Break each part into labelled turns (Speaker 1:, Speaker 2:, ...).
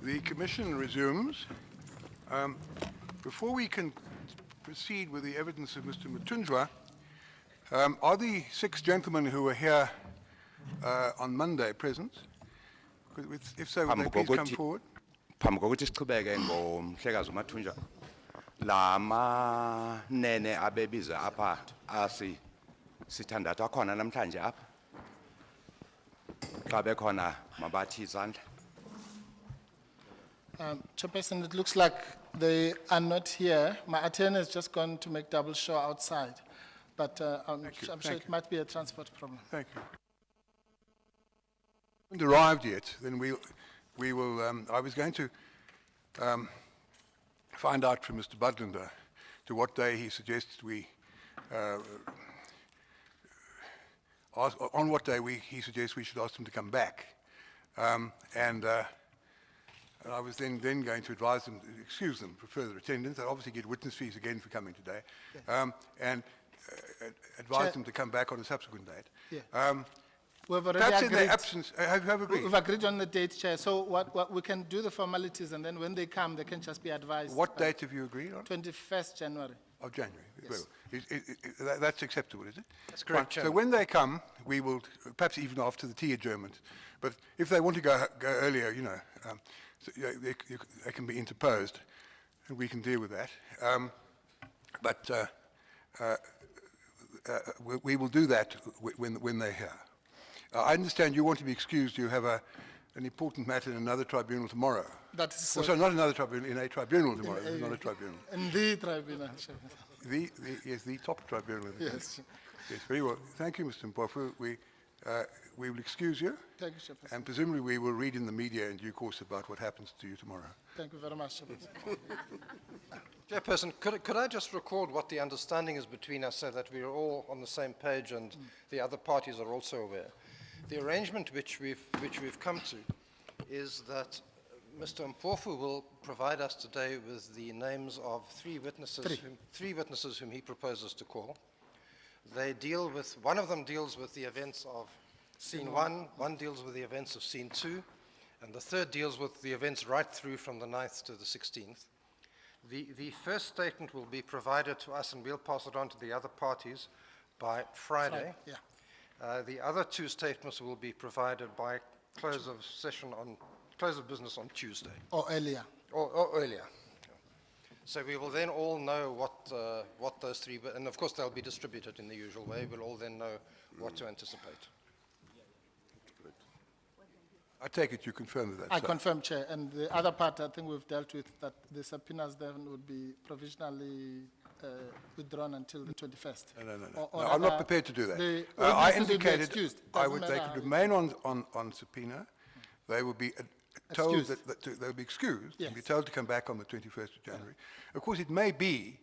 Speaker 1: The Commission resumes. Before we can proceed with the evidence of Mr. Matunjwa, are the 6 gentlemen who were here on Monday present? If so, would they please come forward?
Speaker 2: Phambi kokuthi sichubeke ngomhlekazi uMathunjwa lama nene abebiza apha sithandathu akhona namhlanje apha xa bekhona mabathi izandla.
Speaker 3: Chairperson, it looks like they are not here. My attorney has just gone to make double sure outside, but I'm sure it might be a transport problem.
Speaker 1: Thank you. Haven't arrived yet, then we will, I was going to find out from Mr. Budlander to what day he suggests we, on what day he suggests we should ask them to come back. And I was then going to advise them to excuse them for further attendance. They obviously get witness fees again for coming today. And advise
Speaker 3: Chair,
Speaker 1: them to come back on a subsequent date.
Speaker 3: Yeah. We've already
Speaker 1: Perhaps
Speaker 3: agreed.
Speaker 1: in their absence, have you agreed?
Speaker 3: We've agreed on the date, Chair. So what we can do the formalities, and then when they come, they can just be advised.
Speaker 1: What date have you agreed on?
Speaker 3: 21st January.
Speaker 1: Of January.
Speaker 3: Yes.
Speaker 1: Well, that's acceptable, is it?
Speaker 4: That's correct,
Speaker 1: Fine. So
Speaker 4: Chairman.
Speaker 1: when they come, we will, perhaps even after the tea adjournment, but if they want to go earlier, you know, so, yeah, they can be interposed, and we can deal with that. We will do that when they're here. I understand you want to be excused. You have an important matter in another tribunal tomorrow.
Speaker 3: That is
Speaker 1: Oh, sorry, not another tribunal, in a tribunal tomorrow. This is not a tribunal.
Speaker 3: In the tribunal, Chair.
Speaker 1: Yes, the top tribunal.
Speaker 3: Yes.
Speaker 1: Yes, very well. Thank you, Mr. Mpofu. We will excuse you,
Speaker 3: Thank you, Chairperson.
Speaker 1: and presumably we will read in the media in due course about what happens to you tomorrow.
Speaker 3: Thank you very much, Chairperson.
Speaker 4: Chairperson, could I just record what the understanding is between us so that we are all on the same page and the other parties are also aware? The arrangement which we've come to is that Mr. Mpofu will provide us today with the names of three witnesses whom he proposes to call. They deal with, one of them deals with the events of scene 1, one deals with the events of scene 2, and the third deals with the events right through from the 9th to the 16th. The first statement will be provided to us, and we'll pass it on to the other parties by Friday.
Speaker 3: Yeah.
Speaker 4: The other 2 statements will be provided by close of business on Tuesday.
Speaker 3: Or earlier.
Speaker 4: Or earlier. So we will then all know what those 3, and of course they'll be distributed in the usual way. We'll all then know what to anticipate.
Speaker 1: I take it you confirm that.
Speaker 3: I confirm, Chair. And the other part, I think we've dealt with, that the subpoenas then would be provisionally withdrawn until the 21st.
Speaker 1: No, I'm not prepared to do that.
Speaker 3: witnesses will
Speaker 1: I
Speaker 3: be
Speaker 1: indicated
Speaker 3: excused.
Speaker 1: they
Speaker 3: Doesn't matter
Speaker 1: could
Speaker 3: how
Speaker 1: remain on subpoena. They will be told
Speaker 3: Excused.
Speaker 1: that they'll be excused and be
Speaker 3: Yes.
Speaker 1: told to come back on the 21st of January. Of course, it may be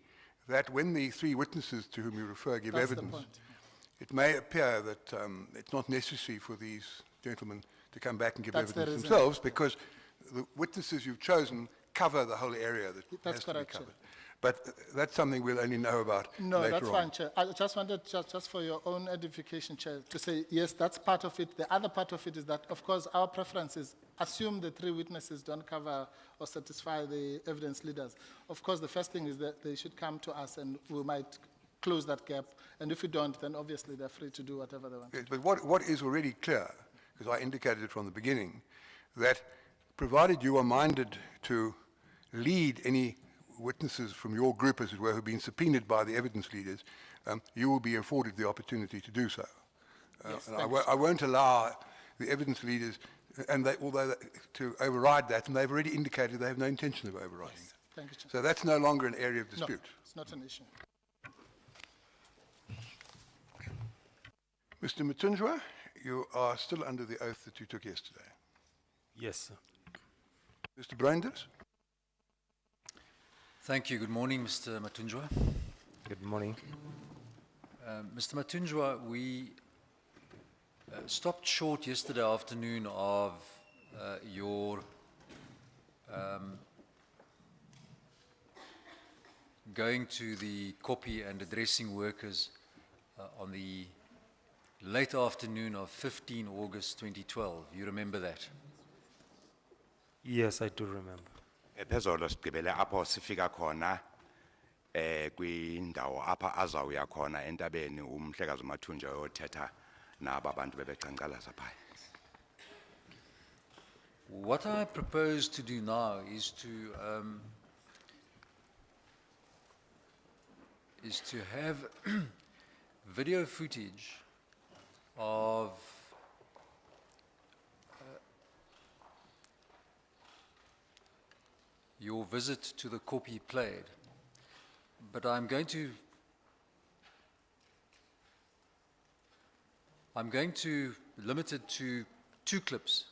Speaker 1: that when the 3 witnesses to whom you refer give
Speaker 3: That's the
Speaker 1: evidence,
Speaker 3: point.
Speaker 1: it may appear that it's not necessary for these gentlemen to come back and give
Speaker 3: That's the
Speaker 1: evidence
Speaker 3: reason.
Speaker 1: themselves, because the witnesses you've chosen cover the whole area that
Speaker 3: That's
Speaker 1: has to be
Speaker 3: correct, Chair.
Speaker 1: covered. But that's something we'll only know about
Speaker 3: No,
Speaker 1: later
Speaker 3: that's
Speaker 1: on.
Speaker 3: fine, Chair. I just wanted, just for your own edification, Chair, to say, yes, that's part of it. The other part of it is that, of course, our preference is assume the 3 witnesses don't cover or satisfy the evidence leaders. Of course, the first thing is that they should come to us and we might close that gap. And if we don't, then obviously they're free to do whatever they want.
Speaker 1: Yes, but what is already clear, because I indicated it from the beginning, that provided you are minded to lead any witnesses from your group, as it were, who've been subpoenaed by the evidence leaders, you will be afforded the opportunity to do so.
Speaker 3: Yes,
Speaker 1: And
Speaker 3: thank you.
Speaker 1: I won't allow the evidence leaders, to override that, and they've already indicated they have no intention of overriding it.
Speaker 3: Thank you, Chair.
Speaker 1: So that's no longer an area of
Speaker 3: No,
Speaker 1: dispute.
Speaker 3: it's not an issue.
Speaker 1: Mr. Matunjwa, you are still under the oath that you took yesterday.
Speaker 5: Yes, sir.
Speaker 1: Mr. Brainders?
Speaker 6: Thank you. Good morning, Mr. Matunjwa.
Speaker 5: Good morning.
Speaker 6: Mr. Matunjwa, we stopped short yesterday afternoon of your going to the copy and addressing workers on the late afternoon of 15 August 2012. You remember that?
Speaker 5: Yes, I do remember.
Speaker 2: Phezolo sigqibele apho sifika khona kwindawo apha azawuya khona entabeni umhlekazi uMathunja yothetha naba bantu bebeqhankqalaza phaya.
Speaker 6: What I propose to do now is to have video footage of your visit to the Kopi played, but I'm going to limit it to 2 clips.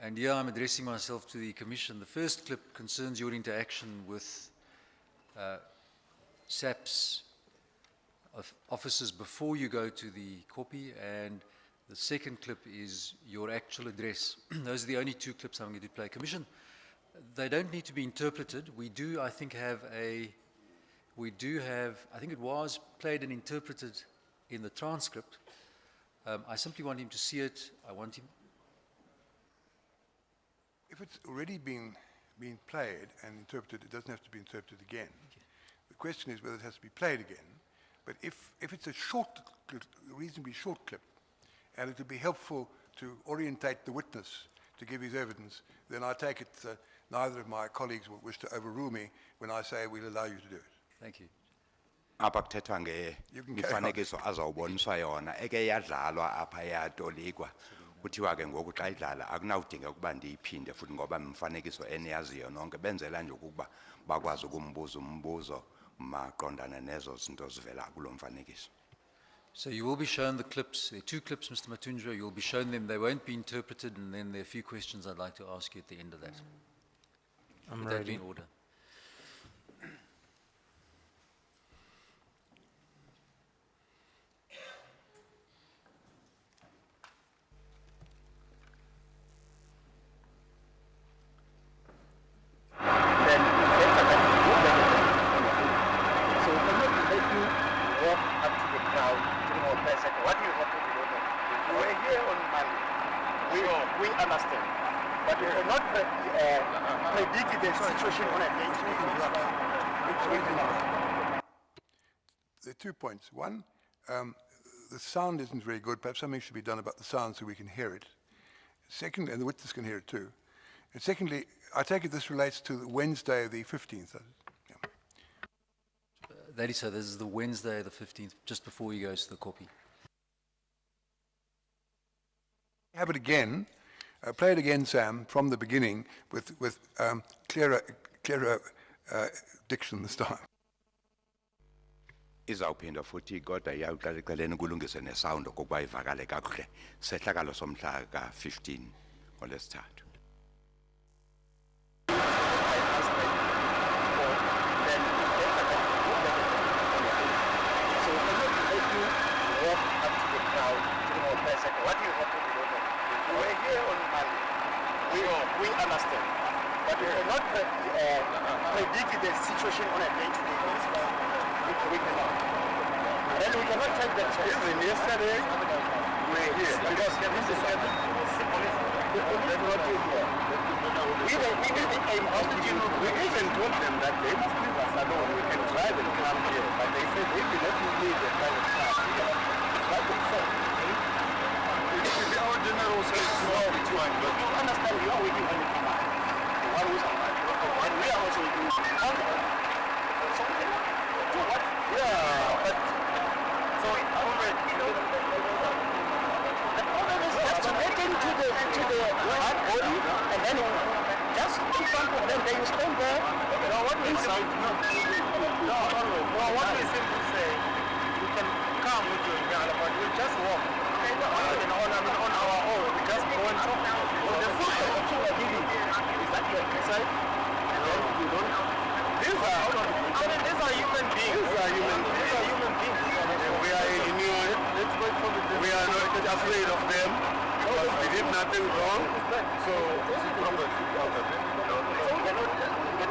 Speaker 6: And here I'm addressing myself to the Commission. The first clip concerns your interaction with SAP's officers before you go to the Kopi, and the second clip is your actual address. Those are the only 2 clips I'm going to play. Commission, they don't need to be interpreted. We do, I think, I think it was played and interpreted in the transcript. I simply want him to see it. I want him.
Speaker 1: If it's already been played and interpreted, it doesn't have to be interpreted again. The question is whether it has to be played again. But if it's a reasonably short clip, and it would be helpful to orientate the witness to give his evidence, then I take it neither of my colleagues will wish to overrule me when I say we'll allow you to do it.
Speaker 6: Thank you.
Speaker 2: Apha kuthethwa
Speaker 1: You can carry on.
Speaker 2: ngemifanekiso azawuboniswa yona eke yadlalwa apha yatolikwa kuthiwa ke ngoku xa idlala akunawudinga ukuba ndiyiphinde futhi ngoba imifanekiso eniyaziyo nonke benzela nje ukuba bakwazi ukumbuza umbuzo maqondana nezo zinto zivela kulo mfanekiso.
Speaker 6: So you will be shown the clips. There are 2 clips, Mr. Matunja. You'll be shown them. They won't be interpreted, and then there are a few questions I'd like to ask you at the end of that.
Speaker 5: I'm
Speaker 6: Would that be
Speaker 5: ready.
Speaker 6: in order?
Speaker 7: We understand, but we cannot predict the situation on a day-to-day basis.
Speaker 1: There are 2 points. One, the sound isn't very good. Perhaps something should be done about the sound so we can hear it. Second, and the witness can hear it too. And secondly, I take it this relates to the Wednesday, the 15th. Yeah.
Speaker 6: That is so. This is the Wednesday, the 15th, just before he goes to the Kopi.
Speaker 1: Have it again. Play it again, Sam, from the beginning with clearer diction this time.
Speaker 2: Izawuphinda futhi kodwa iyawuqala eceleni kulungiswe nesound okokuba ivakale kakuhle sehlakalo somhla ka-15 ngoLwesithathu.
Speaker 7: We understand, but we cannot predict the situation on a day-to-day basis. We cannot. And we cannot take that chance. Even yesterday, we were here because the police is not here. We even told them that they must leave us alone. We can drive and come here, but they said if you let me leave the private car, it's like themselves. Our general says it's fine, but you understand you are waiting on the command. The one who's on my and we are also waiting on the command. So what? Yeah, but so the problem is just waiting to the hard body and then just in front of them they will stand there. No, what we say what we simply say, you can come with your Ingala, but we just walk. On our own, we just go and talk. So the food that you are giving, is that your exercise? You don't know. These are human beings. These are human beings. We are a union. We are not afraid of them because we did nothing wrong. So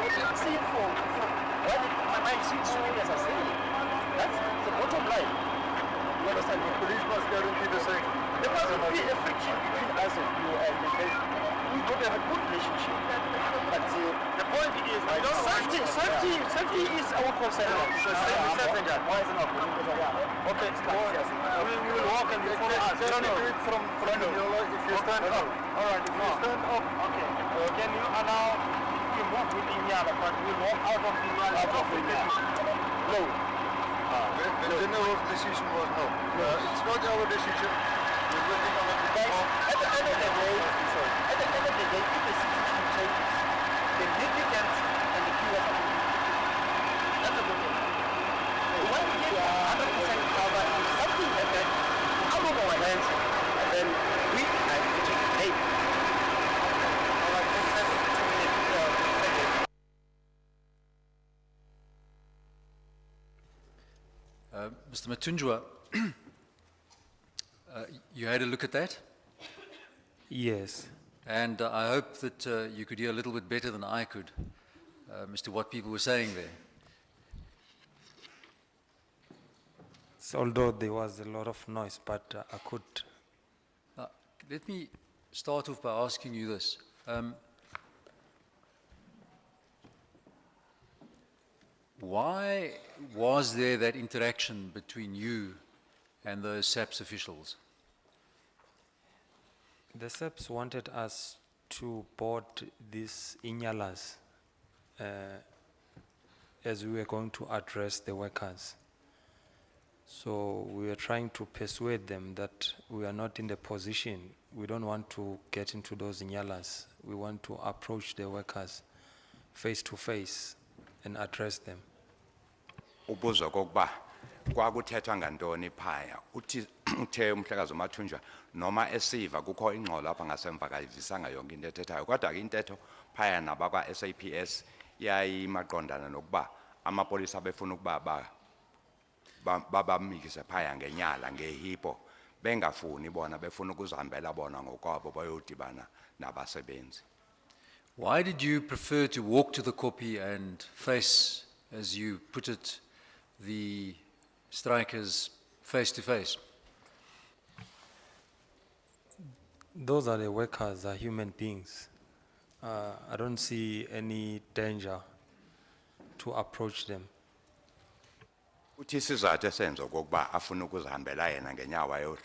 Speaker 7: we cannot see it for what my students are saying. That's the bottom line. You understand? The police must guarantee the safety. There must be a friction between us and you as the president. We don't have a good relationship. But the point is, safety is our concern. So why is it not? Okay, we will walk and you follow us. No, do it from if you stand up. All right, if you stand up. Okay. Can you allow you move with Inyala, but we'll walk out of Inyala? No.
Speaker 8: The general decision was no. It's not our decision. We're working on it.
Speaker 7: At the end of the day, if the situation changes, the litigants and the viewers are going to that's a good thing. When we get 100% cover, if something like that out of our hands, then we have to take a take. All right, let's have a 2-minute second.
Speaker 6: Mr. Matunjwa, you had a look at that,
Speaker 5: Yes.
Speaker 6: and I hope that you could hear a little bit better than I could, Mr. what people were saying there.
Speaker 5: So although there was a lot of noise, but I could.
Speaker 6: Let me start off by asking you this. Why was there that interaction between you and those SAPS officials?
Speaker 5: The SEPs wanted us to board these Inyalas as we were going to address the workers. So we were trying to persuade them that we are not in the position, we don't want to get into those Inyalas. We want to approach the workers face to face and address them.
Speaker 2: Ubuzwa kokuba kwakuthethwa ngantoni phaya uthi uthe umhlekazi uMathunjwa noma esiva kukho ingxolo apha ngasemva kayivisanga yonke into ethethayo kodwa ke intetho phaya nabakwa SAPS yayimaqondana nokuba amapolisa befuna ukuba babamikise phaya ngenyala ngehipo bengafuni bona befuna ukuzihambela bona ngokwabo bayodibana nabasebenzi.
Speaker 6: Why did you prefer to walk to the copy and face, as you put it, the strikers face to face?
Speaker 5: Those are the workers, are human beings. I don't see any danger to approach them.
Speaker 2: Uthi isizathu esenza okokuba afuna ukuzihambela yena ngenyawo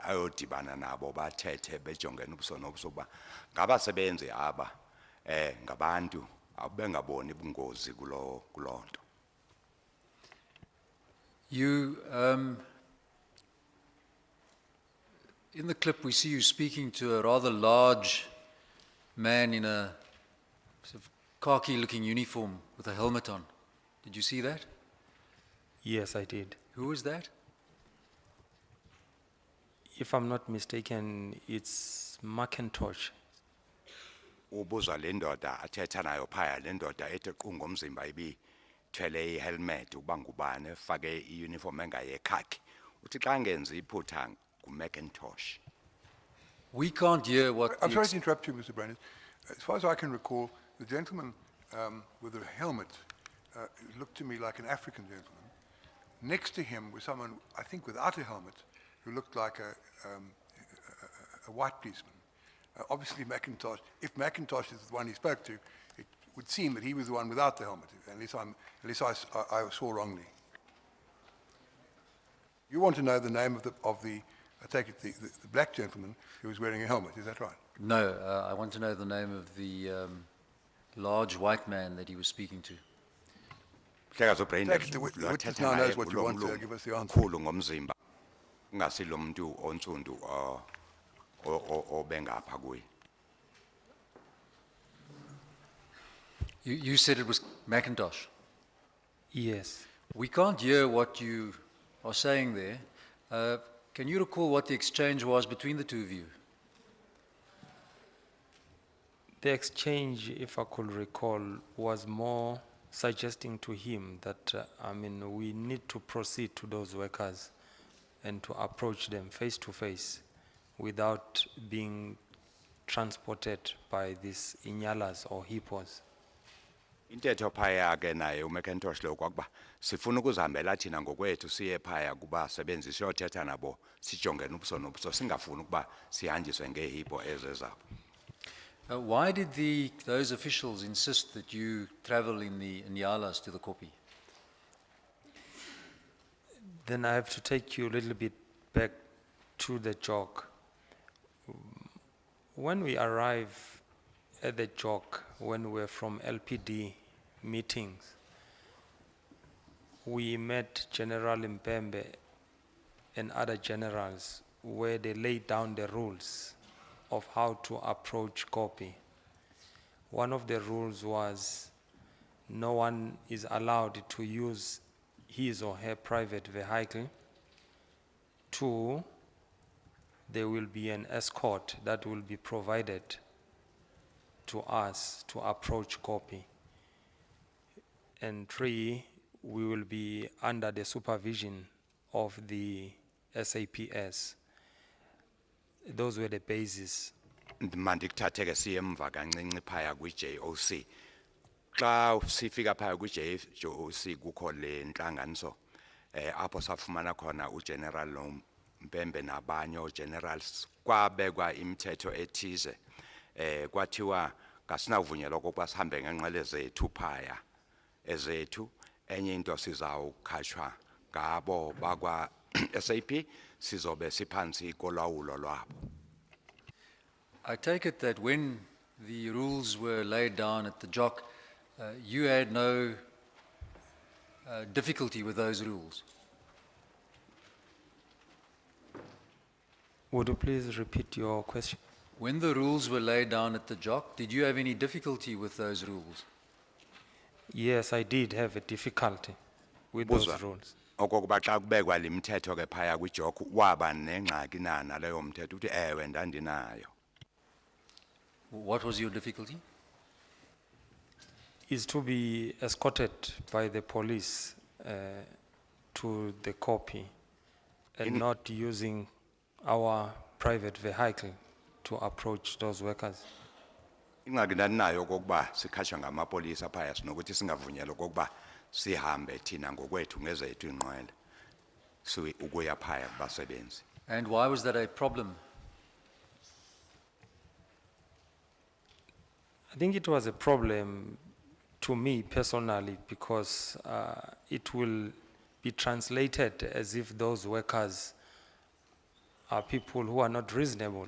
Speaker 2: ayodibana nabo bathethe bejongene ubuso nobuso kuba ngabasebenzi aba ngabantu abengaboni ubungozi kulonto.
Speaker 6: You, in the clip we see you speaking to a rather large man in a sort of khaki-looking uniform with a helmet on. Did you see that?
Speaker 5: Yes, I did.
Speaker 6: Who was that?
Speaker 5: If I'm not mistaken, it's Macintosh.
Speaker 2: Ubuzwa le ndoda athetha nayo phaya le ndoda ethe qungomzimba ibithwele ihelmet uba ngubani efake iuniform engayekhaki uthi xa ngenza iphutha nguMacintosh.
Speaker 6: We can't hear what
Speaker 1: I'm
Speaker 6: the
Speaker 1: sorry to interrupt you, Mr. Brandon. As far as I can recall, the gentleman with the helmet looked to me like an African gentleman. Next to him was someone, I think without a helmet, who looked like a white policeman. Obviously Macintosh, if Macintosh is the one he spoke to, it would seem that he was the one without the helmet, unless I saw wrongly. You want to know the name of the I take it, the black gentleman who was wearing a helmet, is that right?
Speaker 6: No, I want to know the name of the large white man that he was speaking to.
Speaker 2: Mhlekazi uBrenda
Speaker 1: Take it, the witness now knows what you want to give us the answer.
Speaker 2: khulu ngomzimba ungasilo muntu onsundu obengapha kuye.
Speaker 6: You said it was Macintosh.
Speaker 5: Yes.
Speaker 6: We can't hear what you are saying there. Can you recall what the exchange was between the two of you?
Speaker 5: The exchange, if I could recall, was more suggesting to him that, we need to proceed to those workers and to approach them face to face without being transported by these Inyalas or hippos.
Speaker 2: Intetho phaya ke naye uMcIntosh lo kwakuba sifuna ukuzihambela thina ngokwethu siye phaya kuba sebenzi siyothetha nabo sijongene ubuso nobuso singafuni ukuba sihanjiswe ngehipo ezezabo.
Speaker 6: Why did those officials insist that you travel in the Nyalas to the Kopi?
Speaker 5: Then I have to take you a little bit back to the jog. When we arrive at the jog, when we were from LPD meetings, we met General Mpembe and other generals where they laid down the rules of how to approach Kopi. One of the rules was no one is allowed to use his or her private vehicle. 2, there will be an escort that will be provided to us to approach Kopi. And 3, we will be under the supervision of the SAPS. Those were the bases.
Speaker 2: Mandikuthathe ke siye emva kancinci phaya kwi-JOC. Xa sifika phaya kwi-JOC kukho le ntlanganiso apho safumana khona uGeneral Mpembe nabanye ogenerals kwabekwa imithetho ethize kwathiwa kasinawuvunyelwa okokuba sihambe ngenqwele zethu phaya ezethu enye into sizawukhatshwa ngabo bakwa SAP sizobe siphansi kolawulo lwabo.
Speaker 6: I take it that when the rules were laid down at the JOC, you had no difficulty with those rules.
Speaker 5: Would you please repeat your question?
Speaker 6: When the rules were laid down at the JOC, did you have any difficulty with those rules?
Speaker 5: Yes, I did have a difficulty with those
Speaker 2: Buzwa.
Speaker 5: rules.
Speaker 2: Okokuba xa kubekwa limithetho ke phaya kwi-JOC waba nengxaki na naleyo mthetho uthi ewe ndandinayo.
Speaker 6: What was your difficulty?
Speaker 5: Is to be escorted by the police to the Kopi and not using our private vehicle to approach those workers.
Speaker 2: Ingxaki ndandinayo okokuba sikhatshwa ngamapolisa phaya sinokuthi singavunyelwa okokuba sihambe thina ngokwethu ngezethu inqwele ukuya phaya kubasebenzi.
Speaker 6: And why was that a problem?
Speaker 5: I think it was a problem to me personally because it will be translated as if those workers are people who are not reasonable.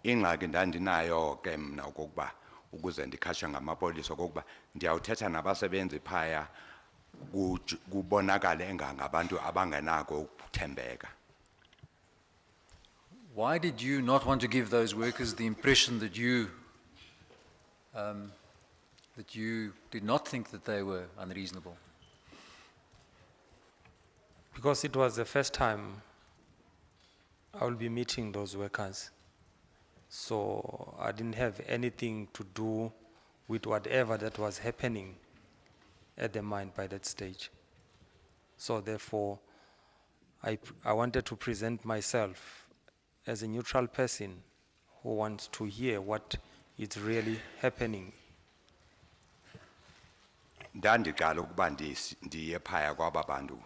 Speaker 2: Ingxaki ndandinayo ke mna okokuba ukuze ndikhatshwe ngamapolisa okokuba ndiyawuthetha nabasebenzi phaya kubonakale engangabantu abangenako ukuthembeka.
Speaker 6: Why did you not want to give those workers the impression that you did not think that they were unreasonable?
Speaker 5: Because it was the first time I will be meeting those workers. So I didn't have anything to do with whatever that was happening at the mine by that stage. So therefore, I wanted to present myself as a neutral person who wants to hear what is really happening.
Speaker 2: Ndandiqala ukuba ndiye phaya kwaba bantu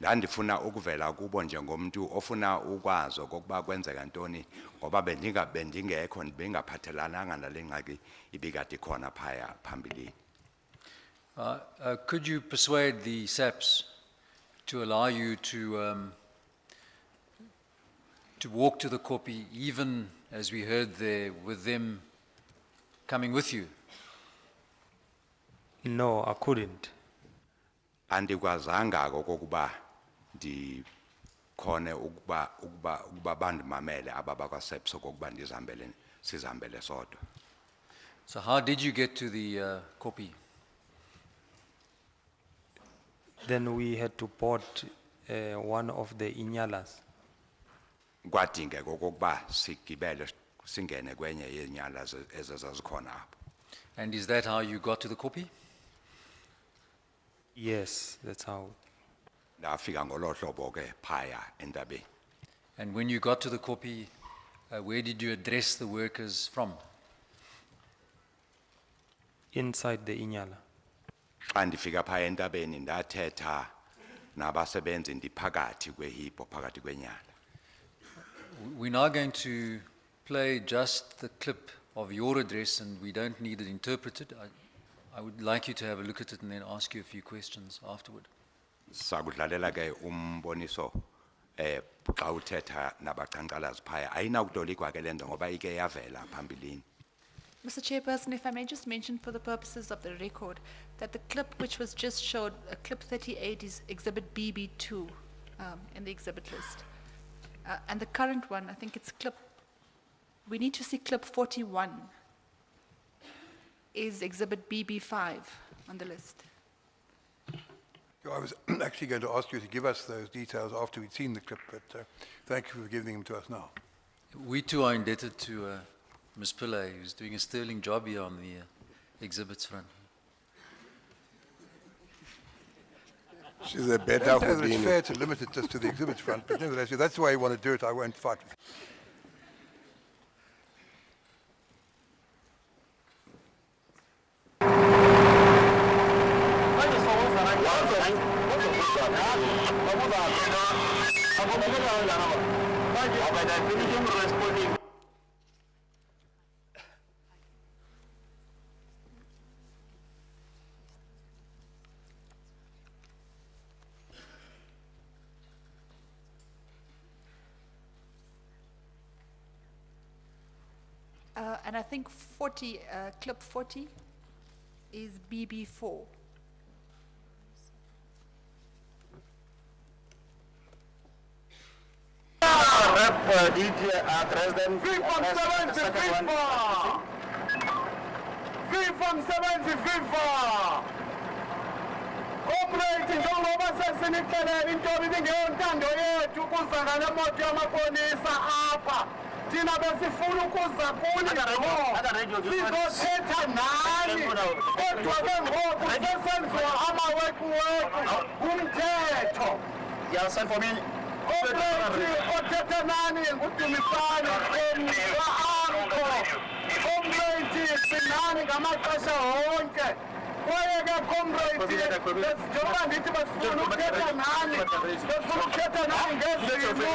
Speaker 2: ndandifuna ukuvela kubo njengomntu ofuna ukwazi okokuba kwenzeka ntoni ngoba bendingekho bengaphathelananga nale ngxaki ibikade khona phaya phambili.
Speaker 6: Could you persuade the SAPs to allow you to walk to the Kopi, even as we heard there, with them coming with you?
Speaker 5: No, I couldn't.
Speaker 2: Andikwazanga okokuba ndikhone ukuba bandimamele ababakwa SAPS okokuba sizihambele sodwa.
Speaker 6: So how did you get to the Kopi?
Speaker 5: Then we had to board one of the Inyalas.
Speaker 2: Kwadingeka okokuba sigibele singene kwenye yenyala ezazikhona apho.
Speaker 6: And is that how you got to the Kopi?
Speaker 5: Yes, that's how.
Speaker 2: Ndafika ngolo hlobo ke phaya entabeni.
Speaker 6: And when you got to the Kopi, where did you address the workers from?
Speaker 5: inside the Inyala.
Speaker 2: Xa ndifika phaa entabeni ndathetha nabasebenzi ndiphakathi kwehipho phakathi kwenyala.
Speaker 6: We're now going to play just the clip of your address, and we don't need it interpreted. I would like you to have a look at it and then ask you a few questions afterward.
Speaker 2: Sakudlalela ke umboniso xa uthetha nabaqhankqalazi phaya ayinakutolikwa ke lento ngoba ike yavela phambilini.
Speaker 9: Mr. Chairperson, if I may just mention for the purposes of the record that the clip which was just showed, clip 38 is exhibit BB2 in the exhibit list. And the current one, I think it's we need to see clip 41 is exhibit BB5 on the list.
Speaker 1: I was actually going to ask you to give us those details after we'd seen the clip, but thank you for giving them to us now.
Speaker 6: We too are indebted to Ms. Pillay, who's doing a sterling job here on the exhibits front.
Speaker 8: She's a
Speaker 1: I
Speaker 8: better
Speaker 1: don't know that it's
Speaker 8: Houdini.
Speaker 1: fair to limit it just to the exhibits front, but nevertheless, if that's the way you want to do it, I won't fight with you.
Speaker 9: And I think clip 40 is BB4.
Speaker 7: President. FIFA! Comrade, njengoba sesinixelele into ibingeyontando yethu ukuza ngale moto yamapolisa apha. Thina besifuna ukuza kuni sizothetha nani. Kodwa ke ngoku sesenziwa amawekuweku kumthetho. Comrade, othetha nani ngudumisani wa-AMCU. Comrade, sinani ngamaxesha wonke. Kwaye ke comrade, njengoba ndithi besifuna ukuthetha nani, besifuna ukuthetha nani ngezimo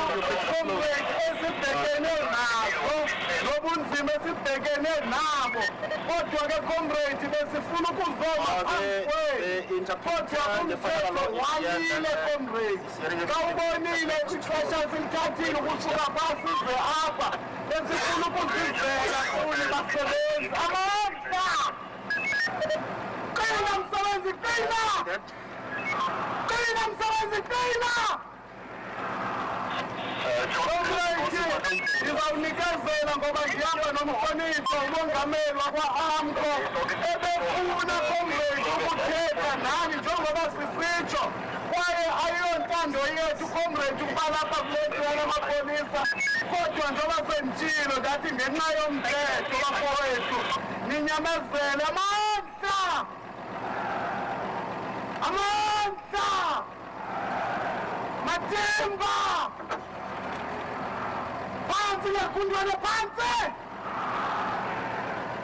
Speaker 7: comrade esibhekene nazo, nobunzima esibhekene nabo. Kodwa ke comrade, besifuna ukuzoma phambi kwenu. Kodwa umthetho wayile comrade. Xa ubonile ixesha silithathile ukusuka phasi size apha, besifuna ukuzivela kuni basebenzi. Amandla! Qina msebenzi, qina! Qina msebenzi, qina! Comrade, ndizawunikezela ngoba ndihamba nomhlonipho umongameli wakwa-AMCU ebefuna comrade ukuthetha nani njengoba sisitsho, kwaye ayiyontando yethu comrade ukuba lapha kulethu yalamapolisa. Kodwa njengoba senditshilo ndathi ngenxa yomthetho bafowethu ninyamezele. Amandla! Amandla! Matimba! Phansi ngekundwane, phansi!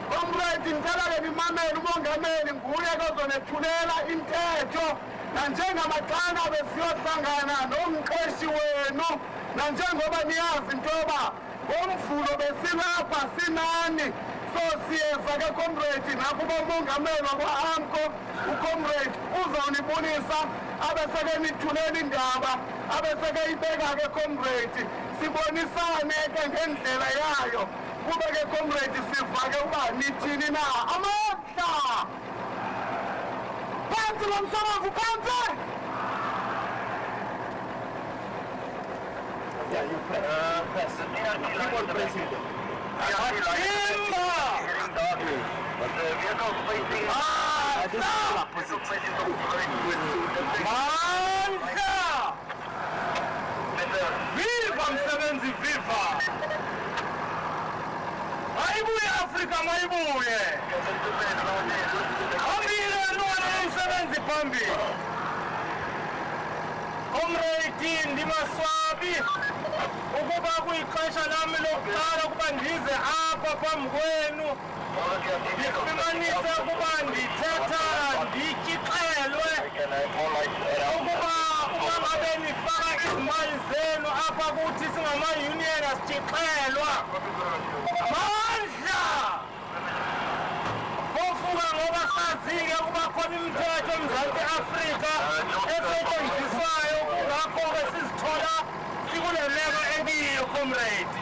Speaker 7: Comrade, ndicela ke nimamele umongameli, nguye ozonethulela intetho, nanjengamaxana besiyohlangana nomqeshi wenu, nanjengoba niyazi into yoba ngomvulo besilapha sinani. So siyeza ke comrade nakuba umongameli wakwa-AMCU ucomrade uzawunibonisa abeseke nithulela indaba abeseke ibeka ke comrade, sibonisane ke ngendlela yayo kube ke comrade siva ke uba nithini na. Amandla! Phansi lo msebenzi, phansi! Viva msebenzi, viva! Mayibuye Afrika, mayibuye! Phambili nwana umsebenzi phambili. Comrade, comrade ndimaswabi ukuba kuyixesha lami lokuqala ukuba ndize apha phambi kwenu ndifumanise ukuba ndithetha ndityixelwe ukuba ngabe nifaka izimali zenu apha kuthi singama-union asityixelwa mandla ofuka ngoba sazi-ke ukuba khona imithetho eMzantsi Afrika esetyenziswayo kungakho-ke sizithola sikule meko ebiyo comrade.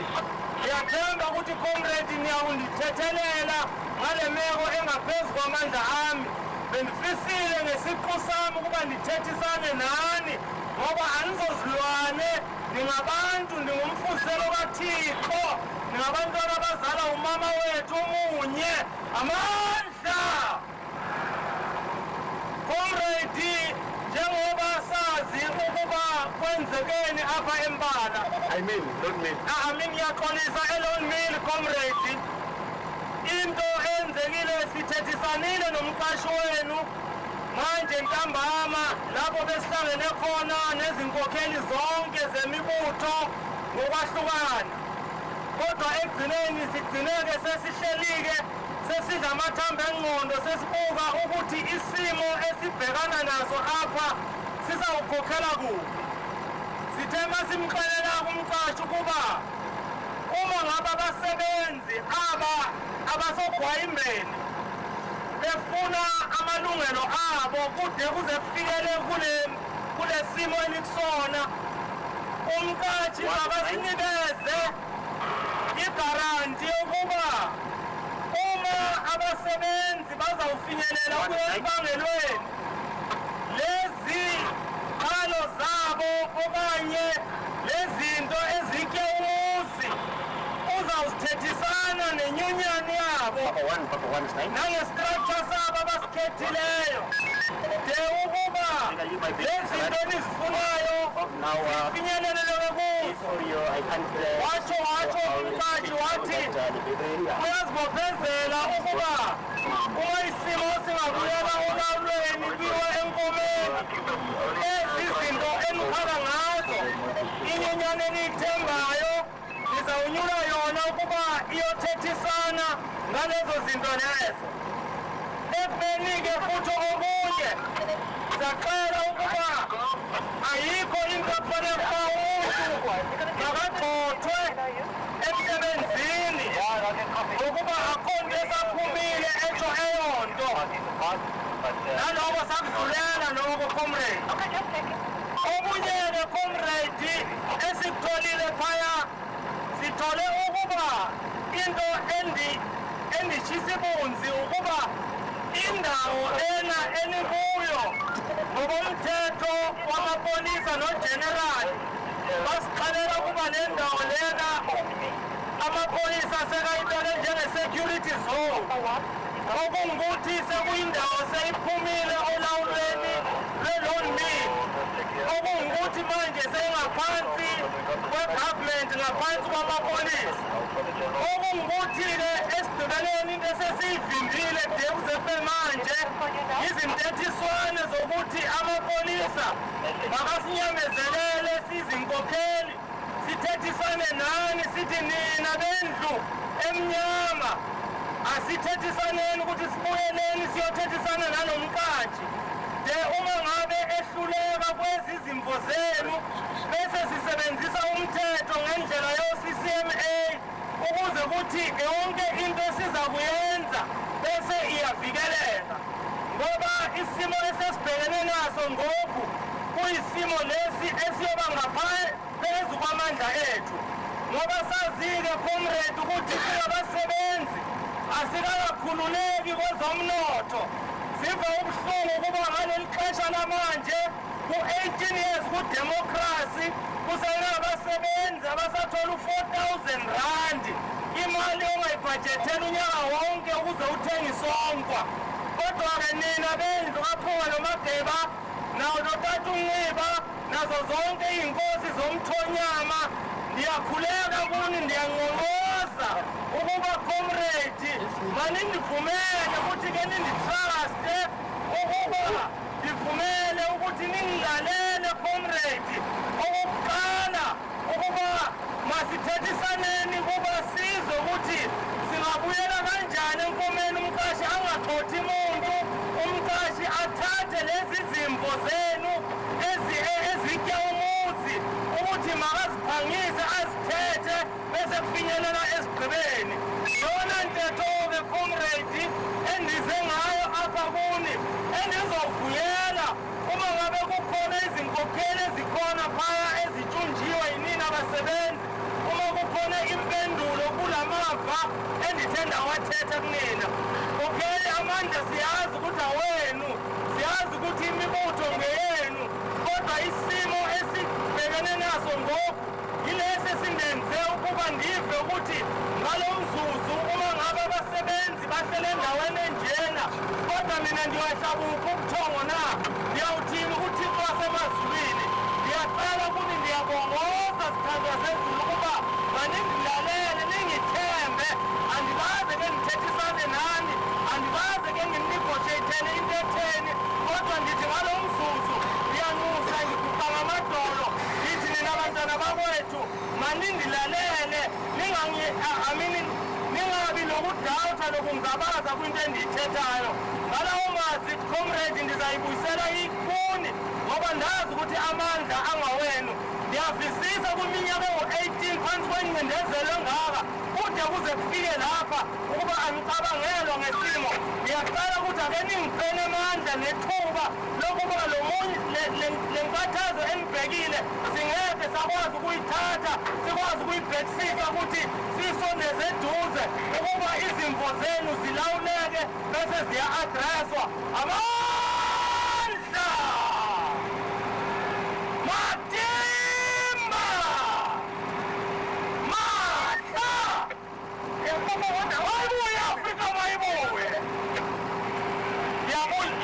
Speaker 7: Ndiyathemba ukuthi comrade niyawundithethelela ngale meko engaphezu kwamandla ami. Bendifisile ngesiqu sami ukuba ndithethisane nani ngoba anizozilwane ningabantu ndingumfuziselo kaThixo ningabantwana abazala umama wethu omunye amandla. Comrade njengoba sazi ukuba kwenzekeni apha eMpala.
Speaker 8: I mean, don't mean.
Speaker 7: Ngiyaxolisa elon mill comrade. Into enzekile sithethisanile nomqashi wenu manje ntambama lapho besihlangene khona nezinkokheli zonke zemibutho ngokwahlukana. Kodwa ekugcineni sigcineke sesihlelike sesidla amathambo engqondo sesibuka ukuthi isimo esibhekana naso apha sizawukhokhela kuphi. Sithe masimxelela kumqashi ukuba uma ngaba abasebenzi abasogwaya imbeni befuna amalungelo abo kude kuze kufikele kule simo elikusona, umqashi abasinikeze igaranti yokuba uma abasebenzi bazawufinyelela kubangelweni lezi qalo zabo okanye lezinto ezitye umuzi uzawuthethisana nenyunyani yabo nangestructure sabo abasikhethileyo de ukuba lezinto nizifunayo zifinyeleleleke kuzo. Watsho umqashi wathi uyazibophezela ukuba uma isimo singabuyela olawulweni kuyiwa enkomeni ezi zinto eniphala ngazo inyunyane eniyithembayo nizawunyula yona ukuba iyothethisana ngalezo zinto lezo. Ekubeni-ke futhi okunye sacela ukuba ayikho into ekufanele uba umuntu makagxothwe emsebenzini ukuba akhonto esaphumile etsho eyonto naloko sakudlulela loko comrade. Okunye-ke comrade esikutholile phaya sithole ukuba into endishisa ibunzi ukuba indawo enikuyo ngokomthetho wamapolisa nogenerali basixelela ukuba le ndawo lena amapolisa sekayibeke njenge-security zone okungukuthi sekuyindawo seyiphumile olawulweni lwe-loan mill okungukuthi manje seyingaphansi kwe-government ngaphansi kwamapolisa okungukuthi-ke esidubeleni into esesiyivimbile de kuzefe manje izintethiswane zokuthi amapolisa makasinyamezele sizinkokheli sithethisane nani sithi nina bendlu emnyama asithethisaneni ukuthi sibuyeleni siyothethisana nanomqashi de uma ngabe ehluleka kwezi zimvo zenu bese sisebenzisa umthetho ngendlela yo-CCMA ukuze kuthi yonke into esiza kuyenza bese iyavikeleka ngoba isimo esesibhekene naso ngoku kuyisimo lesi esiyoba ngaphezu kwamandla ethu ngoba sazi-ke comrade ukuthi singabasebenzi asikakakhululeki kwezomnotho. Siva ubuhlungu ukuba ngaleli xesha lamanje ku-18 years kudemokhrasi kusenabasebenzi abasathola u-4,000 randi imali ongayibhajethela unyaka wonke ukuze uthenge isonkwa. Kodwa-ke nina bendlu kaPhuka noMageba nawo notata uNciba nazo zonke iy'nkosi zomthonyama ndiyakhuleka kuni ndiyanqonqoza ukuba comrade manindivumele ukuthi-ke ninditruste ukuba ndivumele ukuthi ningilalele comrade okokuqala ukuba masithethisaneni kuba sizwe ukuthi singabuyela kanjani enkomeni umqashi angagxothi umuntu umqashi athathe lezi zimvo zenu ezitya umuzi ukuthi makaziphangise azithethe bese kufinyelela ezigqibeni yona ntetho-ke comrade endize ngayo apha kuni endizovuyela uma ngabe kukhona izinkokheli ezikhona phaya ezitshunjiwe yinini abasebenzi uma kukhona impendulo kula mava endithe ndawathetha kunina kokheli amandla siyazi ukuthi awenu siyazi ukuthi imibutho ngeyenu kodwa isimo esibhekene naso ngoku yilesi esindenze ukuba ndive ukuthi ngalo mzuzu uma ngabe abasebenzi bahlele endaweni enjena kodwa mina ndiwahlabupha ubuthongo na ndiyawuthini uthixo wasemazulwini ndiyaqala kuni ndiyabongoza sithandwa sezulu ukuba maningilalele ningithembe andikaze ke ndithethisane nani andikaze ke ngininegotiatele into etheni kodwa ndithi ngalo mzuzu ndiyanxusa ngiguqa ngamadolo ndithi nina bantwana bakwethu maningilalele ningabi nokudawutha nokungabaza kwinto endiyithethayo ngalawo mazwi comrade ndizayibuyisela ikuni ngoba ndazi ukuthi amandla angawenu ndiyavisisa kwiminyaka engu-18 phantsi kwencindezelo engaka kude kuze kufike lapha ukuba angicabangelwa ngesimo ndiyaqala ukuthi ake ningipheni amandla nethuba lokuba le nkathazo enibhekile singeke sakwazi ukuyithatha sikwazi ukuyibhekisisa ukuthi siyisondeze eduze ukuba izimvo zenu zilawuleke bese ziya-adreswa amandla matimba mandla wayibuye afrika mayibuye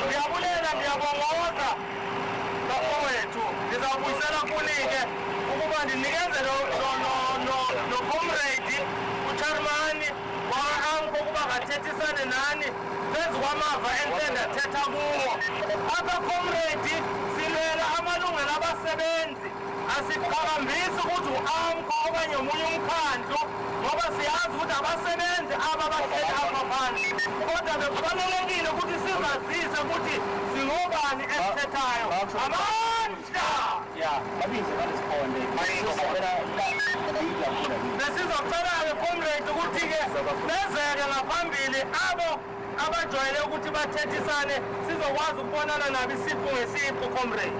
Speaker 7: ndiyabulela ndiyabongoza bafowethu ndizawubuyisela kunike ukuba ndinikeze comrade uCharmani wa-AMCU ukuba kathethisane nani phezu kwamava endithe ndathetha kuwo apha comrade silwela amalungelo abasebenzi asiqhakambisi ukuthi u-AMCU okanye omunye umkhandlu ngoba siyazi ukuthi abasebenzi aba bahleli apha phandle kodwa bekubalulekile ukuthi sizazise ukuthi singobani esithethayo amandla besizocela-ke comrade ukuthi-ke bezeke ngaphambili abo abajwayele ukuthi bathethisane sizokwazi ukubonana nabo isiqu ngesiqu comrade.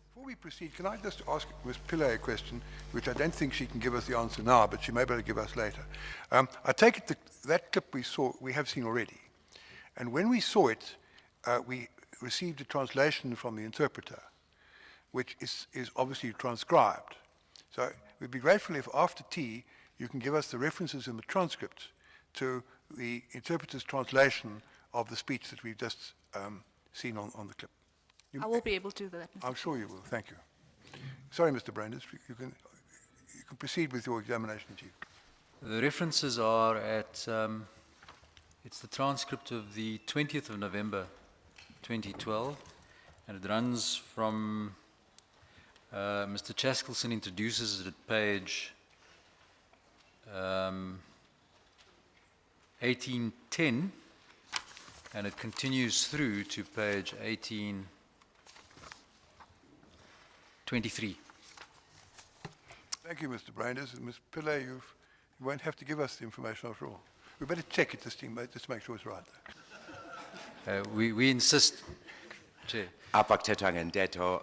Speaker 1: Before we proceed, can I just ask Ms. Pillay a question, which I don't think she can give us the answer now, but she may be able to give us later. I take it that clip we have seen already. And when we saw it, we received a translation from the interpreter, which is obviously transcribed. So we'd be grateful if after tea, you can give us the references in the transcript to the interpreter's translation of the speech that we've just seen on the clip.
Speaker 9: I will be able to do that, Mr.
Speaker 1: I'm sure you will. Thank you. Sorry, Mr. Brandis, you can proceed with your examination, Chief.
Speaker 6: The references are at, it's the transcript of the 20th of November 2012, and it runs from, Mr. Chaskelson introduces it at page 1810, and it continues through to page 1823.
Speaker 1: Thank you, Mr. Brandis. And Ms. Pillay, you won't have to give us the information after all. We better check it this thing, just to make sure it's right.
Speaker 6: We insist, Chair.
Speaker 2: apha kuthethwa ngentetho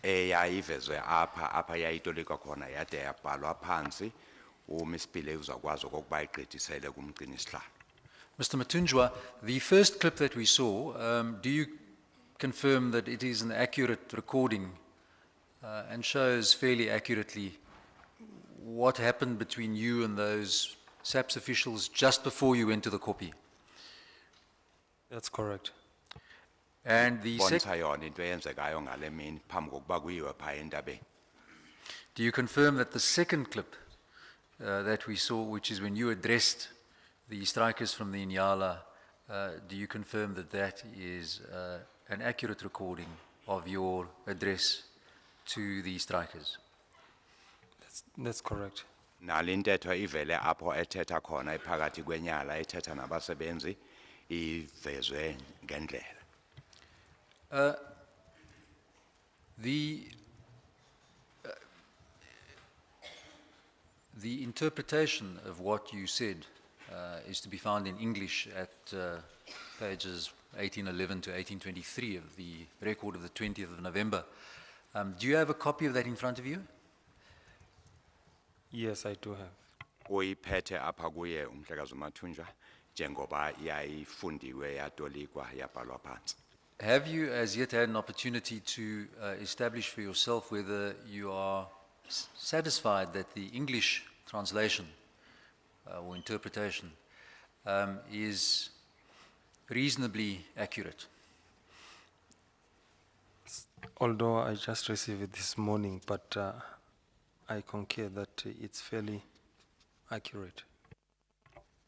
Speaker 2: eyayivezwe apha yayitolikwa khona yade yabhalwa phansi uMispile uzakwazi okokuba igqithisele kumgcini isihlalo.
Speaker 6: Mr. Matunjwa, the first clip that we saw, do you confirm that it is an accurate recording and shows fairly accurately what happened between you and those SAPS officials just before you went to the copy?
Speaker 5: That's correct.
Speaker 6: And the
Speaker 2: Bonisa yona into eyenzekayo ngale mini phambi kokuba kuyiwe phaa entabeni.
Speaker 6: do you confirm that the second clip that we saw, which is when you addressed the strikers from the Inyala, do you confirm that that is an accurate recording of your address to the strikers.
Speaker 5: That's correct.
Speaker 2: Nalintetho ivele apho ethetha khona iphakathi kwenyala ethetha nabasebenzi ivezwe ngendlela.
Speaker 6: The interpretation of what you said is to be found in English at pages 1811 to 1823 of the record of the 20th of November. Do you have a copy of that in front of you?
Speaker 5: Yes, I do have.
Speaker 2: Uyiphethe apha kuye umhlekazi uMathunjwa njengoba yayifundiwe yatolikwa yabhalwa phansi.
Speaker 6: Have you as yet had an opportunity to establish for yourself whether you are satisfied that the English translation or interpretation is reasonably accurate?
Speaker 5: Although I just received it this morning, but I concur that it's fairly accurate.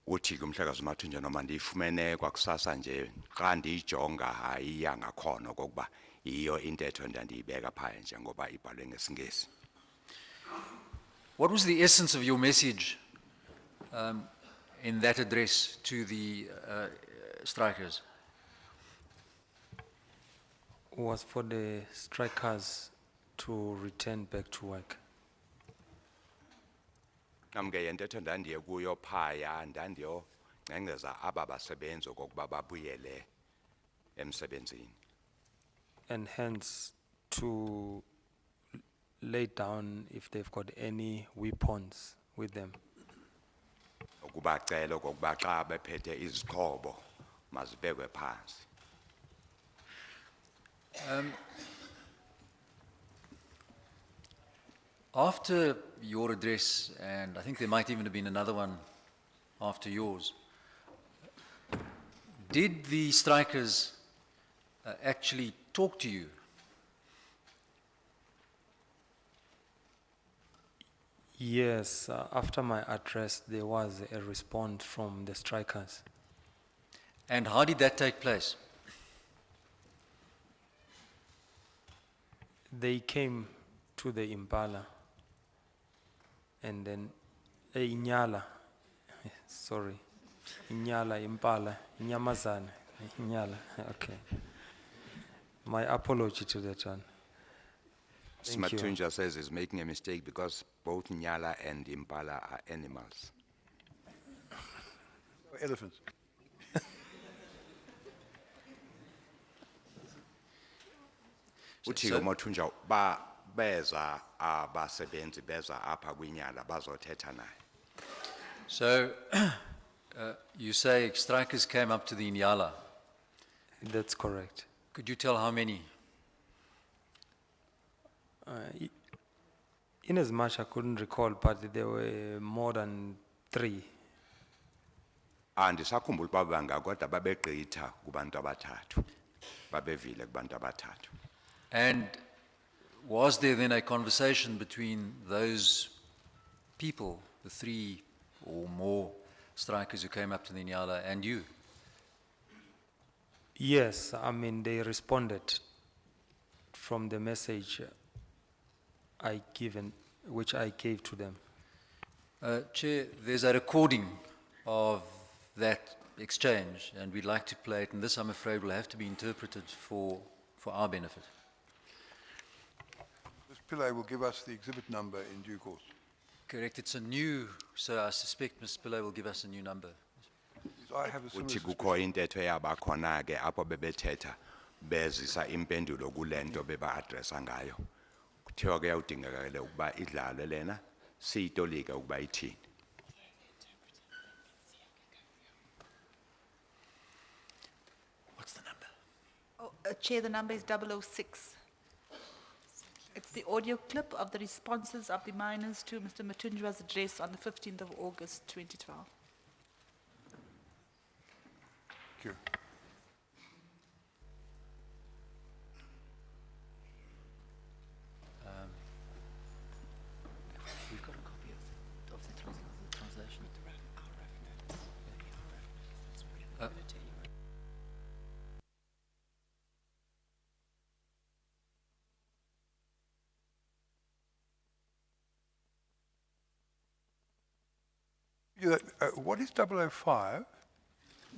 Speaker 2: Uthi kumhlekazi uMathunjwa noma ndiyifumene kwakusasa nje xa ndiyijonga hayiya ngakhona kokuba iyo intetho ndandiyibeka phaya njengoba ibhalwe ngesiNgesi.
Speaker 6: What was the essence of your message in that address to the strikers?
Speaker 5: Was for the strikers to return back to work.
Speaker 2: Namke yentetho ndandiye kuyo phaya ndandiyongcengceza aba basebenzi okokuba babuyele emsebenzini.
Speaker 5: And hence to lay down if they've got any weapons with them.
Speaker 2: Ukubacela okokuba xa bephethe izixhobo mazibekwe phansi.
Speaker 6: After your address, and I think there might even have been another one after yours, did the strikers actually talk to you?
Speaker 5: Yes, after my address, there was a response from the strikers.
Speaker 6: And how did that take place?
Speaker 5: They came to the Impala and then Inyala, sorry, Inyala, Impala, Inyamazane, Inyala, okay. My apology to that one. Thank you.
Speaker 2: Mathunjwa says he's making a mistake because both Nyala and Impala are animals.
Speaker 1: Elephants.
Speaker 2: Uthi uMathunjwa beza abasebenzi beza apha kwinyala bazothetha naye.
Speaker 6: So, you say strikers came up to the Inyala.
Speaker 5: That's correct.
Speaker 6: Could you tell how many?
Speaker 5: In as much I couldn't recall, but there were more than 3.
Speaker 2: Andisakhumbula uba bangakodwa babegqitha kubantu abathathu. Babevile kubantu abathathu.
Speaker 6: And was there then a conversation between those people, the 3 or more strikers who came up to the Inyala, and you?
Speaker 5: Yes, I mean, they responded from the message which I gave to them.
Speaker 6: Chair, there's a recording of that exchange, and we'd like to play it, and this, I'm afraid, will have to be interpreted for our benefit.
Speaker 1: Ms. Pillay will give us the exhibit number in due course.
Speaker 6: Correct, it's a new, so I suspect Ms. Pillay will give us a new number.
Speaker 1: I have a similar
Speaker 2: Uthi
Speaker 1: suspicion.
Speaker 2: kukho intetho yabakhona ke apho bebethetha bezisa impendulo kulento beba-addressa ngayo. Kuthiwa ke yawudingakele ukuba idlalwe lena siyitolike ukuba ithini.
Speaker 6: What's the number?
Speaker 9: Oh, Chair, the number is 006. It's the audio clip of the responses of the miners to Mr. Mathunjwa's address on the 15th of August 2012.
Speaker 1: Thank you.
Speaker 6: We've got a copy of the translation.
Speaker 1: What is 005?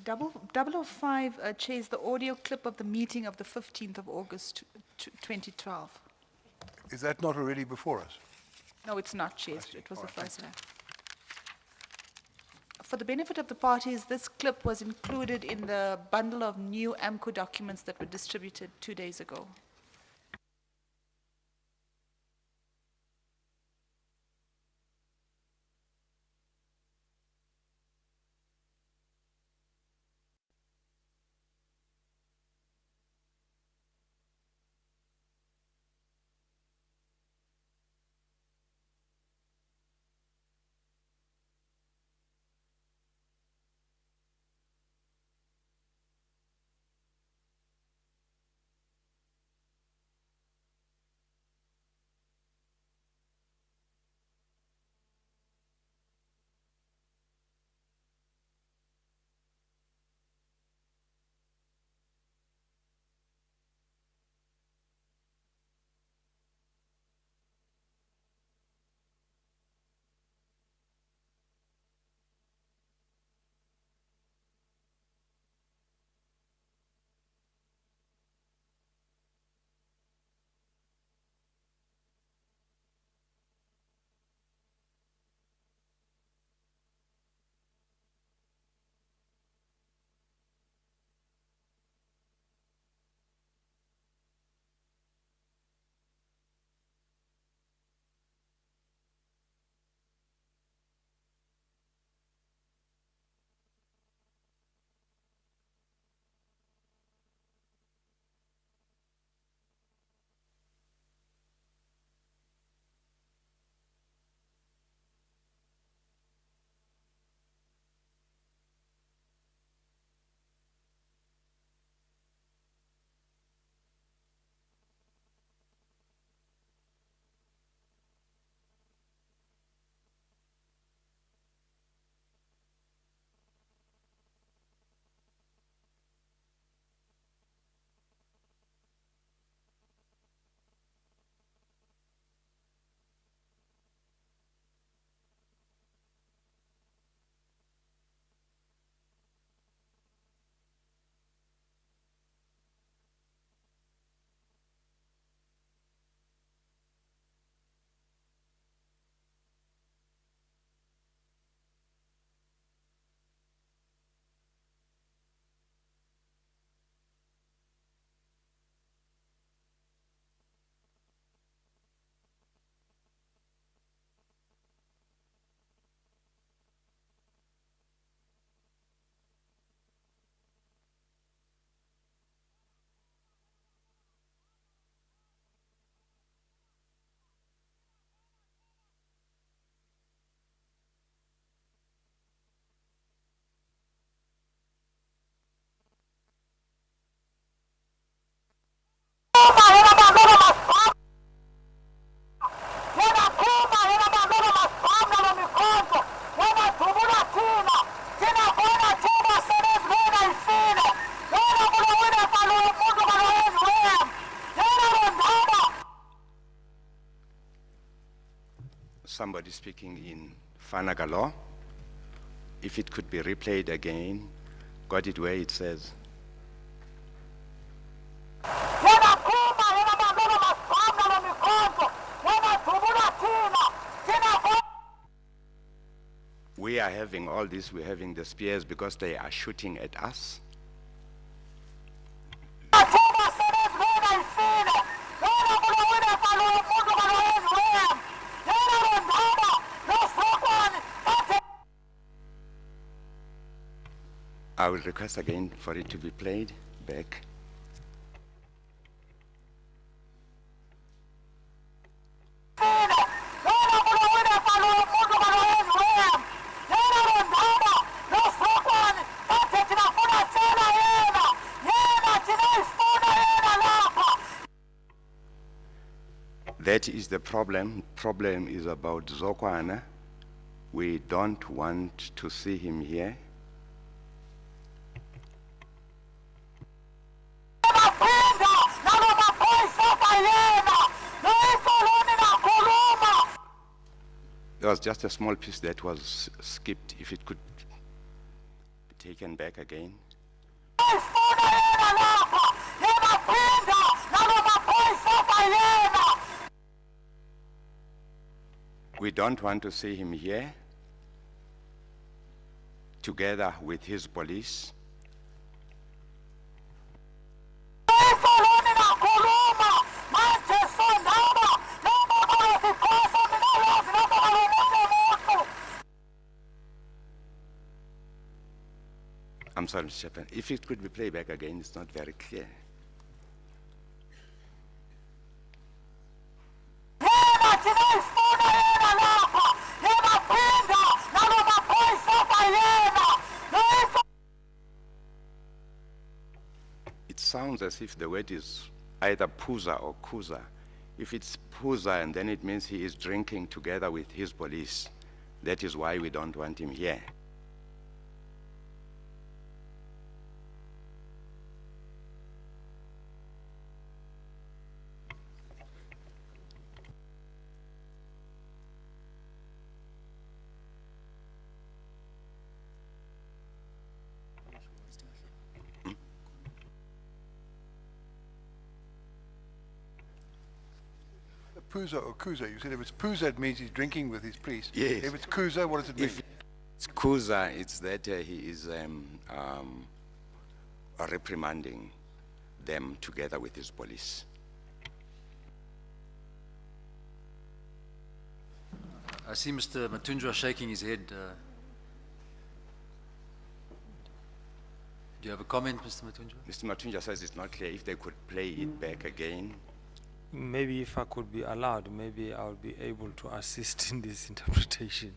Speaker 9: 005 chairs the audio clip of the meeting of the 15th of August 2012.
Speaker 1: Is that not already before us?
Speaker 9: No, it's not, Chair.
Speaker 1: see.
Speaker 9: It was
Speaker 1: All
Speaker 9: the
Speaker 1: right,
Speaker 9: first time. For the benefit of the parties, this clip was included in the bundle of new AMCU documents that were distributed 2 days ago.
Speaker 2: Somebody speaking in Fanagalo. If it could be replayed again, got it where it says. We are having all this, we're having the spears because they are shooting at us. I will request again for it to be played back. That is the problem. Problem is about Zokwana. We don't want to see him here. was just a small piece that was skipped. If it could be taken back again. We don't want to see him here together with his police. I'm sorry, Mr. Chairman. If it could be played back again, it's not very clear. It sounds as if the word is either Puza or Kuza. If it's Puza, and then it means he is drinking together with his police. That is why we don't want him here.
Speaker 1: Puza or Kuza, you said if it's Puza, it means he's drinking with his priest.
Speaker 2: Yes.
Speaker 1: If it's Kuza, what does it mean?
Speaker 2: If it's Kuza, it's that he is reprimanding them together with his police.
Speaker 6: I see Mr. Matunjwa shaking his head. Do you have a comment, Mr. Matunjwa?
Speaker 2: Mr. Matunja says it's not clear if they could play it back again.
Speaker 5: Maybe if I could be allowed, maybe I would be able to assist in this interpretation.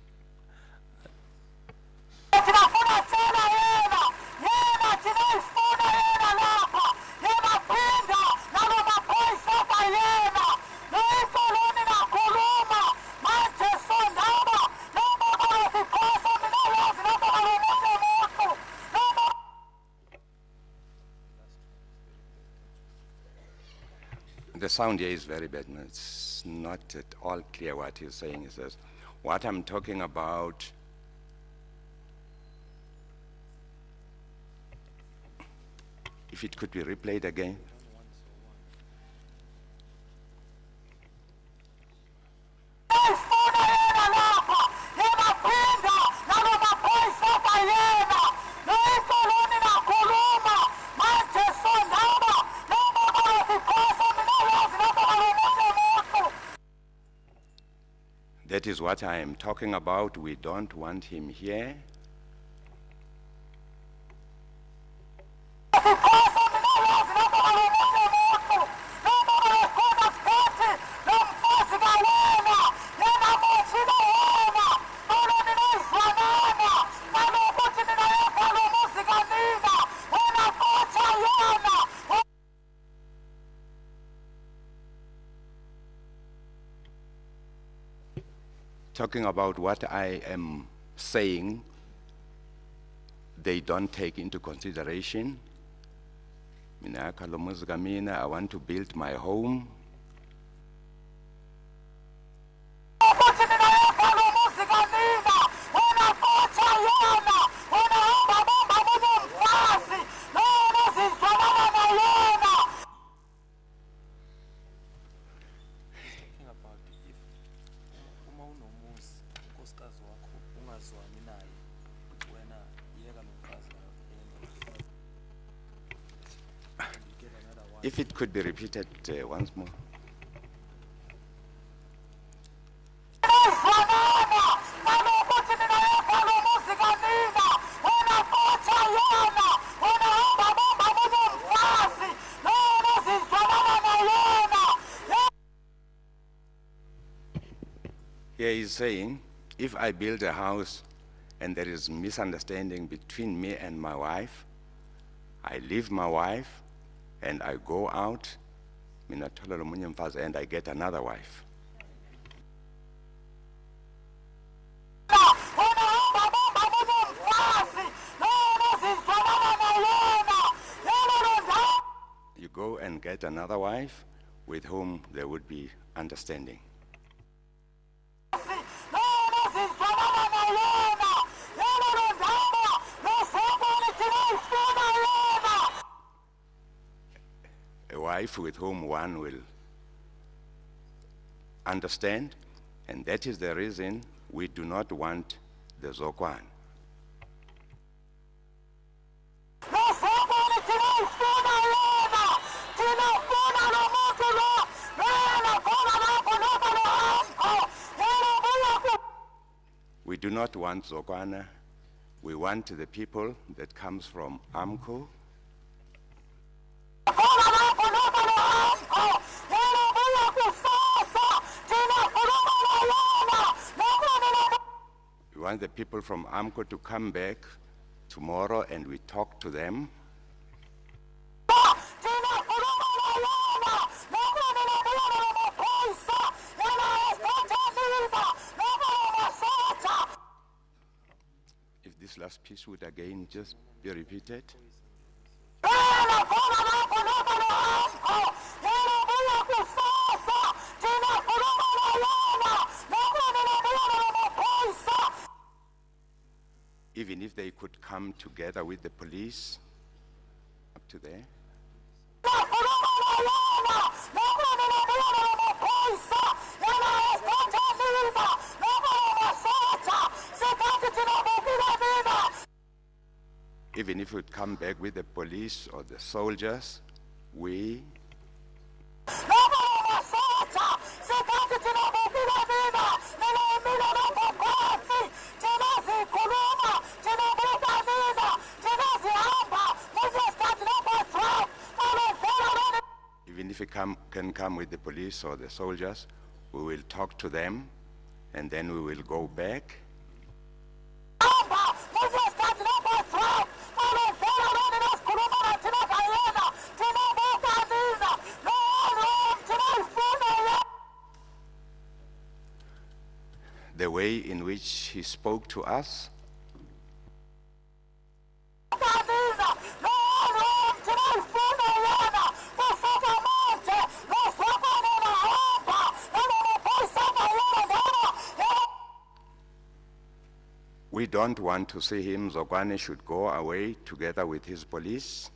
Speaker 2: The sound here is very bad. No, it's not at all clear what he's saying. He says, what I'm talking about, if it could be replayed again. That is what I am talking about. We don't want him here. Talking about what I am saying, they don't take into consideration. Mina khalomuzi kamina, I want to build my home. If it could be repeated once more. Here he's saying, if I build a house and there is misunderstanding between me and my wife, I leave my wife and I go out, and I get another wife. You go and get another wife with whom there would be understanding. wife with whom one will understand, and that is the reason we do not want the Zokwane. We do not want Zokwane. We want the people that comes from AMCU. We want the people from AMCU to come back tomorrow and we talk to them. If this last piece would again just be repeated. Even if they could come together with the police, up to there. Even if we'd come back with the police or the soldiers, we even if we can come with the police or the soldiers, we will talk to them and then we will go back. The way in which he spoke to us, we don't want to see him. Zokwane should go away together with his police.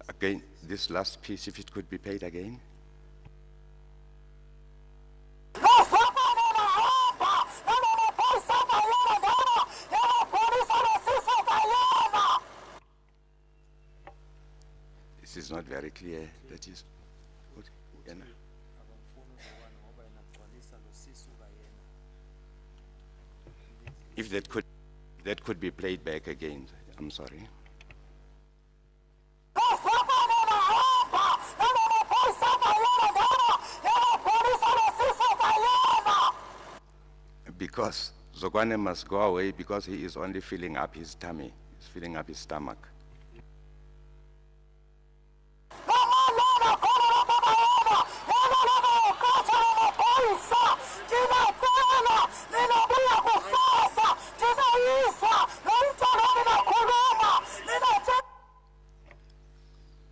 Speaker 2: Again, this last piece, if it could be played again. This is not very clear. That is. Good. Yeah, no. If that could be played back again. I'm sorry. Because Zokwane must go away because he is only filling up his tummy, he's filling up his stomach.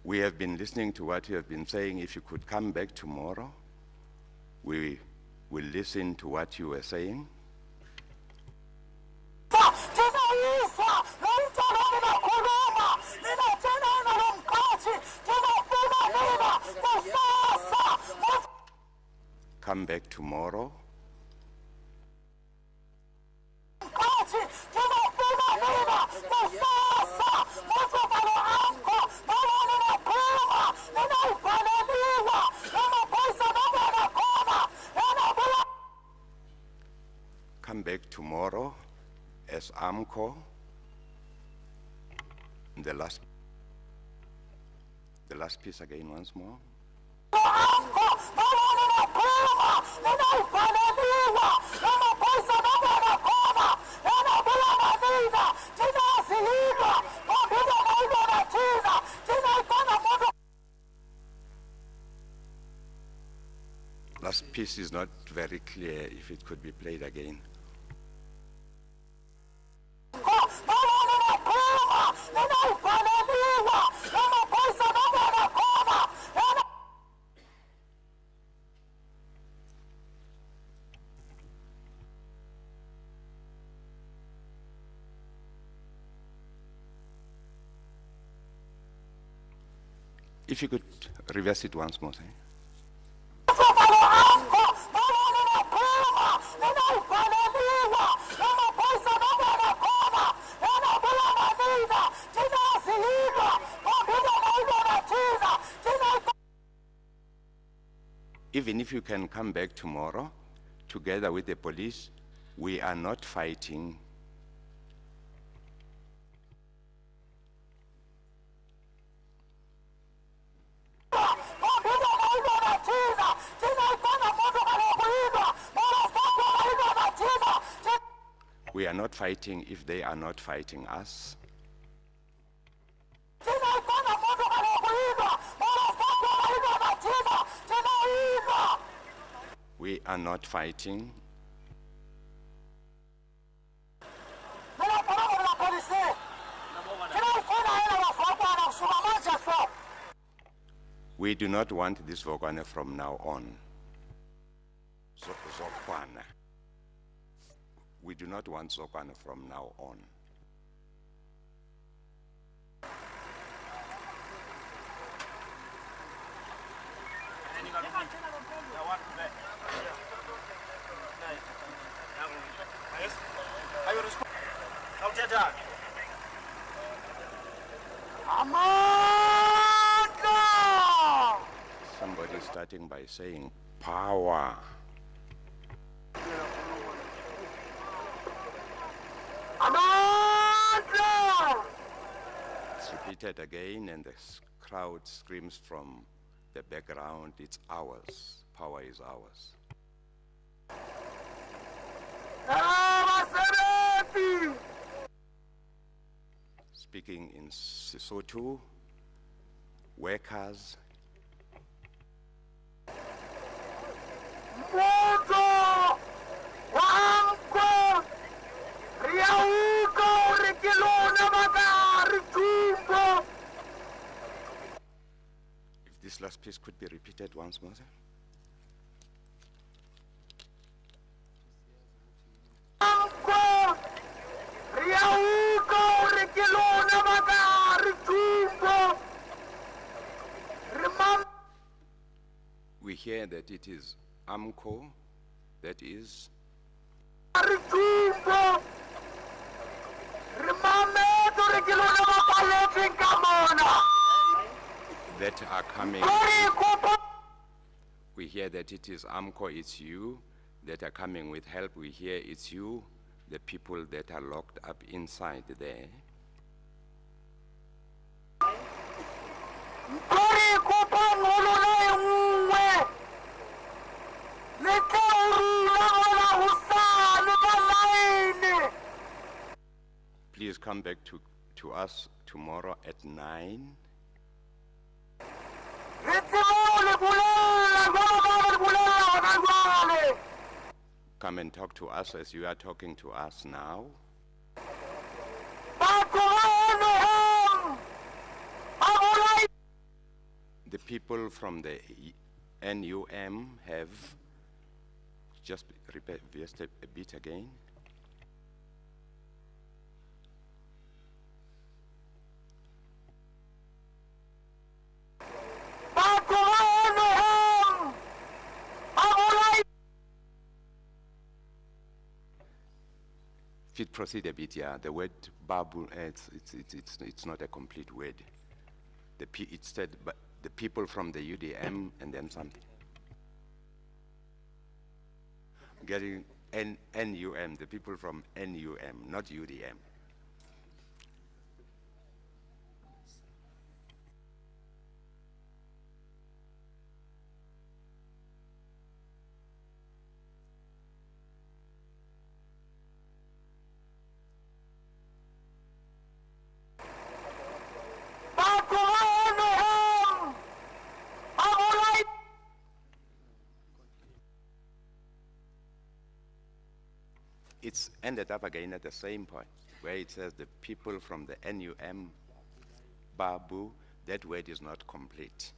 Speaker 2: We have been listening to what you have been saying. If you could come back tomorrow, we will listen to what you were saying. Come back tomorrow. Come back tomorrow as AMCU. The last piece again once more. Last piece is not very clear. If it could be played again. If you could reverse it once more, sir. Even if you can come back tomorrow, together with the police, we are not fighting. We are not fighting if they are not fighting us. We are not fighting. We do not want this Vogwana from now on. Zokwana. We do not want Zokwana from now on. Somebody is starting by saying power. It's repeated again, and the crowd screams from the background, it's ours. Power is ours. Speaking in Sesotho, workers, if this last piece could be repeated once more, sir. We hear that it is AMCU, that is that are coming. We hear that it is AMCU, it's you, that are coming with help. We hear it's you, the people that are locked up inside there. Please come back to us tomorrow at 9. Come and talk to us as you are talking to us now. The people from the NUM have just repeat a bit again. If it proceed a bit, yeah, the word babu, it's not a complete word. It said, but the people from the UDM and then something. Getting NUM, the people from NUM, not UDM. It's ended up again at the same point, where it says the people from the NUM, Babu, that word is not complete.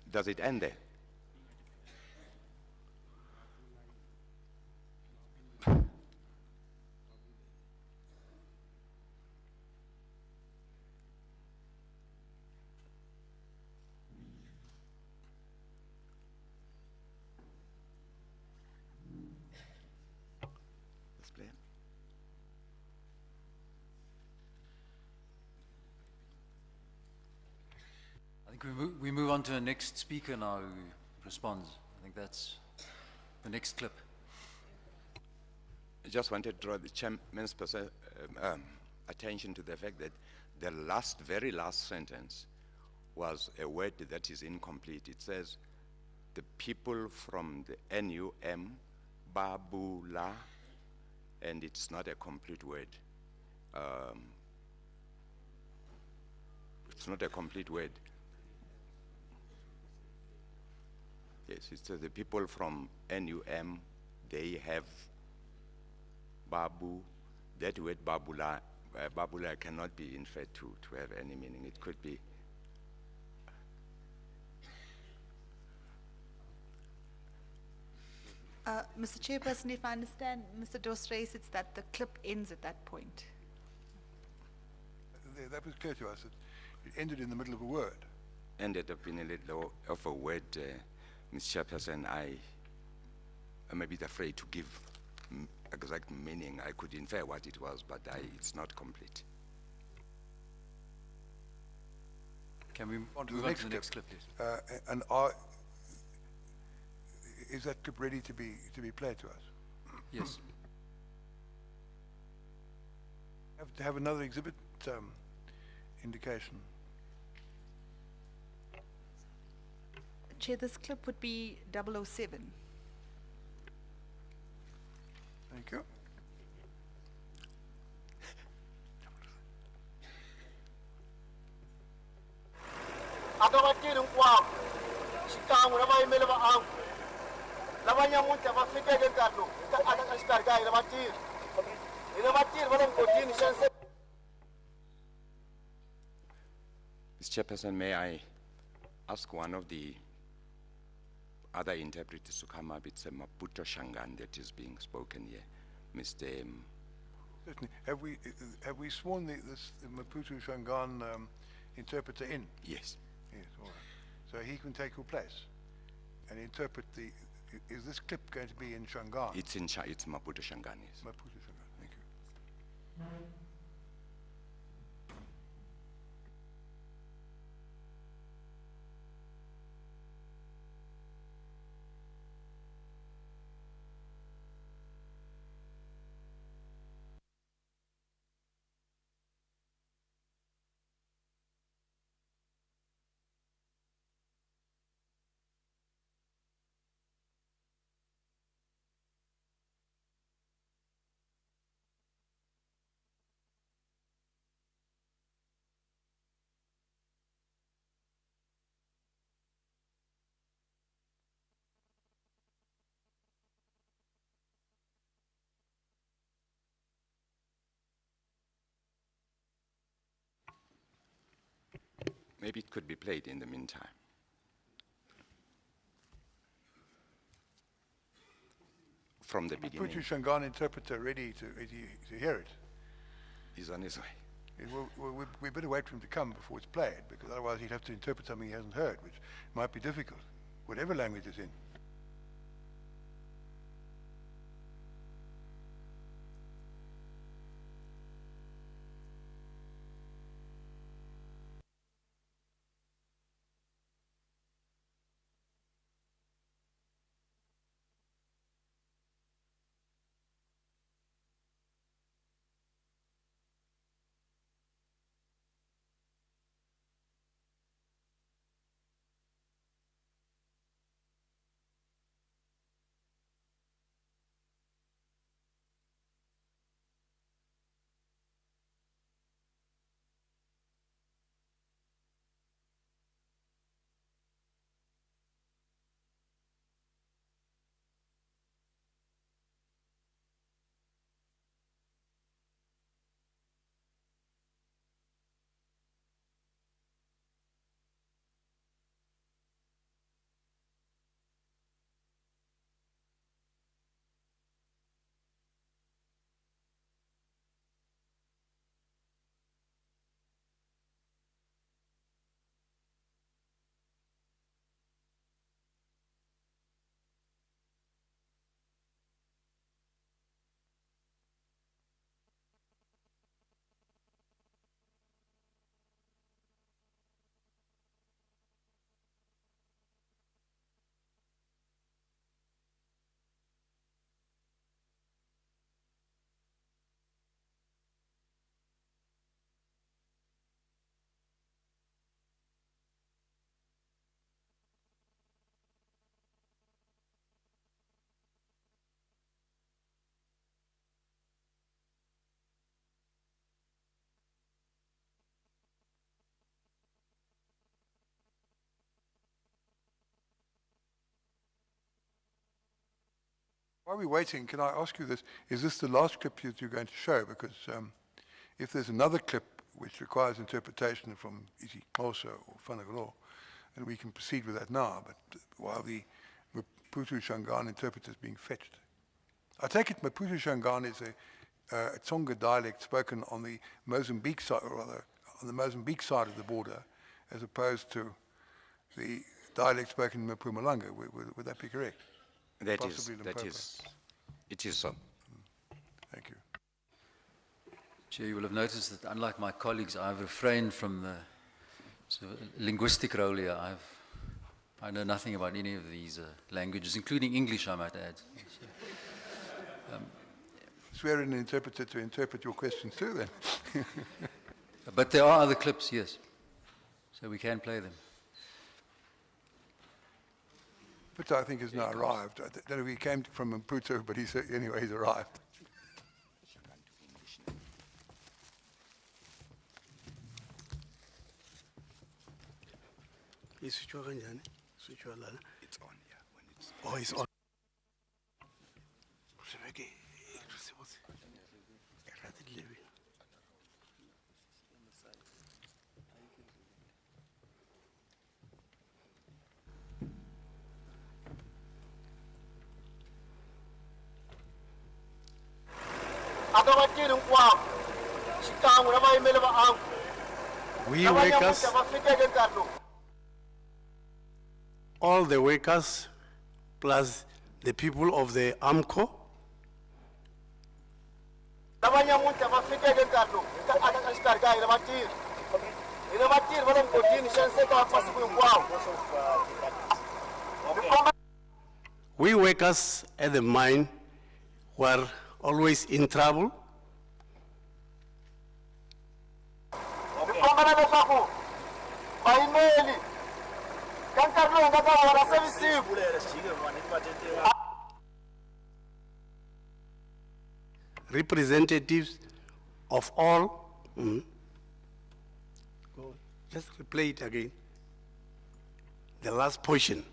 Speaker 2: Does it end there?
Speaker 6: We move on to the next speaker now who responds. I think that's the next clip.
Speaker 2: I just wanted to draw the chairman's attention to the fact that the very last sentence was a word that is incomplete. It says, the people from the NUM, Babula, and it's not a complete word. It's not a complete word. Yes, it says the people from NUM, they have Babu. That word Babula, Babula cannot be inferred to have any meaning. It could be.
Speaker 9: Mr. Chairperson, if I understand Mr. Dosreis, it's that the clip ends at that point.
Speaker 1: That was clear to us, that it ended in the middle of a word.
Speaker 2: Ended up in a little of a word, Mr. Chairperson. I am a bit afraid to give exact meaning. I could infer what it was, but it's not complete.
Speaker 6: Can we
Speaker 1: On to
Speaker 6: move
Speaker 1: the
Speaker 6: on
Speaker 1: next
Speaker 6: to the next clip, please?
Speaker 1: And is that clip ready to be played to us?
Speaker 6: Yes.
Speaker 1: Have to have another exhibit indication.
Speaker 9: Chair, this clip would be 007.
Speaker 1: Thank you.
Speaker 7: aka vatirhi hinkwavo xikan'we na vayimeli vaaki lava nyamuntlha va fikeke nkarhi lowu exikarhi ka hina vatirhi va le mugodini xanise.
Speaker 2: Mr. Chairperson, may I ask one of the other interpreters to come up? It's a Maputo Shangan that is being spoken here. Mr.
Speaker 1: Certainly. Have we sworn this Maputo Shangan interpreter in?
Speaker 2: Yes.
Speaker 1: Yes, all right. So he can take your place and interpret the. Is this clip going to be in Shangan?
Speaker 2: It's it's Maputo Shangan, yes.
Speaker 1: Maputo Shangan. Thank you.
Speaker 2: Maybe it could be played in the meantime. From the beginning.
Speaker 1: Maputo Shangan interpreter ready to hear it.
Speaker 2: He's on his way.
Speaker 1: We better wait for him to come before it's played, because otherwise he'd have to interpret something he hasn't heard, which might be difficult, whatever language it's in. While we're waiting, can I ask you this? Is this the last clip that you're going to show? Because if there's another clip which requires interpretation from Isi Mosa or Fanagro, then we can proceed with that now, but while the Maputo Shangaan interpreter is being fetched. I take it Maputo Shangaan is a Tsonga dialect spoken on the Mozambique side, or rather on the Mozambique side of the border, as opposed to the dialect spoken in Mpumalanga. Would that be correct? Possibly Limpopo.
Speaker 2: It is so.
Speaker 1: Thank you.
Speaker 6: Chair, you will have noticed that unlike my colleagues, I've refrained from the sort of linguistic role here. I know nothing about any of these languages, including English, I might add.
Speaker 1: Swear in an interpreter to interpret your questions too, then.
Speaker 6: But there are other clips, yes. So we can play them.
Speaker 1: But I think has now arrived. I don't know if he came from Maputo, but anyway, he's arrived.
Speaker 10: Iswitchwa kanjani? Iswitchwa lana.
Speaker 2: It's on, yeah. When it's
Speaker 10: Oh, it's on. Rebecca, what's it living? We workers, all the workers, plus the people of the AMCU, we workers at the mine were always in trouble. Representatives of all, just replay it again, the last portion.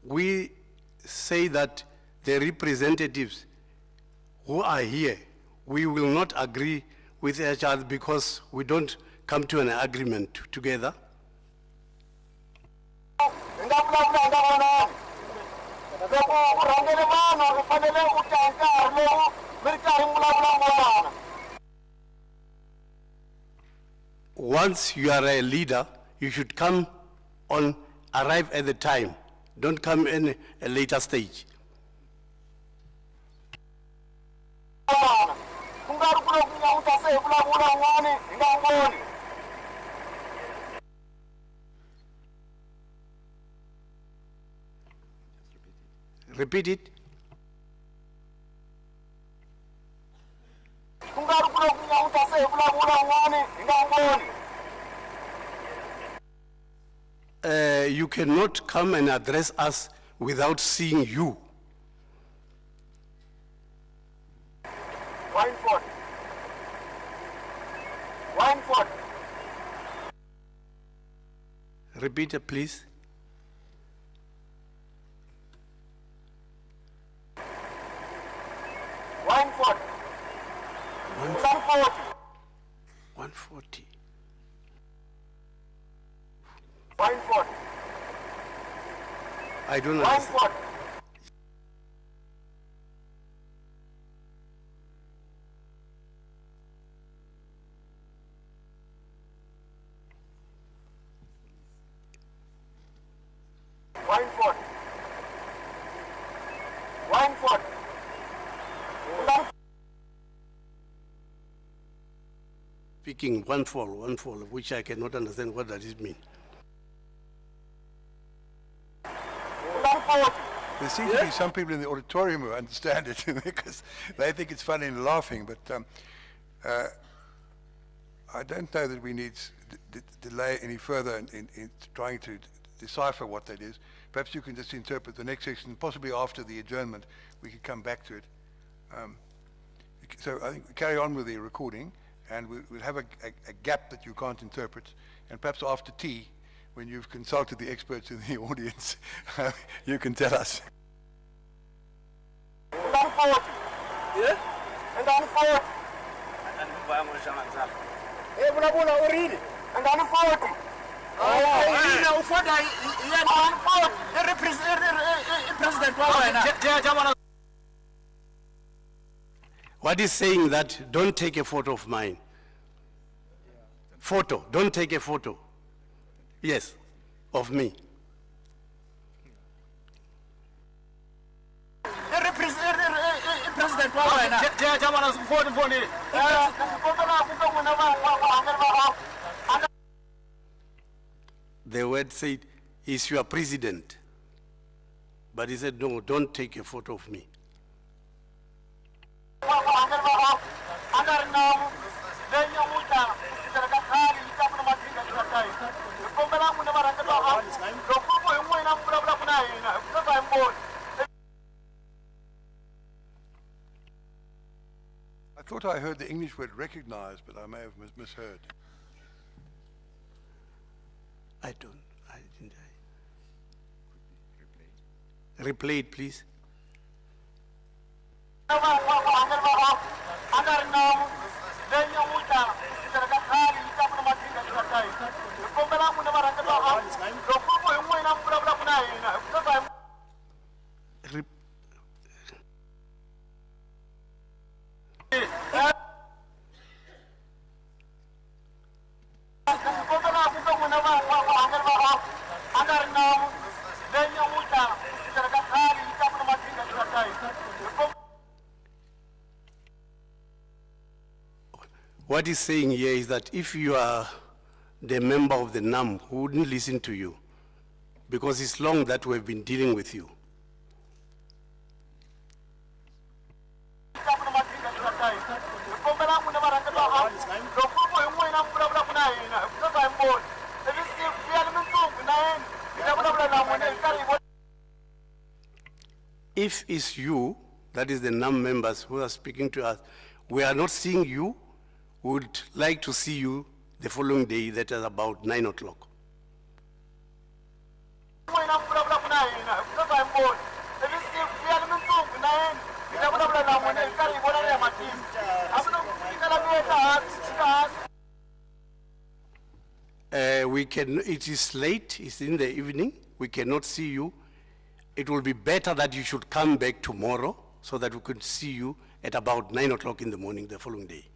Speaker 10: We say that the representatives who are here, we will not agree with each other because we don't come to an agreement together. Once you are a leader, you should arrive at the time. Don't come in a later stage. Repeat it. You cannot come and address us without seeing you. Repeat it, please. $140. I don't understand. Speaking one fall, which I cannot understand. What does it mean?
Speaker 1: There seem to be some people in the auditorium who understand it because they think it's funny and laughing, but I don't know that we need delay any further in trying to decipher what that is. Perhaps you can just interpret the next section, possibly after the adjournment, we could come back to it. So I think carry on with the recording, and we'll have a gap that you can't interpret, and perhaps after tea, when you've consulted the experts in the audience, you can tell us.
Speaker 7: Yeah? And on 40. And on 40.
Speaker 10: What is saying that don't take a photo of mine? Photo, don't take a photo. Yes, of me. The word said, "Is your president?" But he said, "No, don't take a photo of me."
Speaker 1: I thought I heard the English word recognize, but I may have misheard.
Speaker 10: I didn't. Replay it, please. What he's saying here is that if you are the member of the NAM, who wouldn't listen to you, because it's long that we've been dealing with you. If it's you, that is the NAM members who are speaking to us, we are not seeing you, we would like to see you the following day, that is about 9 o'clock. It is late, it's in the evening, we cannot see you. It will be better that you should come back tomorrow so that we could see you at about 9 o'clock in the morning the following day.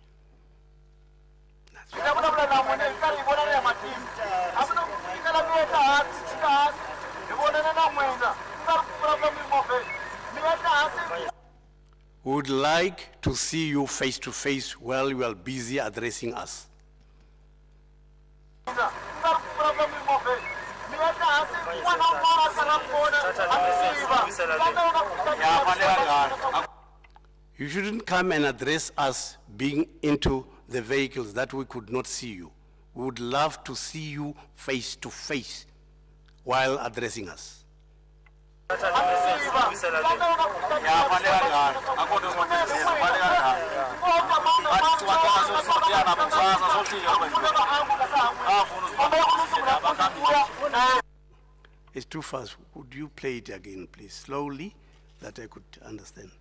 Speaker 10: We would like to see you face to face while you are busy addressing us. You shouldn't come and address us being into the vehicles that we could not see you. We would love to see you face to face while addressing us. It's too fast. Would you play it again, please, slowly, that I could understand?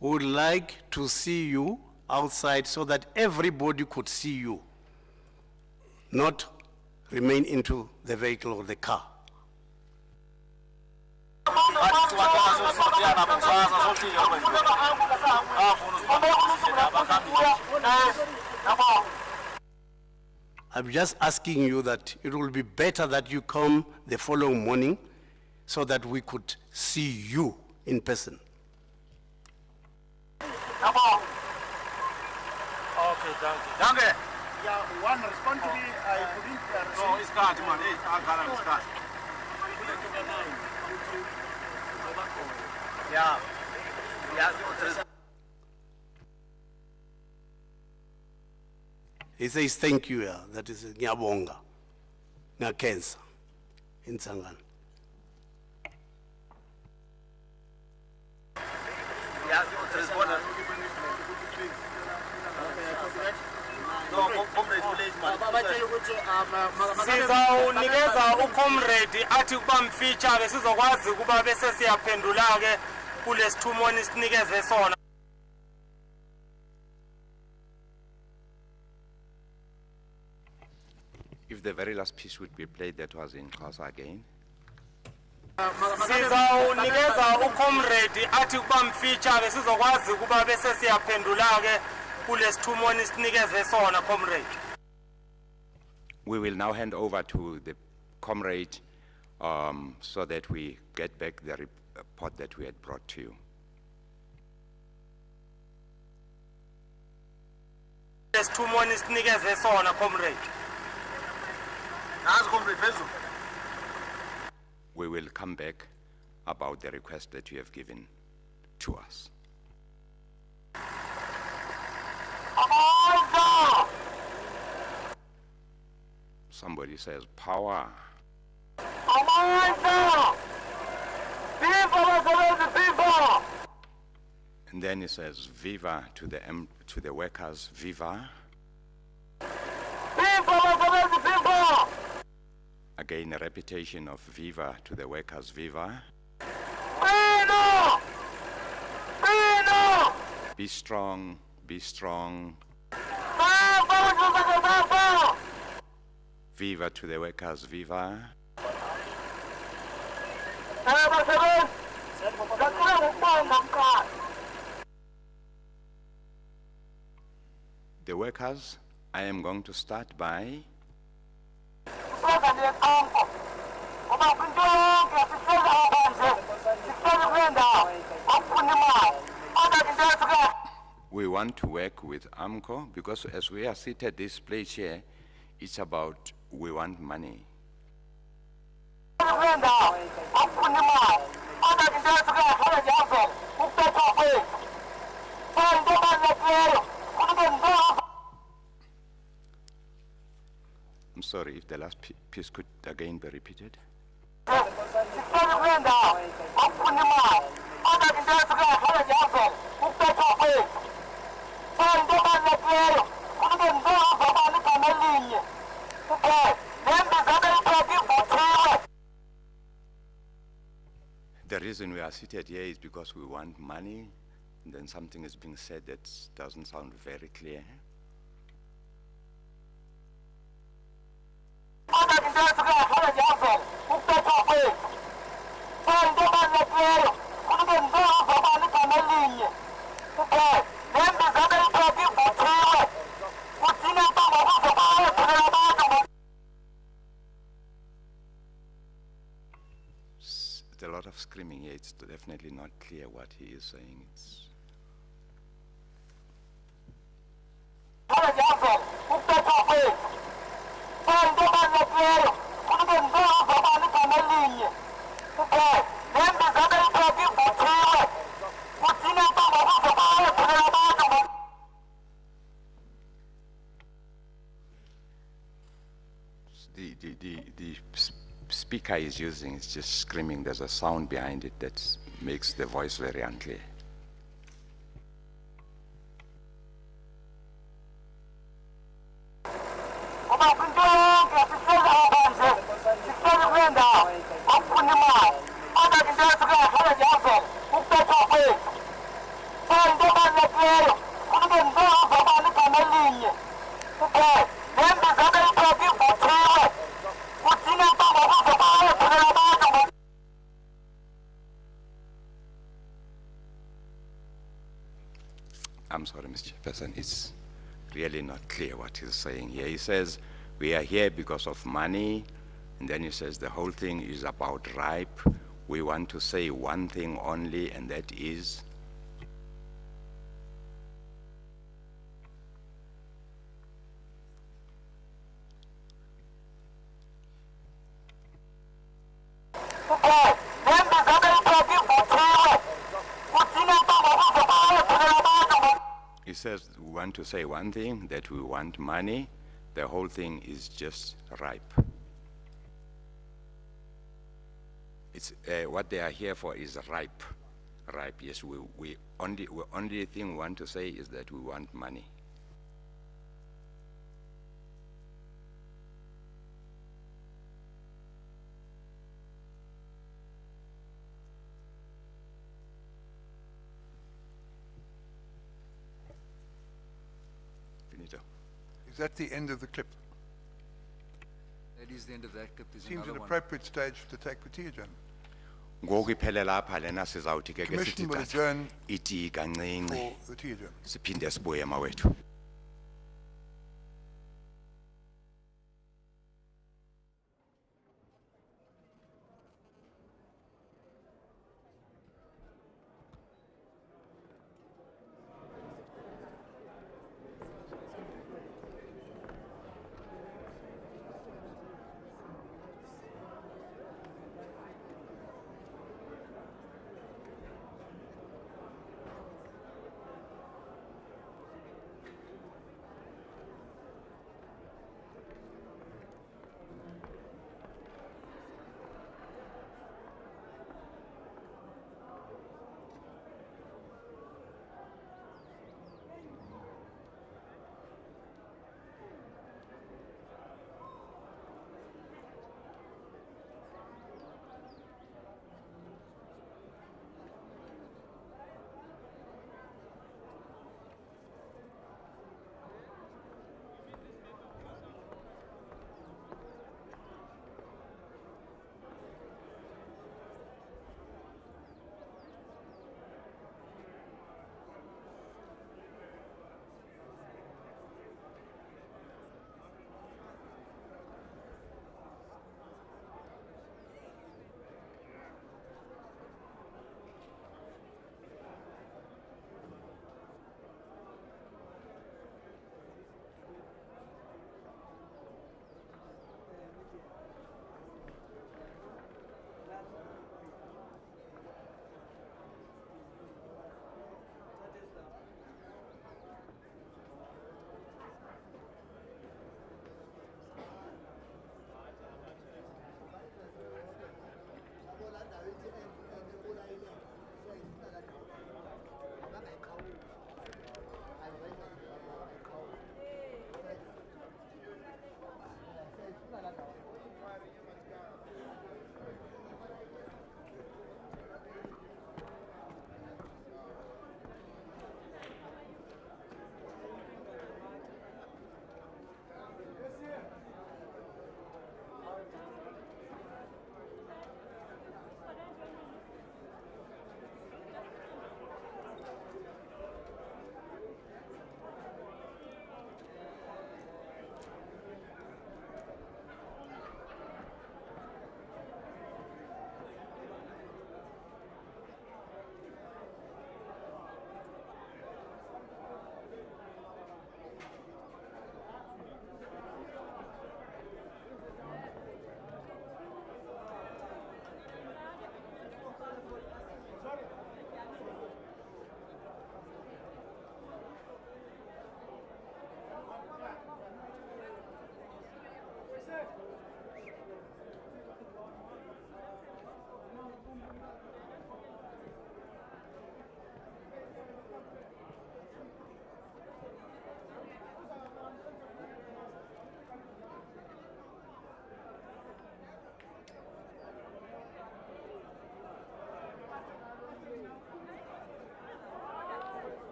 Speaker 10: We would like to see you outside so that everybody could see you, not remain into the vehicle or the car. I'm just asking you that it will be better that you come the following morning so that we could see you in person.
Speaker 7: Okay, thank you. Yeah, one respond to me, I couldn't. No, it's cut, man. It's cut. Yeah. Yeah.
Speaker 10: He says, thank you, yeah. That is ngiyabonga, ngiyakhensa, in Sangana.
Speaker 7: Yeah, respond. No, comrade, village man.
Speaker 11: Sizawunikeza ucomrade athi kuba mfeature sizokwazi kuba bese siyaphendula ke kulesithumoni sinikeze sona.
Speaker 2: If the very last piece would be played, that was in Xhosa again.
Speaker 11: Sizawunikeza ucomrade athi kuba mfeature sizokwazi kuba bese siyaphendula ke kulesithumoni sinikeze sona comrade.
Speaker 2: We will now hand over to the comrade so that we get back the report that we had brought to you.
Speaker 11: Lesithumoni sinikeze sona comrade.
Speaker 2: We will come back about the request that you have given to us. Somebody says power. And then he says viva to the workers, viva. Again, a repetition of viva to the workers, viva. Be strong, be strong. Viva to the workers, viva. The workers, I am going to start by we want to work with AMCU because as we are seated this place here, it's about we want money. I'm sorry if the last piece could again be repeated. The reason we are seated here is because we want money, and then something is being said that doesn't sound very clear. There's a lot of screaming here. It's definitely not clear what he is saying. The speaker is using is just screaming. There's a sound behind it that makes the voice very unclear. I'm sorry, Mr. Chairperson, it's really not clear what he's saying here. He says, we are here because of money, and then he says the whole thing is about ripe. We want to say one thing only, and that is, He says we want to say one thing, that we want money. The whole thing is just ripe. It's what they are here for is ripe. Ripe, yes. We only thing we want to say is that we want money. Finito.
Speaker 1: Is that the end of the clip?
Speaker 6: That is the end of that clip. There's
Speaker 1: Seems an
Speaker 6: another one.
Speaker 1: appropriate stage to take the tea adjournment.
Speaker 2: Ngoku iphelela apha lena sizawuthi ke
Speaker 1: Commission will
Speaker 2: sithi
Speaker 1: adjourn
Speaker 2: iti kancinci
Speaker 1: for the tea adjournment.
Speaker 2: siphinde sibuye mawethu.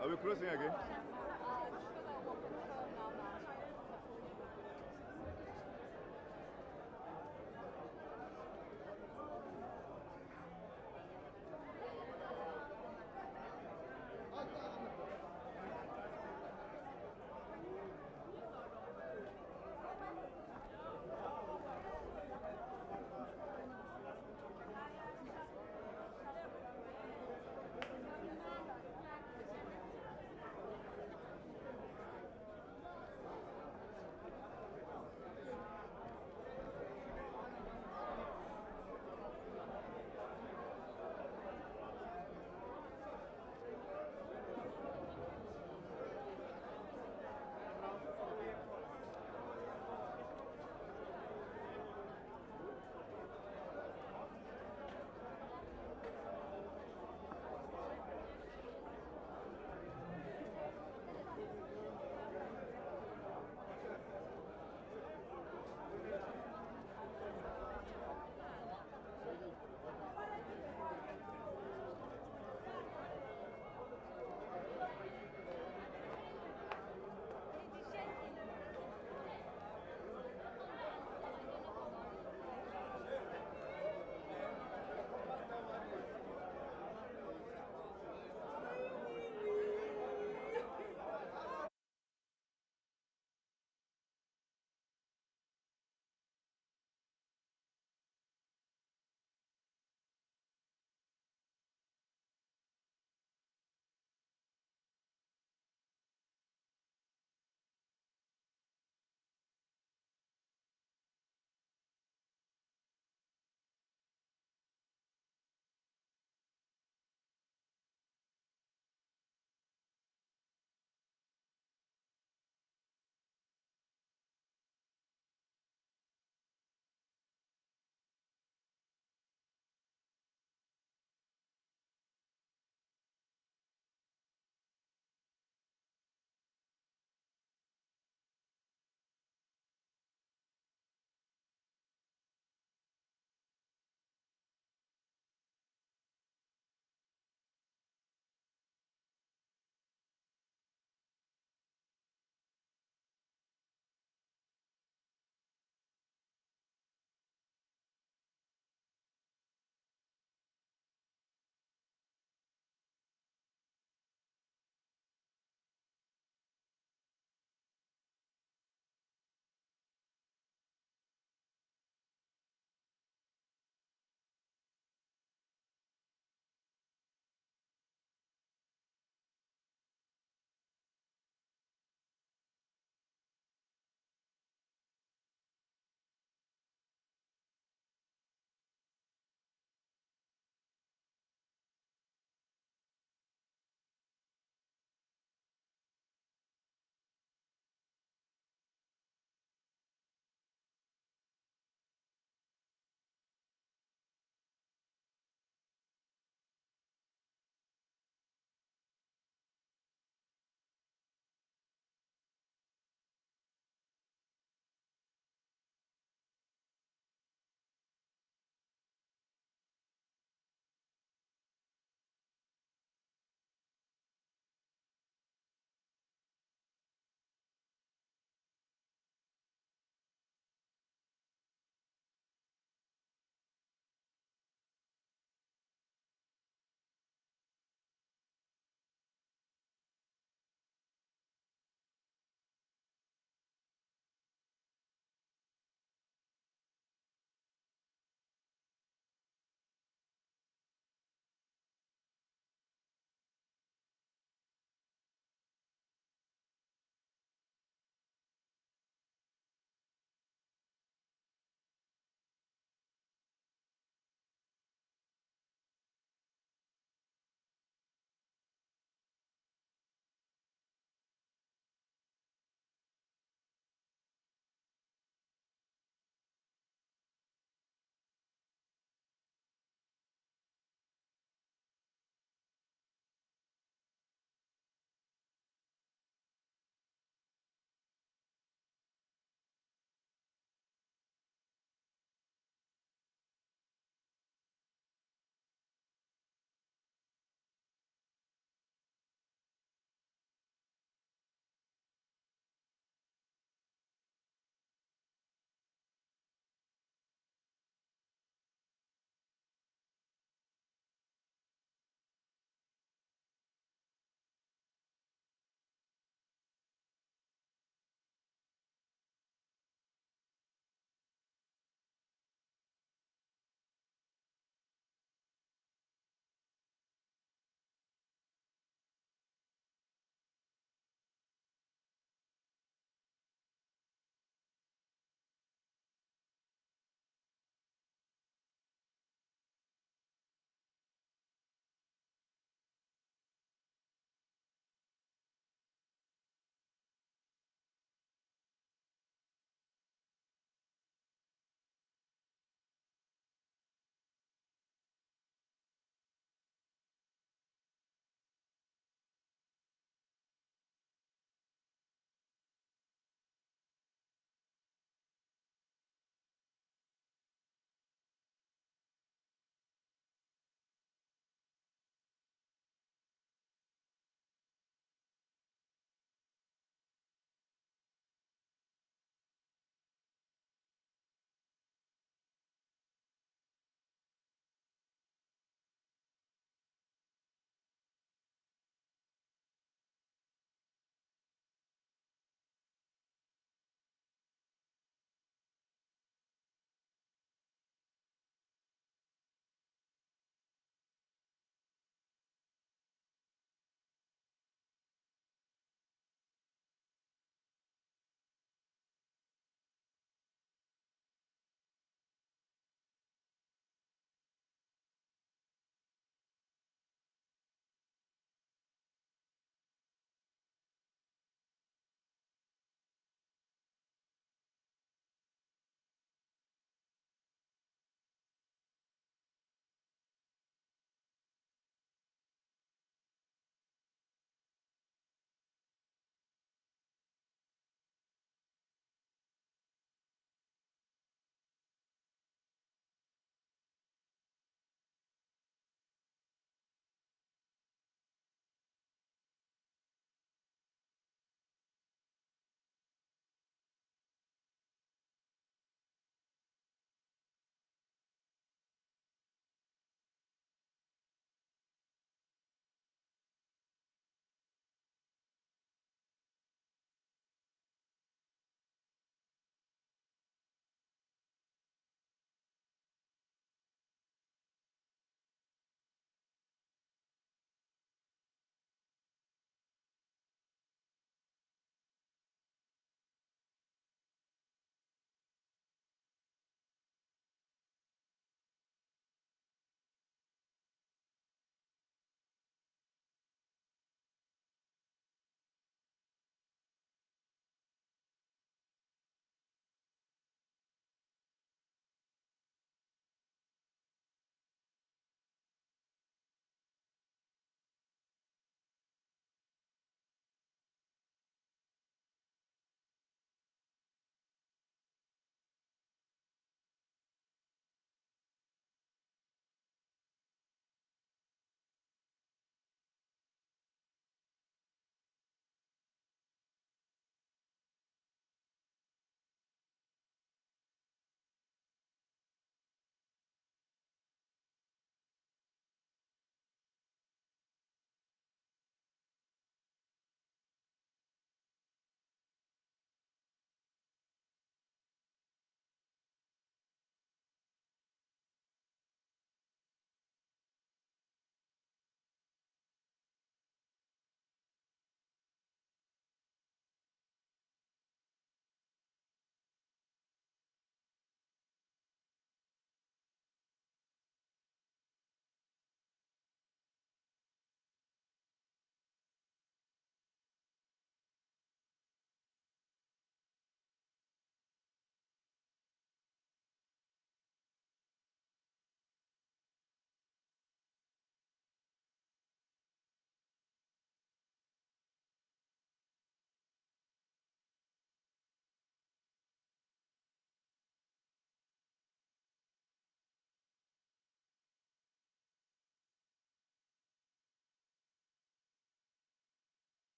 Speaker 8: Are we closing again?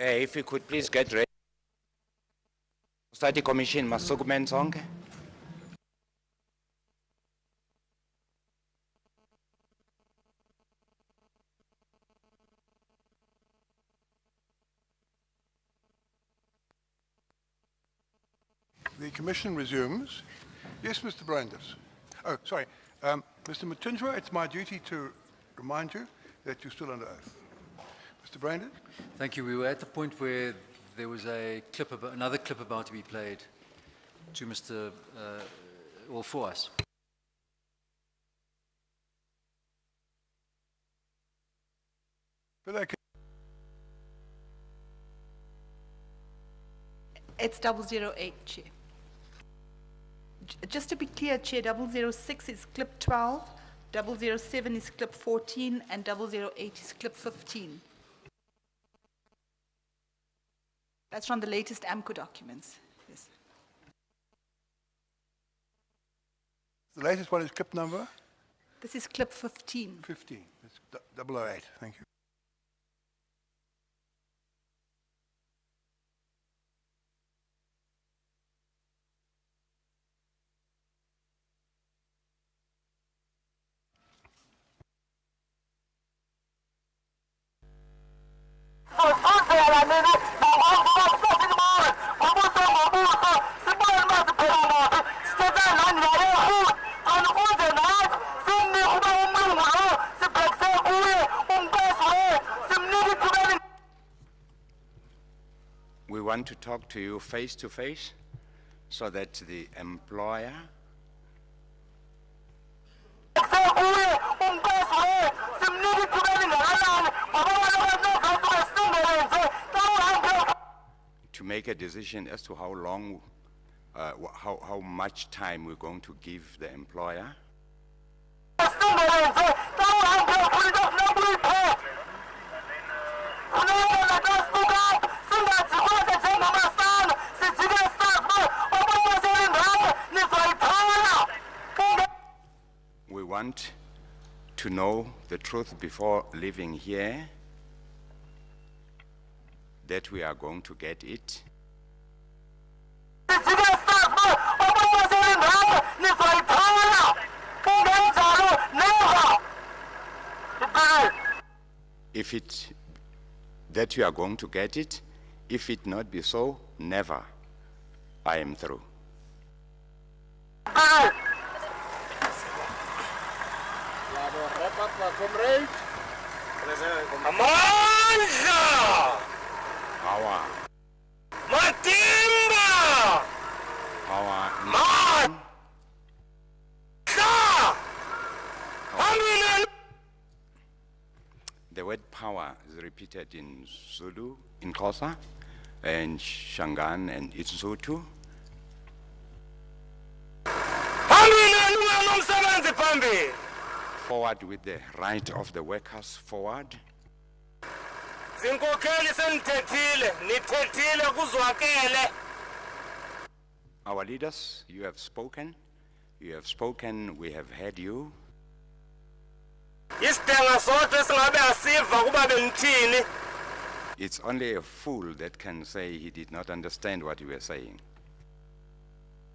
Speaker 2: If you could please get ready. Study Commission masukumen sonke.
Speaker 1: The commission resumes. Yes, Mr. Brandis. Oh, sorry. Mr. Matunjwa, it's my duty to remind you that you're still under oath. Mr. Brandis?
Speaker 6: Thank you. We were at the point where there was another clip about to be played to Mr. Or for us.
Speaker 1: But okay.
Speaker 9: It's 008, Chair. Just to be clear, Chair, 006 is clip 12, 007 is clip 14, and 008 is clip 15. That's from the latest AMCU documents. Yes.
Speaker 1: The latest one is clip number?
Speaker 9: This is clip 15.
Speaker 1: 15. It's 008. Thank you.
Speaker 2: We want to talk to you face to face so that the employer to make a decision as to how long, how much time we're going to give the employer. We want to know the truth before leaving here, that we are going to get it. If it, that you are going to get it, if it not be so, never. I am through.
Speaker 11: Amandla!
Speaker 2: Power.
Speaker 11: Matimba!
Speaker 2: Power.
Speaker 11: Mandla! Hamile!
Speaker 2: The word power is repeated in Zulu, in Xhosa, and Shangaan and Isotho.
Speaker 11: Hamile nomsebenzi phambili!
Speaker 2: Forward with the right of the workers, forward.
Speaker 11: Zinkokheli senithethile, nithethile kuzwakele.
Speaker 2: Our leaders, you have spoken, we have heard you.
Speaker 11: Isidanga sodwa singabe asiva kuba benithini.
Speaker 2: It's only a fool that can say he did not understand what you were saying.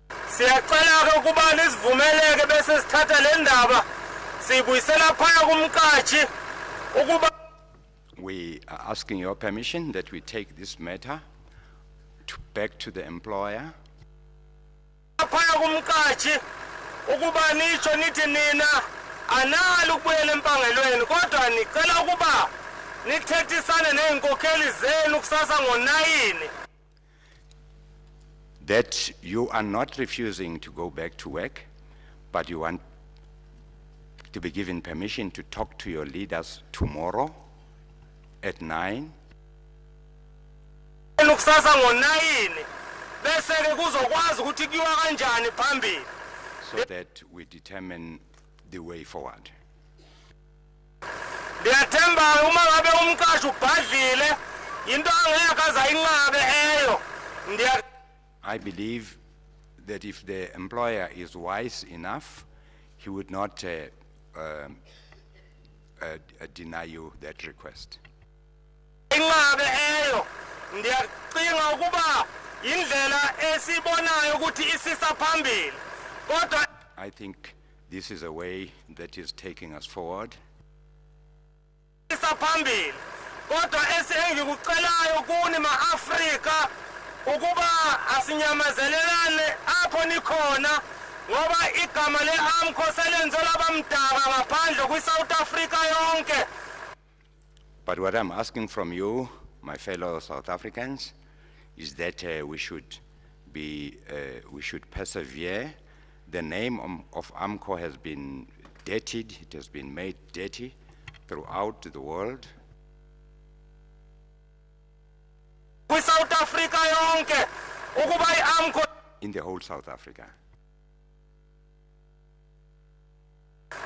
Speaker 11: Siyacela ke ukuba nisivumeleke bese sithatha le ndaba siyibuyisela phaya kumqashi ukuba
Speaker 2: We are asking your permission that we take this matter back to the employer.
Speaker 11: phaya kumqashi ukuba nitsho nithi nina analo ukubuyela empangelweni kodwa nicela ukuba nithethisane neenkokheli zenu kusasa ngo-9.
Speaker 2: That you are not refusing to go back to work, but you want to be given permission to talk to your leaders tomorrow at 9.
Speaker 11: Kusasa ngo-9 bese ke kuzokwazi ukuthi kuyiwa kanjani phambili.
Speaker 2: So that we determine the way forward.
Speaker 11: Ndiyathemba uma ngabe umqashi ubhadlile into angeke azayinqabe eyo.
Speaker 2: I believe that if the employer is wise enough, he would not deny you that request.
Speaker 11: Inqabe eyo ndiyacinga ukuba indlela esibonayo ukuthi isisa phambili kodwa
Speaker 2: I think this is a way that is taking us forward.
Speaker 11: isisa phambili kodwa engikucelayo kuni ma-Afrika ukuba asinyamazelelane apho nikhona ngoba igama le-AMCU selenzelwa abamdaka ngaphandle kwi-South Africa yonke.
Speaker 2: But what I'm asking from you, my fellow South Africans, is that we should persevere. The name of AMCU has been dirtied, it has been made dirty throughout the world.
Speaker 11: Kwi-South Africa yonke ukuba i-AMCU
Speaker 2: In the whole South Africa,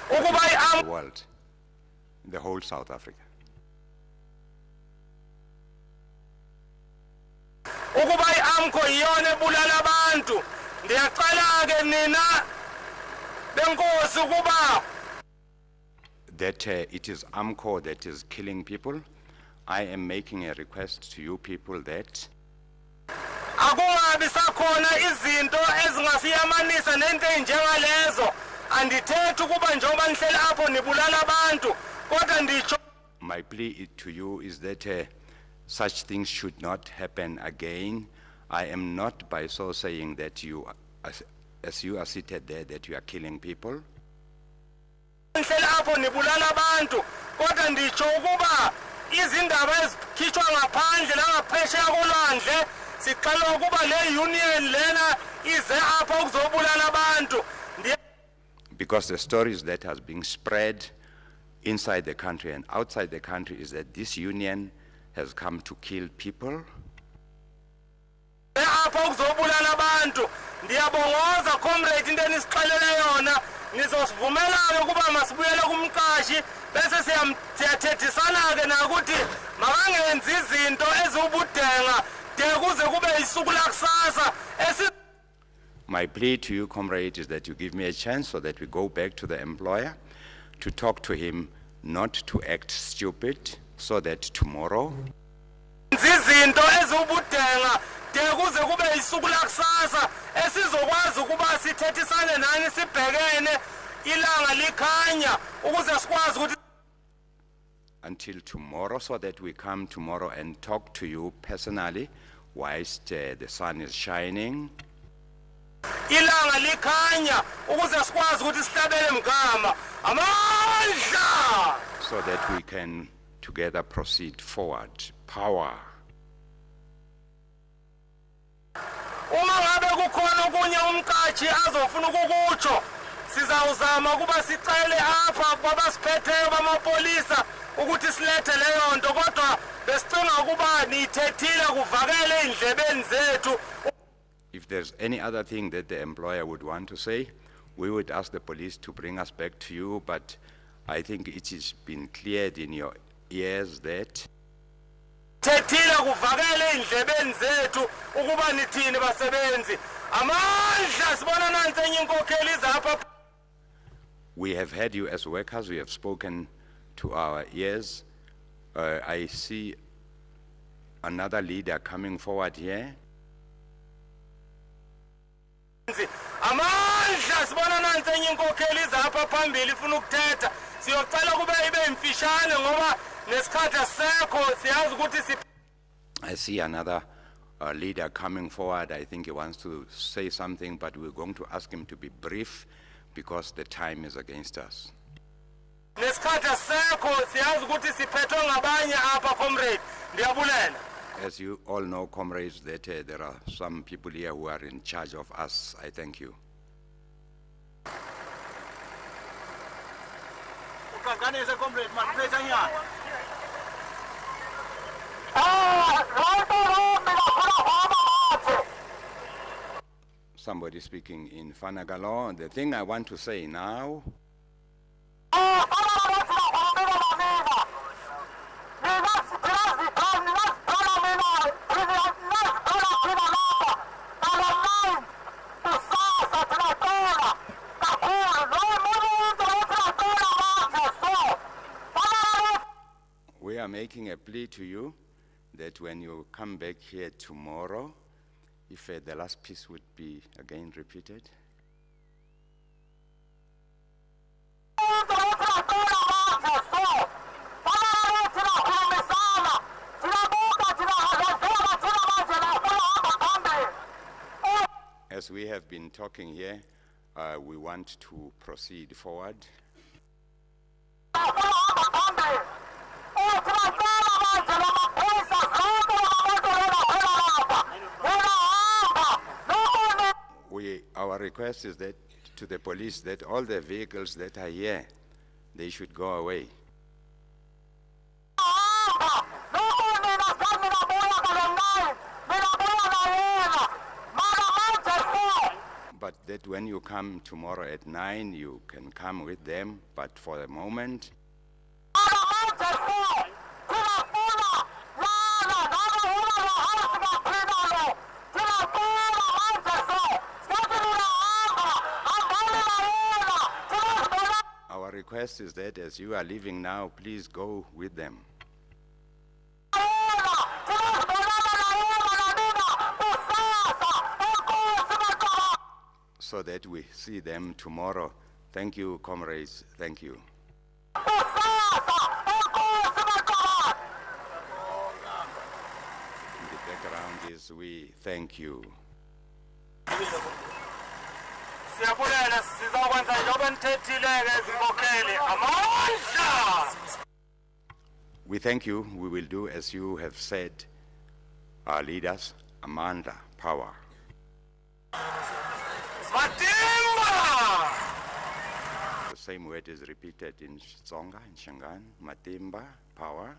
Speaker 11: ukuba i-AMCU
Speaker 2: the world, in the whole South Africa.
Speaker 11: ukuba i-AMCU iyona ebulala abantu ndiyacela ke nina benkosi ukuba
Speaker 2: That it is AMCU that is killing people. I am making a request to you people that
Speaker 11: akungabi sakhona izinto ezingasiyamanisa nento enjengalezo andithethi ukuba njengoba nihleli apho nibulala abantu kodwa nditsho
Speaker 2: my plea to you is that such things should not happen again. I am not by so saying that you, as you are seated there, that you are killing people.
Speaker 11: nihleli apho nibulala abantu kodwa nditsho ukuba izindaba ezikhitshwa ngaphandle langaphesheya kolwandle sicela ukuba le union lena ize apha ukuzobulala abantu.
Speaker 2: Because the stories that has been spread inside the country and outside the country is that this union has come to kill people.
Speaker 11: apha ukuzobulala abantu ndiyabongoza comrade into enisixelele yona nizosivumelana ukuba masibuyele kumqashi bese siyathethisana ke nakuthi makangenzi izinto eziwubudenga de kuze kube isuku lakusasa
Speaker 2: My plea to you, comrade, is that you give me a chance so that we go back to the employer to talk to him, not to act stupid, so that tomorrow
Speaker 11: izinto eziwubudenga de kuze kube isuku lakusasa esizokwazi ukuba sithethisane nani sibhekene ilanga likhanya ukuze sikwazi ukuthi
Speaker 2: until tomorrow, so that we come tomorrow and talk to you personally whilst the sun is shining.
Speaker 11: ilanga likhanya ukuze sikwazi ukuthi sihlabele mgama amandla
Speaker 2: So that we can together proceed forward. Power.
Speaker 11: uma ngabe kukhona okunye umqashi azofuna ukukutsho sizawuzama ukuba sicele apha kwabasiphetheyo bamapolisa ukuthi silethe leyo nto kodwa besicinga ukuba niyithethile kuvakele endlebeni zethu.
Speaker 2: If there's any other thing that the employer would want to say, we would ask the police to bring us back to you, but I think it has been cleared in your ears that
Speaker 11: thethile kuvakele endlebeni zethu ukuba nithini basebenzi amandla sibona nansi enye inkokheli zapha.
Speaker 2: we have heard you as workers, we have spoken to our ears. I see another leader coming forward here.
Speaker 11: amandla sibona nansi enye inkokheli zapha phambili ifuna ukuthetha siyocela kube ibe imfishane ngoba nesikhathi asekho siyazi ukuthi
Speaker 2: I see another leader coming forward. I think he wants to say something, but we're going to ask him to be brief because the time is against us.
Speaker 11: nesikhathi asekho siyazi ukuthi siphethwe ngabanye apha comrade ndiyabulela.
Speaker 2: As you all know, comrades, that there are some people here who are in charge of us. I thank you.
Speaker 7: uqanganise comrade masiphetha nyana
Speaker 2: Somebody speaking in Fanagalo. The thing I want to say now, we are making a plea to you that when you come back here tomorrow, if the last piece would be again repeated. As we have been talking here, we want to proceed forward. Our request is that to the police that all the vehicles that are here, they should go away. But that when you come tomorrow at 9, you can come with them, but for the moment, our request is that as you are leaving now, please go with them. So that we see them tomorrow. Thank you, comrades. Thank you. In the background is we thank you. We thank you. We will do as you have said, our leaders, Amanda, power. The same word is repeated in Tsonga, in Shangaan, Matimba, power.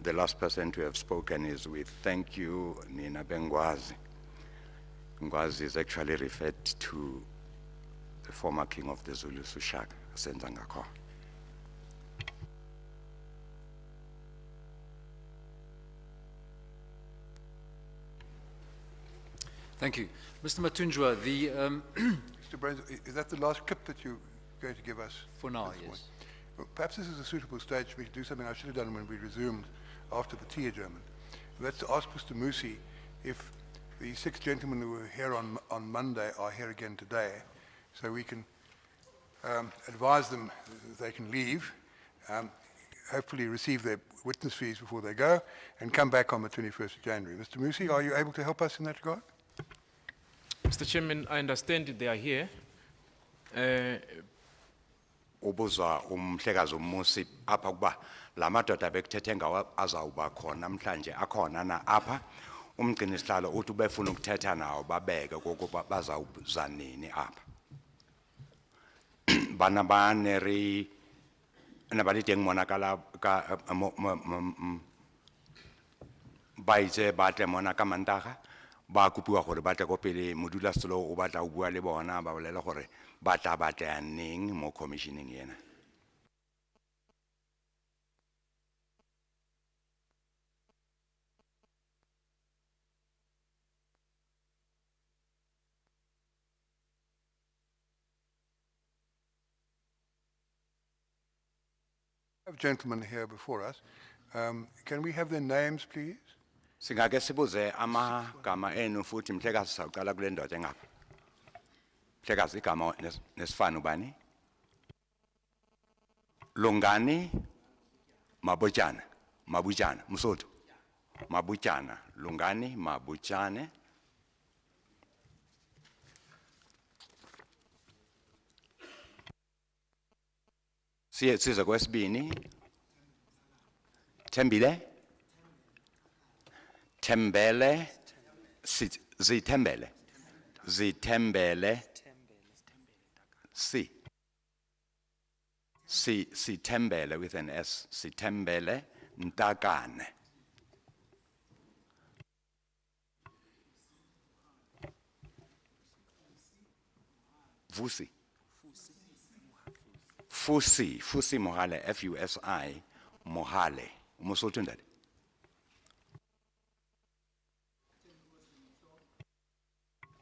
Speaker 2: The last person to have spoken is we thank you, Nina Bengwazi. Ngwazi is actually referred to the former king of the Zulu, Sushaka, Senzangakho.
Speaker 6: Thank you. Mr. Matunjwa, the,
Speaker 1: Mr. Brains, is that the last clip that you're going to give us?
Speaker 6: for now,
Speaker 1: this
Speaker 6: yes.
Speaker 1: morning? Well, perhaps this is a suitable stage for me to do something I should have done when we resumed after the tea adjournment. That's to ask Mr. Musi if the 6 gentlemen who were here on Monday are here again today, so we can advise them that they can leave, hopefully receive their witness fees before they go, and come back on the 21st of January. Mr. Musi, are you able to help us in that regard?
Speaker 12: Mr. Chairman, I understand they are here.
Speaker 2: Ubuzwa umhlekazi umusi apha kuba la madoda bekuthethe ngawo azawuba khona namhlanje akhona na apha umgcini isihlalo uthi ubefuna ukuthetha nawo babeke kokuba bazawuza nini apha bana baneri nabalideng monakala ka ba itse ba tle mona ka Mantaga ba kopiwa gore ba tle go pele modulasetulo o batla o bua le bona ba bolela gore ba tla batla neng mo commissioning yena.
Speaker 1: We have gentlemen here before us. Can we have their names, please?
Speaker 2: Singake sibuze amagama enu futhi mhlekazi sawuqala kule ndoda engapha. Mhlekazi igama nesifana ubani? Lungani Mabujana, Mabujana, Msotho. Mabujana, Lungani Mabujane. Siza kwesibini. Tembile. Tembele, Zitembele, Zitembele, Sitembele with an S, Sitembele, Ndagane. Fusi. Fusi Mohale, F-U-S-I, Mohale. Umosotho ndadi.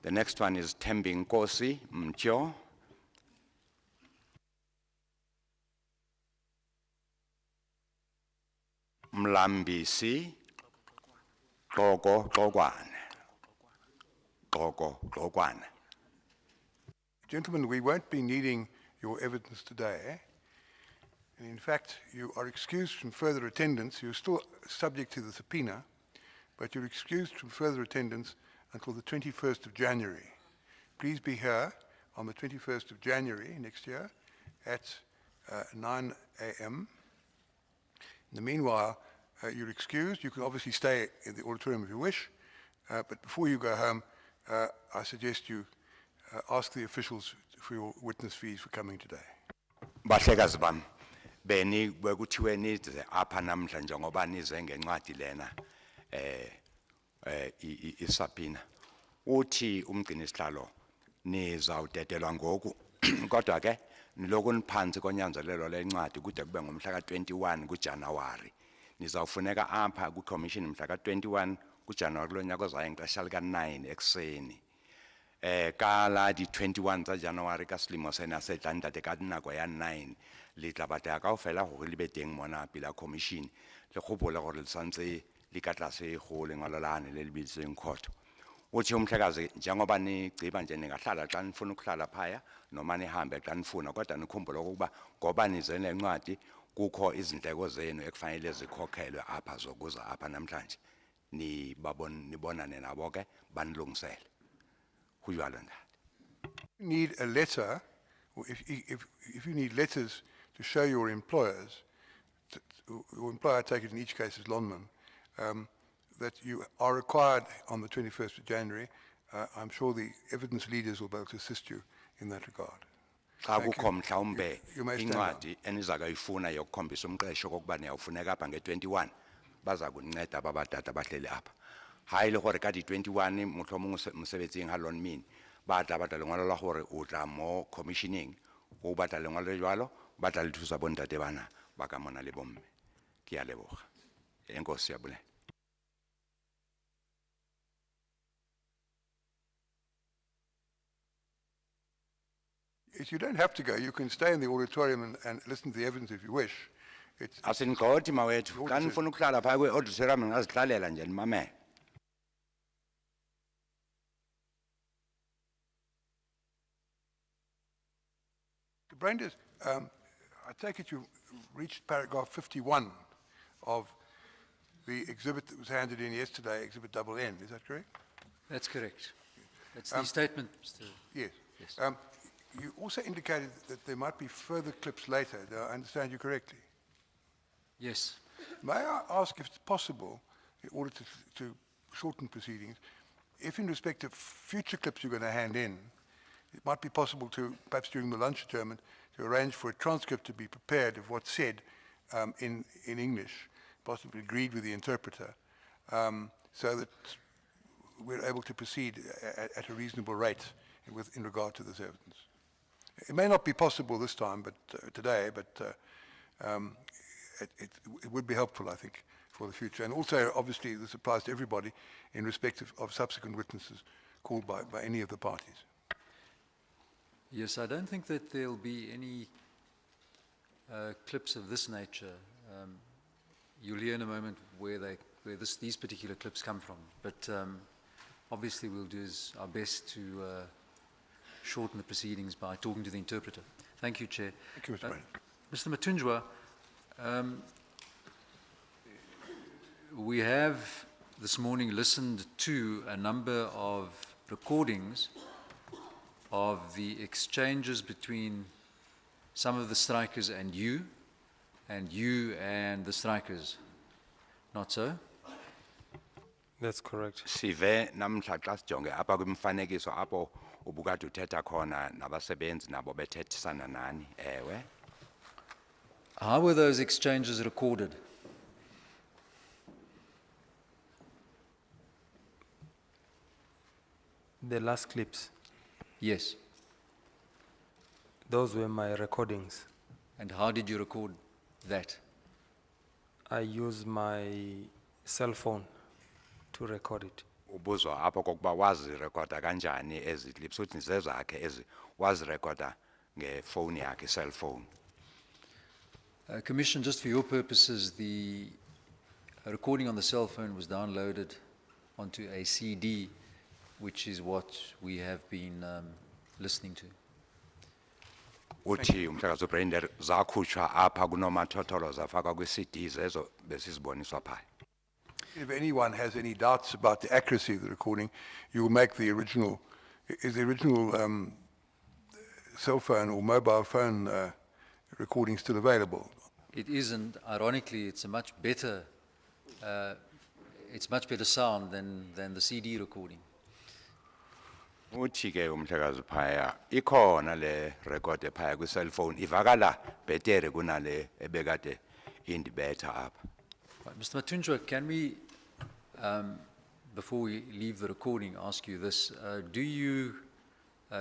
Speaker 2: The next one is Tembinkosi Mtyo. Mlambisi, Xokwane.
Speaker 1: Gentlemen, we won't be needing your evidence today. And in fact, you are excused from further attendance. You're still subject to the subpoena, but you're excused from further attendance until the 21st of January. Please be here on the 21st of January next year at 9 a.m. In the meanwhile, you're excused. You can obviously stay in the auditorium if you wish, but before you go home, I suggest you ask the officials for your witness fees for coming today.
Speaker 2: Bahlekazi bami, beni bekuthiwe nize apha namhla njengoba nize ngencwadi lena isabhina. Uthi umgcini sihlalo nizawudedelwa ngoku kodwa ke niloku niphansi konyanzelelo lencwadi kude kube ngomhla ka-21 kuJanuwari. Nizawufuneka apha ku-commission mhla ka-21 kuJanuwari kulo nyaka ozayo ngexesha lika-9 ekuseni. Kala di 21 tsa January ka selemo sena se tlang tate ka dinako ya 9 le tla batla kaofela gore le be teng mona pila commission le kgopole gore le santse le ka tlase go lengwalo la ane le lebitseng court. Uthi umhlekazi njengoba nigciba nje ningahlala xa nifuna ukuhlala phaya noma nihambe xa nifuna kodwa nikhumbule ukuba ngoba nize lencwadi kukho izindleko zenu ekufanele zikhokhelwe apha zokuza apha namhlanje nibonane nabo ke banilungisele.
Speaker 1: You need a letter, or if you need letters to show your employers, your employer, I take it in each case is Lonman, that you are required on the 21st of January. I'm sure the evidence leaders will be able to assist you in that regard.
Speaker 2: Akukho mhlawumbe
Speaker 1: You may stand down.
Speaker 2: incwadi enizakayifuna yokukhombisa umqesho kokuba niyawufuneka apha nge-21 baza kunceda babadala bahleli apha. Hayi le gore ka di 21 mohlomongwe mosebetsing ha lon min ba tla batla lengwalo la gore o tla mo commissioning o batla lengwalo le jwalo ba tla le thusa bontate bana ba ka mona le bomme. Ke a leboga. Enkosi ya bule.
Speaker 1: If you don't have to go, you can stay in the auditorium and listen to the evidence if you wish. It's
Speaker 2: Asinigxothi mawethu xa nifuna ukuhlala phaya kwe-auditorium ningazihlalela nje nimamele.
Speaker 1: Brandis, I take it you've reached paragraph 51 of the exhibit that was handed in yesterday, Exhibit Double N, is that correct?
Speaker 6: That's correct. That's the statement, Mr.
Speaker 1: Yes.
Speaker 6: Yes.
Speaker 1: You also indicated that there might be further clips later. Do I understand you correctly?
Speaker 6: Yes.
Speaker 1: May I ask if it's possible, in order to shorten proceedings, if in respect of future clips you're going to hand in, it might be possible to, perhaps during the lunch adjournment, to arrange for a transcript to be prepared of what's said in English, possibly agreed with the interpreter, so that we're able to proceed at a reasonable rate in regard to this evidence. It may not be possible this time, but today, but it would be helpful, I think, for the future. And also, obviously, this applies to everybody in respect of subsequent witnesses called by any of the parties.
Speaker 6: Yes, I don't think that there'll be any clips of this nature. You'll hear in a moment where these particular clips come from. But obviously we'll do our best to shorten the proceedings by talking to the interpreter. Thank you, Chair.
Speaker 1: Thank you, Mr. Brandon.
Speaker 6: Mr. Matunjwa, we have this morning listened to a number of recordings of the exchanges between some of the strikers and you and the strikers. Not so?
Speaker 5: That's correct.
Speaker 2: Sive namhla xa sijonge apha kwimfanekiso apho ubukade uthetha khona nabasebenzi nabo bethethisana nani. Ewe.
Speaker 6: How were those exchanges recorded?
Speaker 5: The last clips,
Speaker 6: Yes.
Speaker 5: those were my recordings.
Speaker 6: And how did you record that?
Speaker 5: I use my cell phone to record it.
Speaker 2: Ubuzwa apho kokuba wazirekhoda kanjani ezi clips uthi zezakhe ezi wazirekhoda ngefowuni yakhe cell phone.
Speaker 6: Commission, just for your purposes, the a recording on the cell phone was downloaded onto a CD, which is what we have been listening to.
Speaker 2: Uthi umhlakazi Brenda zakhutshwa apha kunomathotholo zafakwa kwi-CDs ezo besiziboniswa phaya.
Speaker 1: If anyone has any doubts about the accuracy of the recording, you will make the original, is the original cell phone or mobile phone recording still available?
Speaker 6: It isn't. Ironically, it's much better sound than the CD recording.
Speaker 2: Uthi ke umhlakazi phaya ikhona le record phaya kwi-cell phone ivakala betere kunale ebekade indibetha apha.
Speaker 6: Right, Mr. Matunjwa, can we, before we leave the recording, ask you this? Do you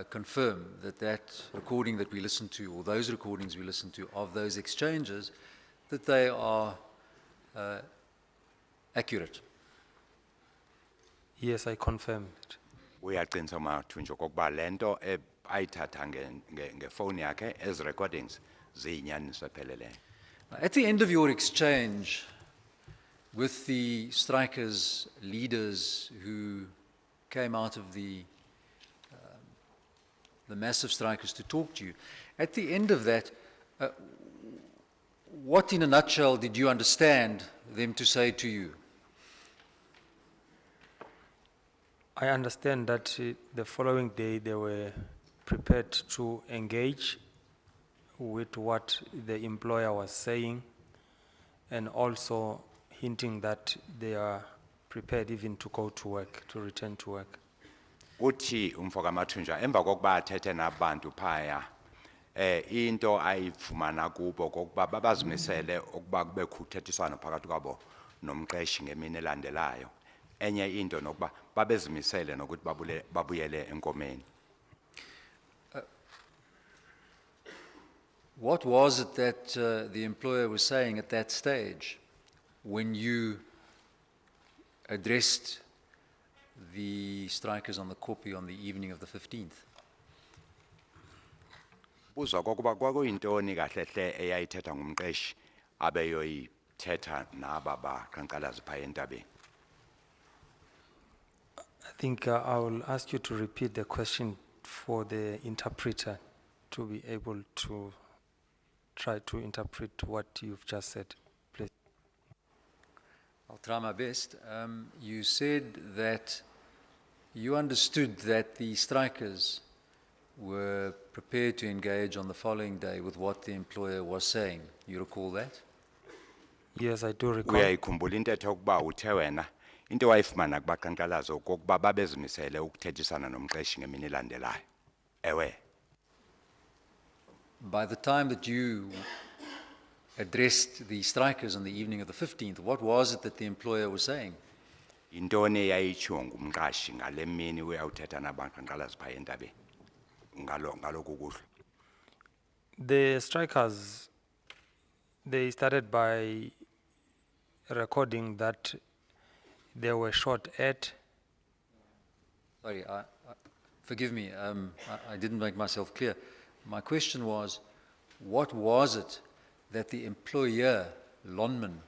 Speaker 6: confirm that that recording that we listened to, or those recordings we listened to of those exchanges, that they are accurate?
Speaker 5: Yes, I confirm it.
Speaker 2: Uyaqinisa uMathunjwa kokuba lento ayithatha ngefoni yakhe as recordings ziyinyaniso epheleleyo.
Speaker 6: At the end of your exchange with the strikers' leaders who came out of the massive strikers to talk to you, at the end of that, what in a nutshell did you understand them to say to you?
Speaker 5: I understand that the following day they were prepared to engage with what the employer was saying, and also hinting that they are prepared even to go to work, to return to work.
Speaker 2: Uthi umfoka Mathunjwa emva kokuba athethe nabantu phaya into ayifumana kubo kokuba babazimisele ukuba kube kuthethiswana phakathi kwabo nomqeshi ngemini elandelayo. Enye into nokuba babezimisele nokuthi babuyele enkomeni.
Speaker 6: What was it that the employer was saying at that stage when you addressed the strikers on the Kopi on the evening of the 15th?
Speaker 2: Uzwa kokuba kwakuyintoni kahle hle eyayithetha ngumqeshi abeyoyithetha naba baqhankqalazi phaya entabeni.
Speaker 5: I think I will ask you to repeat the question for the interpreter to be able to try to interpret what you've just said, please.
Speaker 6: I'll try my best. You said that you understood that the strikers were prepared to engage on the following day with what the employer was saying. You recall that?
Speaker 5: Yes, I do recall.
Speaker 2: Uyayikhumbula intetho yokuba uthe wena into wayifumana kubaqhankqalazi okokuba babezimisele ukuthethisana nomqeshi ngemini elandelayo. Ewe.
Speaker 6: By the time that you addressed the strikers on the evening of the 15th, what was it that the employer was saying?
Speaker 2: Intoni eyayitshiwo ngumqashi ngale mini uyawuthetha nabaqhankqalazi phaya entabeni. Ngaloku kuhle.
Speaker 5: The strikers, they started by recording that they were shot at.
Speaker 6: Sorry, forgive me, I didn't make myself clear. My question was, what was it that the employer, Lonman,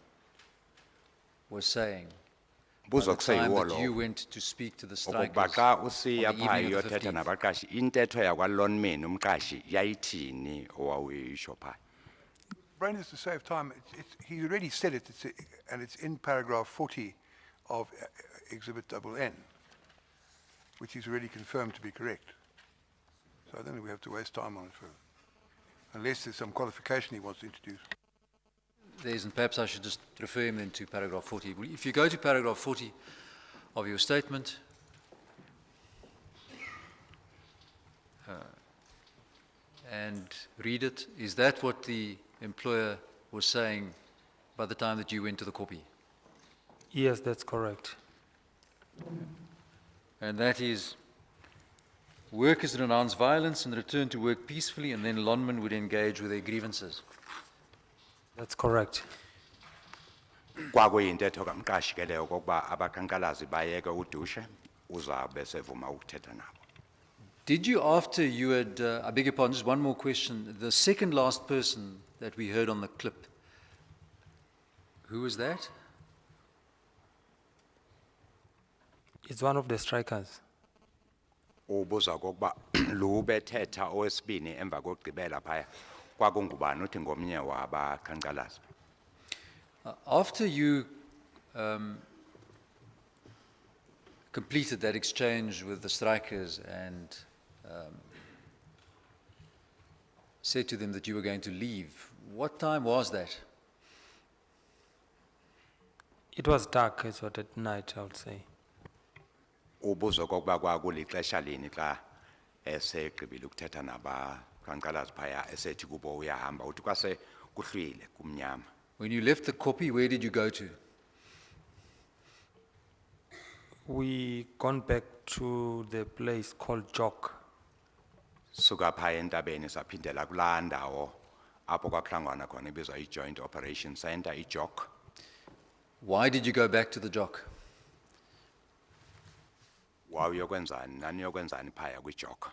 Speaker 6: was saying by the time that you went to speak to the strikers on the evening of the 15th?
Speaker 2: Intetho yakwa-Lonman umqashi yayithini owawuyisho phaya?
Speaker 1: Brain, is to save time, he already said it, and it's in paragraph 40 of Exhibit N, which he's already confirmed to be correct. So I don't think we have to waste time on it further, unless there's some qualification he wants to introduce.
Speaker 6: There isn't. Perhaps I should just refer him then to paragraph 40. If you go to paragraph 40 of your statement, and read it, is that what the employer was saying by the time that you went to the Kopi?
Speaker 5: Yes, that's correct.
Speaker 6: And that is, workers renounce violence and return to work peacefully, and then Lonman would engage with their grievances.
Speaker 5: That's correct.
Speaker 2: Kwakuyintetho kamqashi ke leyo kokuba abaqhankqalazi bayeke udushe uzabe sevuma ukuthetha nabo.
Speaker 6: Did you, after you had, I beg your pardon, just one more question, the second last person that we heard on the clip, who was that?
Speaker 5: It's one of the strikers.
Speaker 2: ubuza kokuba lubethetha owesibini emva kokugqibela phaya kwakungubani uthi ngomnye wabaqhankqalazi.
Speaker 6: After you completed that exchange with the strikers and said to them that you were going to leave, what time was that?
Speaker 5: It was dark, it was at night, I would say.
Speaker 2: Ubuza kokuba kwakulixesha lini xa esegqibile ukuthetha nabaqhankqalazi phaya esethi kubo uyahamba uthi kwase kuhlwile kumnyama.
Speaker 6: When you left the copy, where did you go to?
Speaker 5: We gone back to the place called Jock.
Speaker 2: Suka phaya entabeni saphindela kulaa ndawo apho kwakuhlangwana khona ibizwa i-Joint Operation Center, i-JOC.
Speaker 6: Why did you go back to the Jock?
Speaker 2: Wawuyokwenzani nani yokwenzani phaya kwi-JOC?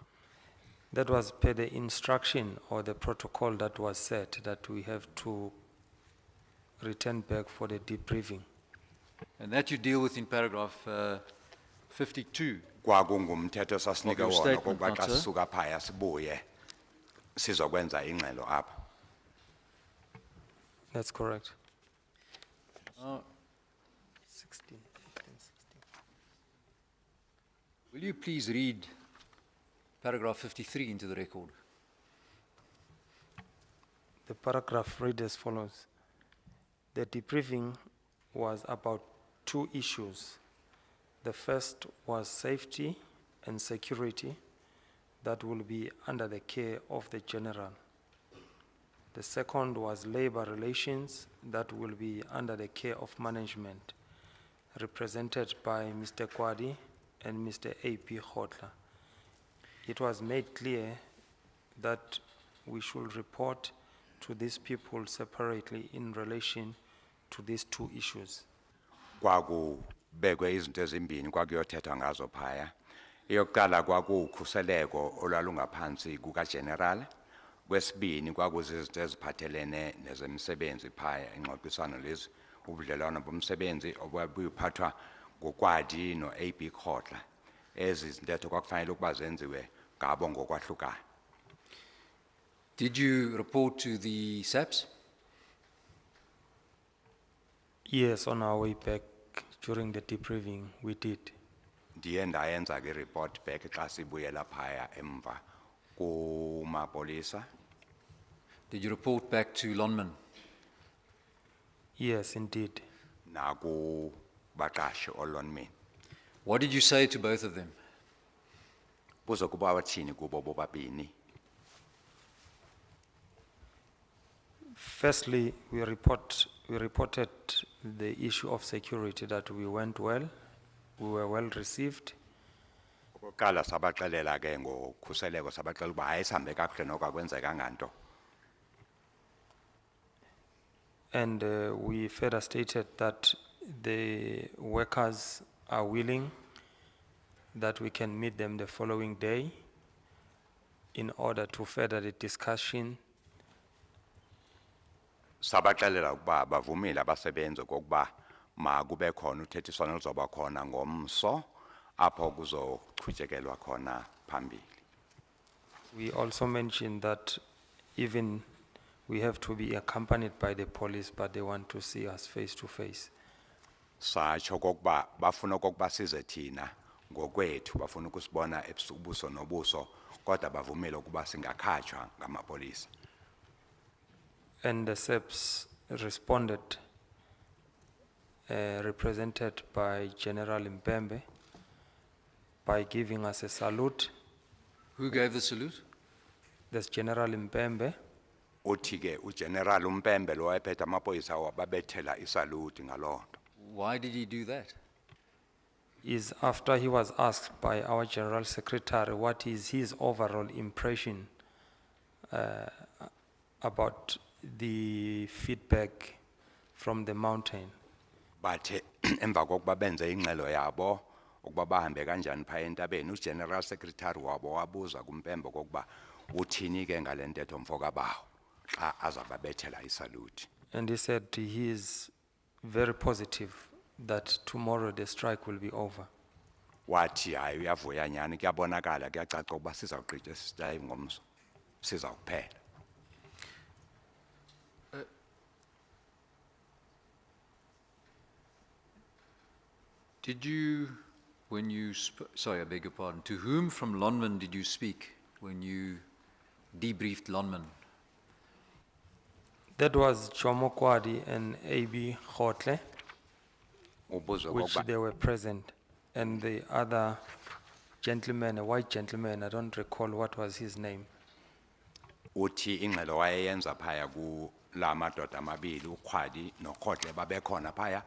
Speaker 5: That was per the instruction or the protocol that was set that we have to return back for the debriefing.
Speaker 6: And that you deal with in paragraph 52.
Speaker 2: Kwakungumthetho sasinike
Speaker 6: Of your
Speaker 2: wona
Speaker 6: statement,
Speaker 2: kokuba xa
Speaker 6: Councillor.
Speaker 2: sisuka phaya sibuye sizokwenza ingxelo apha.
Speaker 5: That's correct.
Speaker 6: Uh,
Speaker 5: 16.
Speaker 6: Will you please read paragraph 53 into the record?
Speaker 5: The paragraph read as follows. The debriefing was about two issues. The first was safety and security that will be under the care of the general. The second was labor relations that will be under the care of management, represented by Mr. Kwadi and Mr. A.P. Khotla. It was made clear that we should report to these people separately in relation to these two issues.
Speaker 2: Kwakubekwe izinto ezimbini kwakuyothethwa ngazo phaya. Eyokuqala kwakukhuseleko olwalungaphansi kukageneral. Kwesibini kwakuzizinto eziphathelene nezemisebenzi phaya ingxoxisano lezi ubudlelwano bomsebenzi obubuphathwa ngokwadi no-AB Khotla. Ezi zintetho kwakufanele ukuba zenziwe ngabo ngokwahlukana.
Speaker 6: Did you report to the SAPS?
Speaker 5: Yes, on our way back during the debriefing, we did.
Speaker 2: Ndiye ndayenza ke report back xa sibuyela phaya emva kumapolisa.
Speaker 6: Did you report back to Lonman?
Speaker 5: Yes, indeed.
Speaker 2: Nakubaqashi olonmini.
Speaker 6: What did you say to both of them?
Speaker 2: Buzokuba wathini kubo bobabini.
Speaker 5: Firstly, we reported the issue of security that we went well, we were well received,
Speaker 2: Okokuqala sabaxelela ke ngokhuseleko sabaxelela uba hayi sihambe kakuhle nokwakwenzekanga nto.
Speaker 5: and we further stated that the workers are willing, that we can meet them the following day in order to further the discussion.
Speaker 2: Sabaxelela ukuba bavumile abasebenzi kokuba makube khona uthethiswano luzoba khona ngomso apho kuzoqhubyekelwa khona phambili.
Speaker 5: We also mentioned that even we have to be accompanied by the police, but they want to see us face to face.
Speaker 2: Satsho kokuba bafuna okokuba size thina ngokwethu bafuna ukusibona ubuso nobuso kodwa bavumile ukuba singakhatshwa ngamapolisa.
Speaker 5: And the SEPs responded, represented by General Mpembe, by giving us a salute.
Speaker 6: Who gave the salute?
Speaker 5: There's General Mpembe,
Speaker 2: Uthi ke uGeneral uMpembe lo wayephethe amapolisa wababethela isalute ngaloo nto.
Speaker 6: Why did he do that?
Speaker 5: is after he was asked by our General Secretary what is his overall impression about the feedback from the mountain.
Speaker 2: Bathe emva kokuba benze ingxelo yabo ukuba bahambe kanjani phaya entabeni uGeneral Secretary wabo wabuza kuMpembe kokuba uthini ke ngale ntetho mfokabawo xa azababethela isalute.
Speaker 5: And he said he is very positive that tomorrow the strike will be over.
Speaker 2: wathi hayi uyavuya nyani kuyabonakala kuyacaca ukuba sizawugqitha esitayi ngomso sizawuphela.
Speaker 6: Did you, when you, sorry, I beg your pardon, to whom from Lonmin did you speak when you debriefed Lonmin?
Speaker 5: That was Jomo Kwadi and A.B. Khotle,
Speaker 2: Ubuzo
Speaker 5: which
Speaker 2: kokuba
Speaker 5: they were present. And the other gentleman, a white gentleman, I don't recall what was his name.
Speaker 2: uthi ingxelo wayeyenza phaya ku la madoda amabili uKhwadi noKhotle babekhona phaya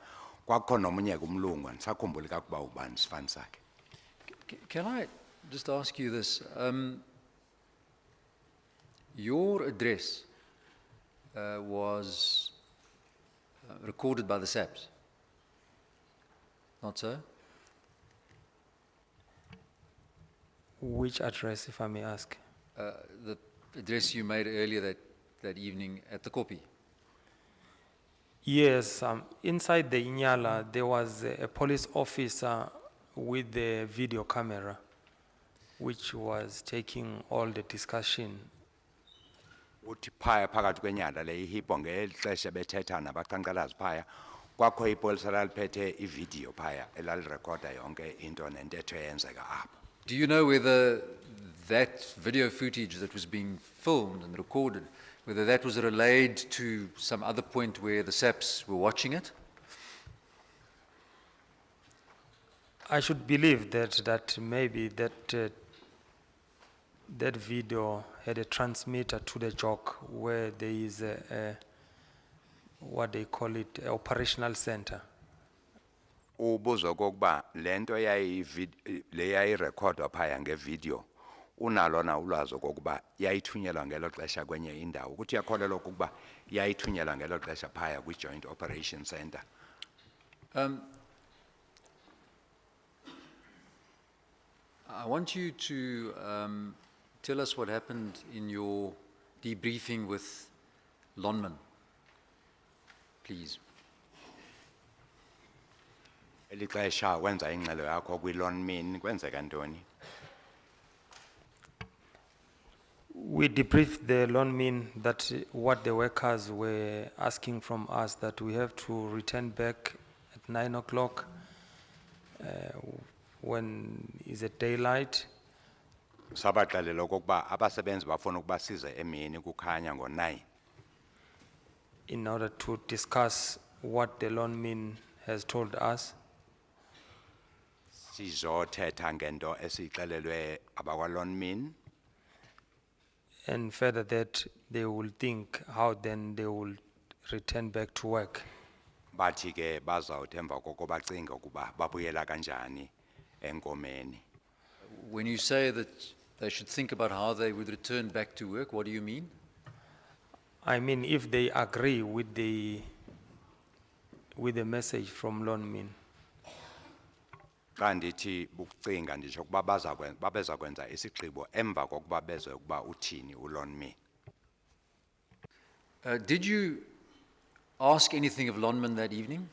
Speaker 2: kwakukhona omunye kumlungu andisakhumbuli kakuba ubani sifani sakhe.
Speaker 6: Can I just ask you this? Your address was recorded by the SAPs, not so?
Speaker 5: Which address, if I may ask?
Speaker 6: The address you made earlier that evening at the Kopi.
Speaker 5: Yes, inside the Inyala, there was a police officer with the video camera, which was taking all the discussion.
Speaker 2: Uthi phaya phakathi kwenyala le ihipho ngelixesha bethetha nabaqhankqalazi phaya kwakho ipolisa laliphethe ivideo phaya elalirekhoda yonke into nentetho eyenzeka apho.
Speaker 6: Do you know whether that video footage that was being filmed and recorded, whether that was relayed to some other point where the SAPs were watching it?
Speaker 5: I should believe that maybe that video had a transmitter to the jock where there is a what they call it, a operational center.
Speaker 2: Ubuzo kokuba lento le yayirekhodwa phaya ngevideo unalo na ulwazi kokuba yayithunyelwa ngelo xesha kwenye indawo ukuthi yakholelwa ukuba yayithunyelwa ngelo xesha phaya kwi Joint Operation Center.
Speaker 6: I want you to tell us what happened in your debriefing with Lonmin, please.
Speaker 2: Elixesha wenza ingxelo yakho kwi Lonmin kwenzeka ntoni?
Speaker 5: We debriefed the Lonmin that what the workers were asking from us, that we have to return back at 9 o'clock when is it daylight.
Speaker 2: Sabaxelela okokuba abasebenzi bafuna ukuba size emini kukhanya ngo9
Speaker 5: in order to discuss what the Lonmin has told us.
Speaker 2: Sizothetha ngento esixelelwe abakwa Lonmin.
Speaker 5: And further that they will think how then they will return back to work.
Speaker 2: Bathi ke bazawuthi emva koko bacinga ukuba babuyela kanjani enkomeni.
Speaker 6: When you say that they should think about how they would return back to work, what do you mean?
Speaker 5: I mean, if they agree with the message from Lonmin.
Speaker 2: Xa ndithi bucinga ndisho ukuba babeza kwenza isigqibo emva kokuba bezwe ukuba uthini uLonmin.
Speaker 6: Did you ask anything of Lonmin that evening?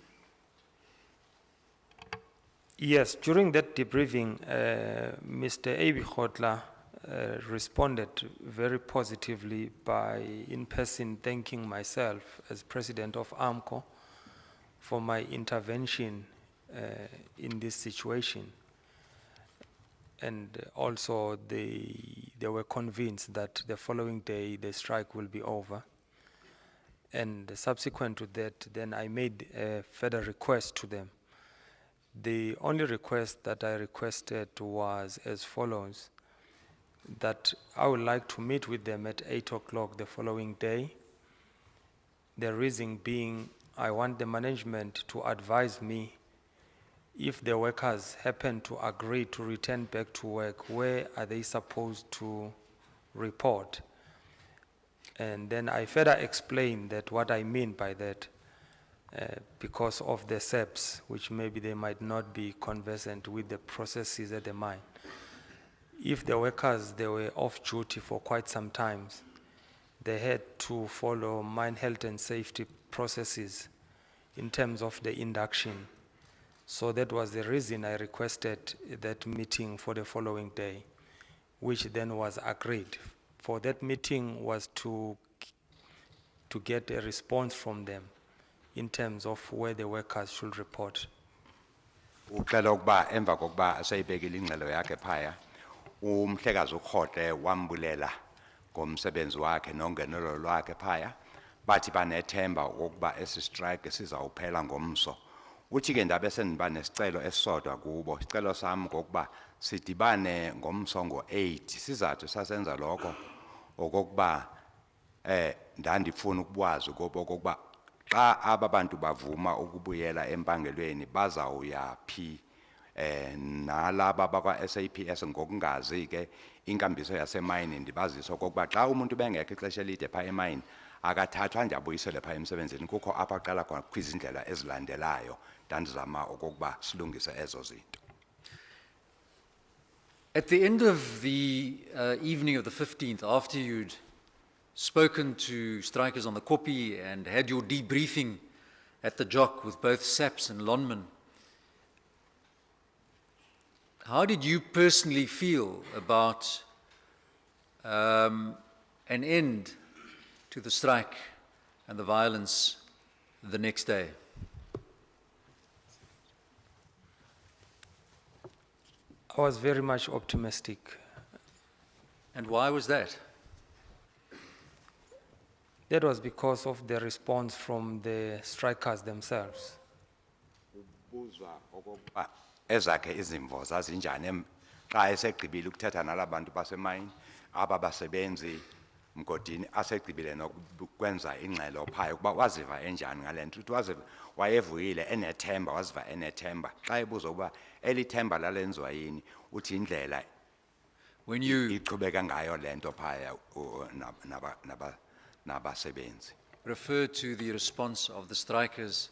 Speaker 5: Yes, during that debriefing, Mr. A.B. Khotla responded very positively by in person thanking myself as president of AMCU for my intervention in this situation. And also they were convinced that the following day the strike will be over. And subsequent to that, then I made a further request to them. The only request that I requested was as follows, that I would like to meet with them at 8 o'clock the following day. The reason being, I want the management to advise me if the workers happen to agree to return back to work, where are they supposed to report? And then I further explained that what I mean by that, because of the SEPs, which maybe they might not be conversant with the processes at the mine. If the workers, they were off duty for quite some time, they had to follow mine health and safety processes in terms of the induction. So that was the reason I requested that meeting for the following day, which then was agreed. For that meeting was to get a response from them in terms of where the workers should report.
Speaker 2: Uxela ukuba emva kokuba aseyibekile ingxelo yakhe phaya umhlekazi uKhohle wambulela ngomsebenzi wakhe nongenelo lwakhe phaya bathi banethemba ukuba esi strike sizawuphela ngomso. Uthi ke ndabe sendiba nesicelo esisodwa kubo, isicelo sami ngokuba sidibane ngomso ngo-8. Sizathu sasenza lokho okokuba ndandifuna ukubwazi okokuba xa aba bantu bavuma ukubuyela empangelweni bazawuya phi nalaba bakwa SAPS ngokungazi ke inkambiso yasemayini ndibazisa okokuba xa umuntu bengekho ixesha elide pha emayini akathathwa nje abuyisele pha emsebenzini kukho apha aqala khona kwizindlela ezilandelayo ndandizama okokuba silungise ezo zinto.
Speaker 6: At the end of the evening of the 15th, after you'd spoken to strikers on the Kopi and had your debriefing at the Jock with both SAPS and Lonman, how did you personally feel about an end to the strike and the violence the next day?
Speaker 5: I was very much optimistic.
Speaker 6: And why was that?
Speaker 5: That was because of the response from the strikers themselves.
Speaker 2: Ubuzwa okokuba ezakhe izimvo zazinjani xa esegqibile ukuthetha nalabantu basemayini ababasebenzi mgodini asegqibile nokwenza ingxelo phaya ukuba waziva enjani ngale nto. Uthi waziva wayevuyile enethemba, waziva enethemba. Xa ebuzwa ukuba elithemba lalenziwa yini uthi indlela
Speaker 6: When you
Speaker 2: iqhubeka ngayo le nto phaya nabasebenzi.
Speaker 6: refer to the response of the strikers,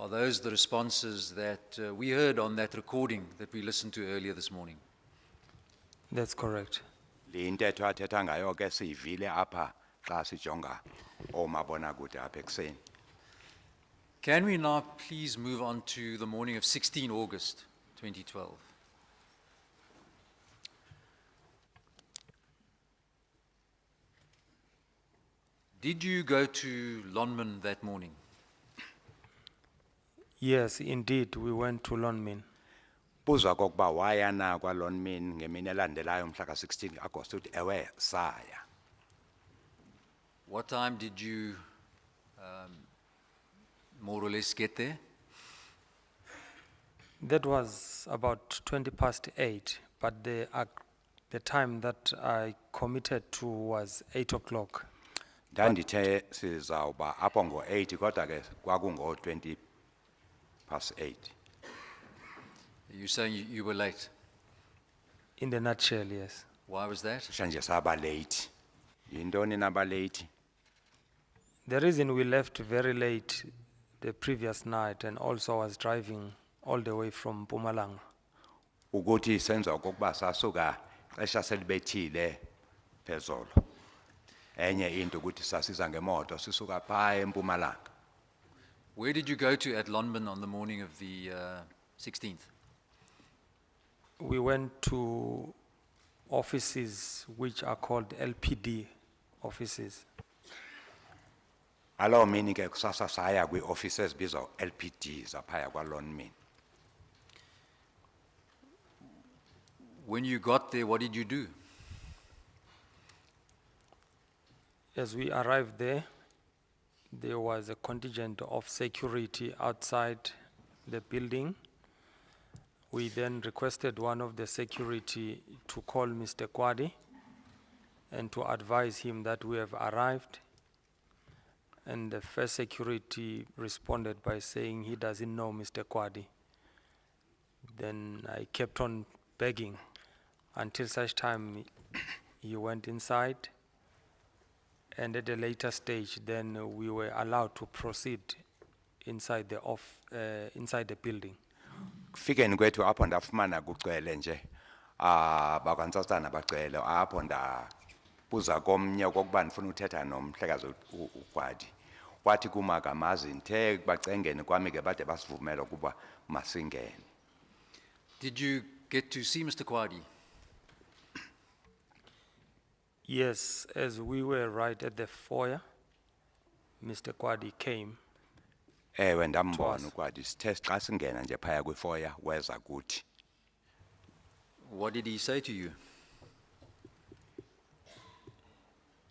Speaker 6: are those the responses that we heard on that recording that we listened to earlier this morning?
Speaker 5: That's correct.
Speaker 2: Le ntetho athetha ngayo ke siyivile apha xa sijonga oomabonakude apha ekuseni.
Speaker 6: Can we now please move on to the morning of 16 August 2012? Did you go to Lonman that morning?
Speaker 5: Yes, indeed, we went to Lonmin.
Speaker 2: Buzwa kokuba waya na kwa Lonmin ngemini elandelayo mhla ka-16 August uthi ewe saya.
Speaker 6: What time did you more or less get there?
Speaker 5: That was about 8:20, but the time that I committed to was 8 o'clock.
Speaker 2: Ndandithe sizawuba apho ngo-8 kodwa ke kwakungo-8.
Speaker 6: You're saying you were late.
Speaker 5: In the nutshell, yes.
Speaker 6: Why was that?
Speaker 2: Mhlanje saba late. Yintoni naba late?
Speaker 5: The reason we left very late the previous night, and also I was driving all the way from Mpumalanga.
Speaker 2: Ukuthi senza okokuba sasuka xesha selibethile phezolo. Enye into ukuthi sasiza ngemoto sisuka pha eMpumalanga.
Speaker 6: Where did you go to at Lonman on the morning of the 16th?
Speaker 5: We went to offices which are called LPD offices.
Speaker 2: Allow mini ke kusasa saya kwi-offices ezibizwa LPD zaphaya kwaLonmin.
Speaker 6: When you got there, what did you do?
Speaker 5: As we arrived there was a contingent of security outside the building. We then requested one of the security to call Mr. Kwadi and to advise him that we have arrived. And the first security responded by saying he doesn't know Mr. Kwadi. Then I kept on begging until such time he went inside. And at a later stage, then we were allowed to proceed inside the building.
Speaker 2: Kufikeni kwethu apho ndafumana kucwele nje bakwantsasana bacele apho ndabuza komnye okokuba ndifuna uthetha nomhlekazi uKwadi. wathi kumagamazi nthe bacengene kwami ke bade basivumela ukuba masingene.
Speaker 6: Did you get to see Mr. Kwadi?
Speaker 5: Yes, as we were right at the foyer, Mr. Kwadi came.
Speaker 2: Ewe ndambona
Speaker 5: Twas.
Speaker 2: ukwadi sithe xa singena nje phaya kwifoya weza kuthi.
Speaker 6: What did he say to you?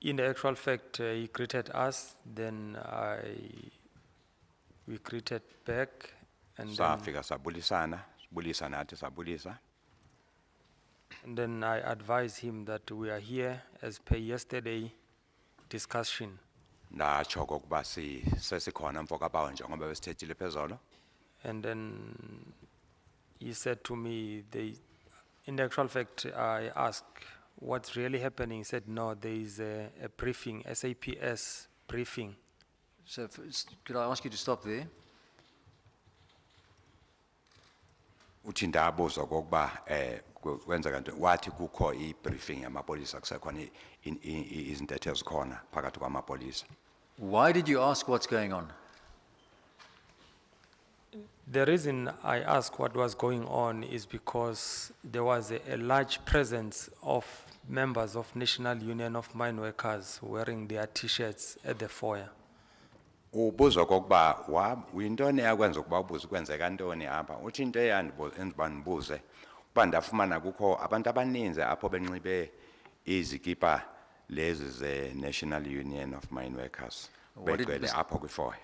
Speaker 5: In the actual fact, he greeted us, then we greeted back, and
Speaker 2: Safika sabulisana, bulisa nathi sabulisa.
Speaker 5: then I advised him that we are here as per yesterday discussion.
Speaker 2: Ndatsho kokuba sesikhona mfokabawo njengoba besithethile phezolo.
Speaker 5: And then he said to me, in the actual fact, I asked, what's really happening? He said, no, there is a briefing, SAPS briefing.
Speaker 6: So, could I ask you to stop there?
Speaker 2: Uthi ndabuza kokuba kwenzeka nto wathi kukho i-briefing yamapolisa kusekhona izintetho ezikhona phakathi kwamapolisa.
Speaker 6: Why did you ask what's going on?
Speaker 5: The reason I asked what was going on is because there was a large presence of members of National Union of Mine Workers wearing their T-shirts at the foyer.
Speaker 2: Ubuza kokuba uyintoni yakwenza ukuba ubuze kwenzeka ntoni apha. Uthi into endiba ndibuze uba ndafumana kukho abantu abaninzi apho benxibe izikipa lezi ze-National Union of Mine Workers
Speaker 6: What did
Speaker 2: begcwele
Speaker 6: Mr.
Speaker 2: apho kwifoya.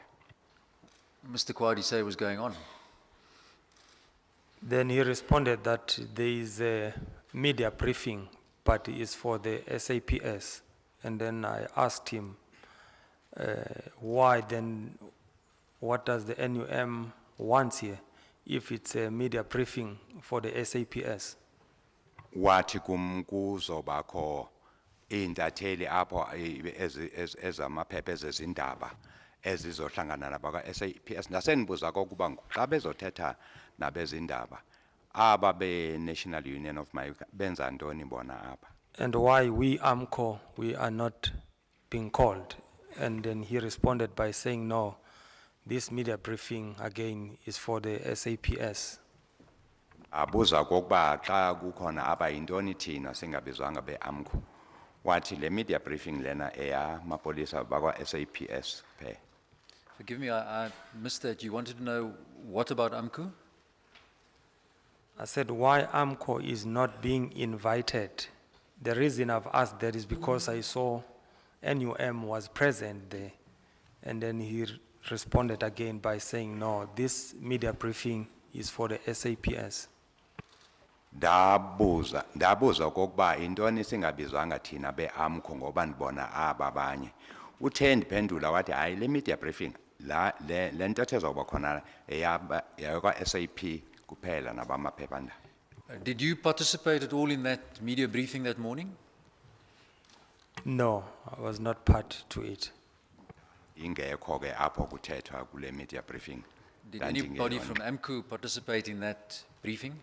Speaker 6: Mr. Kwadi say was going on?
Speaker 5: Then he responded that there is a media briefing, but it is for the SAPS. And then I asked him, why then, what does the NUM want here if it's a media briefing for the SAPS?
Speaker 2: Wathi kuzobakho intatheli apho ezamaphepha ezezindaba ezizohlangana nabaka-SAPS. Nasendibuza kokuba xa bezothetha nabezindaba aba be-National Union of Mine benza ntoni bona apha.
Speaker 5: And why we, AMCU, we are not being called? And then he responded by saying, no, this media briefing again is for the SAPS.
Speaker 2: Abuza kokuba xa kukhona aba yintoni thina singabizwanga be-AMCU. Wathi le media briefing lena eyamapolisa bakwa-SAPS kuphela.
Speaker 6: Forgive me, I missed that. You wanted to know what about AMCU?
Speaker 5: I said, why AMCU is not being invited? The reason I've asked that is because I saw NUM was present there. And then he responded again by saying, no, this media briefing is for the SAPS.
Speaker 2: Ndabuza kokuba intoni singabizwanga thina be-AMCU ngoba ndibona aba abanye. Uthe ndiphendula wathi hayi le media briefing le ntetho ezawuba khona yakwa-SAP kuphela nabamaphephandaba.
Speaker 6: Did you participate at all in that media briefing that morning?
Speaker 5: No, I was not part to it.
Speaker 2: Ingekho ke apho kuthethwa kule media briefing.
Speaker 6: Did anybody from AMCU participate in that briefing?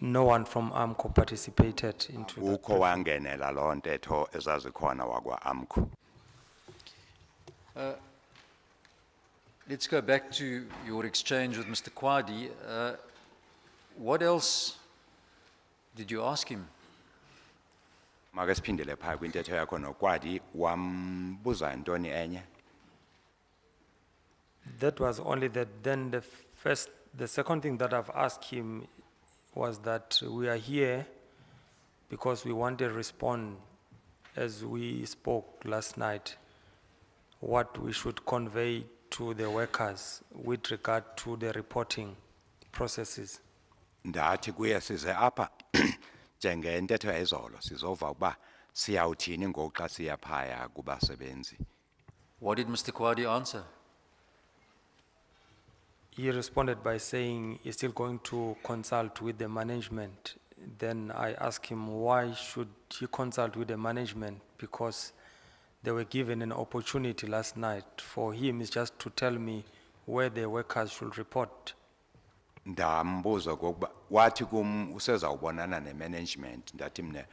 Speaker 5: No one from AMCU participated into that.
Speaker 2: Ukho wangenela loo ntetho ezazikhona wakwa-AMCU.
Speaker 6: Let's go back to your exchange with Mr. Kwadi. What else did you ask him?
Speaker 2: Make siphindele phaya kwintetho yakho nokwadi wambuza ntoni enye.
Speaker 5: That was only that. Then the second thing that I've asked him was that we are here because we want to respond, as we spoke last night, what we should convey to the workers with regard to the reporting processes.
Speaker 2: Ndathi kuye size apha njengentetho ezolo sizova ukuba siyawuthini ngoku xa siya phaya kubasebenzi.
Speaker 6: What did Mr. Kwadi answer?
Speaker 5: He responded by saying he's still going to consult with the management. Then I asked him why should he consult with the management, because they were given an opportunity last night. For him, it's just to tell me where the workers should report.
Speaker 2: Ndambuza kokuba wathi kum usezawubonana ne-management ndathi mna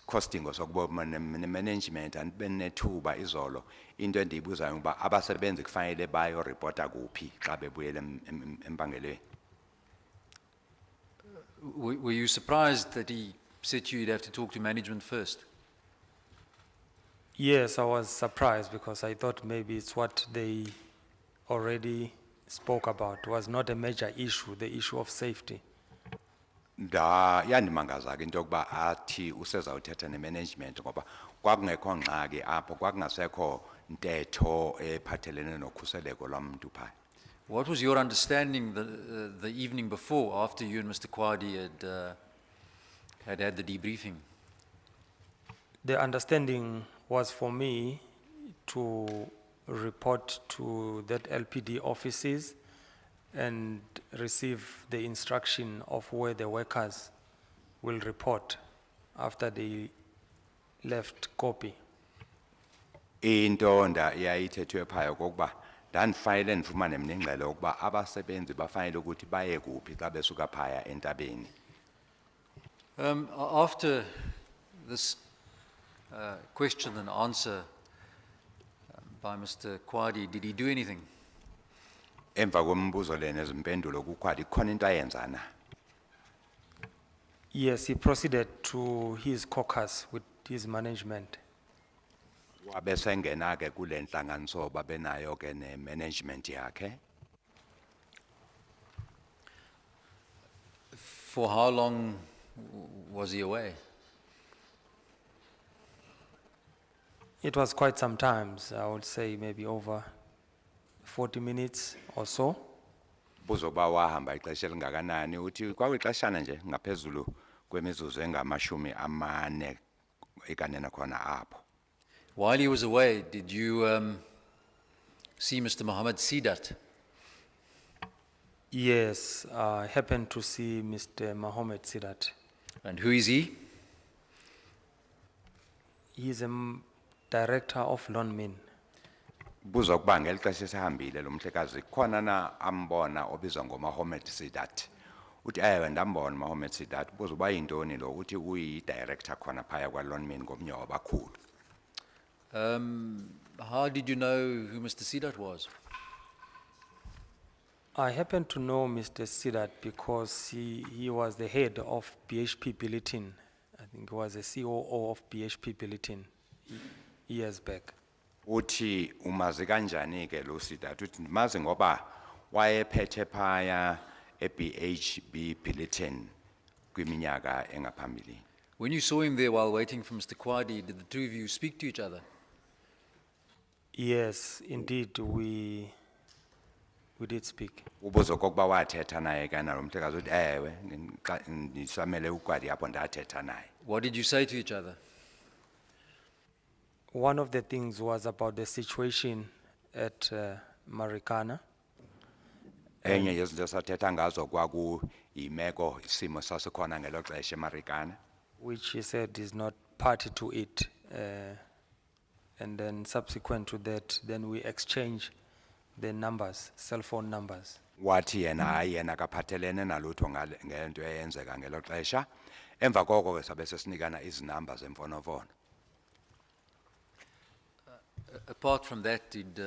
Speaker 2: Costing sokuba management and benethuba izolo into endiyibuzayo ukuba abasebenzi kufanele bayo reporta kuphi xa bebuyela empangelweni.
Speaker 6: Were you surprised that he said to you you'd have to talk to management first?
Speaker 5: Yes, I was surprised because I thought maybe it's what they already spoke about. It was not a major issue, the issue of safety.
Speaker 2: Yandimangaza ke into yokuba athi usezawuthetha nemanagement ngoba kwakungekho ngxaki apho kwakungasekho ntetho ephathelene nokhuseleko lomntu phaa.
Speaker 6: What was your understanding the evening before, after you and Mr. Kwadi had the debriefing?
Speaker 5: The understanding was for me to report to that LPD offices and receive the instruction of where the workers will report after they left copy.
Speaker 2: Into yayithethwe phaya kokuba ndandifanele ndifumane mna ingxelo ukuba abasebenzi bafanele ukuthi baye kuphi xa besuka phaya entabeni.
Speaker 6: After this question and answer by Mr. Kwadi, did he do anything?
Speaker 2: Emva kombuzo le nezimpendulo kukwadi khona into ayenza na?
Speaker 5: Yes, he proceeded to his caucus with his management.
Speaker 2: Wabesengena ke kule nhlanganiso babenayo ke ne-management yakhe.
Speaker 6: For how long was he away?
Speaker 5: It was quite some times, I would say maybe over 40 minutes or so.
Speaker 2: Buzo ba wahamba ixesha elingakanani uthi kwakwixeshana nje ngaphezulu kwemizuzu engamashumi amane ekanena khona apho.
Speaker 6: While he was away, did you see Mr. Mohammed Sidat?
Speaker 5: Yes, I happened to see Mr. Mohammed Sidat.
Speaker 6: And who is he?
Speaker 5: He is a director of Lonmin.
Speaker 2: Buzo kuba ngelixesha esihambile lo mhlekazi khona na ambona obizwa ngoMohammed Sidat. Uthi ewe ndambona Mohammed Sidat buzo ba yintoni lo uthi uyi director khona phaya kwa Lonmin ngomnye wabakhulu.
Speaker 6: How did you know who Mr. Sidat was?
Speaker 5: I happen to know Mr. Sidat because he was the head of BHP Bulletin. I think he was the COO of BHP Bulletin years back.
Speaker 2: Uthi umazi kanjani ke lo Sidat uthi mazi ngoba wayephethe phaya eBHP Bulletin kwiminyaka engaphambili.
Speaker 6: When you saw him there while waiting for Mr. Kwadi, did the two of you speak to each other?
Speaker 5: Yes, indeed, we did speak.
Speaker 2: Ubuzo kokuba wathetha naye kana lo mhlekazi uthi ewe ndisamele ukwadi apho ndathetha naye.
Speaker 6: What did you say to each other?
Speaker 5: One of the things was about the situation at Marikana,
Speaker 2: Enye yezinto sathetha ngazo kwaku imeko isimo sasikhona ngelo xesha eMarikana.
Speaker 5: which he said is not party to it. And then subsequent to that, then we exchange the numbers, cell phone numbers.
Speaker 2: Wathi yena kaphathelene nalutho ngento eyenzeka ngelo xesha. Emva koko ke sabe sesinikana izinamba zemfonofono.
Speaker 6: Apart from that, did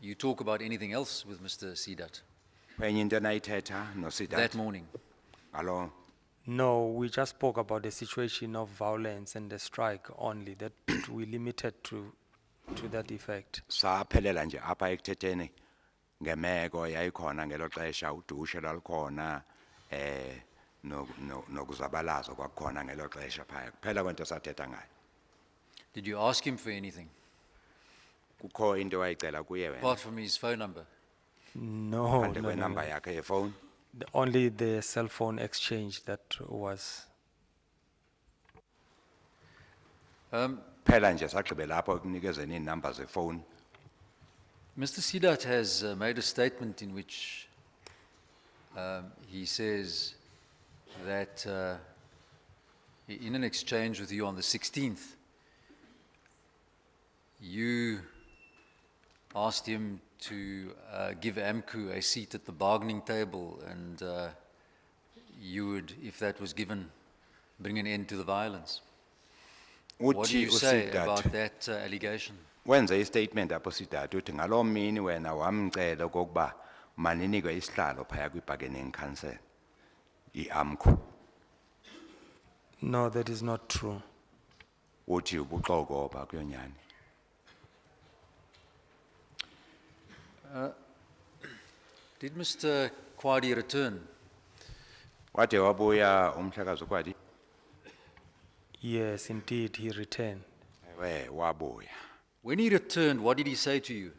Speaker 6: you talk about anything else with Mr. Sidat
Speaker 2: Enye into nayithetha no Sidat.
Speaker 6: that morning?
Speaker 2: Alo
Speaker 5: No, we just spoke about the situation of violence and the strike only, that we limited to that effect.
Speaker 2: saphelela nje apha ekuthetheni ngemeko yayikhona ngelo xesha udushe lalikhona nokuzabalaza kwakhona ngelo xesha phaya kuphela kwento sathetha ngayo.
Speaker 6: Did you ask him for anything,
Speaker 2: Kukho into wayicela kuye wena
Speaker 6: apart from his phone number?
Speaker 5: No,
Speaker 2: phande
Speaker 5: no, no,
Speaker 2: kwenamba
Speaker 5: no.
Speaker 2: yakhe yefowuni.
Speaker 5: Only the cell phone exchange that was.
Speaker 2: Phela nje sagqibela apho ekunikezeni iinamba zefowuni.
Speaker 6: Mr. Sidat has made a statement in which he says that in an exchange with you on the 16th, you asked him to give AMCU a seat at the bargaining table, and you would, if that was given, bring an end to the violence. What do you say
Speaker 2: uSidat
Speaker 6: about that allegation?
Speaker 2: wenze istatement apho Sidat uthi ngaloo mini wena wamcela okokuba maninikwe isihlalo phaya kwi-bargaining council i-AMCU.
Speaker 5: No, that is not true.
Speaker 2: Uthi ubuxoko pha kuyonyani.
Speaker 6: Did Mr. Kwadi return?
Speaker 2: Wade wabuya umhlakazi uKwadi?
Speaker 5: Yes, indeed, he returned.
Speaker 2: Ewe wabuya.
Speaker 6: When he returned, what did he say to you?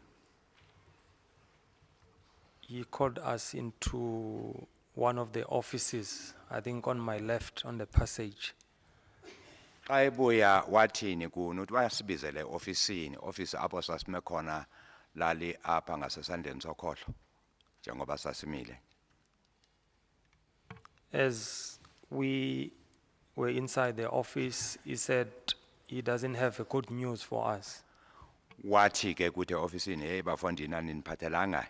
Speaker 5: He called us into one of the offices, I think on my left, on the passage.
Speaker 2: Xa ebuya wathini kuni uthi wasibizele ofisini, office apho sasime khona lali apha ngasesandleni sokhohlo njengoba sasimile.
Speaker 5: As we were inside the office, he said he doesn't have a good news for us.
Speaker 2: Wathi ke kuthi ofisini hey bafondini aniniphathelanga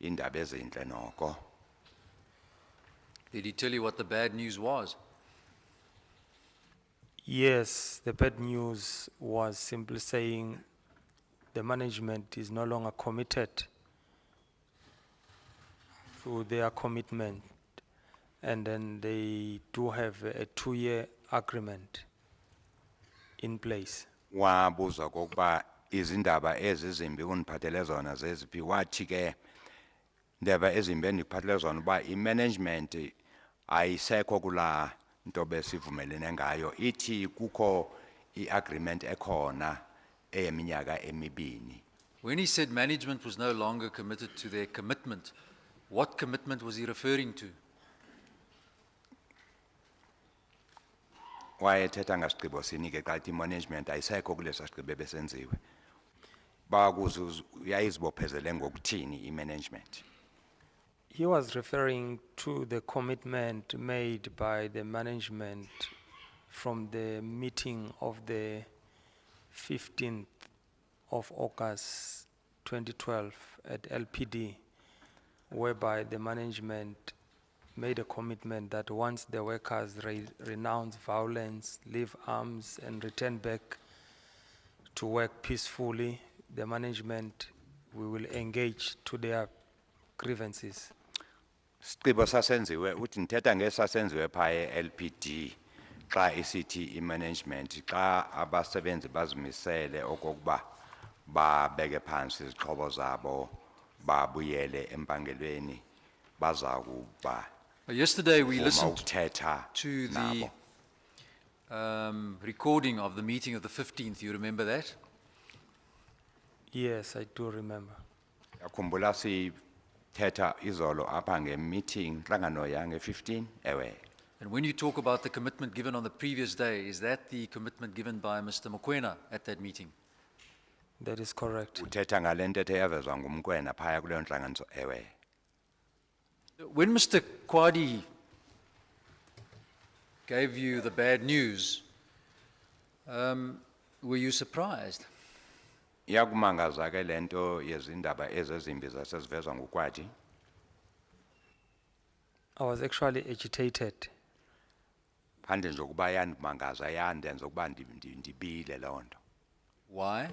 Speaker 2: indaba ezinhle noko.
Speaker 6: Did he tell you what the bad news was?
Speaker 5: Yes, the bad news was simply saying the management is no longer committed to their commitment, and then they do have a 2-year agreement in place.
Speaker 2: Wabuza kokuba izindaba ezizimbi uniphathele zona zeziphi wathi ke ndaba ezimbi endiphathele zona uba i-management ayisekho kula nto besivumelene ngayo ithi kukho i-agreement ekhona eyeminyaka emibini.
Speaker 6: When he said management was no longer committed to their commitment, what commitment was he referring to?
Speaker 2: Wayethetha ngasigqibo sini ke xa ithi management ayisekho kulesa sigqibo besenziwe. Bakuze uyayizibophezele ngokuthini i-management.
Speaker 5: He was referring to the commitment made by the management from the meeting of the 15th of August 2012 at LPD, whereby the management made a commitment that once the workers renounce violence, leave arms, and return back to work peacefully, the management we will engage to their grievances.
Speaker 2: Sigqibo sasenziwe uthi nithetha ngesasenziwe phaya e-LPD xa isithi i-management xa abasebenzi bazimisele okokuba babeke phansi izixhobo zabo babuyele empangelweni baza kuba.
Speaker 6: Yesterday we
Speaker 2: vuma
Speaker 6: listened
Speaker 2: ukuthetha
Speaker 6: to the
Speaker 2: nabo.
Speaker 6: recording of the meeting of the 15th. You remember that?
Speaker 5: Yes, I do remember.
Speaker 2: Yakhumbula sithetha izolo apha nge-meeting nhlangano yange-15 ewe.
Speaker 6: And when you talk about the commitment given on the previous day, is that the commitment given by Mr. Mokoena at that meeting?
Speaker 5: That is correct.
Speaker 2: Uthetha ngale ntetho eyavezwa ngumkwena phaya kuleyo ntlanganiso ewe.
Speaker 6: When Mr. Kwadi gave you the bad news, were you surprised?
Speaker 2: Yakumangaza ke lento yezindaba ezezimbi zasezivezwa nguKwadi.
Speaker 5: I was actually agitated
Speaker 2: Phandle nje ukuba yandimangaza yandenza ukuba ndibile loo nto.
Speaker 6: Why?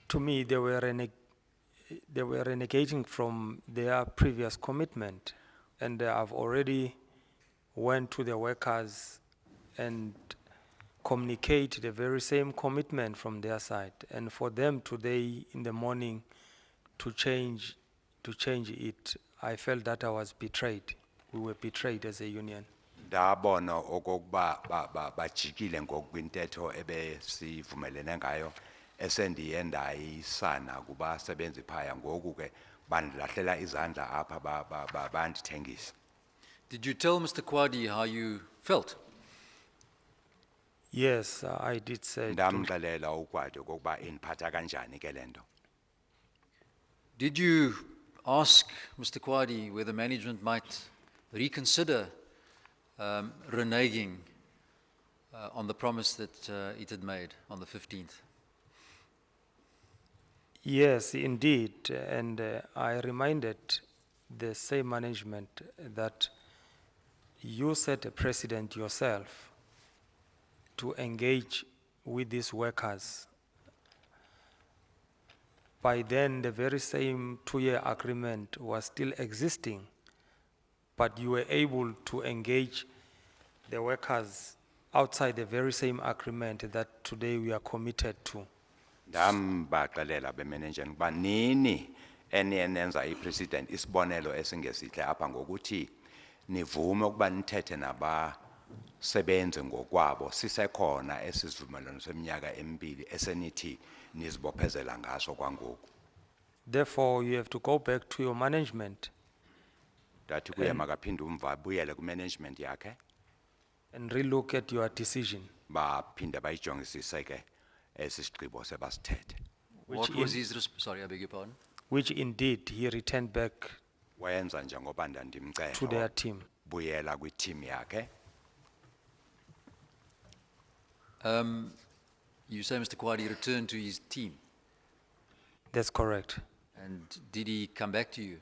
Speaker 5: to me, they were renegating from their previous commitment, and I've already went to the workers and communicate the very same commitment from their side. And for them today in the morning to change it, I felt that I was betrayed. We were betrayed as a union.
Speaker 2: Ndabona okokuba bajikile ngokwintetho ebesivumelene ngayo esendiye ndayisana kubasebenzi phaya ngoku ke bandilahlela izandla apha bandithengisa.
Speaker 6: Did you tell Mr. Kwadi how you felt?
Speaker 5: Yes, I did say.
Speaker 2: Ndamxelela uKwadi okokuba indiphatha kanjani ke lento.
Speaker 6: Did you ask Mr. Kwadi whether management might reconsider reneging on the promise that it had made on the 15th?
Speaker 5: Yes, indeed, and I reminded the same management that you set a precedent yourself to engage with these workers. By then, the very same 2-year agreement was still existing, but you were able to engage the workers outside the very same agreement that today we are committed to.
Speaker 2: Ndambaxelela bemanagement ukuba nini enenza i-president isibonelo esingesihle apha ngokuthi nivume ukuba nithethe nabasebenzi ngokwabo sisekhona esisivumelwano seminyaka emibili esenithi nizibophezela ngaso kwangoku.
Speaker 5: Therefore, you have to go back to your management
Speaker 2: Ndathi kuye makaphinde umva abuyele ku-management yakhe
Speaker 5: and relook at your decision.
Speaker 2: baphinde bayijongisise ke esi sigqibo sebasithethe.
Speaker 6: What was his, sorry, I beg your pardon?
Speaker 5: Which indeed he returned back
Speaker 2: Wayenza njengoba
Speaker 5: to their
Speaker 2: ndandimcela
Speaker 5: team.
Speaker 2: buyela kwi-team yakhe.
Speaker 6: You say Mr. Kwadi returned to his team,
Speaker 5: That's correct.
Speaker 6: and did he come back to you?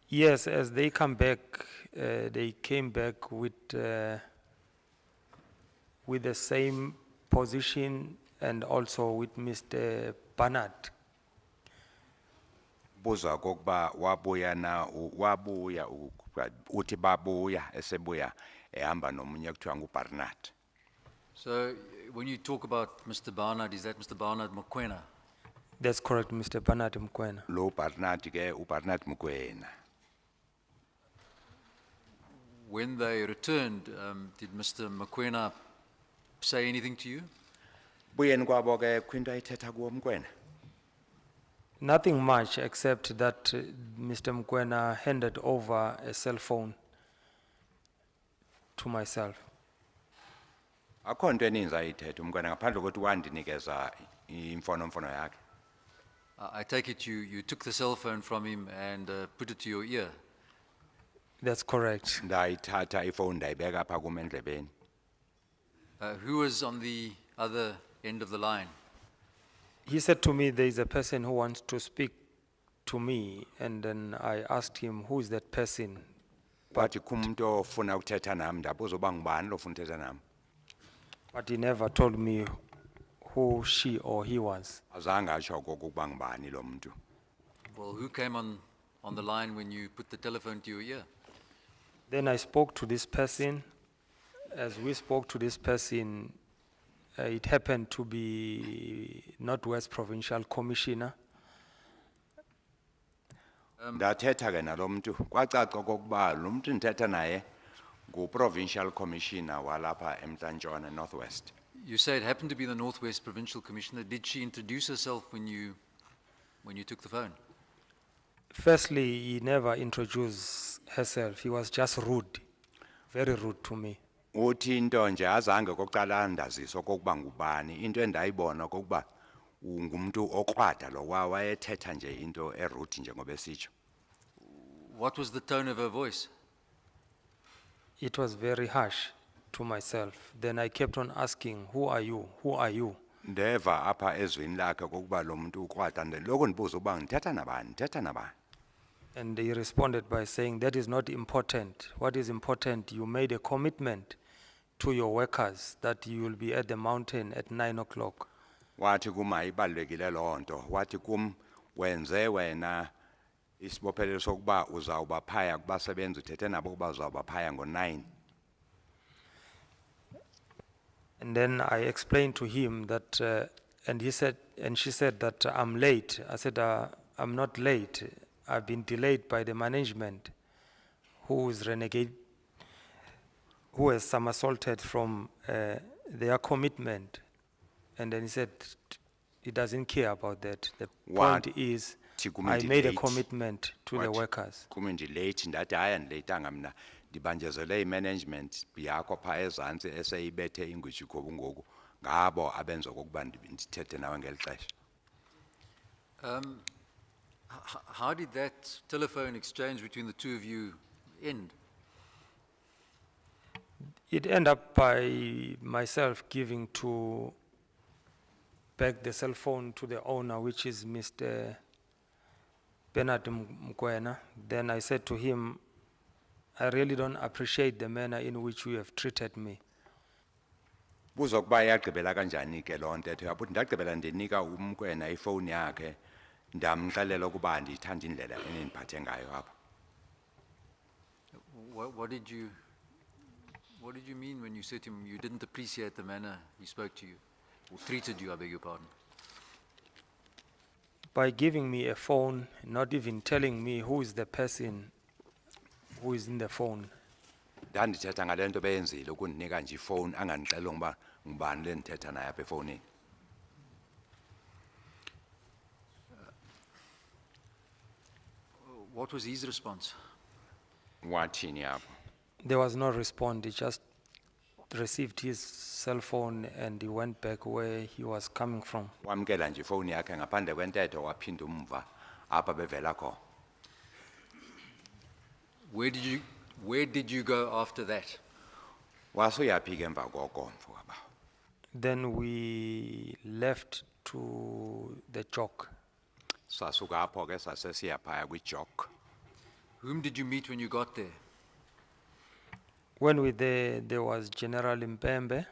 Speaker 5: Yes, as they come back, they came back with the same position and also with Mr. Bernard.
Speaker 2: Buza kokuba wabuya na uthi babuya esebuya ehamba nomunye kuthiwa nguBarnard.
Speaker 6: So when you talk about Mr. Barnard, is that Mr. Barnard Mokwena?
Speaker 5: That's correct, Mr. Bernard Mkwena.
Speaker 2: Lo Barnard ke uBarnard Mokwena.
Speaker 6: When they returned, did Mr. Mokwena say anything to you?
Speaker 2: Buyeni kwabo ke kwinto ayithetha kuwo Mokwena.
Speaker 5: Nothing much except that Mr. Mkwena handed over a cell phone to myself.
Speaker 2: Akho nto eninzi ayithetha Mokwena ngaphandle kokuthi wandinikeza imfonomfono yakhe.
Speaker 6: I take it you took the cell phone from him and put it to your ear.
Speaker 5: That's correct.
Speaker 2: Ndayithatha ifone ndayibeka apha kum endlebeni.
Speaker 6: Who was on the other end of the line?
Speaker 5: He said to me, there is a person who wants to speak to me, and then I asked him, who is that person?
Speaker 2: Wathi kumuntu ofuna ukuthetha nami ndabuza uba ngubani lo ofuna ukuthetha nami.
Speaker 5: But he never told me who she or he was.
Speaker 2: Azange atsho okokuba ngubani lo muntu.
Speaker 6: Well, who came on the line when you put the telephone to your ear?
Speaker 5: Then I spoke to this person. As we spoke to this person, it happened to be Northwest Provincial Commissioner.
Speaker 2: Ndathetha ke nalo muntu kwacaca okokuba lo muntu ndithetha naye ngu-provincial commissioner walapha eMntla-Ntshona Northwest.
Speaker 6: You say it happened to be the Northwest Provincial Commissioner. Did she introduce herself when you took the phone?
Speaker 5: Firstly, he never introduced herself. He was just rude, very rude to me.
Speaker 2: Uthi into nje azange kokuqala ndazisa okokuba ngubani into endayibona okokuba ungumuntu okrwada lo wayethetha nje into erude njengoba esitsho.
Speaker 6: What was the tone of her voice?
Speaker 5: It was very harsh to myself. Then I kept on asking, who are you? Who are you?
Speaker 2: Ndeva apha ezwini lakhe okokuba lo muntu ukrwada ndiloko ndibuza uba ndithetha nabani ndithetha nabani.
Speaker 5: And he responded by saying, that is not important. What is important, you made a commitment to your workers that you will be at the mountain at 9 o'clock.
Speaker 2: Wathi kuma ibalekile lonto wathi kum wenze wena isibophelelo sokuba uzawuba phaya kubasebenzi uthethe nabo kuba uzawuba phaya ngo-9.
Speaker 5: And then I explained to him that, and she said that I'm late. I said, I'm not late. I've been delayed by the management who is renegade, who has somersaulted from their commitment. And then he said, he doesn't care about that. The
Speaker 2: What?
Speaker 5: point is,
Speaker 2: Tikumi
Speaker 5: I made a
Speaker 2: delayed.
Speaker 5: commitment to the
Speaker 2: What?
Speaker 5: workers.
Speaker 2: Kumi ndilate ndathi hayi andilayitanga mna ndibanjezele i-management yakho phaa ezantsi eseyibethe ingwishi gobu ngoku ngabo abenza okokuba ndithethe nawe ngeli xesha.
Speaker 6: How did that telephone exchange between the two of you end?
Speaker 5: It ended up by myself giving back the cell phone to the owner, which is Mr. Bernard Mkwena. Then I said to him, I really don't appreciate the manner in which you have treated me.
Speaker 2: Buzokuba yagqibela kanjani ke loo ntetho yabuthi ndagqibela ndinika umkwena ifowuni yakhe ndamxelela ukuba andiyithanda indlela enindiphathe ngayo apha.
Speaker 6: What did you mean when you said to him you didn't appreciate the manner he spoke to you, or treated you, I beg your pardon?
Speaker 5: By giving me a phone, not even telling me who is the person who is in the phone.
Speaker 2: Ndandithetha ngale nto beyenzile ukundinika nje ifowuni angandixelanga uba ngubani le ndithetha naye apha efowunini.
Speaker 6: What was his response?
Speaker 2: Wathini apho?
Speaker 5: There was no response. He just received his cell phone and he went back where he was coming from.
Speaker 2: Wamkela nje ifowuni yakhe ngaphandle kwentetho waphinda umva apha bevela khona.
Speaker 6: Where did you go after that?
Speaker 2: Wasuyaphi ke emva koko mfo waba?
Speaker 5: Then we left to the jog.
Speaker 2: Sasuka apho ke sasesiya phaya kwijog.
Speaker 6: Whom did you meet when you got there?
Speaker 5: When we there was General Mpembe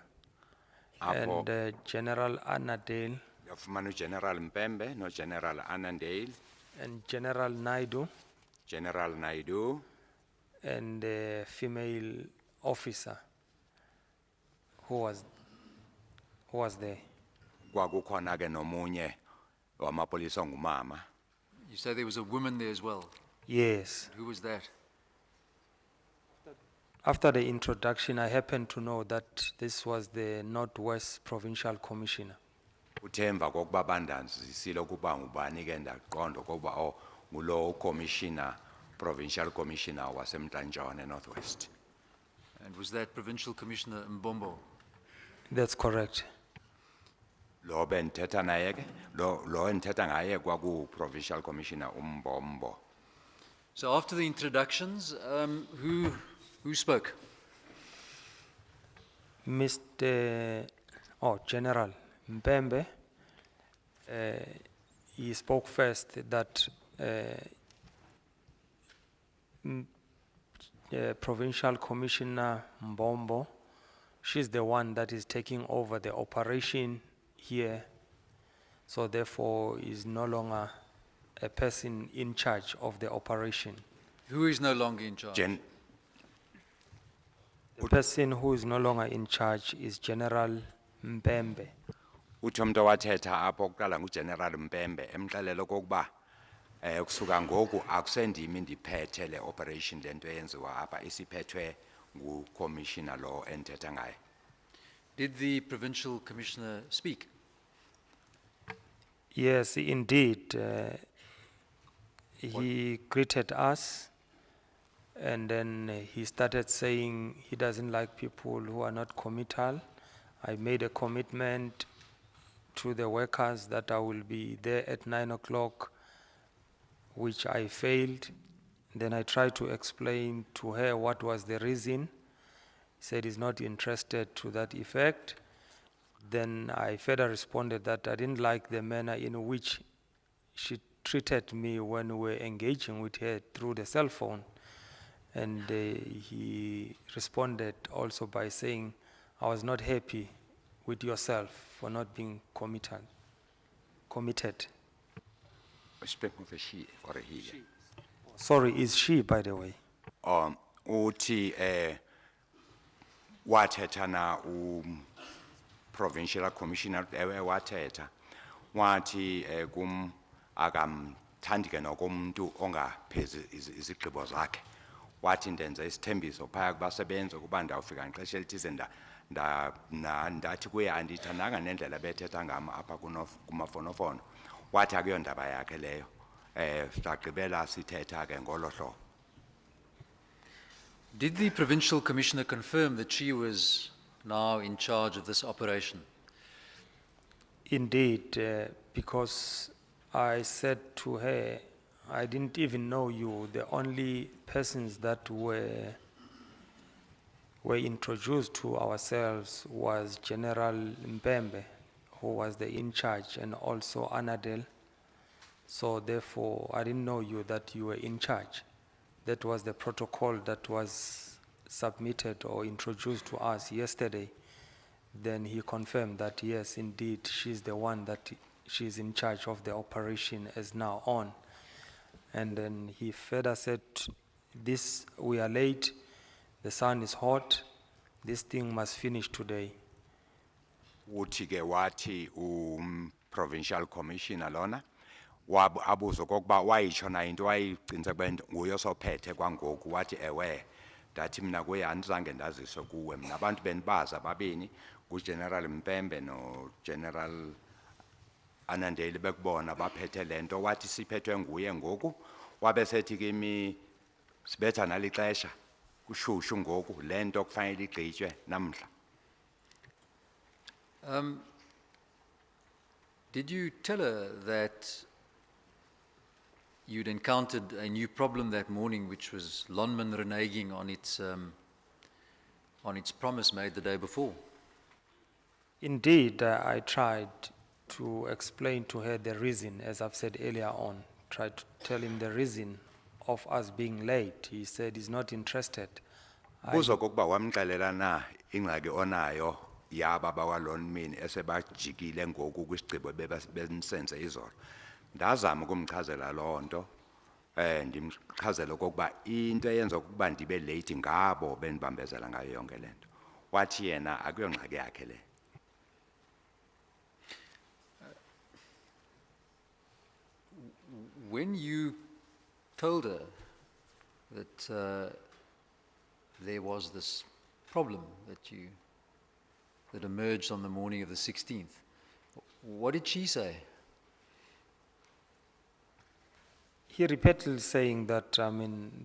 Speaker 2: Apho
Speaker 5: and General Anadale
Speaker 2: yafumana uGeneral Mpembe no General Anandale,
Speaker 5: and General Naidu
Speaker 2: General Naidu,
Speaker 5: and a female officer who was there.
Speaker 2: kwakukhona ke nomunye wamapolisa ongumama.
Speaker 6: You say there was a woman there as well.
Speaker 5: Yes.
Speaker 6: Who was that?
Speaker 5: After the introduction, I happened to know that this was the Northwest Provincial Commissioner.
Speaker 2: Uthemba kokuba bandanzisile ukuba ngubani ke ndaqonda ukuba ngulo commissioner, provincial commissioner waseMntantshona Northwest.
Speaker 6: And was that Provincial Commissioner Mbombo?
Speaker 5: That's correct.
Speaker 2: Lo bendithetha naye ke lo endithetha ngaye kwaku provincial commissioner uMbombo.
Speaker 6: So after the introductions, who spoke?
Speaker 5: General Mpembe, he spoke first that Provincial Commissioner Mbombo, she's the one that is taking over the operation here, so therefore is no longer a person in charge of the operation.
Speaker 6: Who is no longer in charge?
Speaker 5: The person who is no longer in charge is General Mpembe.
Speaker 2: Uthi umuntu wathetha apho oqala nguGeneral Mpembe emxelela okokuba kusuka ngoku akusendimi ndiphethe le operation lento eyenziwa apha isiphethwe ngucommissioner lo endithetha ngaye.
Speaker 6: Did the Provincial Commissioner speak?
Speaker 5: Yes, indeed. He greeted us and then he started saying he doesn't like people who are not committal. I made a commitment to the workers that I will be there at 9 o'clock, which I failed. Then I tried to explain to her what was the reason. He said he's not interested to that effect. Then I further responded that I didn't like the manner in which she treated me when we were engaging with her through the cell phone. And he responded also by saying, I was not happy with yourself for not being committed.
Speaker 2: Speak of a she or a he.
Speaker 5: Sorry, is she, by the way?
Speaker 2: Uthi wathetha na provincial commissioner wathetha wathi kum akamthandi ke nokumuntu ongaphezi izigqibo zakhe. Wathi ndenza isithembiso phaya kubasebenzi ukuba ndawufika ngexesha elithize ndathi kuye andithandanga nendlela bethetha ngam apha kumafonofono. Wathi akuyondaba yakhe leyo. Sagqibela sithetha ke ngolo hlobo.
Speaker 6: Did the Provincial Commissioner confirm that she was now in charge of this operation?
Speaker 5: Indeed, because I said to her, I didn't even know you. The only persons that were introduced to ourselves was General Mpembe, who was the in charge, and also Anadel. So therefore, I didn't know you that you were in charge. That was the protocol that was submitted or introduced to us yesterday. Then he confirmed that yes, indeed, she's the one that she's in charge of the operation as now on. And then he further said, this, we are late, the sun is hot, this thing must finish today.
Speaker 2: Uthi ke wathi provincial commissioner lona abuza okokuba wayitsho na into wayicinisa kube nguye osophethe kwangoku wathi ewe ndathi mina kuye andizange ndaziswe kuwe mina abantu benibaza ababini nguGeneral Mpembe noGeneral Anandeli bekubona baphethe lento wathi siphethwe nguye ngoku wabe sethi kimi sibetha nalixesha kushushu ngoku lento kufanele igqitywe namhla.
Speaker 6: Did you tell her that you'd encountered a new problem that morning, which was Lonman reneging on its promise made the day before?
Speaker 5: Indeed, I tried to explain to her the reason, as I've said earlier on, tried to tell him the reason of us being late. He said he's not interested.
Speaker 2: Buzo kokuba wamxelela na ingxaki onayo yaba bawalonmini esebajikile ngoku kwisigqibo benisenze izolo. Ndazama ukumchazela lonto ndimchazela okokuba into eyenza ukuba ndibe late ngabo benibambezela ngayo yonke lento. Wathi yena akuyongxaki yakhe le.
Speaker 6: When you told her that there was this problem that emerged on the morning of the 16th, what did she say?
Speaker 5: He repeatedly saying that,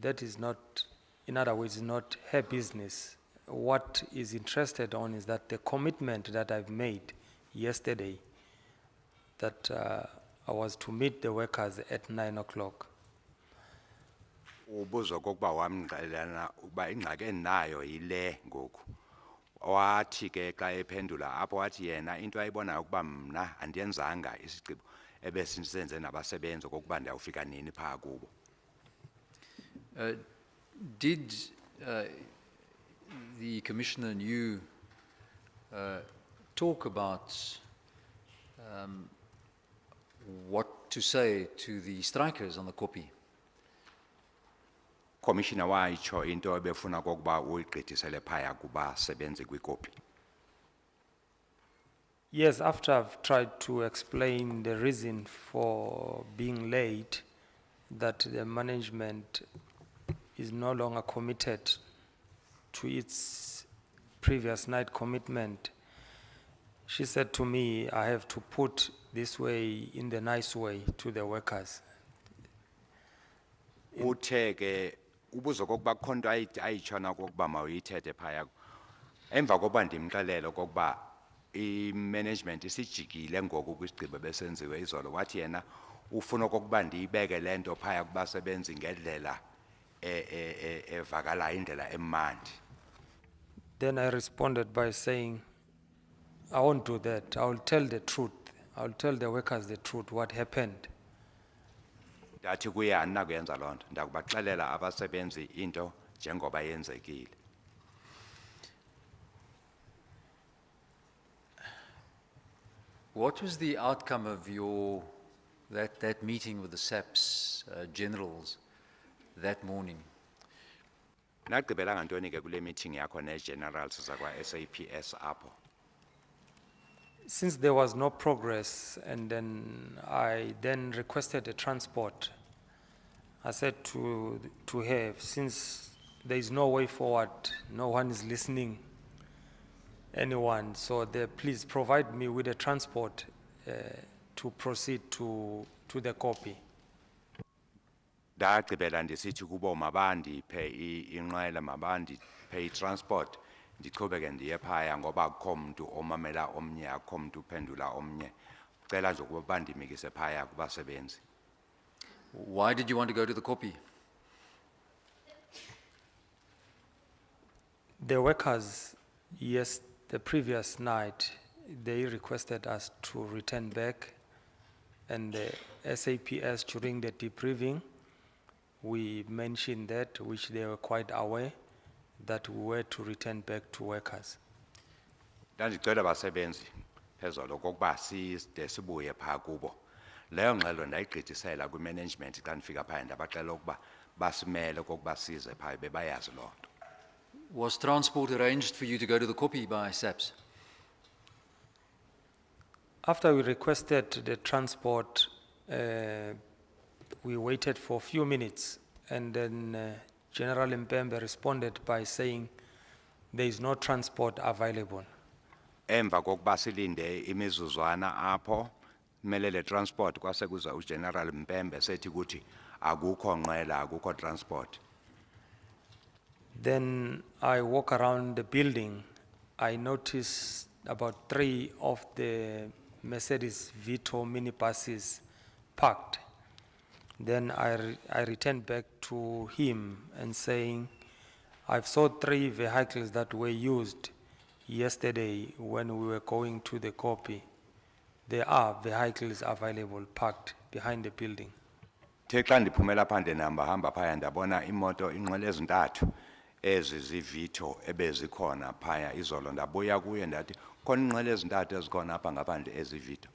Speaker 5: that is not, in other words, not her business. What is interested on is that the commitment that I've made yesterday, that I was to meet the workers at 9 o'clock.
Speaker 2: Ubuzo kokuba wamxelela uba ingxaki enayo yile ngoku. Wathi ke xa ephendula apho wathi yena into ayibonayo ukuba mna andiyenzanga isigqibo ebesisenze nabasebenzi kokuba ndiyawufika nini phaa kubo.
Speaker 6: Did the commissioner and you talk about what to say to the strikers on the copy?
Speaker 2: Commissioner wayitsho into ebefuna kokuba uyigqithisele phaya kubasebenzi kwikopi.
Speaker 5: Yes, after I've tried to explain the reason for being late, that the management is no longer committed to its previous night commitment, she said to me, I have to put this way in the nice way to the workers.
Speaker 2: Uthe ke ubuzo kokuba khonto ayitshona kokuba mawuyithethe phaya. Emva kokuba ndimxelele kokuba i-management isijikile ngoku kwisigqibo besenziwe izolo, wathi yena ufuna okokuba ndiyibeke lento phaya kubasebenzi ngendlela evakalayo indlela emandi.
Speaker 5: Then I responded by saying, I won't do that. I will tell the truth. I will tell the workers the truth, what happened.
Speaker 2: Ndathi kuye andinakuyenza loo nto, ndakubaxelela abasebenzi into njengoba yenzekile.
Speaker 6: What was the outcome of that meeting with the SAPS generals that morning?
Speaker 2: Nagqibelanga ntoni ke kule meeting yakho ne-generals zakwa SAPS apho?
Speaker 5: Since there was no progress, and then I then requested a transport, I said to her, since there is no way forward, no one is listening, anyone, so please provide me with a transport to proceed to the copy.
Speaker 2: Ndagqibela ndisithi kubo mabandiphe inqwela mabandiphe i-transport ndiqhubeke ndiye phaya ngoba akukho mntu omamela omnye akukho mntu uphendula omnye. Ucela nje ukuba bandimikise phaya kubasebenzi.
Speaker 6: Why did you want to go to the copy?
Speaker 5: The workers, yes, the previous night, they requested us to return back, and the SAPS during the debriefing, we mentioned that, which they were quite aware, that we were to return back to workers.
Speaker 2: Ndandicela abasebenzi phezolo kokuba side sibuye phaa kubo. Leyo ngxelo ndayigqithisela kwi-management xa ndifika phaa ndabaxela ukuba basimele kokuba size phaa bebayazi loo nto.
Speaker 6: Was transport arranged for you to go to the copy by SAPS?
Speaker 5: After we requested the transport, we waited for a few minutes, and then General Mpembe responded by saying there is no transport available.
Speaker 2: Emva kokuba silinde imizuzwana apho melele transport kwase kuza uGeneral Mpembe sethi ukuthi akukho nqwela akukho transport.
Speaker 5: Then I walk around the building. I noticed about 3 of the Mercedes Vito minibuses parked. Then I returned back to him and saying, I've saw 3 vehicles that were used yesterday when we were going to the copy. There are vehicles available parked behind the building.
Speaker 2: Xa ndiphumela phandle hamba phaya ndabona imoto inqwele ezintathu ezi zivito ebezikhona phaya izolo ndabuya kuye ndathi khona inqwele ezintathu ezikhona apha ngaphandle ezivito.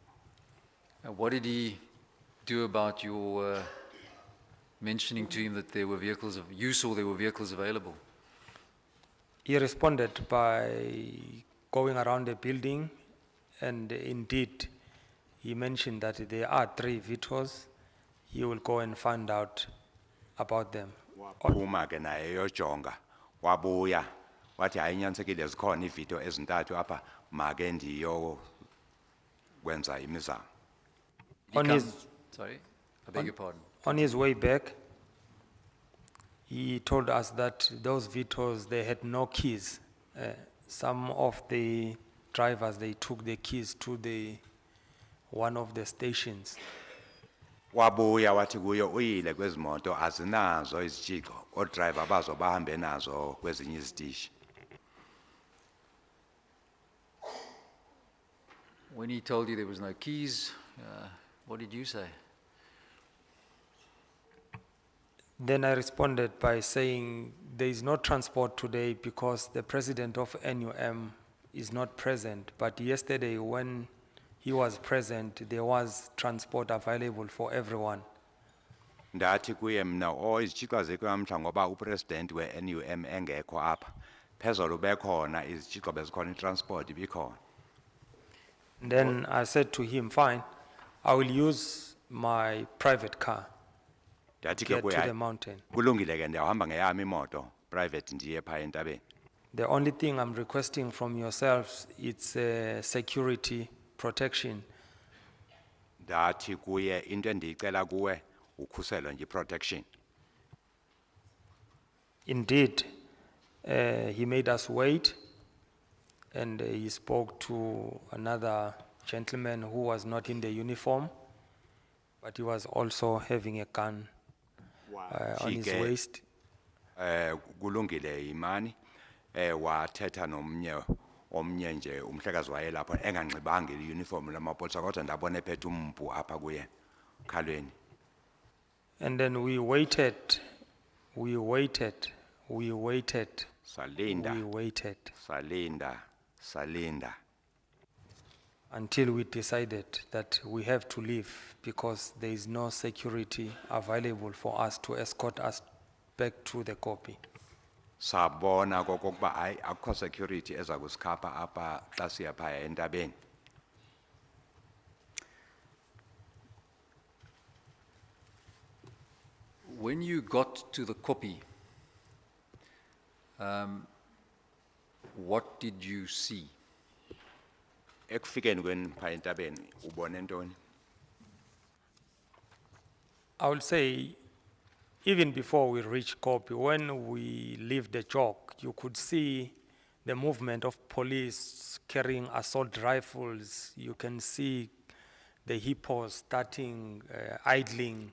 Speaker 6: What did he do about your mentioning to him that there were vehicles you saw there were vehicles available?
Speaker 5: He responded by going around the building, and indeed he mentioned that there are 3 Vitos. He will go and find out about them.
Speaker 2: Waphuma ke naye yojonga wabuya wathi hayi inyansekile zikhona ivito ezintathu apha make ndiyo kwenza imizamo.
Speaker 6: Sorry, I beg your pardon.
Speaker 5: On his way back, he told us that those Vitos, they had no keys. Some of the drivers, they took the keys to one of the stations.
Speaker 2: Wabuya wathi kuye uyile kwezi moto azinazo izitshixo odriver bazo bahambe nazo kwezinye izitishi.
Speaker 6: When he told you there was no keys, what did you say?
Speaker 5: Then I responded by saying there is no transport today because the president of NUM is not present. But yesterday when he was present, there was transport available for everyone.
Speaker 2: Ndathi kuye mna izitshixo azikho namhla ngoba upresident we-NUM engekho apha. Phezolo bekhona izitshixo bezikhona itransport ibikhona.
Speaker 5: Then I said to him, fine, I will use my private car to
Speaker 2: Ndathi ke
Speaker 5: get to
Speaker 2: kuye
Speaker 5: the mountain.
Speaker 2: kulungile ke ndiyahamba ngeyami imoto private ndiye phaa entabeni.
Speaker 5: The only thing I'm requesting from yourselves, it's security protection.
Speaker 2: Ndathi kuye into endiyicela kuwe ukhuselo nje protection.
Speaker 5: Indeed, he made us wait, and he spoke to another gentleman who was not in the uniform, but he was also having a gun on his
Speaker 2: Jike,
Speaker 5: waist.
Speaker 2: kulungile imani wathetha omnye nje umhlekazi wayelapho enganxibanga i-uniform lamapolisa kodwa ndabona ephethe umpu apha kuye khalweni.
Speaker 5: And then we waited,
Speaker 2: Salinda
Speaker 5: until we decided that we have to leave because there is no security available for us to escort us back to the copy.
Speaker 2: Sabona kokokuba hayi akukho security eza kusikhapha apha xa siya phaya entabeni.
Speaker 6: When you got to the copy, what did you see?
Speaker 2: Ekufikeni kweni phaya entabeni ubone ntoni?
Speaker 5: I will say, even before we reach copy, when we leave the jog, you could see the movement of police carrying assault rifles. You can see the hippos starting idling.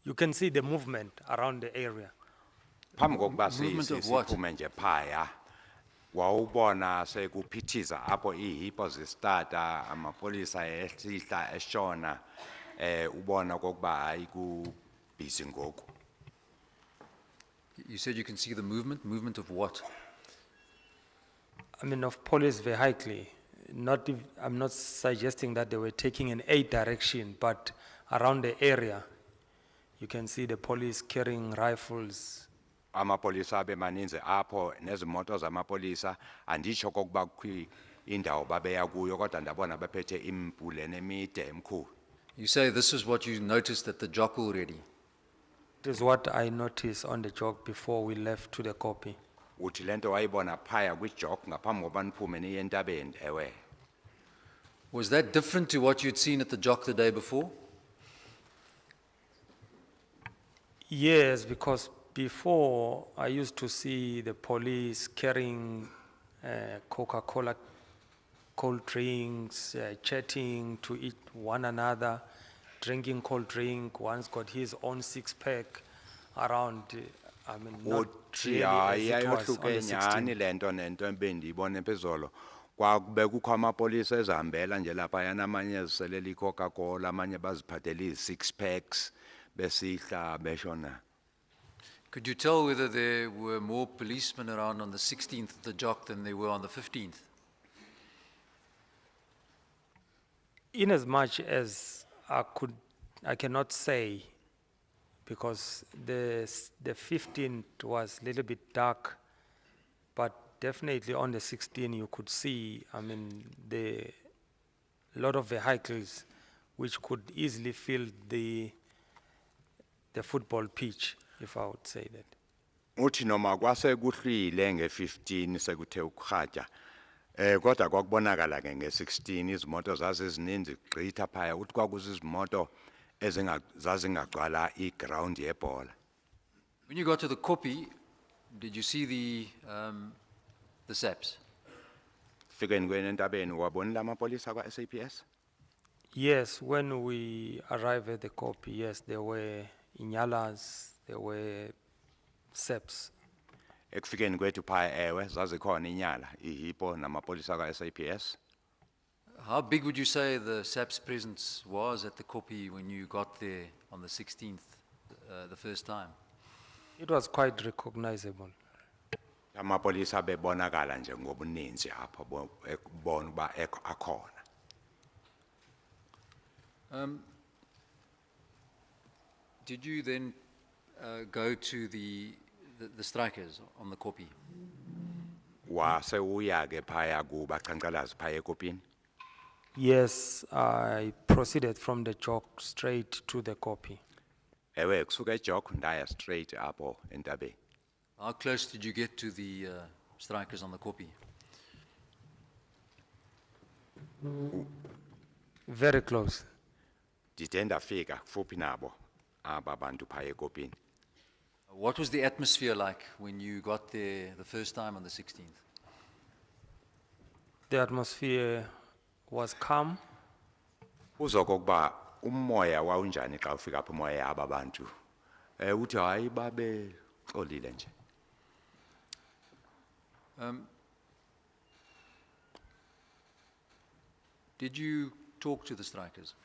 Speaker 5: You can see the movement around the area.
Speaker 2: Phambi kokuba
Speaker 6: Movement of what?
Speaker 2: siphume nje phaya wawubona sekuphithiza apho ihipo zistarta amapolisa ehlihla eshona ubona kokuba hayi kubhizi ngoku.
Speaker 6: You said you can see the movement. Movement of what?
Speaker 5: I mean, of police vehicle, I'm not suggesting that they were taking in a direction, but around the area, you can see the police carrying rifles.
Speaker 2: Amapolisa abe maninzi apho nezimoto zamapolisa anditsho kokuba kukho indawo babeya kuyo kodwa ndabona bephethe impule nemide emkhulu.
Speaker 6: You say this is what you noticed at the jock already.
Speaker 5: It is what I noticed on the jog before we left to the copy.
Speaker 2: Uthi lento wayibona phaya kwijok ngaphambi kokuba niphume niye entabeni ewe.
Speaker 6: Was that different to what you'd seen at the jock the day before?
Speaker 5: Yes, because before I used to see the police carrying Coca-Cola, cold drinks, chatting to eat one another, drinking cold drink. One's got his own six-pack around. I mean, not
Speaker 2: Uthi
Speaker 5: really as it was on
Speaker 2: yayohluke
Speaker 5: the
Speaker 2: nyani
Speaker 5: 16th.
Speaker 2: lento nento ebendiyibone phezolo. Kwakube kukho amapolisa ezihambela nje lapha yanamanye eziselela iCoca-Cola, amanye baziphathele i-six packs besihla beshona.
Speaker 6: Could you tell whether there were more policemen around on the 16th at the jock than there were on the 15th?
Speaker 5: In as much as I cannot say, because the 15th was a little bit dark, but definitely on the 16th you could see, I mean, a lot of vehicles which could easily fill the football pitch, if I would say that.
Speaker 2: Uthi noma kwase kuhlwile nge15 sekuthe ukukhatya kodwa kwakubonakala ke nge16 izimoto zazizininzi gqitha phaya uthi kwakuzizimoto ezingagcwala iground yebhola.
Speaker 6: When you got to the copy, did you see the SAPs?
Speaker 2: Fikeni kwena entabeni wabona lamapolisa kwaSAPS?
Speaker 5: Yes, when we arrived at the copy, yes, there were inyalas, there were SEPs.
Speaker 2: Ekufikeni kwethu phaya ewe zazikhona inyala ihipo namapolisa kwaSAPS.
Speaker 6: How big would you say the SAP's presence was at the copy when you got there on the 16th, the first time?
Speaker 5: It was quite recognizable.
Speaker 2: Amapolisa bebonakala nje ngobuninzi apha ekubona uba akhona.
Speaker 6: Did you then go to the strikers on the copy?
Speaker 2: Wase uya ke phaya kuba qanqalazi phaya ekopini.
Speaker 5: Yes, I proceeded from the jog straight to the copy.
Speaker 2: Ewe kusuka ejok ndaya straight apho entabeni.
Speaker 6: How close did you get to the strikers on the copy?
Speaker 5: Very close.
Speaker 2: Ndide ndafika kufuphi nabo aba bantu phaya ekopini.
Speaker 6: What was the atmosphere like when you got there the first time on the 16th?
Speaker 5: The atmosphere was calm.
Speaker 2: Uzokokuba umoya wawunjani xa ufika apho umoya yaba bantu. Uthi hayi babe xolile nje.
Speaker 6: Did you talk to the strikers?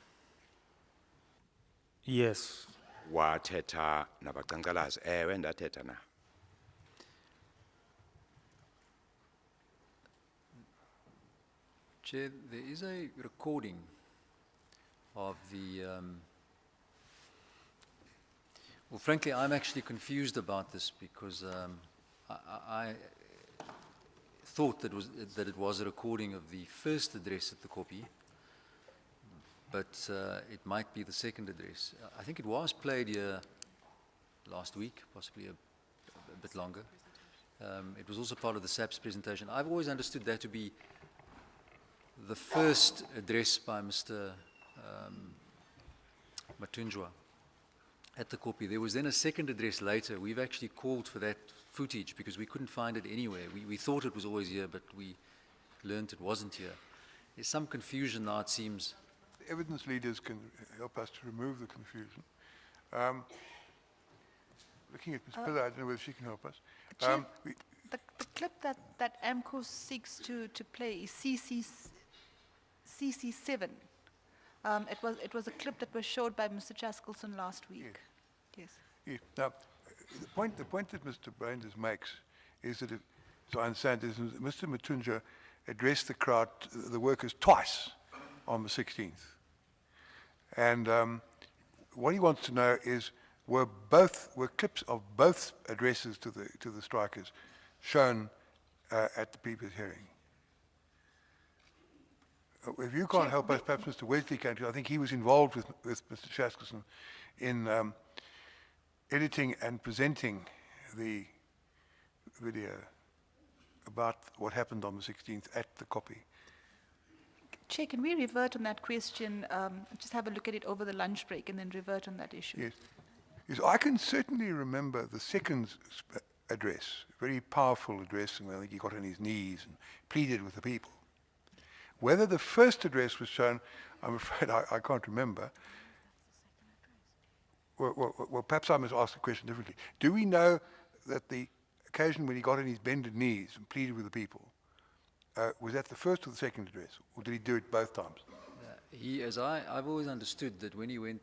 Speaker 5: Yes.
Speaker 2: Wathetha nabaqanqalazi ewe ndathetha na.
Speaker 6: Chair, there is a recording of the, well, frankly, I'm actually confused about this because I thought that it was a recording of the first address at the copy, but it might be the second address. I think it was played here last week, possibly a bit longer. It was also part of the SAP's presentation. I've always understood that to be the first address by Mr. Matunjwa at the copy. There was then a second address later. We've actually called for that footage because we couldn't find it anywhere. We thought it was always here, but we learned it wasn't here. There's some confusion now, it seems.
Speaker 1: Evidence leaders can help us to remove the confusion. Looking at Ms. Pillay, I don't know whether she can help us.
Speaker 9: Chair, the clip that AMCU seeks to play is CC7. It was a clip that was showed by Mr. Chaskelson last week. Yes.
Speaker 1: Yeah. Now, the point that Mr. Brainders makes is that, as I understand, is Mr. Matunja addressed the crowd, the workers, twice on the 16th. And what he wants to know is, were clips of both addresses to the strikers shown at the people's hearing? If you can't help us, perhaps Mr. Wesley can, because I think he was involved with Mr. Shaskerson in editing and presenting the video about what happened on the 16th at the copy.
Speaker 9: Chair, can we revert on that question, just have a look at it over the lunch break and then revert on that issue?
Speaker 1: Yes. Yes, I can certainly remember the second address, very powerful address, and I think he got on his knees and pleaded with the people. Whether the first address was shown, I'm afraid I can't remember. Well, perhaps I must ask the question differently. Do we know that the occasion when he got on his bended knees and pleaded with the people, was that the first or the second address, or did he do it both times?
Speaker 6: I've always understood that when he went,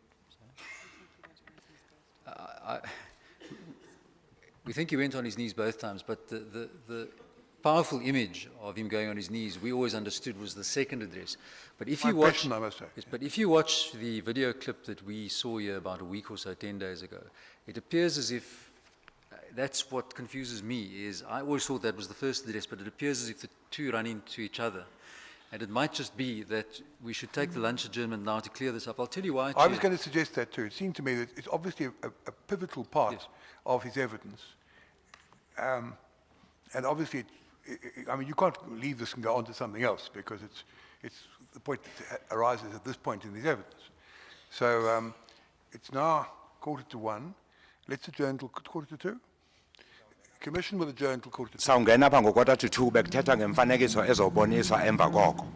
Speaker 6: we think he went on his knees both times, but the powerful image of him going on his knees, we always understood was the second address. But if you watch,
Speaker 1: I must say.
Speaker 6: yes, but if you watch the video clip that we saw here about a week or so, 10 days ago, it appears as if that's what confuses me. Is I always thought that was the first address, but it appears as if the two run into each other. And it might just be that we should take the lunch adjournment now to clear this up. I'll tell you why.
Speaker 1: I was going to suggest that too. It seemed to me that it's obviously a pivotal part
Speaker 6: Yes.
Speaker 1: of his evidence. And obviously, I mean, you can't leave this and go on to something else, because it's the point that arises at this point in his evidence. So it's now 1:45. Let's adjourn till 1:45. Commission will adjourn till 1:45.
Speaker 2: Sawungena apha ngo-1:45 bekuthetha ngemfanekiso ezoboniswa emva koko.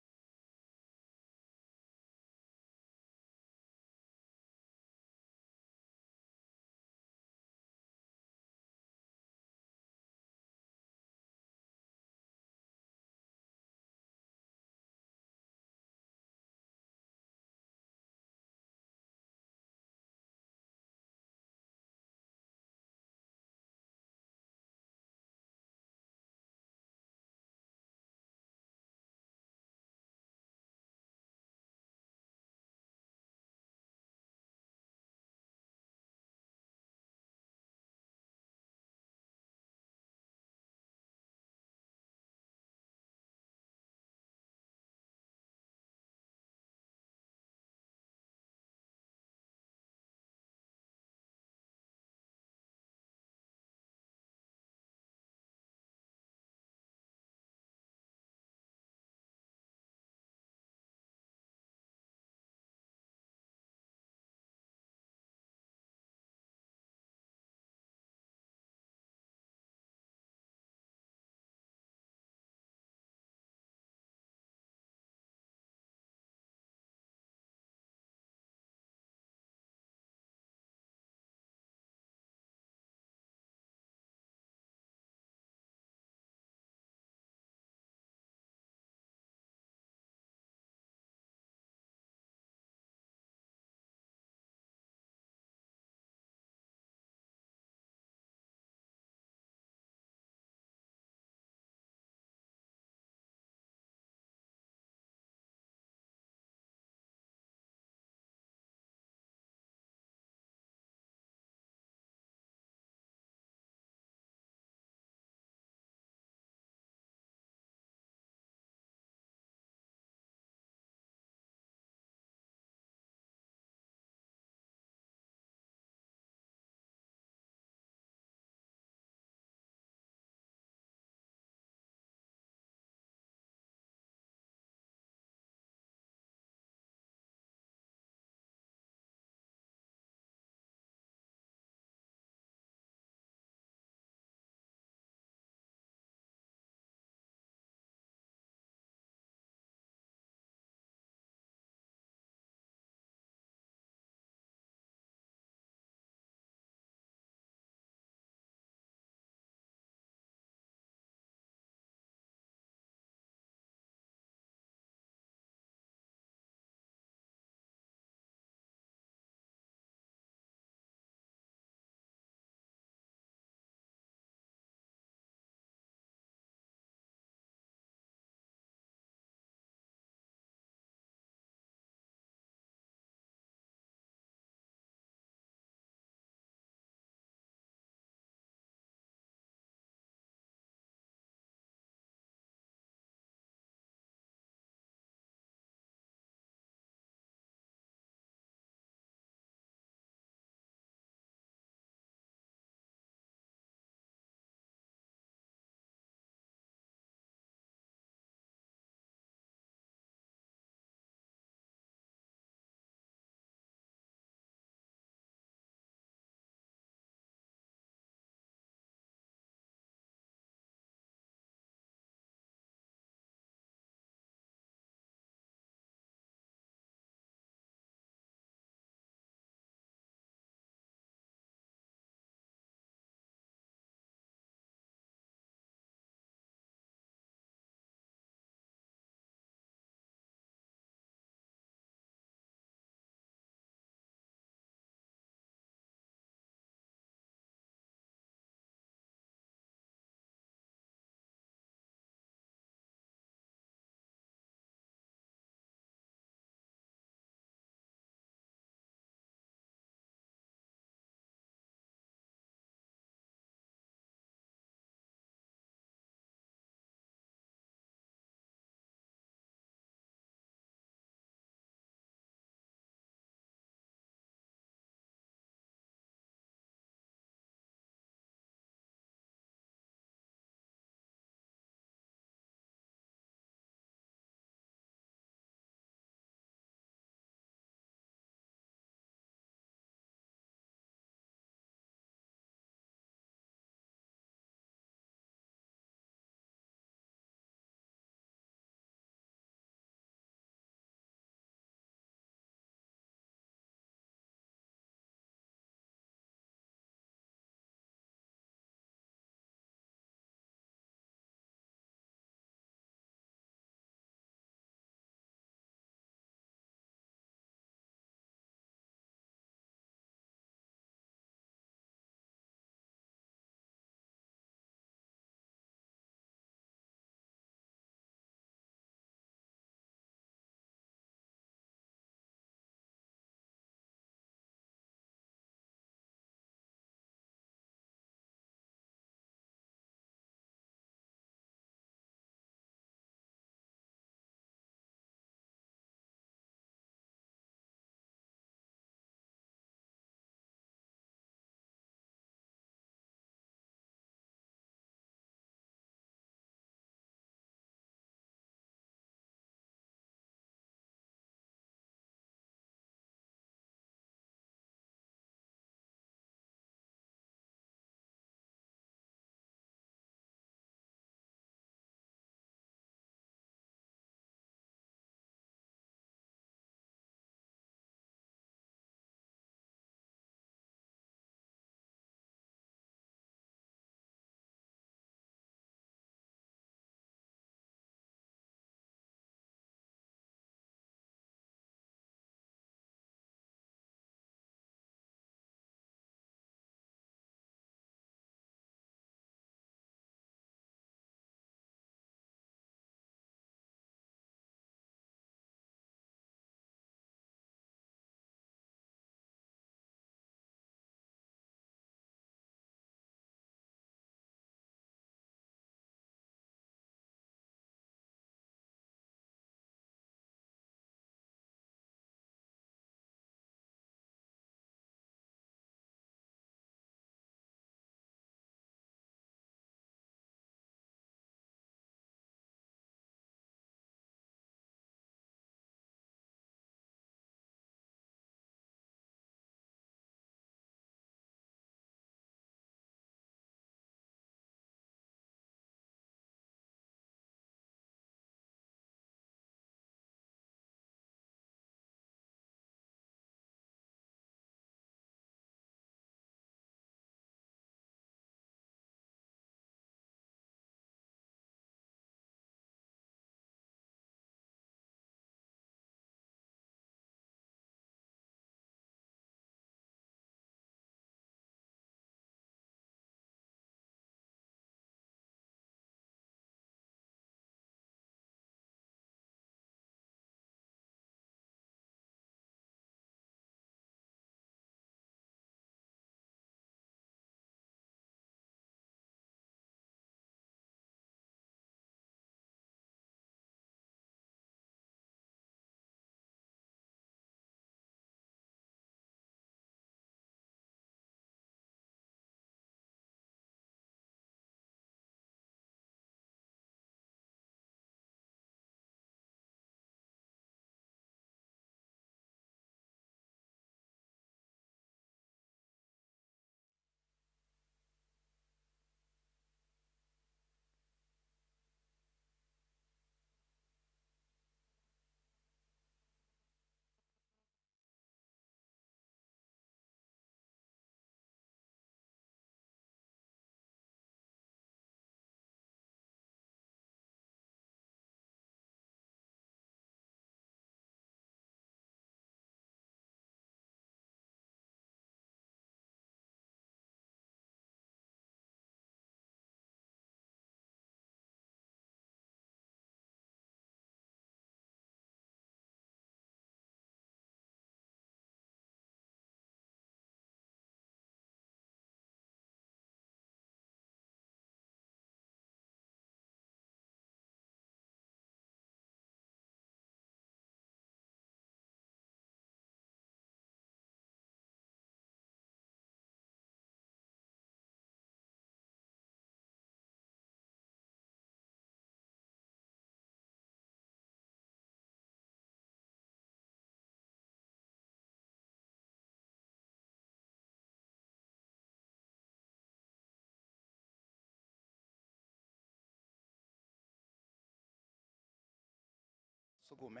Speaker 2: Sukume.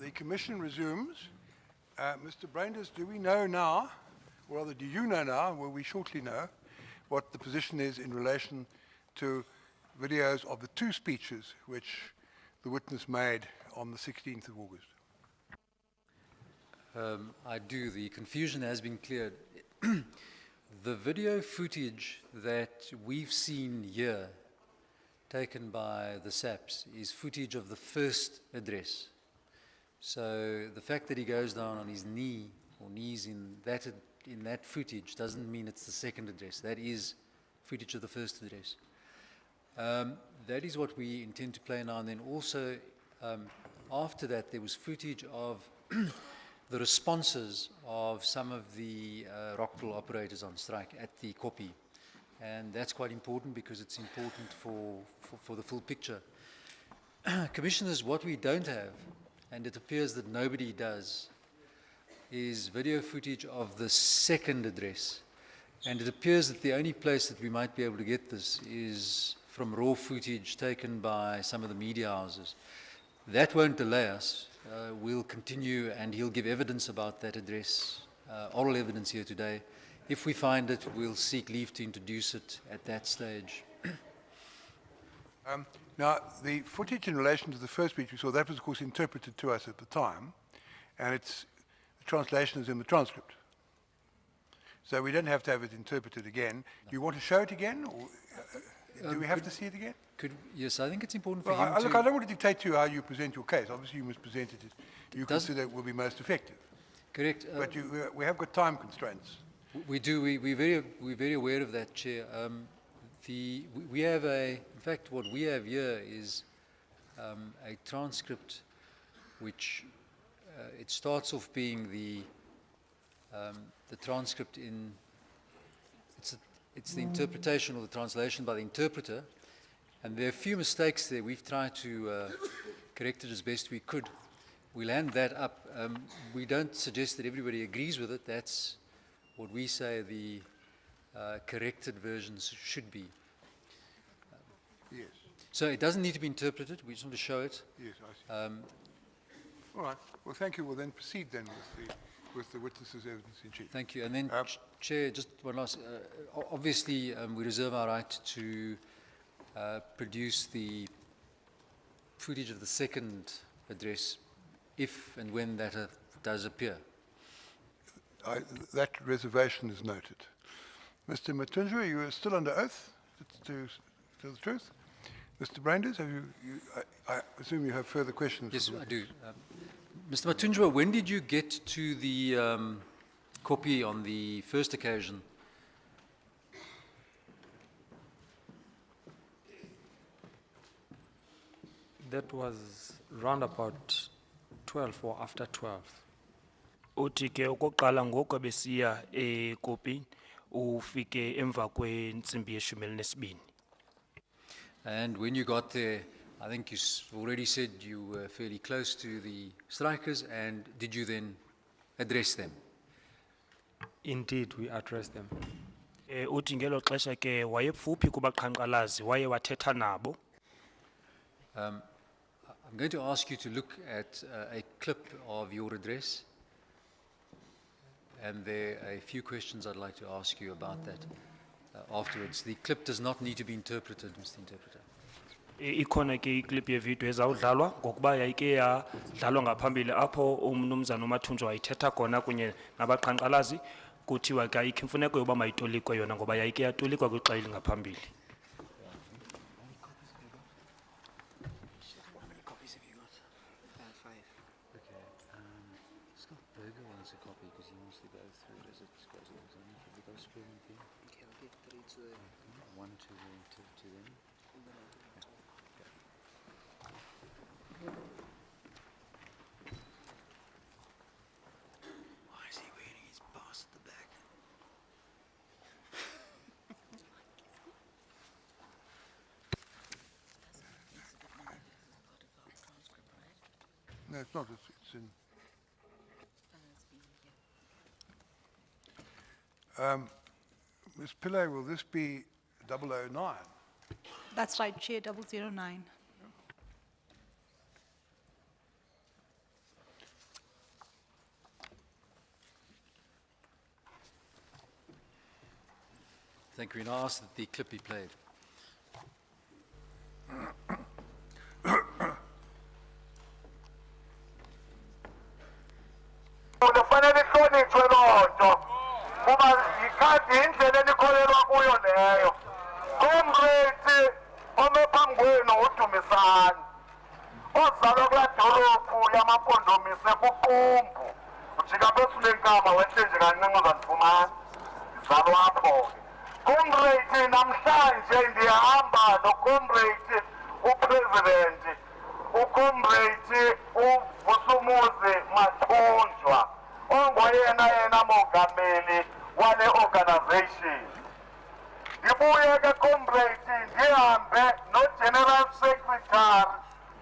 Speaker 1: The commission resumes. Mr. Brainders, do we know now, or rather do you know now, will we shortly know, what the position is in relation to videos of the two speeches which the witness made on the 16th of August?
Speaker 6: I do. The confusion has been cleared. The video footage that we've seen here, taken by the SAPs, is footage of the first address. So the fact that he goes down on his knee or knees in that footage doesn't mean it's the second address. That is footage of the first address. That is what we intend to play now. And then also, after that, there was footage of the responses of some of the Rockpool operators on strike at the copy. And that's quite important because it's important for the full picture. Commissioners, what we don't have, and it appears that nobody does, is video footage of the second address. And it appears that the only place that we might be able to get this is from raw footage taken by some of the media houses. That won't delay us. We'll continue, and he'll give evidence about that address, oral evidence here today. If we find it, we'll seek leave to introduce it at that stage.
Speaker 1: Now, the footage in relation to the first speech we saw, that was of course interpreted to us at the time, and the translation is in the transcript. So we don't have to have it interpreted again. Do you want to show it again, or do we have to see it again?
Speaker 6: Yes, I think it's important for
Speaker 1: Well,
Speaker 6: him
Speaker 1: look,
Speaker 6: to...
Speaker 1: I don't want to dictate to you how you present your case. Obviously, you must present it as you consider it will be most effective.
Speaker 6: Correct.
Speaker 1: But we have got time constraints.
Speaker 6: We do. We're very aware of that, Chair. We have in fact, what we have here is a transcript which it starts off being the transcript in, it's the interpretation or the translation by the interpreter, and there are a few mistakes there. We've tried to correct it as best we could. We'll hand that up. We don't suggest that everybody agrees with it. That's what we say the corrected versions should be.
Speaker 1: Yes.
Speaker 6: So it doesn't need to be interpreted. We just want to show it.
Speaker 1: Yes, I see. All right. Well, thank you. We'll then proceed then with the witnesses' evidence in chief.
Speaker 6: Thank you. And then, Chair, just one last. Obviously, we reserve our right to produce the footage of the second address if and when that does appear.
Speaker 1: That reservation is noted. Mr. Matunjwa, you are still under oath to tell the truth. Mr. Brainders, I assume you have further questions?
Speaker 6: Yes, I do. Mr. Matunjwa, when did you get to the copy on the first occasion?
Speaker 5: That was round about 12 or after 12.
Speaker 13: Uthi ke okokuqala ngoko besiya ekopini ufike emva kwentsimbi yeshumi elinesibini.
Speaker 6: And when you got there, I think you already said you were fairly close to the strikers, and did you then address them?
Speaker 5: Indeed, we addressed them.
Speaker 13: Uthi ngelo xesha ke wayefuphi kubaqhankqalazi waye wathetha nabo.
Speaker 6: I'm going to ask you to look at a clip of your address, and there are a few questions I'd like to ask you about that afterwards. The clip does not need to be interpreted, Mr. Interpreter.
Speaker 13: Ikhona ke iklip yevideo ezawudlalwa ngokuba yayike yadlalwa ngaphambili apho umnumzana uMathunjwa wayithetha khona kunye nabaqhankqalazi kuthiwa ke ayikho imfuneko yoba mayitolikwe yona ngoba yayike yatolikwa kwixa elingaphambili.
Speaker 1: No, it's not, it's in... Ms. Pillay, will this be 009?
Speaker 9: That's right, Chair, 009.
Speaker 6: Thank you. And I ask that the clip be played.
Speaker 7: Kufanele ihlonitshwe loo nto kuba yikhadi indlela enikholelwa kuyo leyo. Comrade ome phambi kwenu uDumisani ozalwa kulaa dolophu yamampondomise kuqumbu ujika phezu lenkama wehle nje kancinci uzandifumana ndizalwa apho ke. Comrade namhlanje ndiyahamba noComrade uPresident uComrade uVusumuzi Mathunjwa ongoyena mongameli wale organization. Ndibuye ke Comrade ndihambe no-General Secretary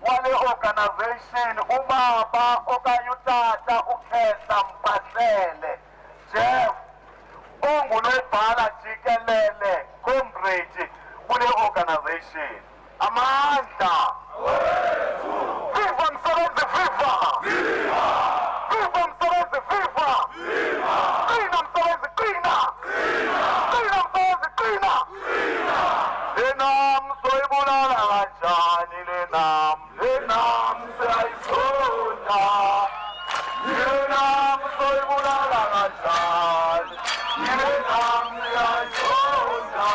Speaker 7: wale organization ubaba okanye utata uKhehla Mpahlele Jeff ongunobhala jikelele Comrade kule organization. Amandla viva msebenzi viva viva msebenzi viva qina msebenzi qina qina msebenzi qina lenam soyibulala kanjani lenam siyayifunda lenam soyibulala kanjani lenam siyayifunda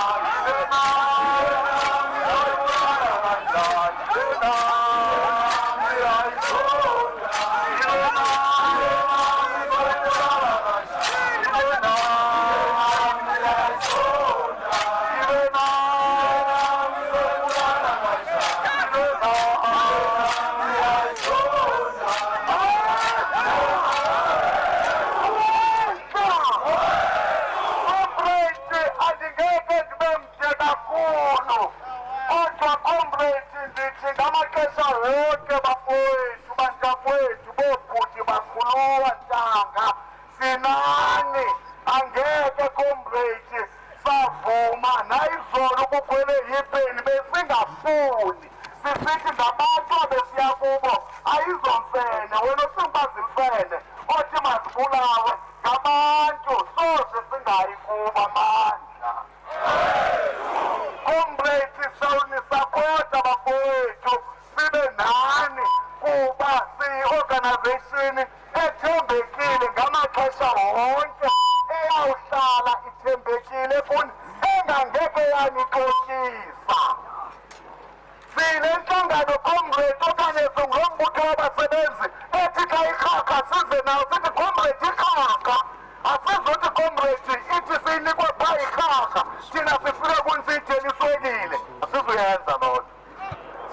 Speaker 7: sinani angeke Comrade savuma nayizolo kukhwele yipeni besingafuni sisithi ngabantu besiya kubo ayizomfene wena usingibazimfene othi mazibulawe ngabantu soze singayi kuba amandla. Comrade sawunisapota bafowethu sibe nani kuba siyi-organization ethembekile ngamaxesha wonke eyawuhlala ithembekile kuni engangeke yanixokisa. Sile nhlangano Comrade okanye singulombutho wabasebenzi ethi xa irhaka size nawo sithi Comrade irhaka asizothi Comrade ithi siyinikwe phaa irhaka thina sifike kuni siyitheni iswekile asizuyenza loo nto.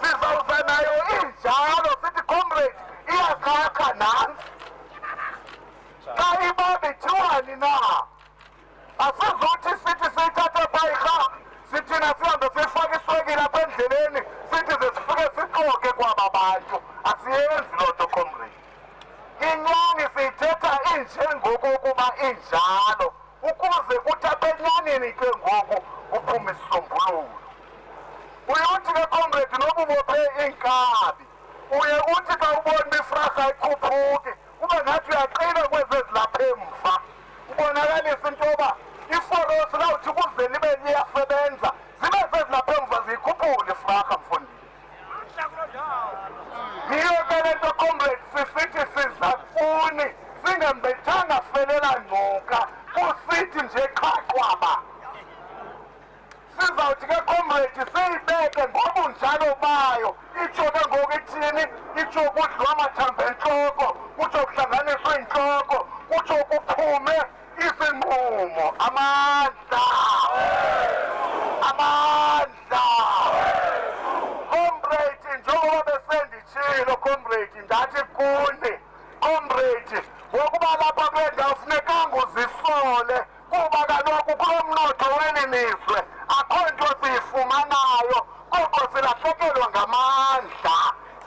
Speaker 7: Sizawuza nayo injalo sithi Comrade iyakaka nantsi xa ibabi thiwani na asizuthi sithi siyithathe phaa irhaka sithina sihambe siyifake iswekile apha endleleni sithi ze sifike sixoke kwaba bantu asiyenzi loo nto Comrade. Inyani siyithetha injengokokuba injalo ukuze kuthi apha enyanini ke ngoku kuphume isisombululo. Uye uthi ke Comrade noba ubophe iinkabi uye uthi xa ubona ifrasa ikhuphuke ube ngathi uyaqina kwezi ezilapha emva ubonakalisa into yoba iforosi lawuthi kuze libe liyasebenza zibe sezilapha emva ziyikhuphule ifraka mfondini. Yiyo ke le nto Comrade sisithi sizafuni singembethanga felela ngcuka kusithi nje qhaqwaba. Sizawuthi ke Comrade siyibeke ngobunjalo bayo itsho ke ngoku ithini itsho kudliwa amathambo entloko kutsho kuhlanganiswa iintloko kutsho kuphume isinqumo. Amandla amandla Comrade njengoba besenditshilo Comrade ndathi kuni Comrade wokuba lapha kule ndawo funekanga uzisole kuba kaloku kulo mnotho weli lizwe akho nto siyifumanayo koko silahlekelwa ngamandla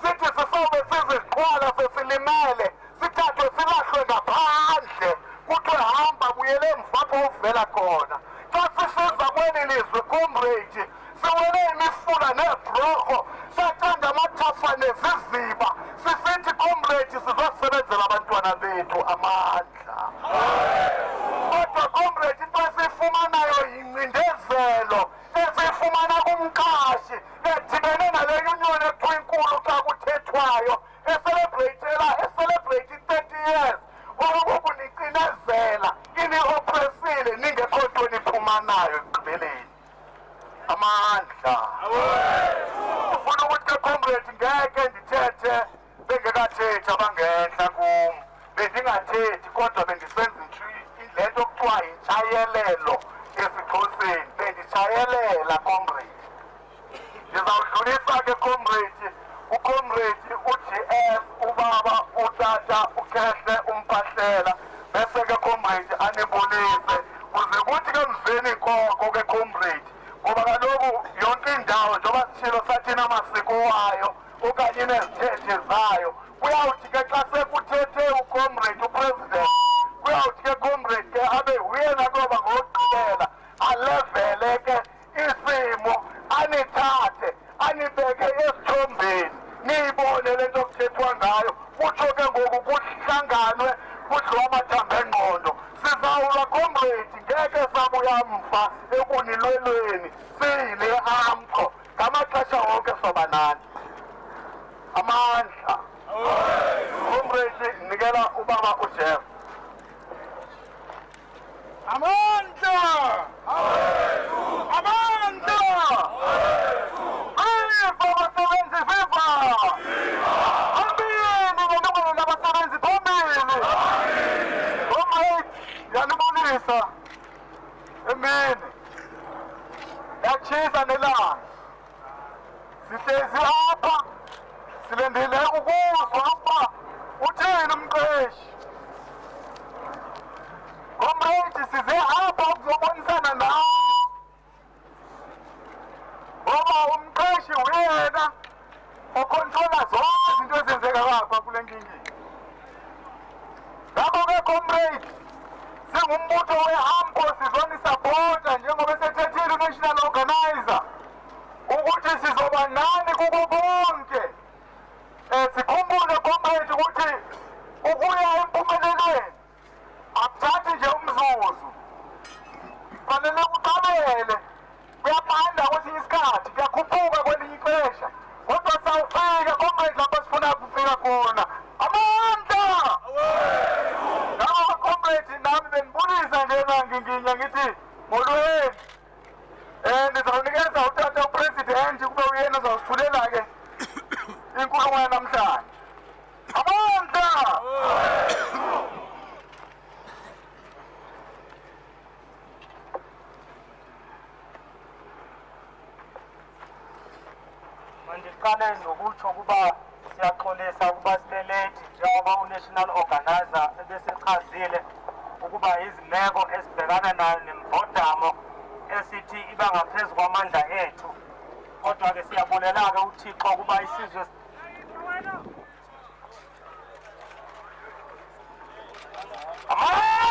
Speaker 7: sithi sisawube siziqhwala
Speaker 11: sihlala sesilimele sithathwe silahlwe ngaphandle kuthiwe hamba buyele emva apho uvela khona xa sisiza kweli lizwe comrade siwele imifula neebhroko sathanda amathafa neziziba sisithi comrade sizosebenzela abantwana bethu amandla kodwa comrade into esiyifumanayo yincindezelo esiyifumana kumqashi edibene nale union ekuthiwa inkulu xa kuthethwayo eselebrate 30 years okokuba nicinezela iniopresile ningekho nto niphumanayo ekugqibeleni amandla ufuna ukuthi ke comrade ngeke ndithethe bengekathethi abangentla kum bendingathethi kodwa bendisenza le nto kuthiwa yintshayelelo esixhoseni benditshayelela comrade ndizawudlulisa ke comrade ucomrade uGS ubaba utata ukhehle umpahlela bese ke comrade anibonise kuze kuthi ke mveni koko ke comrade ngoba kaloku yonke indawo njengoba sitshilo sathi namasiko wayo okanye nezithethe zayo kuyawuthi ke xa sekuthethe ucomrade upresident kuyawuthi ke comrade ke abe uyena koba ngokugqibela alevele ke isimo anithathe anibeke esithombeni niyibone le nto kuthethwa ngayo kutsho ke ngoku kuhlanganwe kudliwa amathambo engqondo sizawulwa comrade ngeke sabuya mva ekunilwelweni siyile AMCU ngamaxesha wonke soba nani amandla comrade nikela ubaba uJeff amandla amandla viva abasebenzi viva phambili ngelungelo labasebenzi phambili comrade yanibonisa emini yatshisa nelanga sihlezi apha silendele ukuzwa apha uthini umqeshi comrade size apha ukuzobonisana nawe ngoba umqeshi uyena ocontrola zonke izinto ezenzeka lapha kule nkingeni ngakho ke comrade singumbutho we-AMCU sizonisapota njengoba esethethile unational organizer ukuthi sizoba nani kuko konke sikhumbule comrade ukuthi ukuya empumelelweni akuthathi nje umzuzu fanele uqabele kuyabanda kwesinye isikhathi kuyakhuphuka kwelinye ixesha kodwa sawufika comrade lapho sifuna kufika khona amandla ngakho comrade nami bendibulisa njena nginginya ngithi molweni ndizawunikeza utata upresident kube uyena uzawusithulela ke inkulumo yanamhlanje amandla mandiqale ngokutsho ukuba siyaxolisa ukuba sibe late njengoba unational organizer ebesechazile ukuba izimeko esibhekana nayo nembhodamo esithi iba ngaphezu kwamandla ethu kodwa ke siyabulela ke uThixo ukuba isizwe amandla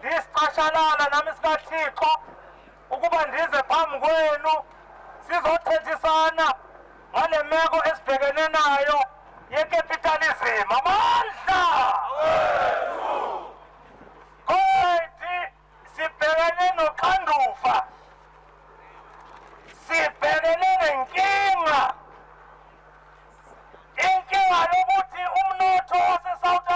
Speaker 11: ndisicashalala nami sikaThixo ukuba ndize phambi kwenu sizothethisana ngale meko esibhekene nayo yekapitalism amandla koyithi sibhekene noxanduva sibhekene nenkinga lokuthi umnotho wase-South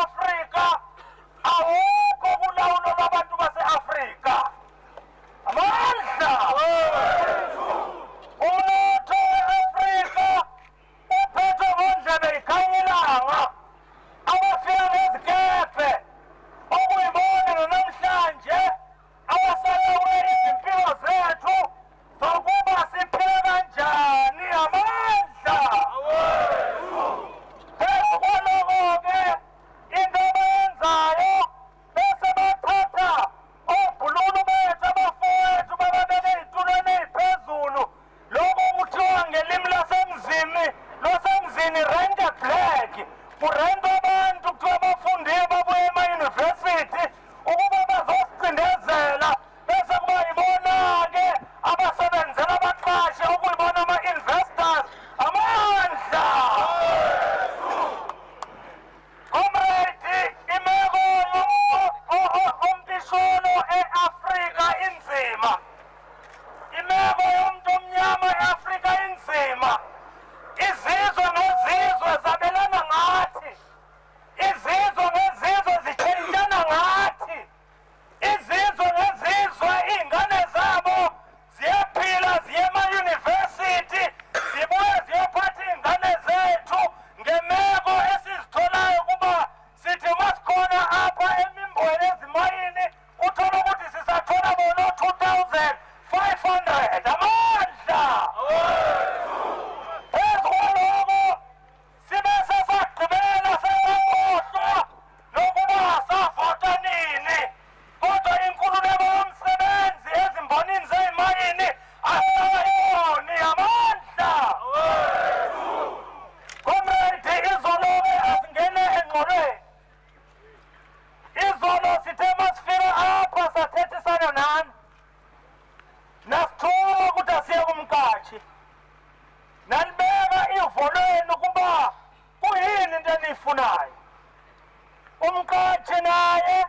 Speaker 11: umqashi naye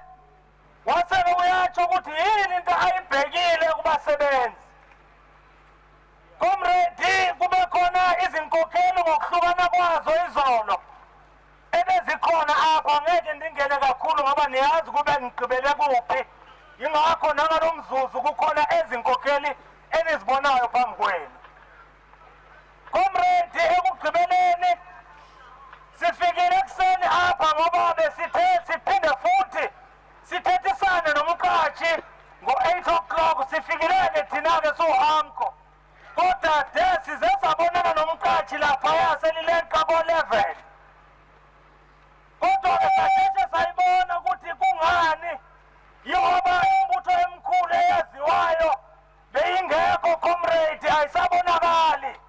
Speaker 11: wasebe uyatsho ukuthi yini into ayibhekile kubasebenzi. Comrade, kube khona izinkokhelo ngokuhlukana kwazo izolo ebezikhona apha, ngeke ndingene kakhulu ngoba niyazi kube ngigqibele kuphi. Yingakho nangalo mzuzu kukhona ezinkokheli enizibonayo phambi kwenu. Comrade, ekugqibeleni sifikile ekuseni apha ngoba besithe siphinde futhi sithethisane nomqashi ngo-8 o'clock. Sifikile-ke thina-ke siwu-AMCU, kodwa de size sabonana nomqashi laphaya selileqa ko-11. Kodwa-ke sasheshe sayibona ukuthi kungani, yingoba imbutho emkhulu eyaziwayo beyingekho comrade, ayisabonakali.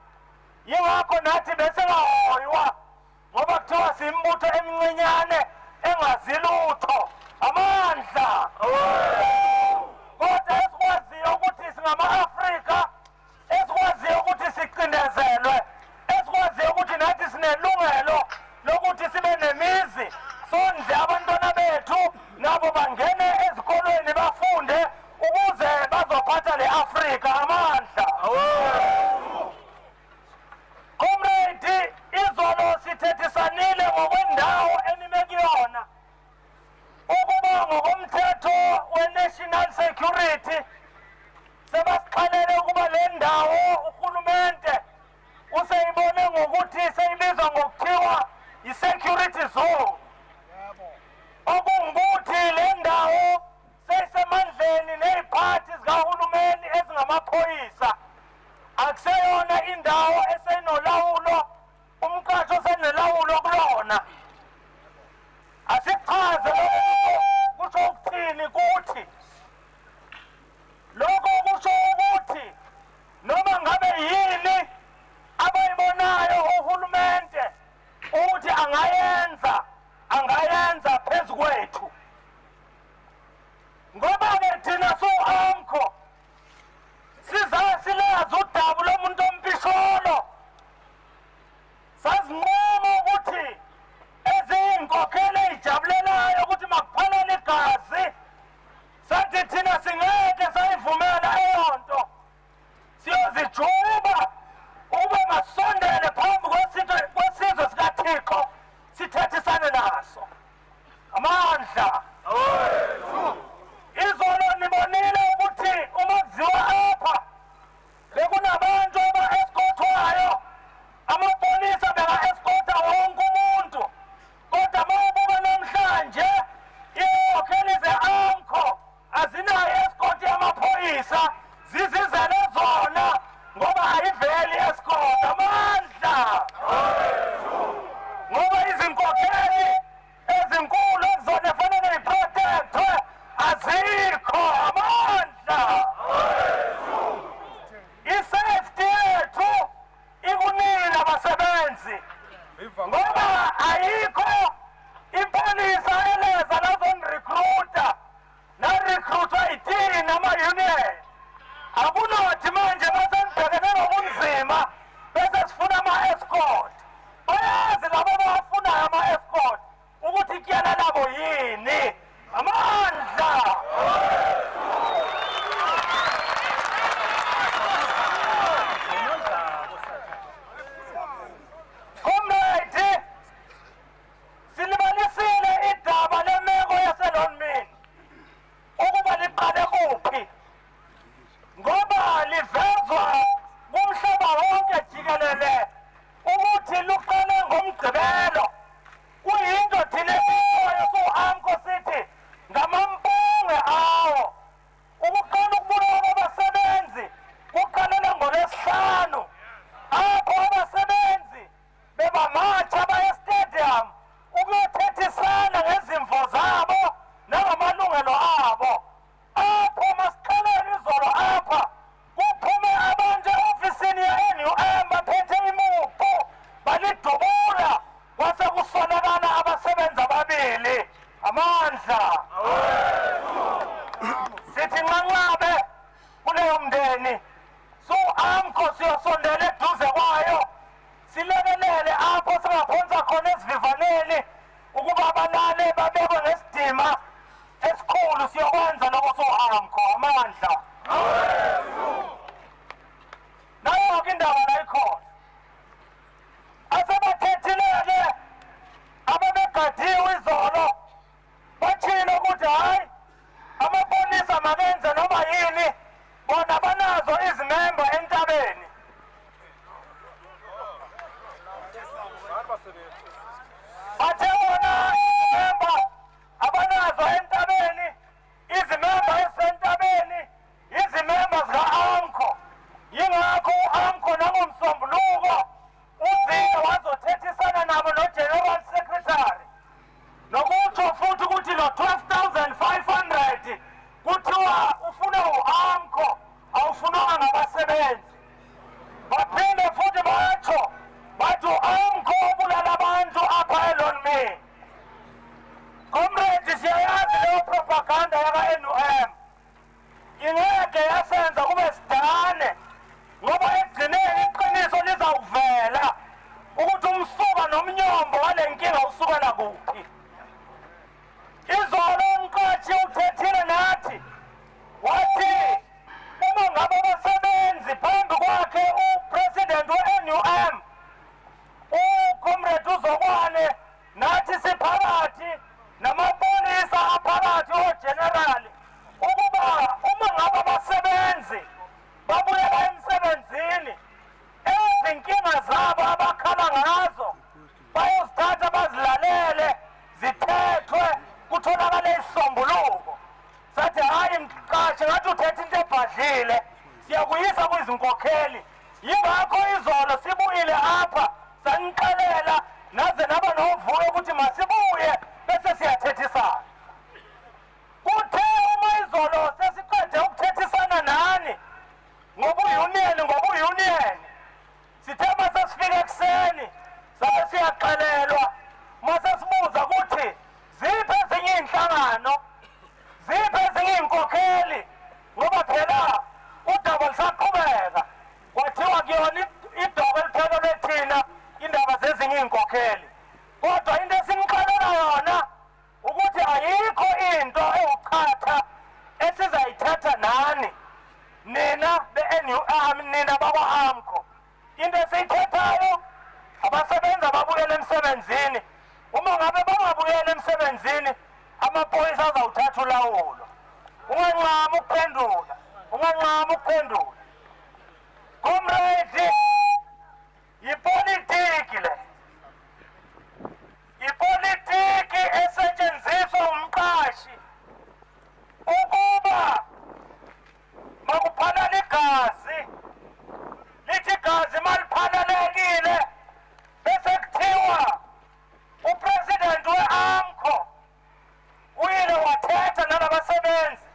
Speaker 11: Yingakho nathi besingahoywa ngoba kuthiwa siyimbutho emincinyane engazi lutho. Amandla kodwa esikwaziyo ukuthi singama-Afrika, esikwaziyo ukuthi sicindezelwe, esikwaziyo ukuthi nathi sinelungelo lokuthi sibe nemizi, sondle abantwana bethu nabo bangene ezikolweni bafunde ukuze bazophatha le-Afrika. Amandla comrade, izolo sithethisanile ngokwendawo enime kuyona ukuba ngokomthetho we-national security sebasixelele ukuba le ndawo urhulumente useyibone ngokuthi seyibizwa ngokuthiwa yi-security zone, okungukuthi le ndawo seyisemandleni ney'phathi zikahulumeni ezingamaphoyisa. Akuseyona indawo esenolawulo, umqashi osenolawulo kulona. Asichaze lokho kusho ukuthini kuthi. Lokho kusho ukuthi noma ngabe yini abayibonayo uhulumende ukuthi angayenza phezu kwethu. Ngoba-ke thina siwu-AMCU silazi udabu lomuntu ompisholo, sazinquma ukuthi eziyinkokhelo ey'jabulelayo ukuthi makuphalele igazi, sathi thina singeke sayivumela eyonto. Siyozijuba ukuba masondele phambi kwesizwe sikaThixo sithethisane naso. Amandla izolo nibonile ukuthi uma kuziwa apha bekunabantu aba-eskorthwayo, amapolisa beka-eskortha wonke umuntu. Kodwa mawubuka namhlanje iinkokheli ze-AMCU azinayo i-escort yamaphoyisa, zizizele zona ngoba ayiveli i-escort. Amandla ngoba izinkokheli ezinkulu ekuzona efanele yiprotectwe azikho. Amandla i-safety yethu ikunina basebenzi, ngoba ayikho ipolisa eleza lazonirekruta narekrutwa yithini ama-union. Akunothi manje besenibhekene nobunzima bese sifuna ama-escort. Bayazi labo abawafunayo ama-escort ukuthi ityala labo yini. Amandla comrade, silibalisile idaba lemeko yaselonmini ukuba liqale kuphi, ngoba livezwa kumhlaba wonke jikelele ukuthi luqale ngomgqibelo. Kuyinto thina esiyithoyo siwu-AMCU sithi ngamampunge awo. Ukuqala ukubulawa kwabasebenzi kuqalela ngoLwesihlanu, apho abasebenzi bebamatsha baya estadium ukuyothethisana ngezimvo zabo nangamalungelo abo. Apho masixelele izolo apha kuphume abantu e-ofisini ye-NUM baphethe imuphu balidubula, kwase kusonakala abasebenzi ababili. Amandla sithi nqanqabe kuleyo mndeni, siwu-AMCU siyosondela eduze kwayo silekelele apho singaphonsa khona esivivaneni ukuba abalale babekwe ngesidima esikhulu siyokwenza lokho sohamkho amandla nayo ke indaba la ikhona asebathethile-ke ababegadiwe izolo batshilo ukuthi hayi amapolisa makenze noma yini bona banazo izimemba entabeni bathe bona izimemba abanazo entabeni izimemba ezisentabeni izimemba zika-AMCU yingakho u-AMCU nangomsombuluko uzile wazothethisana nabo no-General Secretary nokutsho futhi ukuthi lo 12,500 kuthiwa ufuna u-AMCU awufunanga ngabasebenzi baphinde futhi batsho bathi u-AMCU ubulala abantu apha elonmini comrade siyayazi leyo propaganda yaka-NUM ingeke yasenza kube sidane ngoba ekugcineni iqiniso lizawuvela ukuthi umsuka nomnyombo wale nkinga usukela kuphi izolo umqatshi uthethile nathi wathi uma ngabe abasebenzi phambi kwakhe upresident we-NUM ucomrade uzokwane nathi siphakathi namapolisa aphakathi ojenerali ukuba uma ngabe abasebenzi babuyela emsebenzini ezinkinga zabo abakhala ngazo bayozithatha bazilalele zithethwe kutholakale isisombuluko sathi hayi mqashi ngathi uthetha into ebhadlile siyakuyisa kwizinkokheli yingakho izolo sibuyile apha sanixelela naze naba novuyo ukuthi masibuye bese siyathethisana kuthe uma izolo sesiqede ukuthethisana nani ngobuyuniyeni sithe masesifika ekuseni sabe siyaxelelwa masesibuza ukuthi ziphi ezinye iy'nhlangano ziphi ezinye iy'nkokheli ngoba phela udaba lisaqhubeka kwathiwa kuyona idoko eliphekelwe thina indaba zezinye iy'nkokheli kodwa into esinixelela yona ukuthi ayikho into ewuchatha esizayithatha nani nina nina bakwa-AMCU into esiyithethayo abasebenzi ababuyela emsebenzini uma ngabe bangabuyela emsebenzini amaphoyisa azawuthatha ulawulo ungancama ukuphendula comrade yipolitiki le ipolitiki esetshenziswa umqashi ukuba makuphalala igazi lithi igazi maliphalalekile bese kuthiwa upresident we-AMCU uyile wathetha nalabasebenzi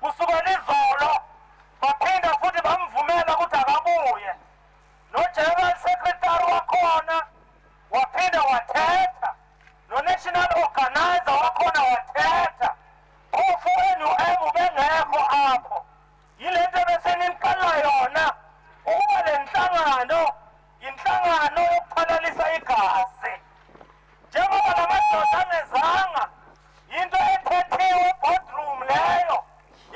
Speaker 11: kusukela izolo baphinda futhi bamvumela ukuthi akabuye no-general secretary wakhona waphinda wathetha no-national organizer wakhona wathetha phofu u-NUM ubengekho apho yile nto besenimqala yona ukuba le nhlangano yinhlangano yokuphalalisa igazi njengoba la madoda anezanga yinto ethethiwe boardroom leyo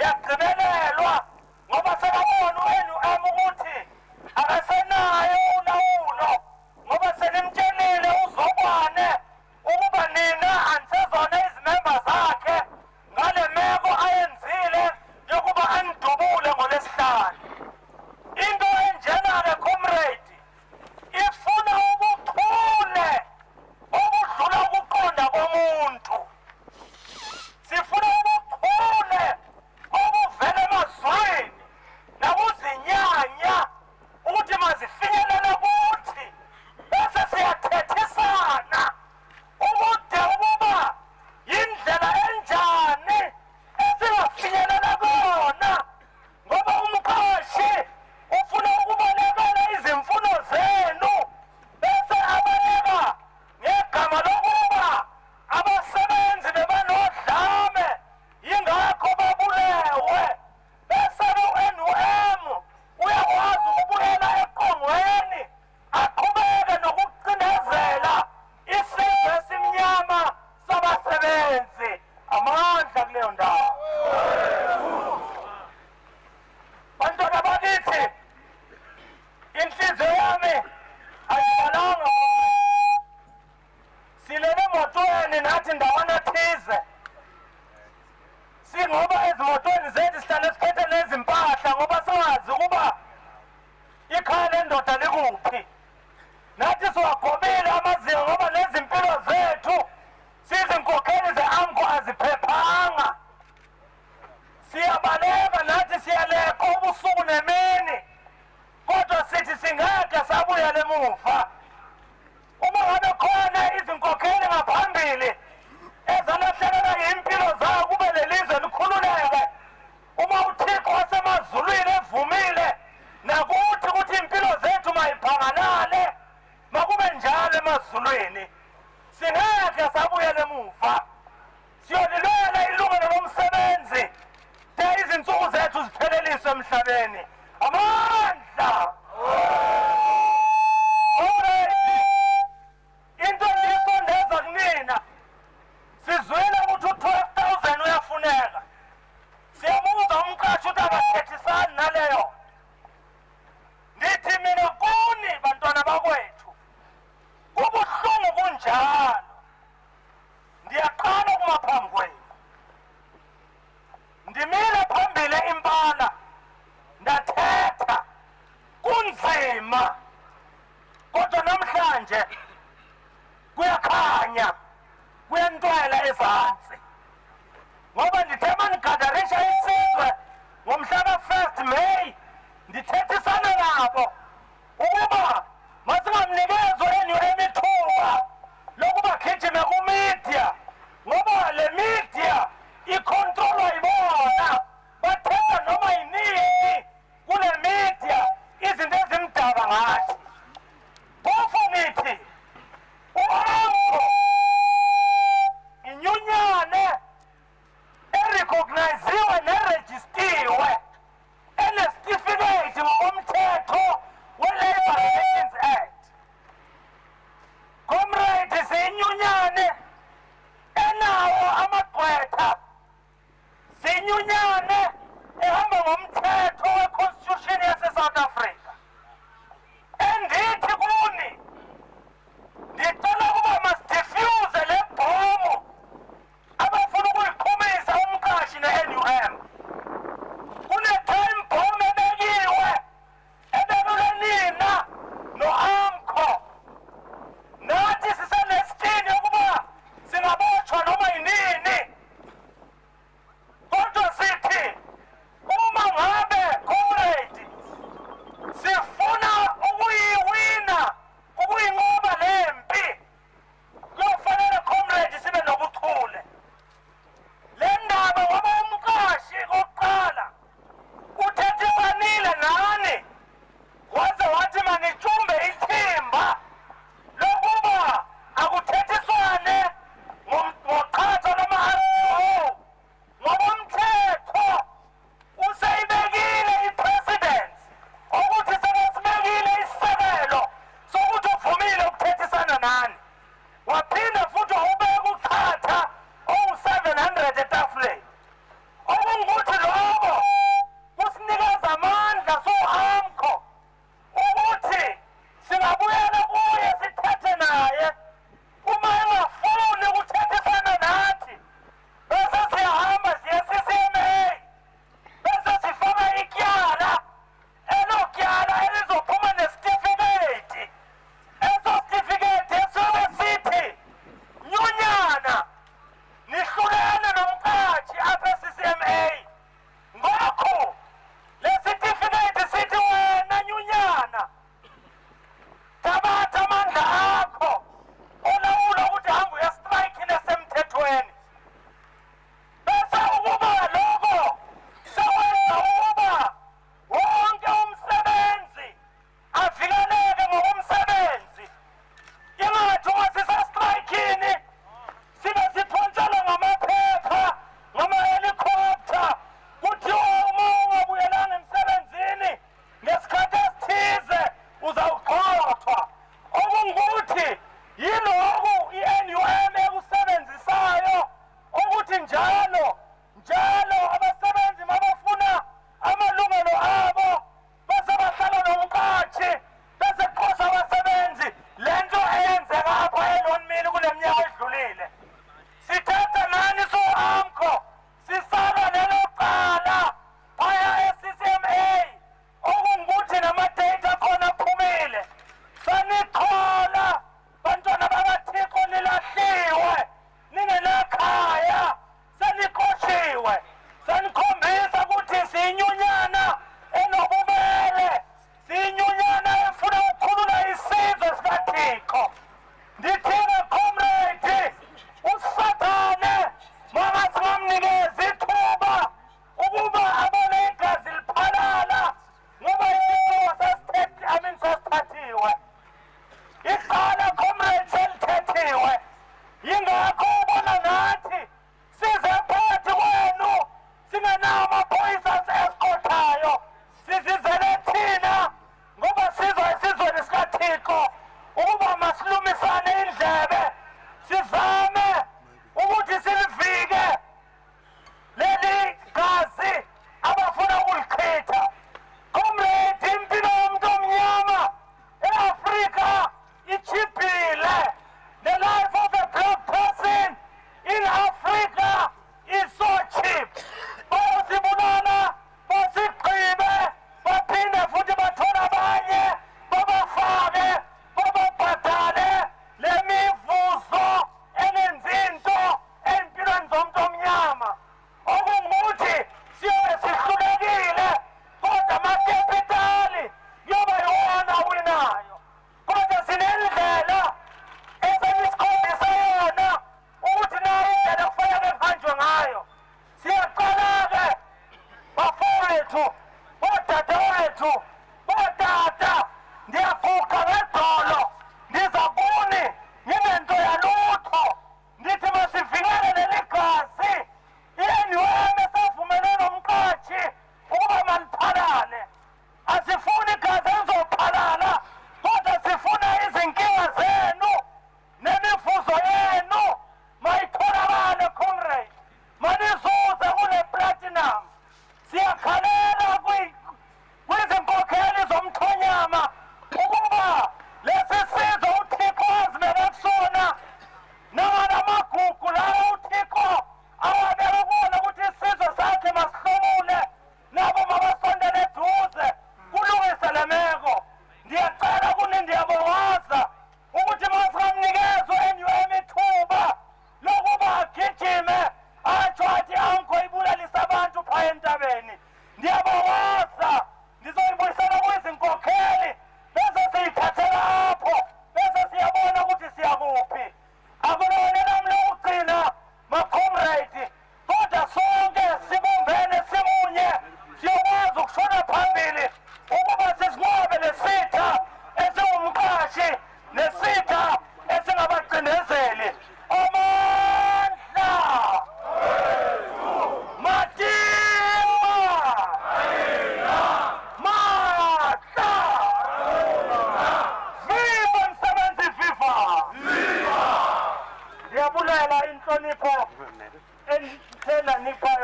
Speaker 11: yagqibelelwa ngoba sebabona u-NUM ukuthi akasenayo ulawulo ngoba senimtshelile uzokwane ukuba nina anisezona izimemba zakhe ngoba ezimotweni zethu sihlale siphethe nezimpahla ngoba singazi ukuba ikhaya lendoda likuphi. Nathi siwagobile amazinga ngoba nezimpilo zethu sizinkokheli ze-AMCU aziphephanga. Siyabaleka nathi siyaleka ubusuku nemini, kodwa sithi singeke sabuyela emuva. Uma ngabe khona izinkokheli ngaphambili ezalahlekelwa yimpilo zayo kube lelizwe likhululeke, uma uThixo wasemazulwini evumile nakuthi ukuthi impilo zethu mayiphangalale, makube njalo emazulwini, singeke sabuyela emuva. Siyolilwela ilungelo lomsebenzi de izinsuku zethu zipheleliswe emhlabeni. Amandla! Alright. Into endiyisondeza kunina, sizwile ukuthi u-12,000 uyafuneka. Siyabuza umqashi ukuthi akathethisani naleyo. Ndithi mina kuni bantwana bakwethu, kubuhlungu kunjalo. Ndiyaqala ukuma phambi kwenu. Ndimile phambili impala, ndathetha, kunzima. Kodwa namhlanje kuyakhanya, kuyantwela ezantsi. Ngoba ndithe manigadarisha isizwe ngomhla ka-1 May, ndithethisana nabo ukuba masingamnikezwa ithuba lokuba gijime kumedia, ngoba le media ikhontrolwa yibona. Bathetha noma yinini kule media izinto ezimdaka ngathi. Phofu nithi u-AMCU inyunyane erecogniziwe nerejistiwe enesitifiketi ngokomthetho we-Labour Relations Act. Comrade, siyinyunyane enawo amagqwetha, siyinyunyane ehamba ngomthetho we-Constitution yase-South Africa. Endithi kuni, ndicela ukuba masidifyuze le bhomu abafuna ukuyiqhumisa umqashi ne-NUM. Kune-time bomb ebekiwe, ebekelwe nina no-AMCU. Nathi sisenesitini ukuba singabotshwa noma yinini. Kodwa sithi, uma ngabe, comrade, sifuna ukuyiwina, ukuyinqoba le mpi, kuyofanele comrade sibe nobuchule. Le ndaba ngoba umqashi kokuqala uthethisanile nani, waze wathi manijumbe ithimba lokuba akuthethiswane ngoqhatha lama-AMCU. Ngokomthetho useyibekile i-president ukuthi sebesibekile isisekelo sokuthi uvumile ukuthethisana nani. Waphinda futhi wawubeka uqhatha owu-700 etafuleni. Okungukuthi lokho kusinikeza amandla so-AMCU ukuthi singabuyela kuye sithethe naye. Uma engafuni ukuthethisana nathi, bese siyahamba siye CCMA, bese sifaka ityala, elo tyala elizophuma nesitifiketi. Eso sitifiketi esiyobe sithi, nyunyana, nihlulene nomqashi apha e-CCMA. Ngakho, le sitifiketi sithi wena nyunyana, thabatha amandla akho olawula ukuthi hamba uyastrayikhi nesemthethweni. Bese ukuba lokho sekwenza ukuba wonke umsebenzi avikeleke ngokomsebenzi. Ingathi uma sisestrayikini sibe siphontshelwa ngamaphepha, ngama-helicopter, kuthiwa uma ungabuyelanga emsebenzini ngesikhathi esithize uzawugxothwa. Okungukuthi yiloku i-NUM ekusebenzisayo ukuthi njalo abasebenzi mabafuna amalungelo abo bese bahlala nomqashi bese kuxoshwa abasebenzi. Le nto eyenzeka apha elonmini kule minyaka edlulile. Sithetha nani so-AMCU, sisala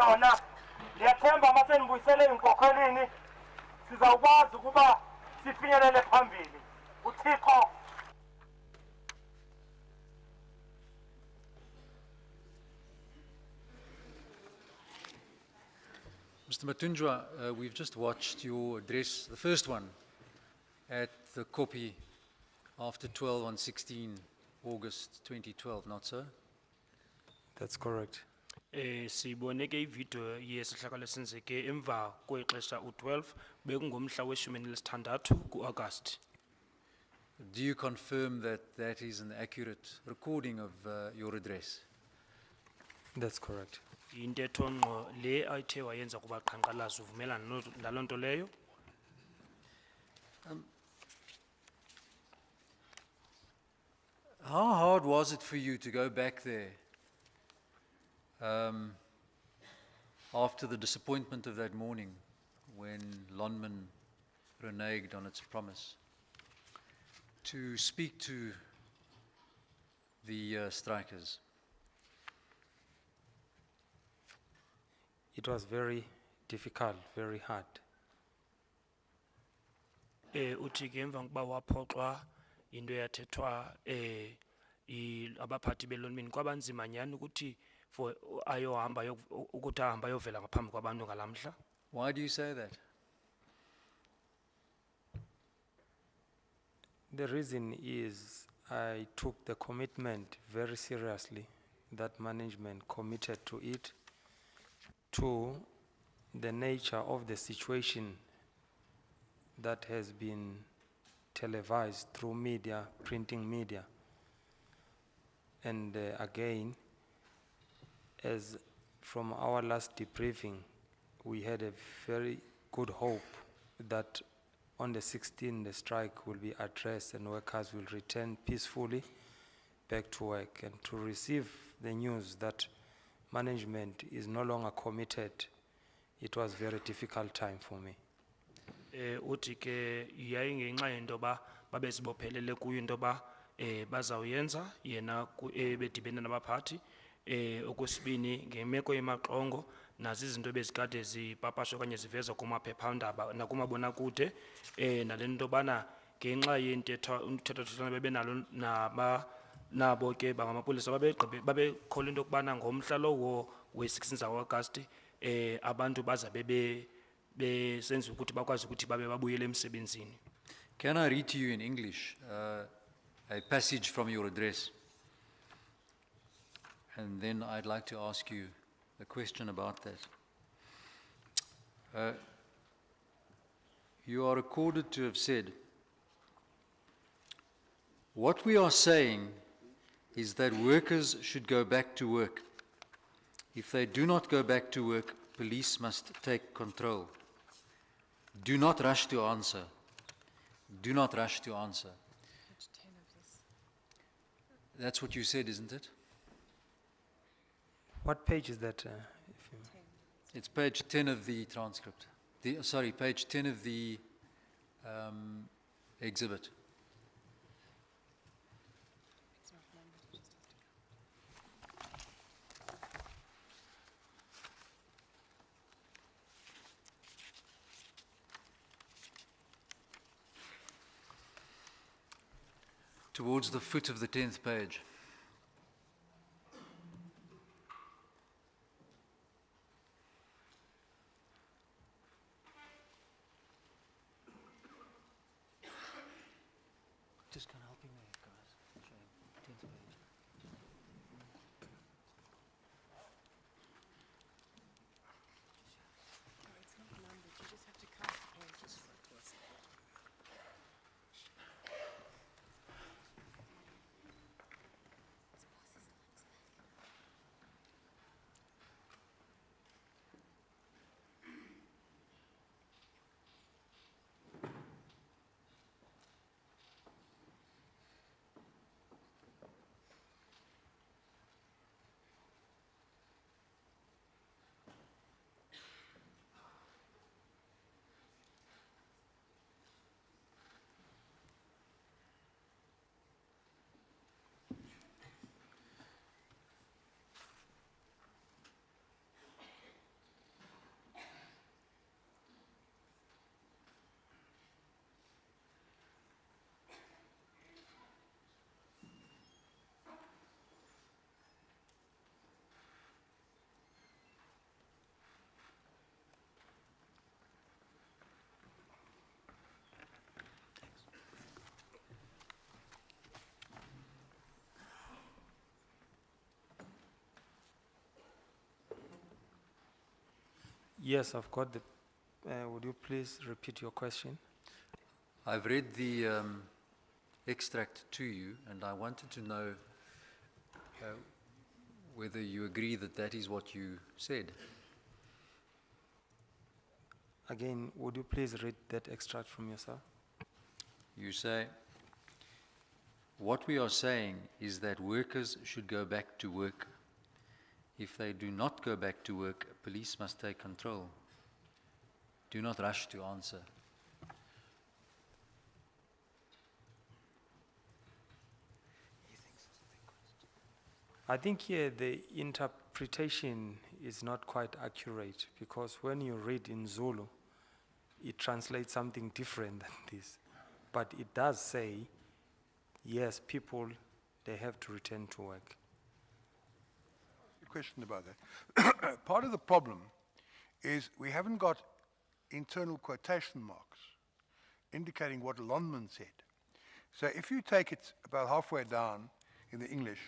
Speaker 11: khona ndiyathemba masenibuyisele enkokhwelini sizawukwazi ukuba sifinyelele phambili uthixo.
Speaker 6: Mr. Matunjwa, we've just watched your address, the first one, at the Kopi after 12 on 16 August 2012, not so?
Speaker 5: That's correct.
Speaker 13: Sibone ke ivideo yesihlakalo esenzeke emva kwexesha u12 bekungomhla we-16 ku-August.
Speaker 6: Do you confirm that that is an accurate recording of your address?
Speaker 5: That's correct.
Speaker 13: Intetho ngqo le ayithe wayenza kubaqhankqalazi uvumelana naloo nto leyo?
Speaker 6: How hard was it for you to go back there after the disappointment of that morning when Lonman reneged on its promise, to speak to the strikers?
Speaker 5: It was very difficult, very hard.
Speaker 13: Uthi ke emva kokuba waphoxwa into yathethwa abaphathi belonmini kwabanzima nyani ukuthi for ayohamba ukuthi ahamba ayovela ngaphambi kwabantu ngalamhla.
Speaker 6: Why do you say that?
Speaker 5: The reason is I took the commitment very seriously that management committed to it, to the nature of the situation that has been televised through media, printing media. And again, as from our last debriefing, we had a very good hope that on the 16th the strike will be addressed and workers will return peacefully back to work. And to receive the news that management is no longer committed, it was a very difficult time for me.
Speaker 13: Uthi ke yayingenxa yento ba babezibophelele kuyo into ba bazawuyenza yena bedibene nabaphathi. Okwesibini ngemeko yemaxongo nazi izinto bezikade zipapashwa okanye zivezwa kumaphephandaba nakumabonakude nale nto bana ngenxa yentetho bebenalo nabo ke bangamapolisa babekhola into yokubana ngomhla lowo we-16 August abantu baza besenza ukuthi bakwazi ukuthi babe babuyele emsebenzini.
Speaker 6: Can I read to you in English a passage from your address? And then I'd like to ask you a question about that. You are recorded to have said, "What we are saying is that workers should go back to work. If they do not go back to work, police must take control. Do not rush to answer. Do not rush to answer." That's what you said, isn't it?
Speaker 5: What page is that?
Speaker 6: It's page 10 of the transcript. Sorry, page 10 of the exhibit. Towards the foot of the 10th page. Just kind of helping me, guys. Showing 10th page.
Speaker 5: Yes, I've got the, would you please repeat your question?
Speaker 6: I've read the extract to you, and I wanted to know whether you agree that that is what you said.
Speaker 5: Again, would you please read that extract from yourself?
Speaker 6: You say, what we are saying is that workers should go back to work. If they do not go back to work, police must take control. Do not rush to answer.
Speaker 5: I think here the interpretation is not quite accurate because when you read in Zulu, it translates something different than this. But it does say, yes, people, they have to return to work.
Speaker 1: A question about that. Part of the problem is we haven't got internal quotation marks indicating what Lonman said. So if you take it about halfway down in the English,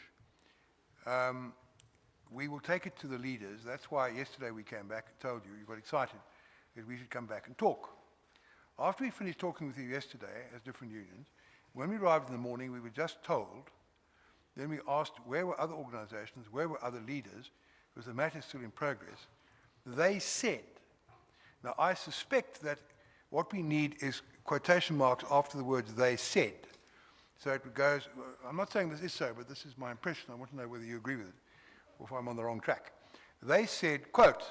Speaker 1: we will take it to the leaders. That's why yesterday we came back and told you, you got excited, that we should come back and talk. After we finished talking with you yesterday as different unions, when we arrived in the morning, we were just told, then we asked where were other organizations, where were other leaders, because the matter is still in progress. They said, now I suspect that what we need is quotation marks after the words they said. So it goes, I'm not saying this is so, but this is my impression. I want to know whether you agree with it or if I'm on the wrong track. They said, quote,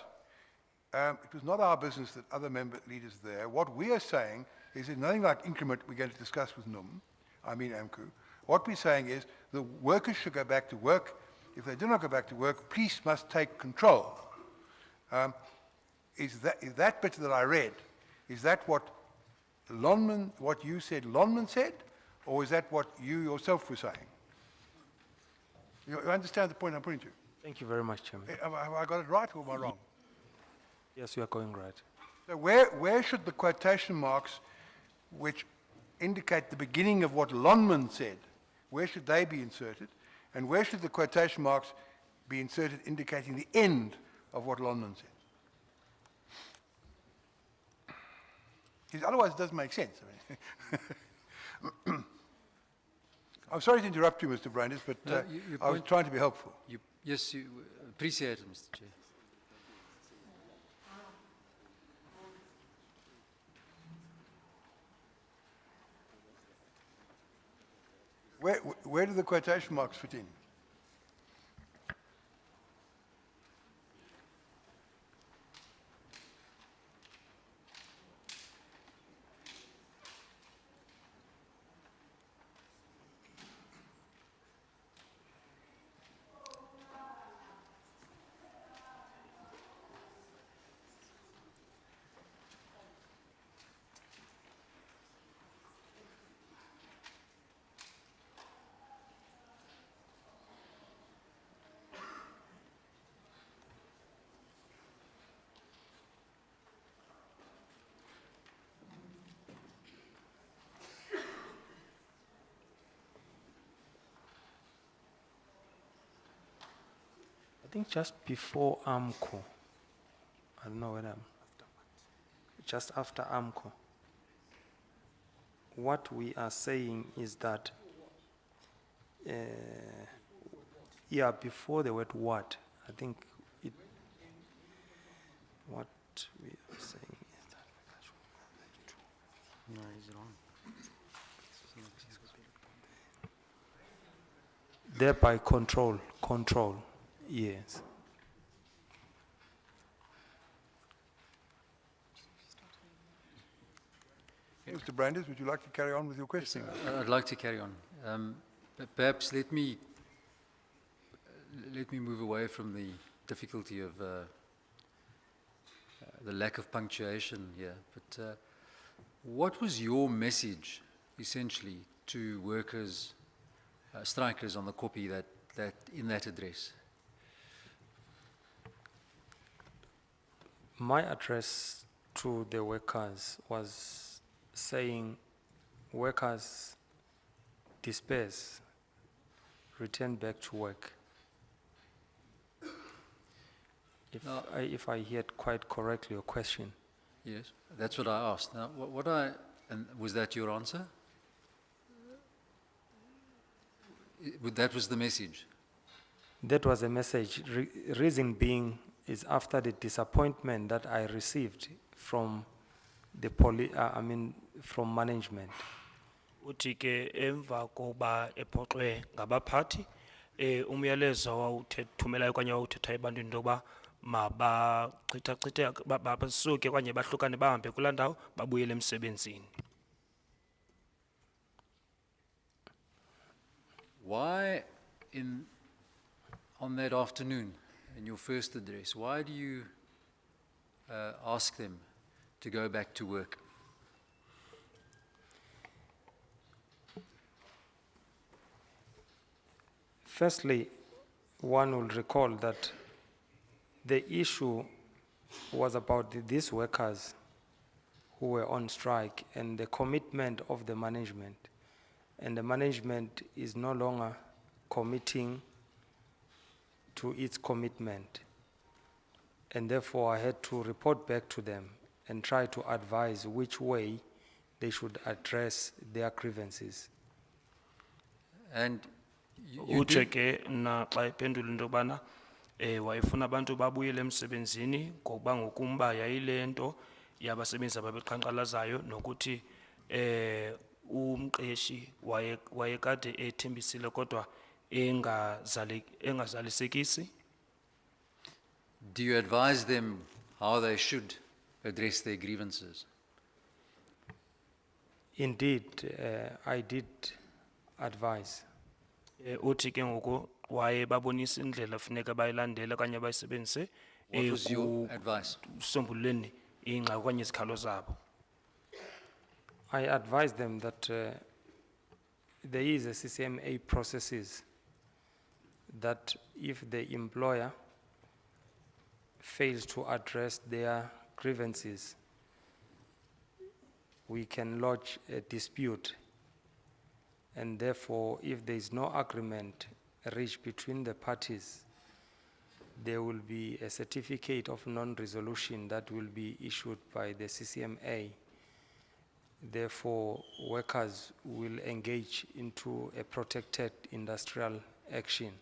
Speaker 1: it was not our business that other member leaders there. What we are saying is there's nothing like increment we're going to discuss with NUM, I mean AMCU. What we're saying is the workers should go back to work. If they do not go back to work, police must take control. Is that bit that I read, is that what Lonman, what you said Lonman said? Or is that what you yourself were saying? You understand the point I'm putting to you?
Speaker 5: Thank you very much, Chairman.
Speaker 1: Have I got it right or am I wrong?
Speaker 5: Yes, you are going right.
Speaker 1: So where should the quotation marks which indicate the beginning of what Lonman said, where should they be inserted? And where should the quotation marks be inserted indicating the end of what Lonman said? Because otherwise it doesn't make sense. I mean. I'm sorry to interrupt you, Mr. Brandes, but
Speaker 6: No,
Speaker 1: I was trying to be helpful.
Speaker 6: Yes, you appreciate it, Mr. Chair.
Speaker 1: Where do the quotation marks fit in?
Speaker 5: I think just before AMCU, I don't know whether just after AMCU, what we are saying is that, yeah, before the word what, I think what we are saying is that. No, he's wrong. Thereby control, yes.
Speaker 1: Mr. Brandes, would you like to carry on with your question?
Speaker 6: I'd like to carry on. Perhaps let me move away from the difficulty of the lack of punctuation here. But what was your message, essentially, to workers, strikers on the copy that in that address?
Speaker 5: My address to the workers was saying, workers, disperse, return back to work. If I heard quite correctly your question.
Speaker 6: Yes, that's what I asked. Now, and was that your answer? That was the message.
Speaker 5: That was a message. Reason being is after the disappointment that I received from the from management.
Speaker 13: Uthi ke emva koba ephoxwe ngabaphathi umyalezo awuthumela okanye awuthetha ebantwini ntoba mabachitha basuke okanye bahlukane bahambe kulaa ndawo babuyele emsebenzini.
Speaker 6: Why on that afternoon, in your first address, why do you ask them to go back to work?
Speaker 5: Firstly, one will recall that the issue was about these workers who were on strike and the commitment of the management. And the management is no longer committing to its commitment. And therefore, I had to report back to them and try to advise which way they should address their grievances.
Speaker 6: And
Speaker 13: Uche ke na xa iphendula into yobana wayefuna abantu babuyele emsebenzini ngokuba ngokumba yayile nto yabasebenzi ababeqhankqalazayo nokuthi umqeshi wayekade ethembisile kodwa engazalisekisi.
Speaker 6: do you advise them how they should address their grievances?
Speaker 5: Indeed, I did advise.
Speaker 13: Uthi ke ngoku waye babonisa indlela funeka bayilandele okanye bayisebenzise
Speaker 6: What was your advice?
Speaker 13: sombululeni ingxaki okanye izikhalo zabo.
Speaker 5: I advise them that there is a CCMA processes that if the employer fails to address their grievances, we can lodge a dispute. And therefore, if there is no agreement reached between the parties, there will be a certificate of non-resolution that will be issued by the CCMA. Therefore, workers will engage into a protected industrial action.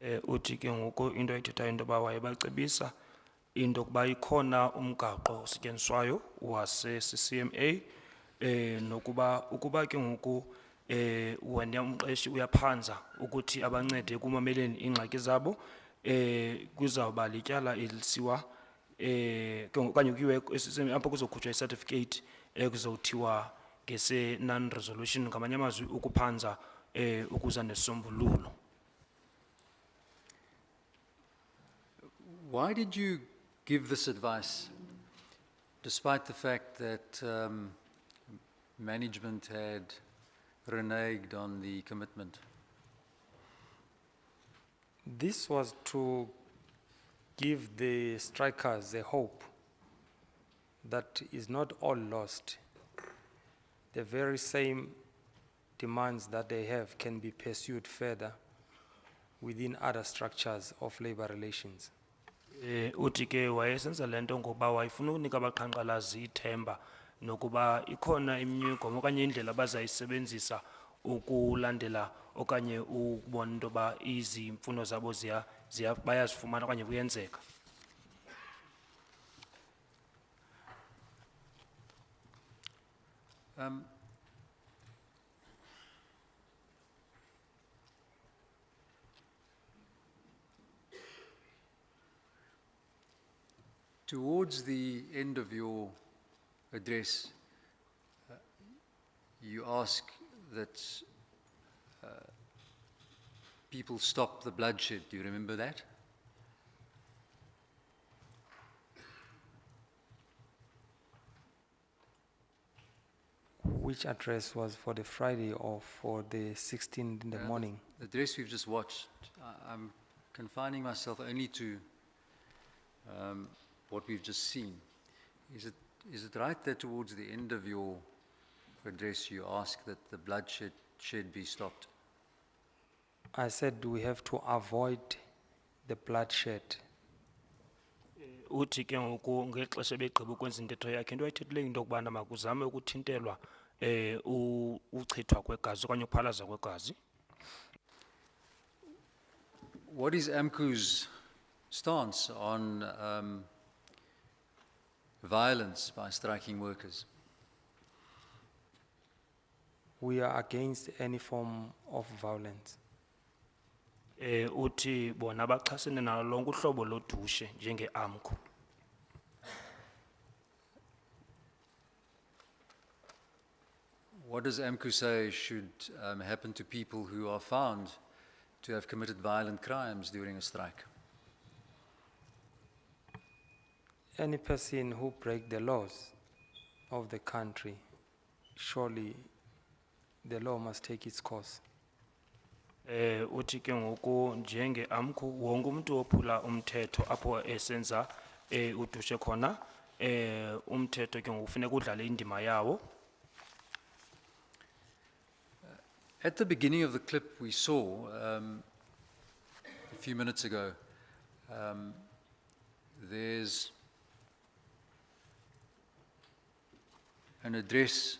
Speaker 13: Uthi ke ngoku into ayithethayo into yoba wayebacebisa into yokuba ikhona umgaqo osetyenziswayo wase-CCMA nokuba ukuba ke ngoku wena umqeshi uyaphanza ukuthi abancede ekumameleni iingxaki zabo kuzawuba lityala elisiwa okanye kuyiwe apho kuzokhutshwa i-certificate kuzothiwa ngese-non-resolution ngamanye amazwi ukuphanza ukuza nesisombululo.
Speaker 6: Why did you give this advice, despite the fact that management had reneged on the commitment?
Speaker 5: This was to give the strikers a hope that is not all lost. The very same demands that they have can be pursued further within other structures of labor relations.
Speaker 13: Uthi ke wayesenza le nto ngokuba wayefuna ukunika abaqhankqalazi ithemba nokuba ikhona imigomo okanye indlela abazayisebenzisa ukulandela okanye ukubona into yoba izimfuno zabo bayazifumana okanye kuyenzeka.
Speaker 6: Towards the end of your address, you ask that people stop the bloodshed. Do you remember that?
Speaker 5: Which address was for the Friday or for the 16th in the morning?
Speaker 6: The address we've just watched, I'm confining myself only to what we've just seen. Is it right that towards the end of your address you ask that the bloodshed be stopped?
Speaker 5: I said we have to avoid the bloodshed.
Speaker 13: Uthi ke ngoku ngexesha begqiba ukwenza intetho yakhe into ayithethileyo into yokubana makuzame ukuthintelwa uchithwa kwegazi okanye ukuphalaza kwegazi.
Speaker 6: What is AMCU's stance on violence by striking workers?
Speaker 5: We are against any form of violence.
Speaker 13: Uthi bona baxhasene nalo lonke uhlobo lodushe njenge-AMCU.
Speaker 6: What does AMCU say should happen to people who are found to have committed violent crimes during a strike?
Speaker 5: Any person who break the laws of the country, surely the law must take its course.
Speaker 13: Uthi ke ngoku njenge-AMCU wonke umuntu ophula umthetho apho esenza udushe khona umthetho ke ngoku kufuneka udlale indima yawo.
Speaker 6: At the beginning of the clip we saw a few minutes ago, there's an address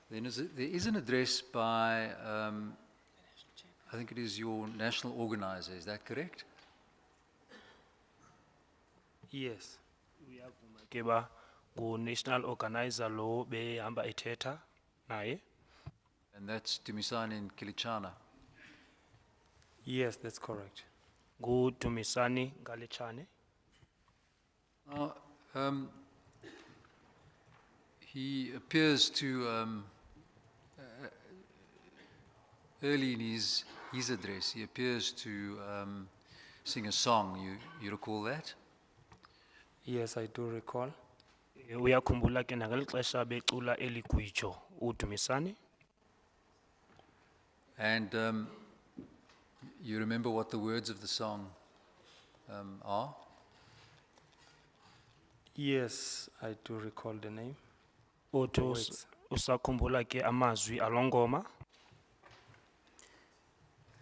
Speaker 6: there is an address by, I think it is your national organizer, is that correct?
Speaker 5: Yes.
Speaker 13: Uyavuma ke ba ngu-national organizer lo behamba ethetha naye.
Speaker 6: And that's Dumisani Kilichana.
Speaker 5: Yes, that's correct.
Speaker 13: NguDumisani Ngalechane.
Speaker 6: Now, he appears to, early in his address, he appears to sing a song. You recall that?
Speaker 5: Yes, I do recall.
Speaker 13: Uyakhumbula ke nangeli xesha becula eli gwijo uDumisani.
Speaker 6: And you remember what the words of the song are?
Speaker 5: Yes, I do recall the name.
Speaker 13: Uthi
Speaker 5: words.
Speaker 13: usakhumbula ke amazwi alongoma.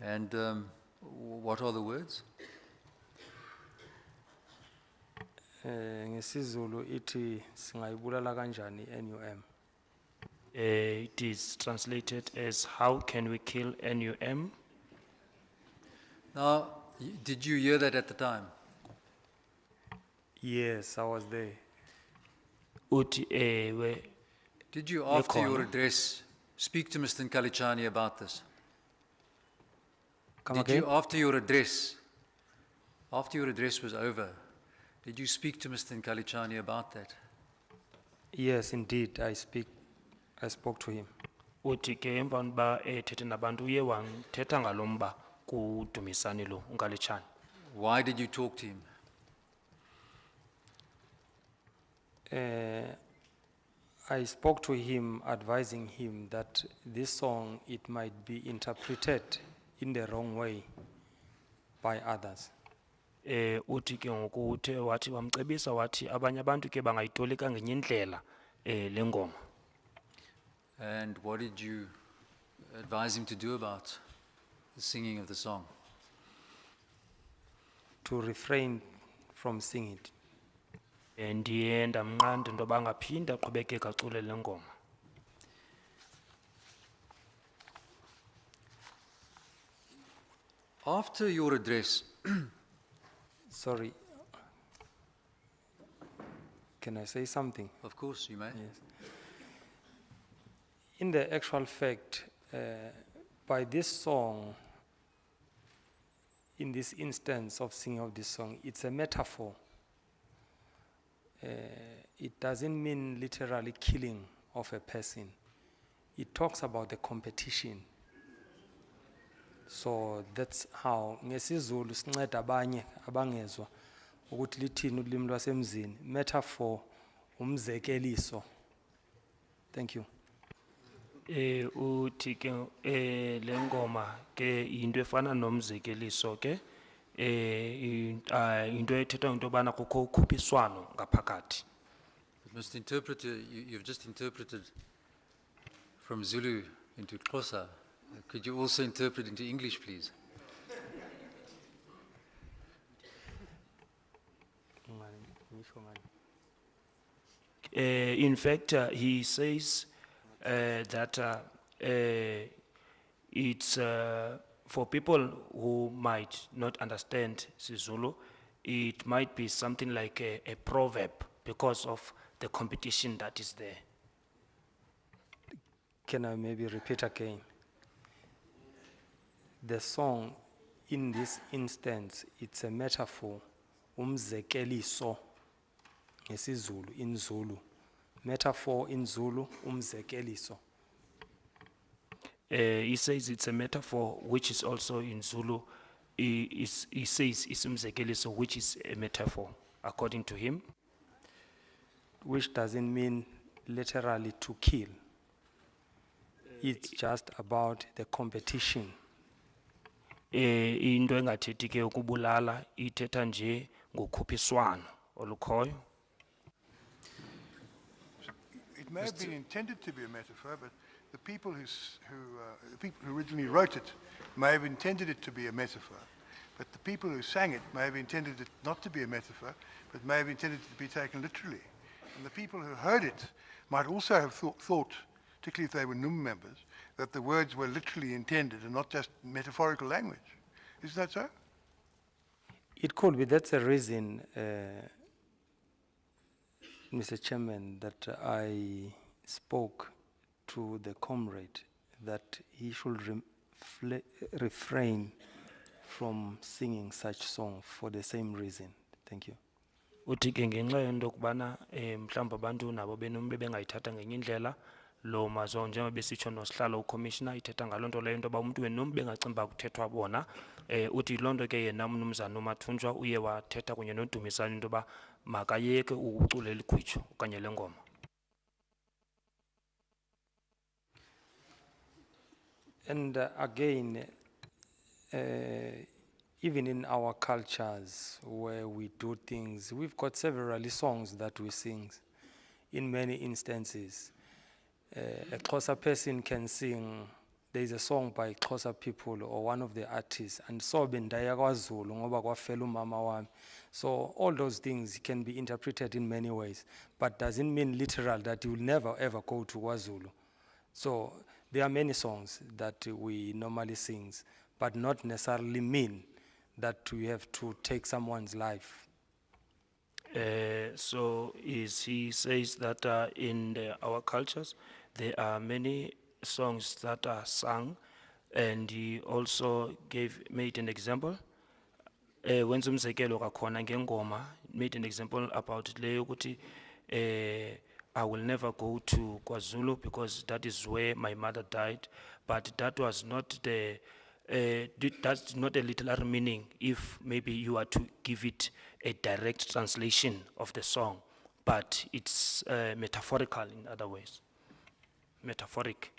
Speaker 6: And what are the words?
Speaker 5: NgesiZulu ithi singayibulala kanjani NUM.
Speaker 13: It is translated as how can we kill NUM?
Speaker 6: Now, did you hear that at the time?
Speaker 5: Yes, I was there.
Speaker 13: Uthi ewe.
Speaker 6: Did you, after your
Speaker 13: Likhona.
Speaker 6: address, speak to Mr. Nkalichani about this?
Speaker 5: Come
Speaker 6: Did
Speaker 5: again?
Speaker 6: you, after your address was over, did you speak to Mr. Nkalichani about that?
Speaker 5: Yes, indeed, I spoke to him.
Speaker 13: Uthi ke emva kokuba ethethe nabantu uye wathetha ngalo mba kuDumisani lo uNgalechane.
Speaker 6: Why did you talk to him?
Speaker 5: I spoke to him, advising him that this song, it might be interpreted in the wrong way by others.
Speaker 13: Uthi ke ngoku uthe wathi wamcebisa wathi abanye abantu ke bangayitolika ngenye indlela lengoma.
Speaker 6: And what did you advise him to do about the singing of the song?
Speaker 5: To refrain from singing it.
Speaker 13: Ndiye ndamnqanda into yoba angaphinda aqhubekeke acule le ngoma.
Speaker 6: After your address,
Speaker 5: Sorry. Can I say something?
Speaker 6: of course you may.
Speaker 5: Yes. In the actual fact, by this song, in this instance of singing of this song, it's a metaphor. It doesn't mean literally killing of a person. It talks about the competition. So that's how ngesiZulu sinceda abanye abangezwa ukuthi lithini ulimi lwasemzini. Metaphor umzekeliso. Thank you.
Speaker 13: Uthi ke le ngoma ke into efana nomzekeliso ke into ethetha into yobana kukho ukhuphiswano ngaphakathi.
Speaker 6: But Mr. Interpreter, you've just interpreted from Zulu into Xhosa. Could you also interpret into English, please?
Speaker 13: In fact, he says that it's for people who might not understand Zulu, it might be something like a proverb because of the competition that is there.
Speaker 5: Can I maybe repeat again? The song, in this instance, it's a metaphor. Umzekeliso, ngesizulu, in Zulu. Metaphor in Zulu, umzekeliso.
Speaker 13: He says it's a metaphor which is also in Zulu. He says it's umzekeliso, which is a metaphor, according to him.
Speaker 5: Which doesn't mean literally to kill. It's just about the competition.
Speaker 13: Into engathethi ke ukubulala ithetha nje ngokhuphiswano olukhoyo.
Speaker 1: It may have been intended to be a metaphor, but the people the people who originally wrote it may have intended it to be a metaphor. But the people who sang it may have intended it not to be a metaphor, but may have intended it to be taken literally. And the people who heard it might also have thought, particularly if they were NUM members, that the words were literally intended and not just metaphorical language. Isn't that so?
Speaker 5: It could be. That's a reason, Mr. Chairman, that I spoke to the comrade that he should refrain from singing such song for the same reason. Thank you.
Speaker 13: Uthi ke ngenxa yento kubana mhlawumbe abantu nabo benumbe bengayithatha ngenye indlela lo mazo njengoba besitsho nosihlalo ucommissioner ithetha ngalonto leyo into ba umuntu wenumbe bengacimba kuthethwa bona uthi lonto ke yena umnumzana uMathunjwa uye wathetha kunye noDumisani into ba makayeke ukuculela igwijo okanye lengoma.
Speaker 5: And again, even in our cultures where we do things, we've got several songs that we sing. In many instances, a Xhosa person can sing, there is a song by Xhosa people or one of the artists, and so bendaya kwaZulu ngoba kwafela umama wami. So all those things can be interpreted in many ways, but doesn't mean literal that you will never ever go to KwaZulu. So there are many songs that we normally sing, but not necessarily mean that we have to take someone's life.
Speaker 13: So he says that in our cultures, there are many songs that are sung, and he also made an example. When umzekelo kakhona ngengoma, made an example about leyo ukuthi I will never go to KwaZulu because that is where my mother died, but that was not that's not a literal meaning if maybe you are to give it a direct translation of the song, but it's metaphorical in other ways. Metaphoric.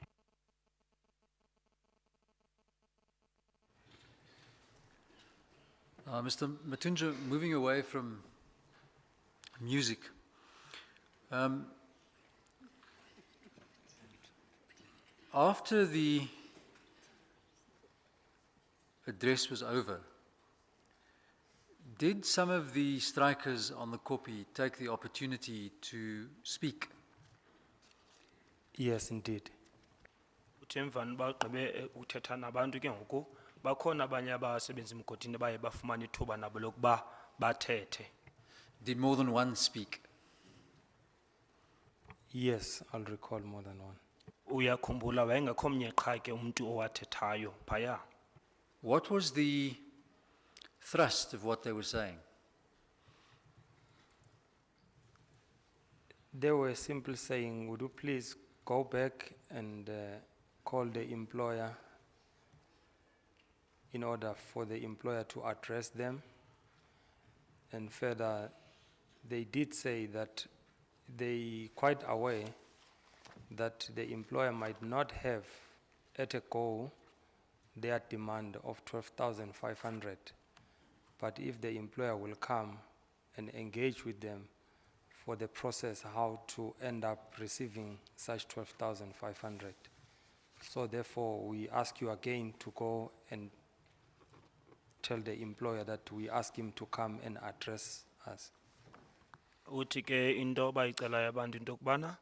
Speaker 6: Mr. Mathunjwa, moving away from music, after the address was over, did some of the strikers on the copy take the opportunity to speak?
Speaker 5: Yes, indeed.
Speaker 13: Uthemvani bagqibe uthetha nabantu ke ngoku bakhona abanye abasebenzi emgodini baye bafumana ithuba nabo lokuba bathethe.
Speaker 6: Did more than one speak?
Speaker 5: Yes, I'll recall more than one.
Speaker 13: Uyakhumbula wayengekho mnye qha ke umuntu owathethayo phaya.
Speaker 6: What was the thrust of what they were saying?
Speaker 5: They were simply saying, would you please go back and call the employer in order for the employer to address them? And further, they did say that they quite aware that the employer might not have at a go their demand of 12,500, But if the employer will come and engage with them for the process, how to end up receiving such 12,500. So therefore, we ask you again to go and tell the employer that we ask him to come and address us.
Speaker 13: Uthi ke into bayicelayo abantu into kubana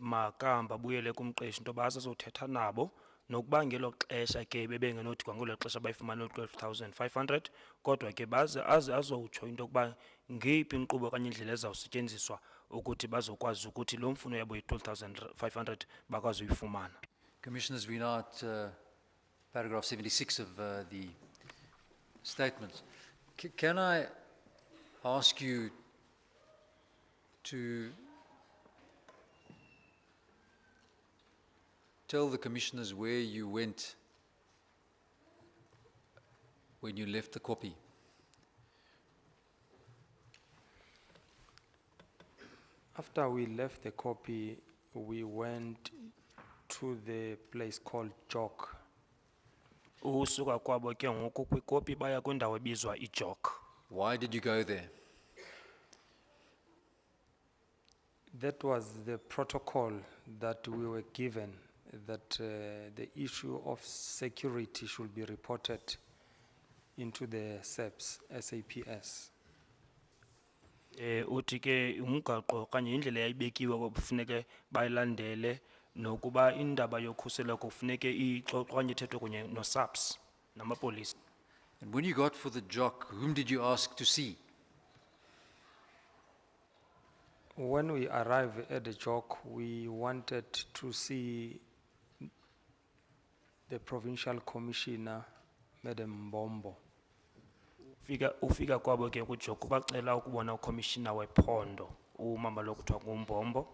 Speaker 13: makamba buyele kumqeshi into baza zothetha nabo nokuba ngelo xesha ke bebengenothi kwangelo xesha bayifumana 12,500 kodwa ke baze azotsho into kuba ngeyiphi inkqubo okanye indlela ezawusetyenziswa ukuthi bazokwazi ukuthi lo mfuno yabo yi-12,500 bakwazi uyifumana.
Speaker 6: Commissioners, we now at paragraph 76 of the statements. Can I ask you to tell the commissioners where you went when you left the copy?
Speaker 5: After we left the copy, we went to the place called Jok.
Speaker 13: Usuka kwabo ke ngoku kwikopi baya kwindawo ebizwa iJok.
Speaker 6: Why did you go there?
Speaker 5: That was the protocol that we were given, that the issue of security should be reported into the SAPS.
Speaker 13: Uthi ke umgaqo kanye indlela yayibekiwe kufuneke bayilandele nokuba indaba yokhuseleko kufuneke ixoxwanye ithethwe kunye noSAPS namapolisa.
Speaker 6: And when you got for the jock, whom did you ask to see?
Speaker 5: When we arrived at the Jok, we wanted to see the provincial commissioner, Madam Mbombo.
Speaker 13: Ufika kwabo ke kuJok bacela ukubona ucommissioner wephondo umama lo kuthiwa nguMbombo.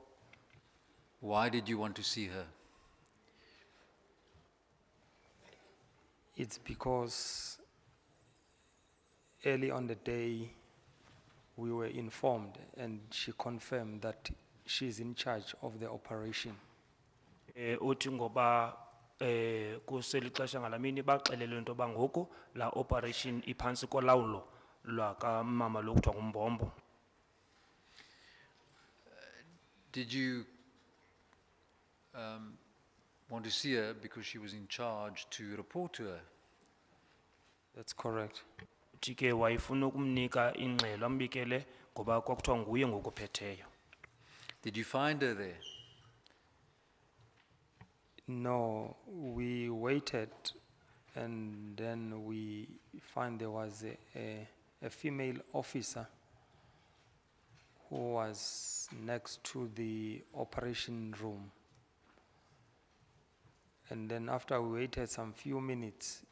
Speaker 6: Why did you want to see her?
Speaker 5: It's because early on the day we were informed and she confirmed that she's in charge of the operation.
Speaker 13: Uthi ngoba kuselixesha ngalamini baxelelwe into ba ngoku la operation iphansi kolawulo lwaka mama lo kuthiwa nguMbombo.
Speaker 6: Did you want to see her because she was in charge to report to her?
Speaker 5: That's correct.
Speaker 13: Uthi ke wayifuna ukumnika ingxelo ambikele ngoba kwakuthiwa nguye ngokuphetheyo.
Speaker 6: Did you find her there?
Speaker 5: No, we waited and then we found there was a female officer who was next to the operation room. And then after we waited some few minutes,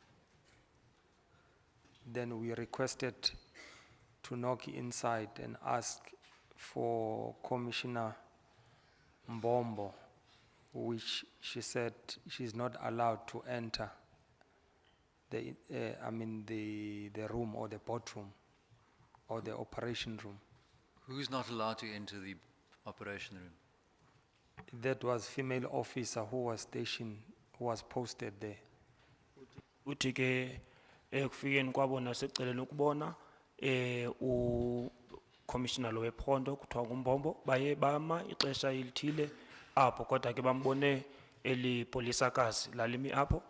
Speaker 5: then we requested to knock inside and ask for Commissioner Mbombo, which she said she's not allowed to enter the room or the boardroom or the operation room.
Speaker 6: Who's not allowed to enter the operation room?
Speaker 5: That was female officer who was stationed, who was posted there.
Speaker 13: Uthi ke ekufikeni kwabo naseceleni ukubona u commissioner lo wephondo kuthiwa nguMbombo baye bama ixesha elithile apho kodwa ke bambone eli polisakazi lalimi apho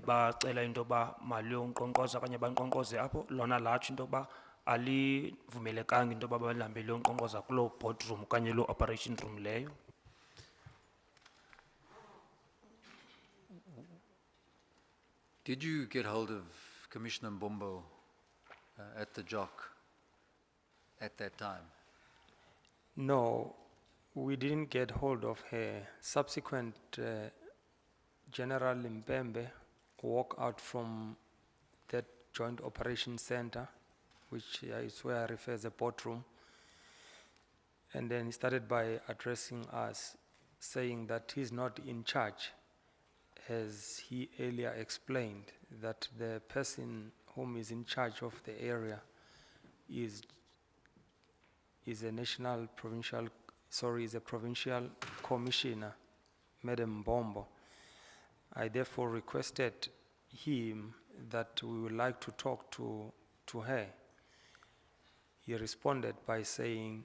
Speaker 13: bacela into ba mali yonkqonkqoza kanye banqonqoze apho lona latsho into ba alivumelekanga into ba balambe lo nkqonkqoza kulo boardroom kanye lo operation room leyo.
Speaker 6: Did you get hold of Commissioner Mbombo at the Jock at that time?
Speaker 5: No, we didn't get hold of her. Subsequent, General Mpembe walked out from that joint operation center, which is where I refer as a boardroom. And then he started by addressing us, saying that he's not in charge, as he earlier explained, that the person whom is in charge of the area is a provincial commissioner, Madam Mbombo. I therefore requested him that we would like to talk to to her. He responded by saying,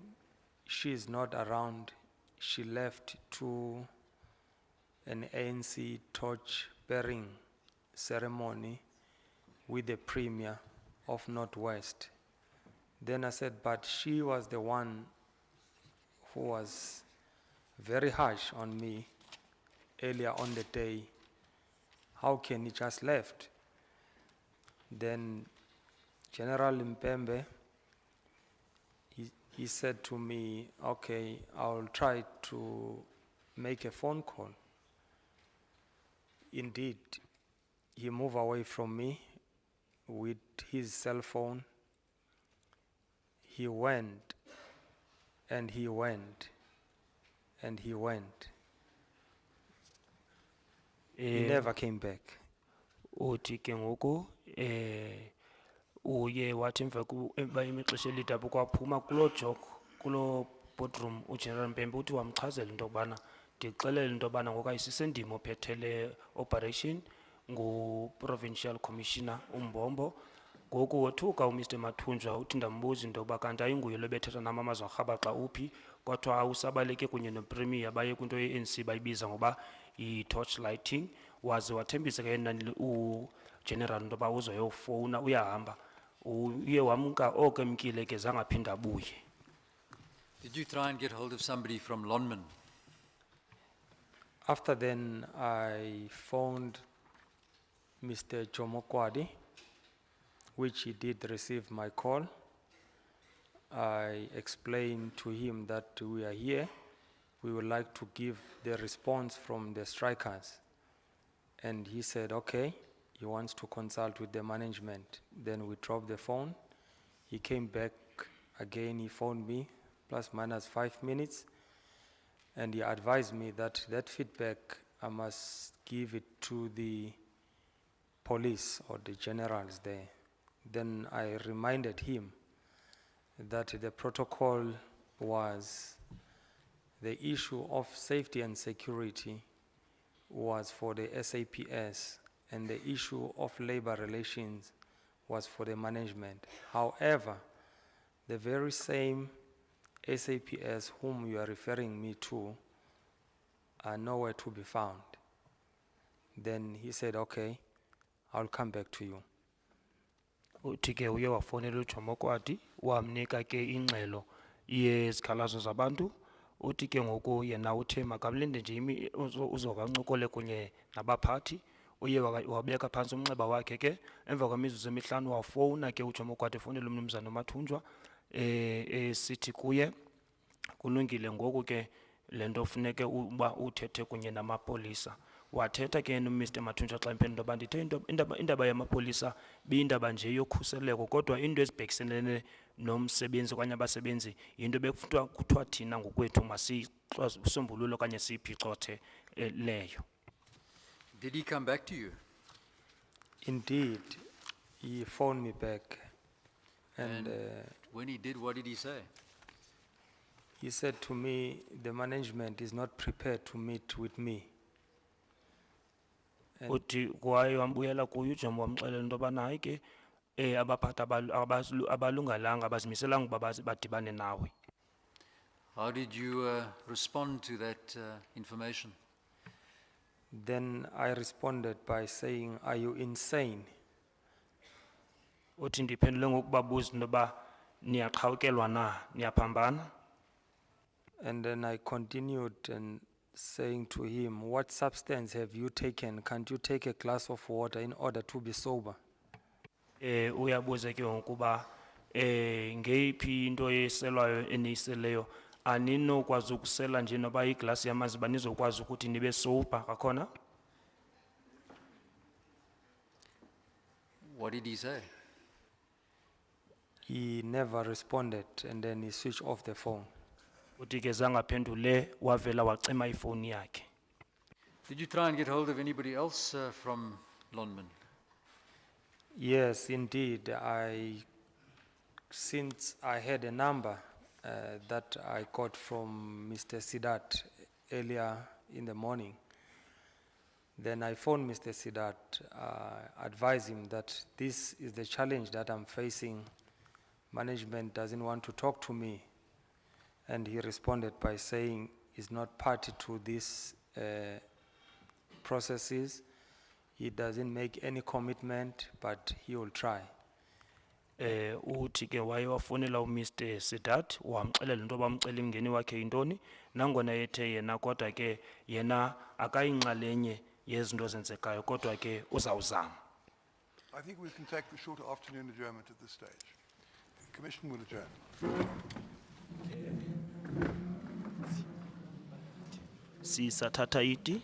Speaker 5: she is not around. She left to an ANC torch bearing ceremony with the Premier of Northwest. Then I said, but she was the one who was very harsh on me earlier on the day. How can he just left? Then General Mpembe, he said to me, okay, I'll try to make a phone call. Indeed, he moved away from me with his cell phone. He went, and he went, and he went. He never came back.
Speaker 13: Uthi ke ngoku uye wathi emva imixesha elide apho kwaphuma kulo boardroom uGeneral Mpembe uthi wamchazela into yokubana ndixelele into yokubana ngoku ayisisendima ophethele operation ngu-provincial commissioner uMbombo. Ngoku wothuka uMr Mathunjwa uthi ndambuza into yokuba kanti ayinguye lo bethetha nam amazwi arhabaxa uphi, kwathiwa usabaleke kunye nopremier baye kwinto ye-ANC bayibiza ngoba yi-torch lighting, waze wathembisa ke yena ugeneral into yoba uzoyofowuna uyahamba. Uye wamka oko emkile ke zangaphinda abuye.
Speaker 6: Did you try and get hold of somebody from Lonmin?
Speaker 5: After then, I phoned Mr. Jomokwadi, which he did receive my call. I explained to him that we are here. We would like to give the response from the strikers. And he said, okay, he wants to consult with the management. Then we dropped the phone. He came back again, he phoned me, plus minus 5 minutes. And he advised me that that feedback, I must give it to the police or the generals there. Then I reminded him that the protocol was the issue of safety and security was for the SAPS, and the issue of labor relations was for the management. However, the very same SAPS whom you are referring me to are nowhere to be found. Then he said, okay, I'll come back to you.
Speaker 13: Uthi ke uye wafonela uJomokwadi wamnika ke ingxelo yezikhalazo zabantu. Uthi ke ngoku yena uthe makamlinde nje uzokancokole kunye nabaphathi. Uye wabeka phansi umnxeba wakhe ke emva kwemizuzu emihlanu wafowuna ke uJomokwadi efonela umnumzana uMathunjwa esithi kuye kulungile ngoku ke lento funeke uba uthethe kunye namapolisa. Wathetha ke noMr Mathunjwa xa imphendula uba ndithe indaba yamapolisa biyindaba nje yokhuseleko, kodwa into ezibhekiselene nomsebenzi okanye abasebenzi yinto kuthiwa thina ngokwethu masisombululo okanye siyiphicothe leyo.
Speaker 6: Did he come back to you?
Speaker 5: Indeed, he phoned me back. And
Speaker 6: When he did, what did he say?
Speaker 5: he said to me, the management is not prepared to meet with me.
Speaker 13: Uthi kwaye wambuyela kuye uJomo wamxelela into yoba naye ke abaphathi abalungalanga abazimiselanga uba badibane nawe.
Speaker 6: How did you respond to that information?
Speaker 5: Then I responded by saying, are you insane?
Speaker 13: Uthi ndiphendule ngokubabuza into yoba niyaqhawukelwa na, niyaphambana.
Speaker 5: And then I continued and saying to him, what substance have you taken? Can't you take a glass of water in order to be sober?
Speaker 13: Uyabuza ke ngokuba ngeyiphi into eselwayo eniyiseleyo aninokwazi ukusela nje noba iglasi yamanzi banizokwazi ukuthi nibe sober kakhona.
Speaker 6: What did he say?
Speaker 5: He never responded, and then he switched off the phone.
Speaker 13: Uthi ke zangaphendule wavela wacima ifoni yakhe.
Speaker 6: Did you try and get hold of anybody else from Lonmin?
Speaker 5: Yes, indeed. Since I had a number that I got from Mr. Sidat earlier in the morning, Then I phoned Mr. Sidat, advised him that this is the challenge that I'm facing. Management doesn't want to talk to me. And he responded by saying he's not party to these processes. He doesn't make any commitment, but he will try.
Speaker 13: Uthi ke waye wafonela uMr Sidat wamxelela into bamcela imngeni wakhe intoni nangona ethe yena kodwa ke yena akayinxalenye yezinto zenzekayo kodwa ke uzawuzama.
Speaker 1: I think we can take the short afternoon adjournment at this stage. The Commission will adjourn.
Speaker 13: Sisathatha iti.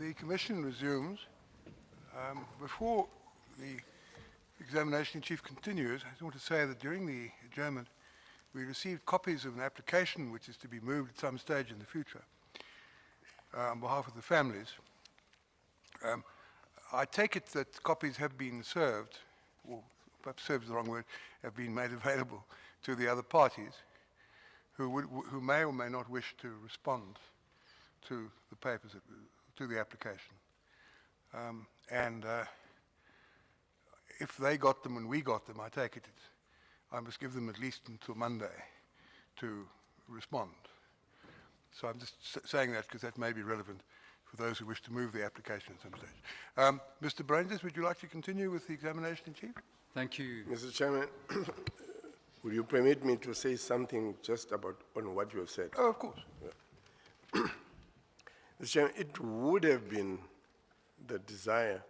Speaker 1: The Commission resumes. Before the examination in chief continues, I just want to say that during the adjournment, we received copies of an application which is to be moved at some stage in the future on behalf of the families. I take it that copies have been served, or perhaps served is the wrong word, have been made available to the other parties who may or may not wish to respond to the papers, to the application. If they got them and we got them, I take it I must give them at least until Monday to respond. So I'm just saying that because that may be relevant for those who wish to move the application at some stage. Mr. Brandis, would you like to continue with the examination in chief?
Speaker 6: Thank you.
Speaker 14: Mr. Chairman, would you permit me to say something just about on what you have said?
Speaker 1: Oh, of course.
Speaker 14: Mr. Chairman, it would have been the desire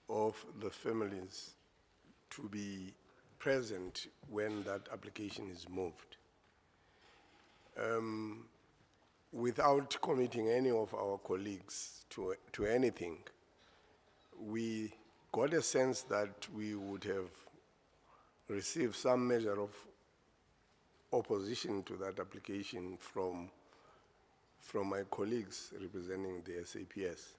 Speaker 14: of the families to be present when that application is moved. Without committing any of our colleagues to anything, we got a sense that we would have received some measure of opposition to that application from my colleagues representing the SAPS.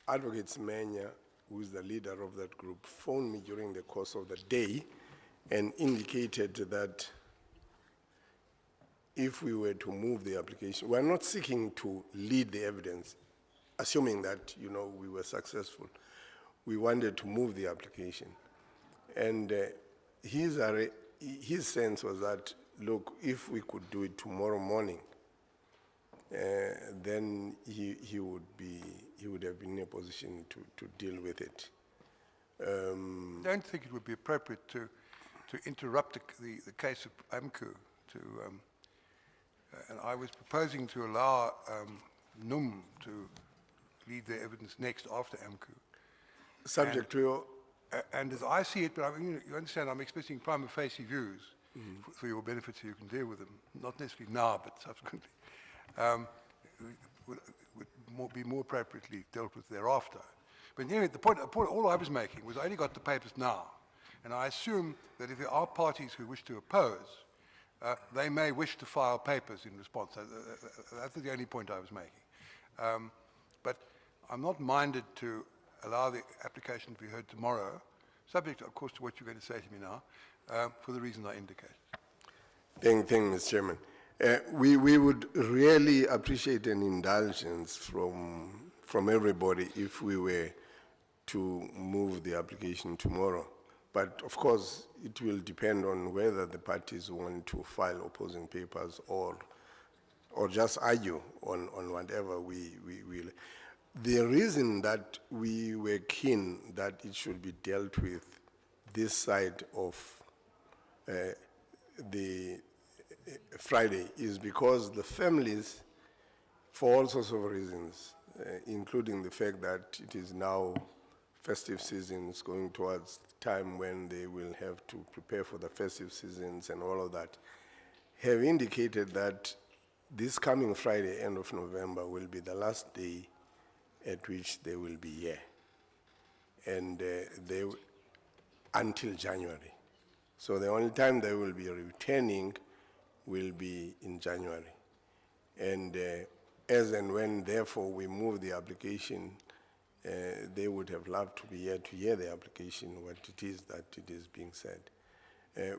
Speaker 14: Advocate Semenya, who is the leader of that group, phoned me during the course of the day and indicated that if we were to move the application, we're not seeking to lead the evidence, assuming that, we were successful. We wanted to move the application. And his sense was that, look, if we could do it tomorrow morning, then he would have been in a position to deal with it.
Speaker 1: I don't think it would be appropriate to interrupt the case of AMCU and I was proposing to allow NUM to lead the evidence next after AMCU.
Speaker 14: Subject to your...
Speaker 1: And as I see it, but you understand, I'm expressing prima facie views for your benefit so you can deal with them, not necessarily now, but subsequently. Would be more appropriately dealt with thereafter. But anyway, the point, all I was making was I only got the papers now, and I assume that if there are parties who wish to oppose, they may wish to file papers in response. That's the only point I was making. But I'm not minded to allow the application to be heard tomorrow, subject, of course, to what you're going to say to me now, for the reason I indicated.
Speaker 14: Thank you, Mr. Chairman. We would really appreciate an indulgence from everybody if we were to move the application tomorrow. But of course, it will depend on whether the parties want to file opposing papers or just argue on whatever we will. The reason that we were keen that it should be dealt with this side of the Friday is because the families, for all sorts of reasons, including the fact that it is now festive seasons going towards the time when they will have to prepare for the festive seasons and all of that, have indicated that this coming Friday, end of November, will be the last day at which they will be here. And until January. So the only time they will be returning will be in January. And as and when, therefore, we move the application, they would have loved to be here to hear the application, what it is that it is being said,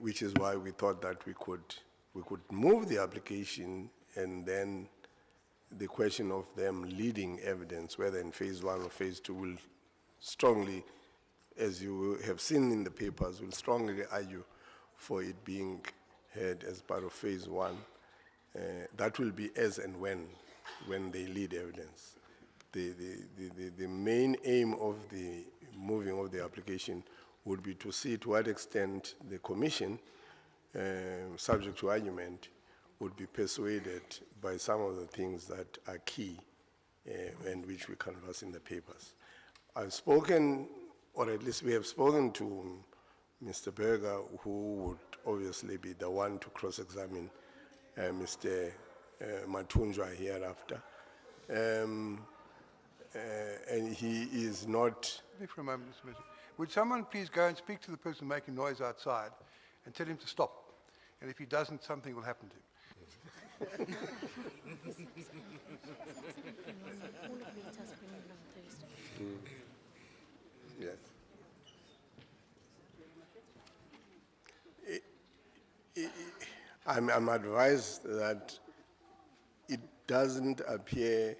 Speaker 14: which is why we thought that we could move the application, and then the question of them leading evidence, whether in phase 1 or phase 2, will strongly, as you have seen in the papers, will strongly argue for it being heard as part of phase 1. That will be as and when they lead evidence. The main aim of the moving of the application would be to see to what extent the commission, subject to argument, would be persuaded by some of the things that are key and which we canvass in the papers. I've spoken, or at least we have spoken to Mr. Berger, who would obviously be the one to cross-examine Mr. Matunjwa hereafter. and he is not.
Speaker 1: Wait for a moment, Mr. Minister. Would someone please go and speak to the person making noise outside and tell him to stop? And if he doesn't, something will happen to him.
Speaker 14: Yes. I'm advised that it doesn't appear,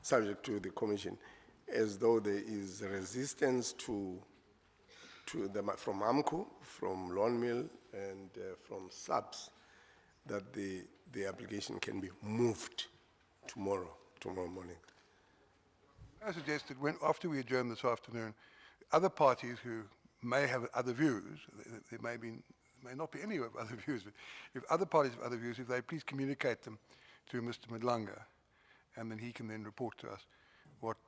Speaker 14: subject to the commission, as though there is resistance to from AMCU, from Lawn Mill, and from SAPS, that the application can be moved tomorrow morning.
Speaker 1: I suggest that after we adjourn this afternoon, other parties who may have other views, there may not be any other views, but if other parties have other views, if they please communicate them to Mr. Madlanga, and then he can then report to us what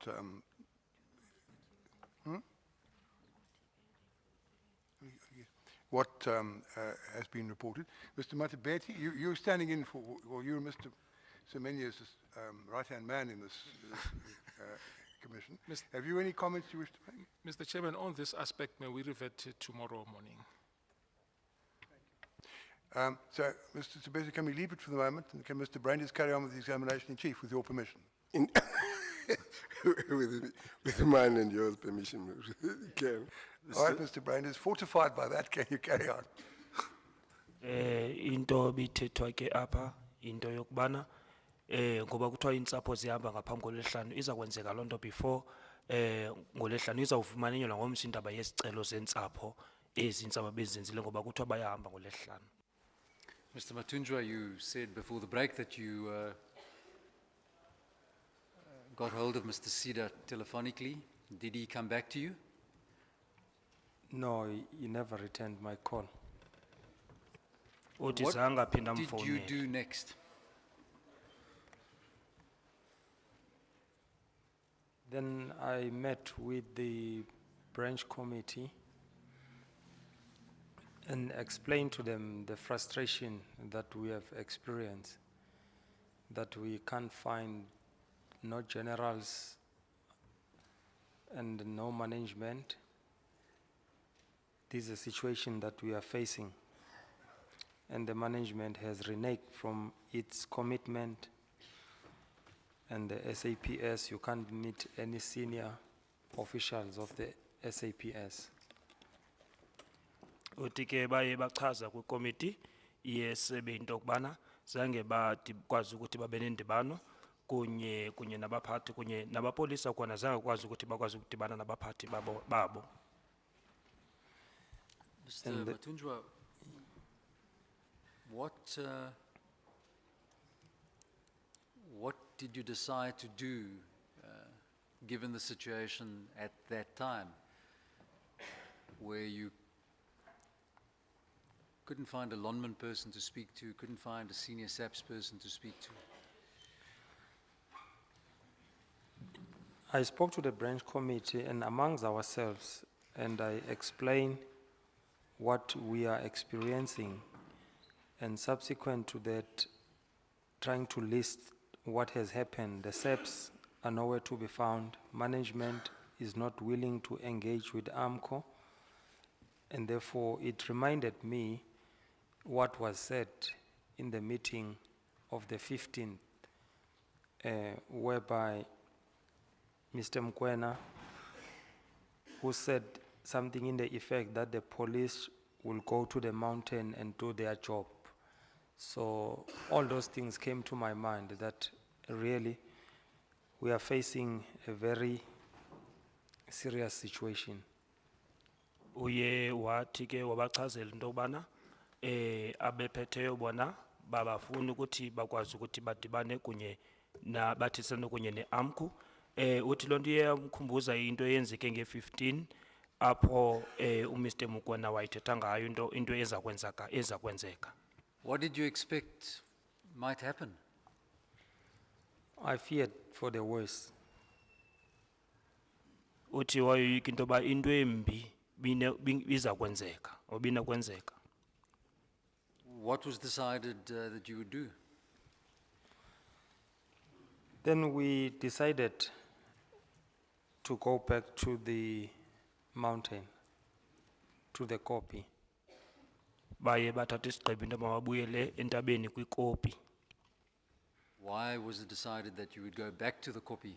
Speaker 1: has been reported. Mr. Matabeti, you're standing in for, well, you're Mr. Semenya's right-hand man in this commission. Have you any comments you wish to make?
Speaker 12: Mr. Chairman, on this aspect, may we revert to tomorrow morning?
Speaker 1: So, Mr. Sebesi, can we leave it for the moment, and can Mr. Brandes carry on with the examination in chief, with your permission?
Speaker 14: With mine and yours permission, can.
Speaker 1: All right, Mr. Brandes, fortified by that, can you carry on?
Speaker 13: Into bithethwa ke apha into yokubana ngoba kuthiwa intsapho zihamba ngaphambi koLwesihlanu izakwenzeka loo nto before ngoLwesihlanu izawufumanelwa ngomso indaba yezicelo zentsapho ezi intsapho bezenzile ngoba kuthiwa bayahamba ngoLwesihlanu.
Speaker 6: Mr. Matunjwa, you said before the break that you got hold of Mr. Sida telephonically. Did he come back to you?
Speaker 5: No, he never returned my call.
Speaker 13: Uthi zange aphinda
Speaker 6: What did you
Speaker 13: amfowunele.
Speaker 6: do next?
Speaker 5: Then I met with the branch committee and explained to them the frustration that we have experienced, that we can't find no generals and no management. This is a situation that we are facing, and the management has reneged from its commitment, and the SAPS, you can't meet any senior officials of the SAPS.
Speaker 13: Uthi ke baye bachaza kwikomiti yesebe into yokubana zange bakwazi ukuthi babe nendibano kunye nabaphathi kunye nabapolisa kwana zange kwazi ukuthi bakwazi ukudibana nabaphathi babo.
Speaker 6: Mr. Matunjwa, what did you decide to do given the situation at that time where you couldn't find a Lonman person to speak to, couldn't find a senior SAPS person to speak to?
Speaker 5: I spoke to the branch committee and amongst ourselves, and I explained what we are experiencing, and subsequent to that, trying to list what has happened. The SAPS are nowhere to be found. Management is not willing to engage with AMCU, and therefore it reminded me what was said in the meeting of the 15th, whereby Mr. Mkwena, who said something in the effect that the police will go to the mountain and do their job. So all those things came to my mind that really we are facing a very serious situation.
Speaker 13: Uye wathi ke wabachazela into yokubana abephetheyo bona babafuna ukuthi bakwazi ukuthi badibane kunye nabathisana kunye neAMCU. Uthi loo nto iyamkhumbuza into eyenzeke nge-15 apho uMr. Mukwena wayithetha ngayo into eza kwenzeka.
Speaker 6: What did you expect might happen?
Speaker 5: I feared for the worst.
Speaker 13: Uthi wayoyika into yoba into embi iza kwenzeka or binakwenzeka.
Speaker 6: What was decided that you would do?
Speaker 5: Then we decided to go back to the mountain, to the copy.
Speaker 13: baye bathatha isigqibo into mababuyele entabeni kwikopi.
Speaker 6: Why was it decided that you would go back to the copy?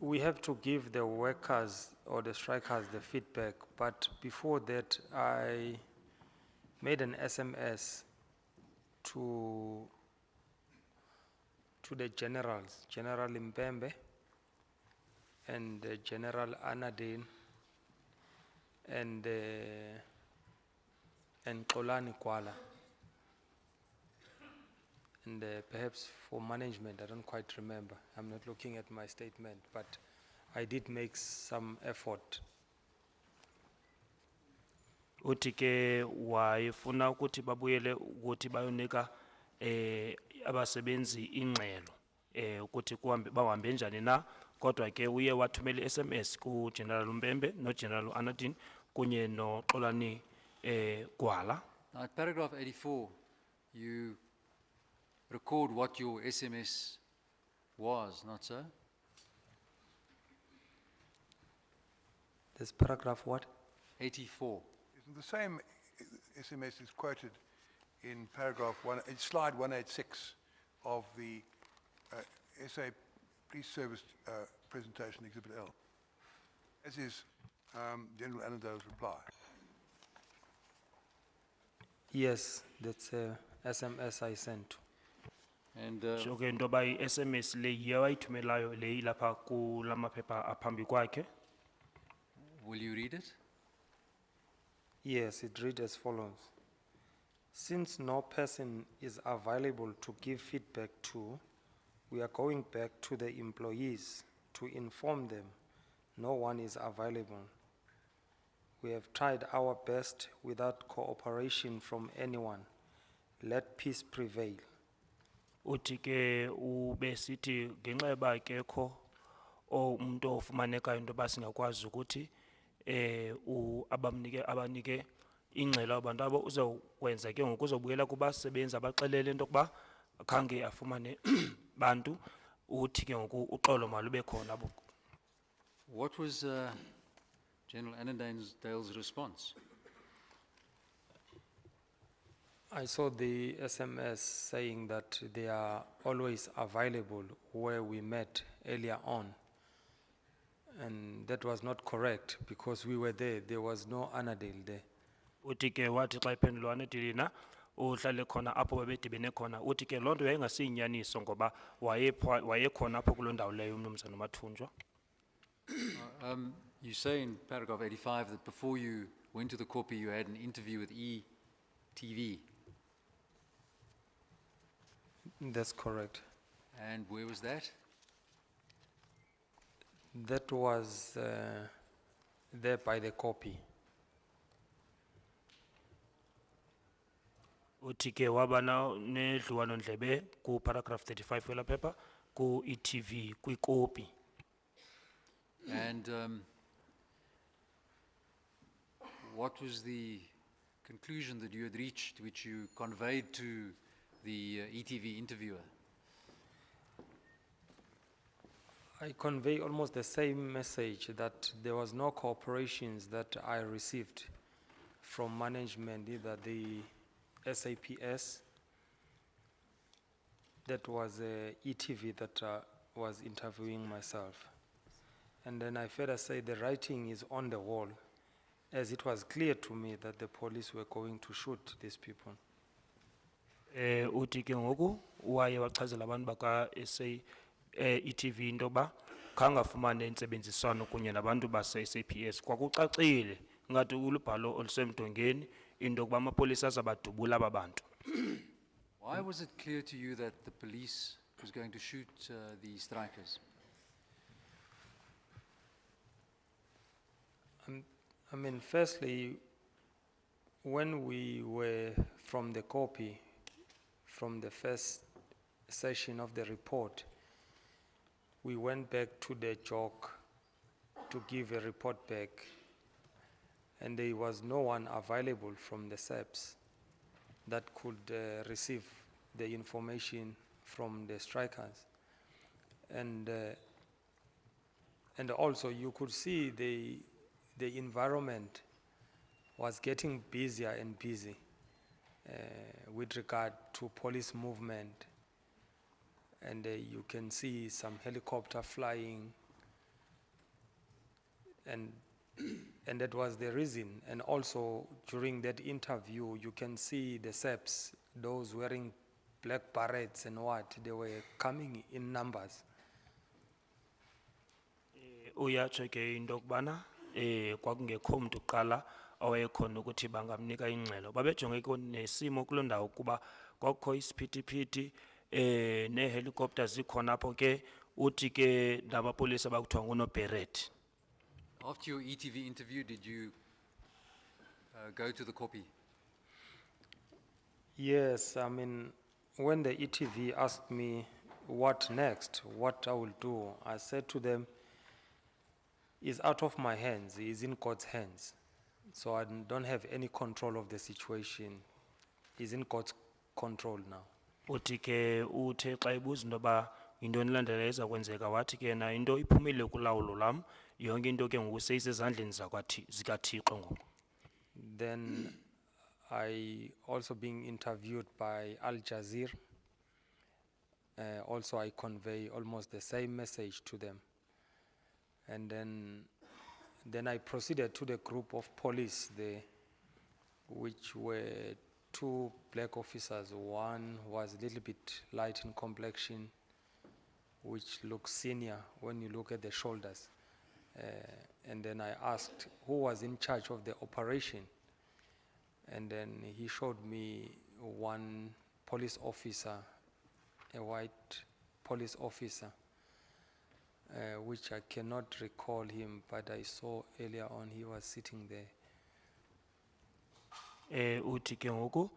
Speaker 5: We have to give the workers or the strikers the feedback, but before that, I made an SMS to the generals, General Mbembe and General Anadin and Xolani Kuala. And perhaps for management, I don't quite remember. I'm not looking at my statement, but I did make some effort.
Speaker 13: Uthi ke wayefuna ukuthi babuyele ukuthi bayonika abasebenzi ingxelo ukuthi bahambe njani na, kodwa ke uye wathumela SMS ku General Mbembe no General Anadin kunye no Xolani Gwala.
Speaker 6: Now, at paragraph 84, you record what your SMS was, not so?
Speaker 5: This paragraph what?
Speaker 6: 84.
Speaker 1: Isn't the same SMS is quoted in paragraph one, it's slide 186 of the SA Police Service presentation, Exhibit L. As is General Annandale's reply.
Speaker 5: Yes, that's a SMS I sent.
Speaker 6: And
Speaker 13: So ke into ba SMS le yawayithumelayo le ilapha ku lamaphepha aphambi kwakhe.
Speaker 6: will you read it?
Speaker 5: Yes, it reads as follows. Since no person is available to give feedback to, we are going back to the employees to inform them no one is available. We have tried our best without cooperation from anyone. Let peace prevail.
Speaker 13: Uthi ke ubesithi ngenxa yoba akekho umuntu ofumanekayo into basingakwazi ukuthi abanike ingxelo abantu abo uzokwenza ke ngoku uzobuyela kubasebenzi abaxelele into yokuba khange afumane bantu uthi ke ngoku uxolo malube khona.
Speaker 6: What was General Annandale's response?
Speaker 5: I saw the SMS saying that they are always available where we met earlier on. And that was not correct because we were there. There was no Anadale there.
Speaker 13: Uthi ke wathi xa iphendulwa nedilina uhlale khona apho babedibene khona. Uthi ke loo nto yayingasiyinyaniso ngoba wayekhona apho kuloo ndawo leyo umnumzana uMathunjwa.
Speaker 6: You say in paragraph 85 that before you went to the copy, you had an interview with ETV.
Speaker 5: That's correct.
Speaker 6: And where was that?
Speaker 5: That was there by the copy.
Speaker 13: Uthi ke wabana nedluwano ndlebe ku paragraph 35 wela paper ku ETV kwikopi.
Speaker 6: And what was the conclusion that you had reached, which you conveyed to the ETV interviewer?
Speaker 5: I convey almost the same message that there was no cooperations that I received from management, either the SAPS, that was ETV that was interviewing myself. And then I further say the writing is on the wall, as it was clear to me that the police were going to shoot these people.
Speaker 13: Uthi ke ngoku waye wachazela abantu baka ETV into ba khangafumane intsebenziswano kunye nabantu base SAPS kwakucacile ngathi ulubhalo olusemdongeni into kuba amapolisa azabadubula ababantu.
Speaker 6: Why was it clear to you that the police was going to shoot the strikers?
Speaker 5: I mean, firstly, when we were from the copy, from the first session of the report, we went back to the JOC to give a report back, and there was no one available from the SAPS. that could receive the information from the strikers. And also you could see the environment was getting busier and busy with regard to police movement. And you can see some helicopter flying, and that was the reason. And also during that interview, you can see the SEPs, those wearing black berets and what, they were coming in numbers.
Speaker 13: Uyatsho ke into yokubana kwakungekho mntu kuqala owayekhona ukuthi bangamnika ingxelo. Babejonge ke nesimo kuloo ndawo kuba kwakukho isiphithiphithi nee-helicopters zikhona apho ke uthi ke namapolisa bakuthiwa ngunoBeret.
Speaker 6: After your ETV interview, did you go to the copy?
Speaker 5: Yes, I mean, when the ETV asked me what next, what I will do, I said to them, it's out of my hands, it's in God's hands. So I don't have any control of the situation. It's in God's control now.
Speaker 13: Uthi ke uthe xa ibuza into yoba yintoni ilandela eza kwenzeka wathi ke na into iphumile kulawulo lam, yonke into ke ngoku seyisezandleni zikaThixo ngoku.
Speaker 5: Then I also being interviewed by Al Jazeera. Also I convey almost the same message to them. And then I proceeded to the group of police there, which were 2 black officers. One was a little bit light in complexion, which looks senior when you look at the shoulders. And then I asked who was in charge of the operation. And then he showed me one police officer, a white police officer, which I cannot recall him, but I saw earlier on he was sitting there.
Speaker 13: Uthi ke ngoku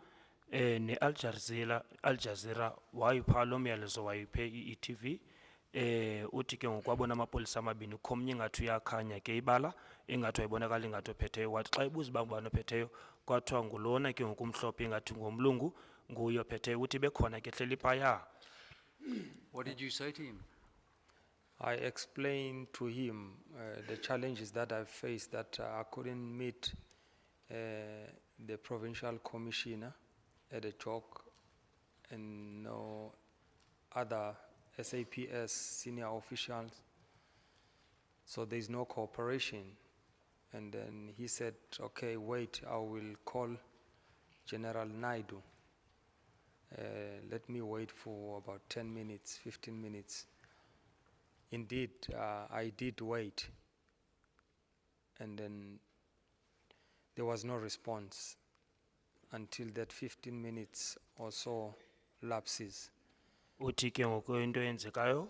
Speaker 13: ne-Al Jazeera wayipha lo myalezo wayiphe i-ETV. Uthi ke ngoku wabona amapolisa amabini, khomnye ingathi uyakhanya ke ibala, ingathi wayibonakala ingathi ophetheyo. Wathi xa ibuza uba ngubani ophetheyo, kwathiwa ngulona ke ngoku umhlophe ingathi ngomlungu, nguye ophetheyo. Uthi bekhona ke hleli phaya.
Speaker 6: What did you say to him?
Speaker 5: I explained to him the challenges that I faced, that I couldn't meet the provincial commissioner at the JOC and no other SAPS senior officials. So there's no cooperation. And then he said, okay, wait, I will call General Naidu. Let me wait for about 10 minutes, 15 minutes. Indeed, I did wait. And then there was no response until that 15 minutes or so lapses.
Speaker 13: Uthi ke ngoku into eyenzekayo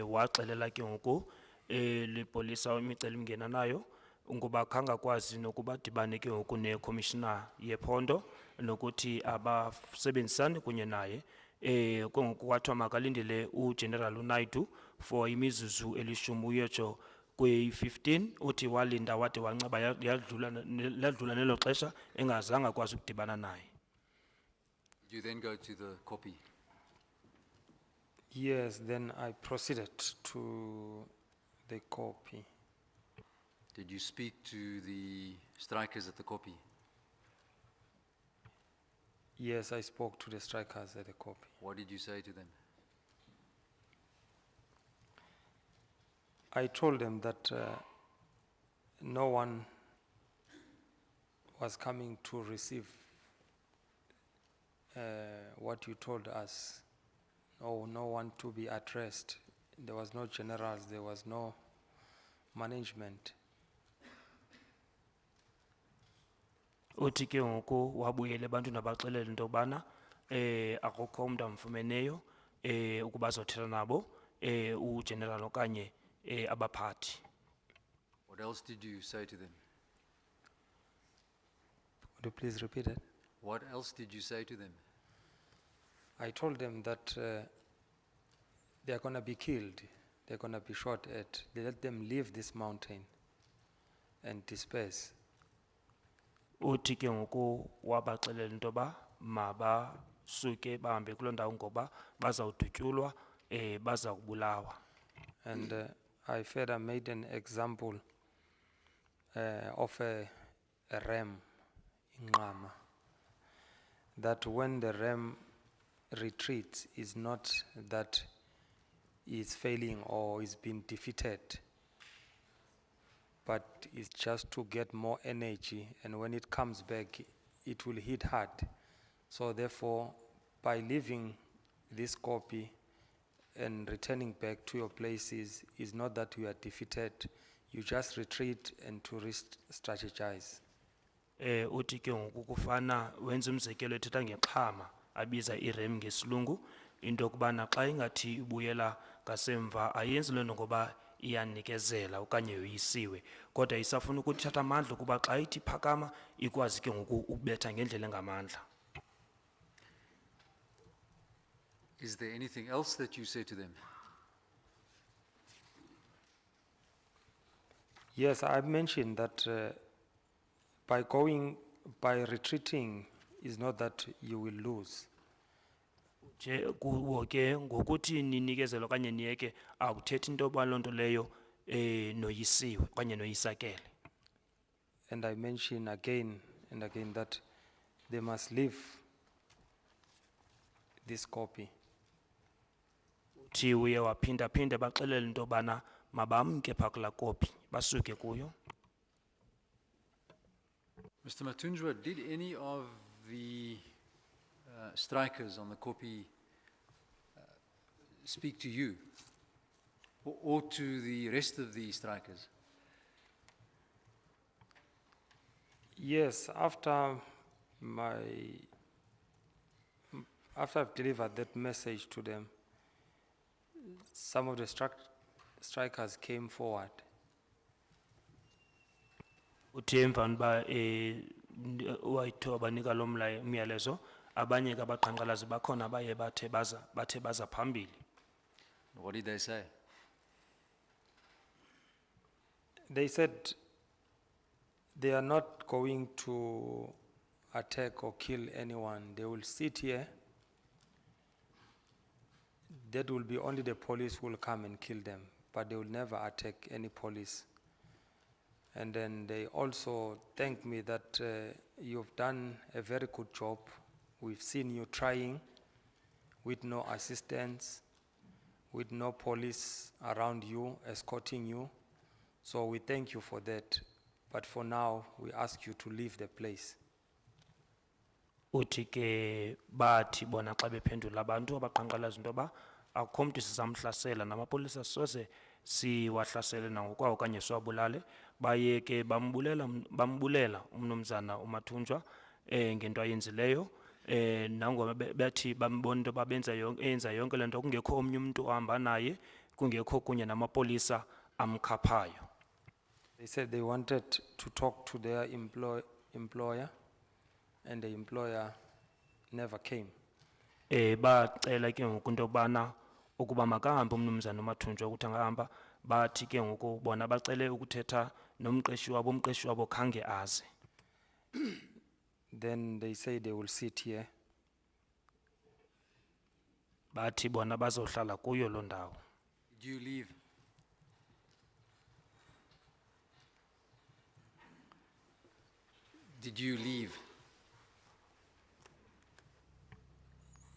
Speaker 13: waxelela ke ngoku lipolisa imiceli mngena nayo ngoba khangakwazi nokuba dibane ke ngoku ne-commissioner yephondo nokuthi abasebenzisani kunye naye. Ngoku kwathiwa makalindele uGeneral Naidu for imizuzu elishumi uyotsho kwi-15. Uthi walinda wade wancaba yadlula nelo xesha engazange akwazi ukudibana naye.
Speaker 6: Did you then go to the copy?
Speaker 5: Yes, then I proceeded to the copy.
Speaker 6: Did you speak to the strikers at the copy?
Speaker 5: Yes, I spoke to the strikers at the copy.
Speaker 6: What did you say to them?
Speaker 5: I told them that no one was coming to receive what you told us. No one to be addressed. There was no generals, there was no management.
Speaker 13: Uthi ke ngoku wabuyele ebantwini abaxelela into yokubana akukho umntu amfumeneyo ukuba azothetha nabo ugeneral okanye abaphathi.
Speaker 6: What else did you say to them?
Speaker 5: Would you please repeat it?
Speaker 6: What else did you say to them?
Speaker 5: I told them that they're going to be killed, they're going to be shot at. They let them leave this mountain and disperse.
Speaker 13: Uthi ke ngoku wabaxelela into yoba mabasuke bahambe kuloo ndawo ngoba bazawudutyulwa baza kubulawa.
Speaker 5: And I further made an example of a ram in Ngqama, that when the ram retreats, is not that is failing or is being defeated, but it's just to get more energy, and when it comes back, it will hit hard. So therefore, by leaving this copy and returning back to your places, is not that you are defeated, you just retreat and to re-strategize.
Speaker 13: Uthi ke ngoku kufana wenza umzekelo ethetha ngeqhama abiza irem ngesilungu into yokubana xa ingathi ibuyela ngasemva ayenzi loo nto ngoba iyanikezela okanye yoyisiwe kodwa isafuna ukuthatha amandla ukuba xa ithi phakama ikwazi ke ngoku ukubetha ngendlela engamandla.
Speaker 6: Is there anything else that you say to them?
Speaker 5: Yes, I mentioned that by retreating is not that you will lose.
Speaker 13: Nje kuwo ke ngokuthi ninikezela okanye niyeke akuthethi into yoba loo nto leyo noyisiwe okanye noyisakele.
Speaker 5: And I mention again and again that they must leave this copy.
Speaker 13: Uthi uye waphinda phinde baxelele into yobana mabamke phaa kulaa kopi basuke kuyo.
Speaker 6: Mr. Matunjwa, did any of the strikers on the copy speak to you or to the rest of the strikers?
Speaker 5: Yes, after I've delivered that message to them, some of the strikers came forward.
Speaker 13: Uthi emvani ba wayithiwa banika lo myalezo abanye ke abaqhankqalazi bakhona baye bathe baza phambili.
Speaker 6: What did they say?
Speaker 5: They said they are not going to attack or kill anyone. They will sit here. That will be only the police who will come and kill them, but they will never attack any police. And then they also thank me that you've done a very good job. We've seen you trying with no assistance, with no police around you, escorting you. So we thank you for that. But for now, we ask you to leave the place.
Speaker 13: Uthi ke bathi bona xa bephendula abantu abaqhankqalazi into yoba akukho mntu sizamhlasela namapolisa soze siwahlasele nangokwawo okanye siwabulale. Baye ke bambulela umnumzana uMathunjwa ngento ayenzileyo nangona bethi bambona into babenza yenza yonke le nto kungekho omnye umuntu ohamba naye kungekho kunye namapolisa amkhaphayo.
Speaker 5: They said they wanted to talk to their employer, and the employer never came.
Speaker 13: Bacela ke ngoku into yokubana ukuba makahambe umnumzana uMathunjwa ukuthi angahamba bathi ke ngoku bona bacele ukuthetha nomqeshi wabo khange aze.
Speaker 5: Then they say they will sit here.
Speaker 13: Bathi bona bazohlala kuyo lo ndawo.
Speaker 6: Did you leave? Did you leave?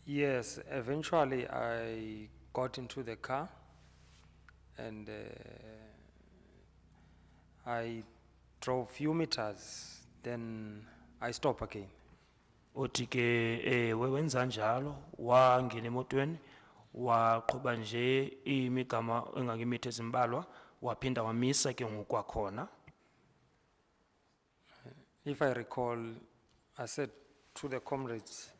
Speaker 5: Yes, eventually I got into the car and I drove few meters, then I stopped again.
Speaker 13: Uthi ke wenza njalo wangena emotweni waqhuba nje imigama engangemitha ezimbalwa waphinda wamisa ke ngokwakhona.
Speaker 5: If I recall, I said to the comrades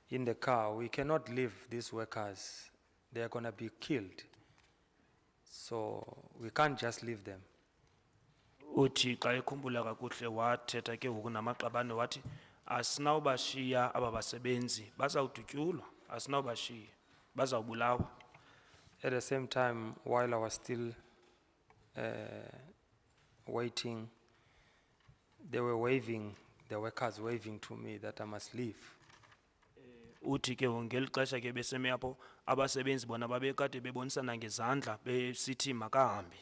Speaker 5: in the car, we cannot leave these workers. They are going to be killed. So we can't just leave them.
Speaker 13: Uthi xa ekhumbula kakuhle wathetha ke ngoku namaqabane wathi asinawubashiya aba basebenzi bazawudutyulwa asinawubashiya bazawubulawa.
Speaker 5: At the same time, while I was still waiting, they were waving, the workers waving to me that I must leave.
Speaker 13: uthi ke ngeli xesha ke beseme apho abasebenzi bona babekade bebonisana ngezandla besithi makahambe.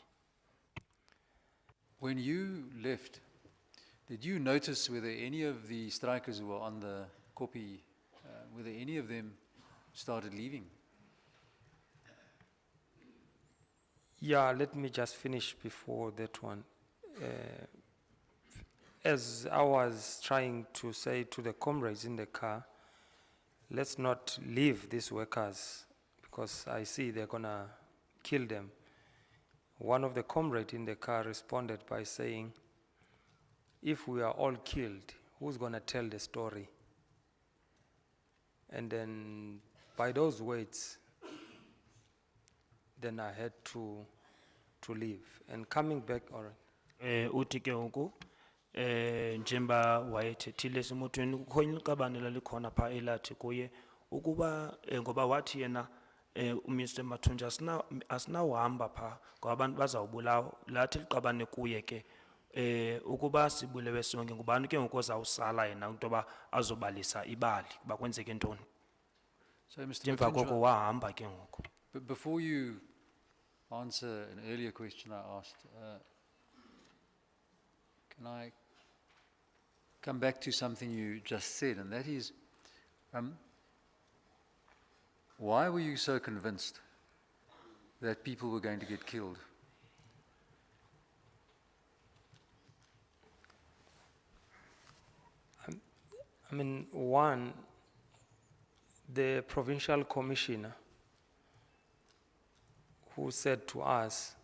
Speaker 6: When you left, did you notice whether any of the strikers who were on the copy, whether any of them started leaving?
Speaker 5: Yeah, let me just finish before that one. As I was trying to say to the comrades in the car, let's not leave these workers because I see they're gonna kill them. One of the comrades in the car responded by saying, if we are all killed, who's gonna tell the story? And then by those words, then I had to leave. And coming back, all right.
Speaker 13: Uthi ke ngoku njemba wayethethile semotweni kukho iqabane lalikhona pha elathi kuye ukuba ngoba wathi yena uMr Mathunja asinawuhamba pha ngoba abantu bazawubulawa lathi liqabane kuye ke ukuba sibulewe sonke ngubani ke ngoku ozawusala yena into yoba azobalisa ibali kuba kwenzeke ntoni.
Speaker 6: So, Mr.
Speaker 13: Emva koko
Speaker 6: Mathunjwa,
Speaker 13: wahamba ke ngoku.
Speaker 6: but before you answer an earlier question I asked, can I come back to something you just said, and that is, why were you so convinced that people were going to get killed?
Speaker 5: I mean, one, the provincial commissioner who said to us,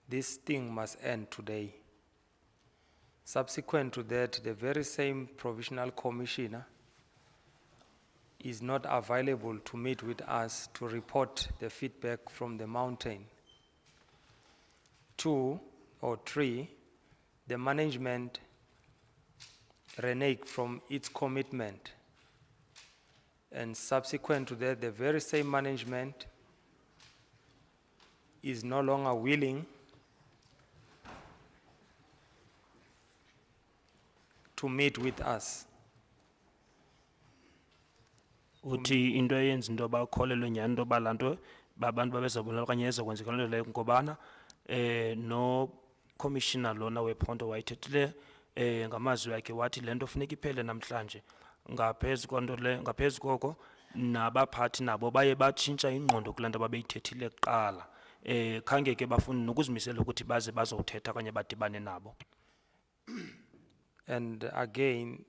Speaker 5: this thing must end today. Subsequent to that, the very same provincial commissioner is not available to meet with us to report the feedback from the mountain. 2 or 3, the management reneged from its commitment. And subsequent to that, the very same management is no longer willing to meet with us.
Speaker 13: Uthi into eyenza into bakholelwe nyani into balanto babantu babezabona okanye ezokwenzeka lento leyo ngobana no commissioner lona wephondo wayithethile ngamazwi yakhe wathi lento funeka iphele namhlanje ngaphezulu konto le ngaphezulu koko nabaphathi nabo baye batshintsha ingqondo kulanto babeyithethile kuqala khange ke bafuna nokuzimisela ukuthi baze bazothetha kanye badibane nabo.
Speaker 5: And again,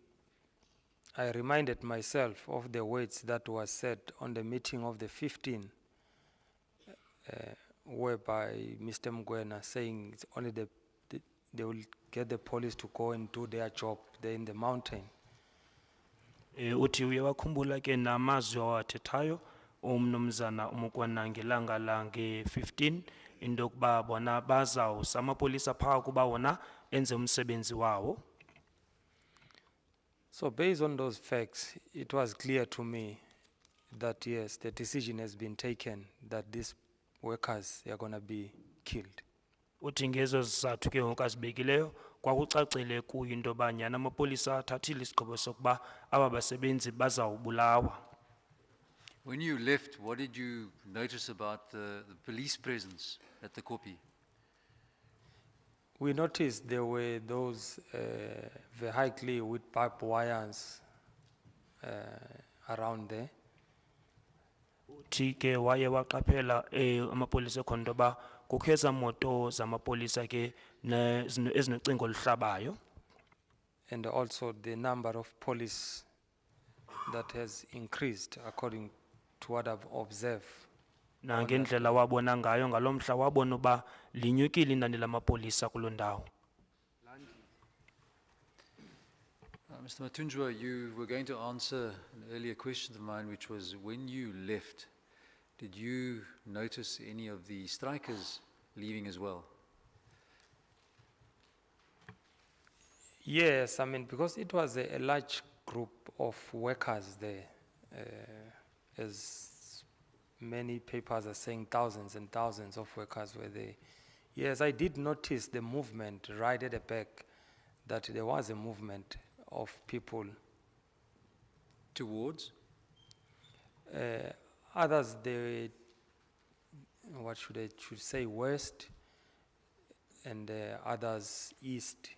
Speaker 5: I reminded myself of the words that was said on the meeting of the 15th, whereby Mr. Mgwena saying it's only they will get the police to go and do their job there in the mountain.
Speaker 13: Uthi uye wakhumbula ke namazwi awathethayo umnumzana uMgwena ngelanga la nge-15 into yokuba bona bazawusa amapolisa phaa kuba wona enze umsebenzi wawo.
Speaker 5: So based on those facts, it was clear to me that yes, the decision has been taken that these workers are going to be killed.
Speaker 13: Uthi ngezo zizathu ke ngoku azibekileyo kwakucacile kuyo into yoba nyhani amapolisa athathile isigqibo sokuba aba basebenzi bazawubulawa.
Speaker 6: When you left, what did you notice about the police presence at the copy?
Speaker 5: We noticed there were those vehicles with barbed wires around there.
Speaker 13: Uthi ke waye waqaphela amapolisa khona into yoba kukho ezaa moto zamapolisa ke ezinocingo oluhlabayo.
Speaker 5: And also the number of police that has increased according to what I've observed.
Speaker 13: Nangendlela wabona ngayo ngaloo mhla wabona uba linyukile inani lamapolisa kuloo ndawo.
Speaker 6: Mr. Mathunjwa, you were going to answer an earlier question of mine, which was when you left, did you notice any of the strikers leaving as well?
Speaker 5: Yes, I mean, because it was a large group of workers there, as many papers are saying thousands and thousands of workers were there. Yes, I did notice the movement right at the back, that there was a movement of people
Speaker 6: Towards?
Speaker 5: Others, they, what should say, west, and others east.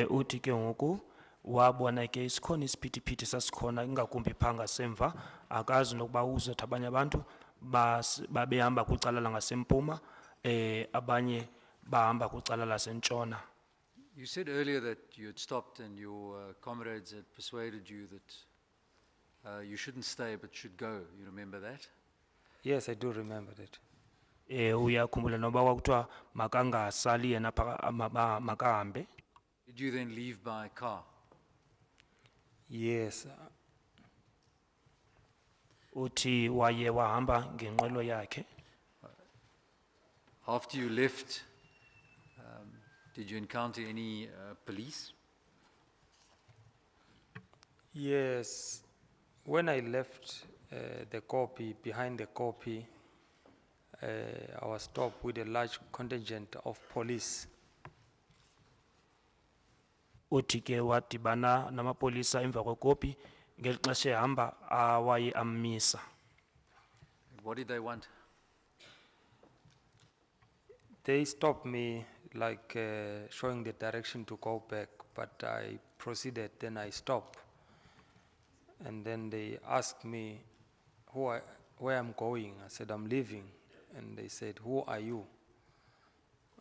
Speaker 13: Uthi ke ngoku wabona ke isikhona isiphithiphithi sasikhona ingakumbi phaa ngasemva akazi nokuba uzothi abanye abantu babehamba kwicala langasempuma abanye bahamba kwicala lasentshona.
Speaker 6: You said earlier that you had stopped and your comrades had persuaded you that you shouldn't stay but should go. You remember that?
Speaker 5: Yes, I do remember that.
Speaker 13: Uyakhumbula noba kwakuthiwa makangasali yena makahambe.
Speaker 6: Did you then leave by car?
Speaker 5: Yes,
Speaker 13: Uthi waye wahamba ngenqwelo yakhe.
Speaker 6: After you left, did you encounter any police?
Speaker 5: yes. When I left the copy, behind the copy, I was stopped with a large contingent of police.
Speaker 13: Uthi ke wadibana namapolisa emva kwekopi ngeli xesha ehamba awaye ammisa.
Speaker 6: What did they want?
Speaker 5: They stopped me, like showing the direction to go back, but I proceeded, then I stopped. And then they asked me where I'm going. I said, I'm leaving. And they said, who are you?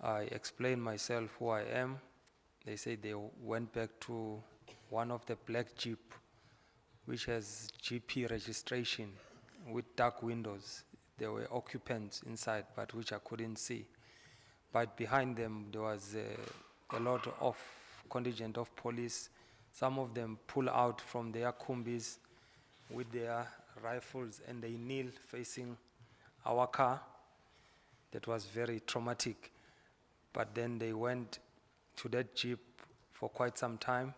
Speaker 5: I explained myself who I am. They said they went back to one of the black Jeep, which has GP registration with dark windows. There were occupants inside, but which I couldn't see. But behind them, there was a lot of contingent of police. Some of them pull out from their kumbis with their rifles and they kneel facing our car. That was very traumatic. But then they went to that Jeep for quite some time,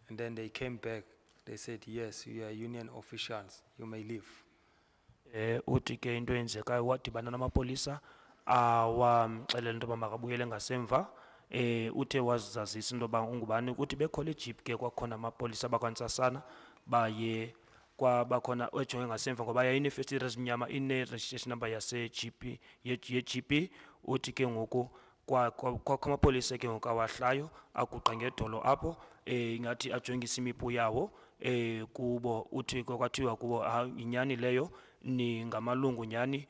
Speaker 5: and then they came back. They said, yes, you are union officials, you may leave.
Speaker 13: Uthi ke into eyenzekayo wadibana namapolisa awamxelela into yoba makabuyele ngasemva. Uthe wazazisa into yoba ungubani uthi bekhona ijip ke kwakhona amapolisa bakwantsasana baye kwabakhona ejonge ngasemva ngoba yayinefestire ezimnyama ine-registration number yase-GP ye-GP. Uthi ke ngoku kwakho amapolisa ke ngoku awahlayo aguqa ngedolo apho ingathi ajongise imipu yawo kubo. Uthi kwathiwa kubo inyani leyo ni ngamalungu nyani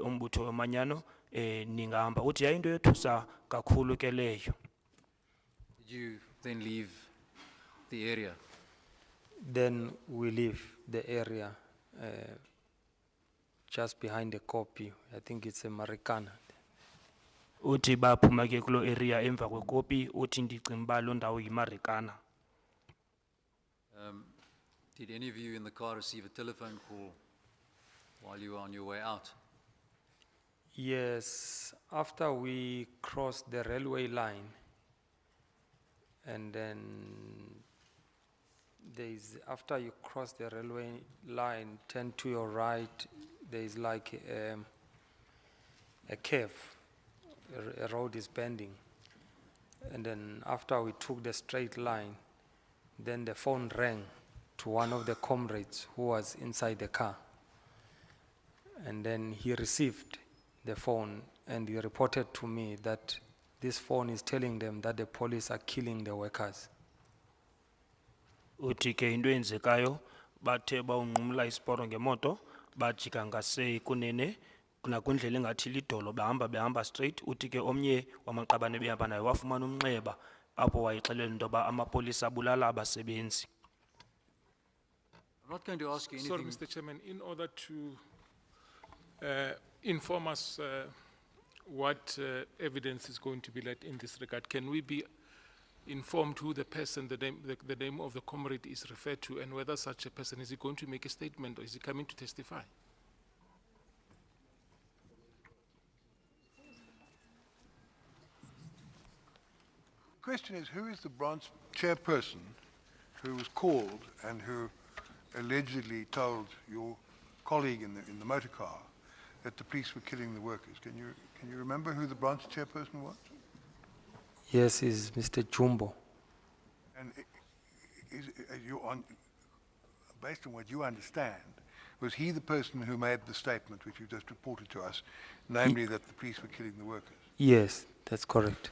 Speaker 13: ombutho wemanyano ningahamba. Uthi yayinto yothusa kakhulu ke leyo.
Speaker 6: Did you then leave the area?
Speaker 5: Then we leave the area just behind the copy. I think it's a Marikana.
Speaker 13: Uthi baphuma ke kulo area emva kwekopi. Uthi ndicinga uba loo ndawo yiMarikana.
Speaker 6: Did any of you in the car receive a telephone call while you were on your way out?
Speaker 5: Yes, after we crossed the railway line, and then after you cross the railway line, turn to your right, there is like a curve, a road is bending. And then after we took the straight line, then the phone rang to one of the comrades who was inside the car. And then he received the phone and he reported to me that this phone is telling them that the police are killing the workers.
Speaker 13: Uthi ke into eyenzekayo bathe bawunqumla isiporo ngemoto bajika ngase kunene nakwindlela engathi lidolo behamba straight. Uthi ke omnye wamaqabane behamba naye wafumana umnxeba apho wayixelela into yoba amapolisa abulala abasebenzi.
Speaker 6: I'm not going to ask you
Speaker 12: Sorry,
Speaker 6: anything.
Speaker 12: Mr. Chairman, in order to inform us what evidence is going to be led in this regard, can we be informed who the person, the name of the comrade is referred to, and whether such a person, is he going to make a statement or is he coming to testify?
Speaker 1: The question is, who is the branch chairperson who was called and who allegedly told your colleague in the motor car that the police were killing the workers? Can you remember who the branch chairperson was?
Speaker 5: Yes, is Mr. Jumbo.
Speaker 1: And based on what you understand, was he the person who made the statement which you just reported to us, namely that the police were killing the workers?
Speaker 5: Yes, that's correct.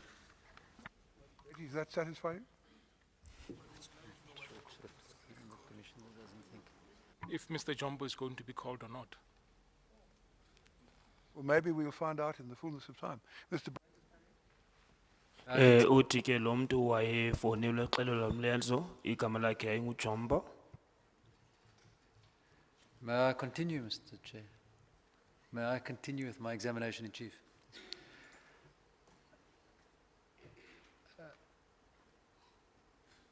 Speaker 1: Does that satisfy you?
Speaker 12: If Mr. Jumbo is going to be called or not.
Speaker 1: Well, maybe we'll find out in the fullness of time. Mr.
Speaker 13: Uthi ke lo mntu wayefonelwe exelelwa umlenzo igama lakhe yayingujombo.
Speaker 6: May I continue, Mr. Chair? May I continue with my examination in chief?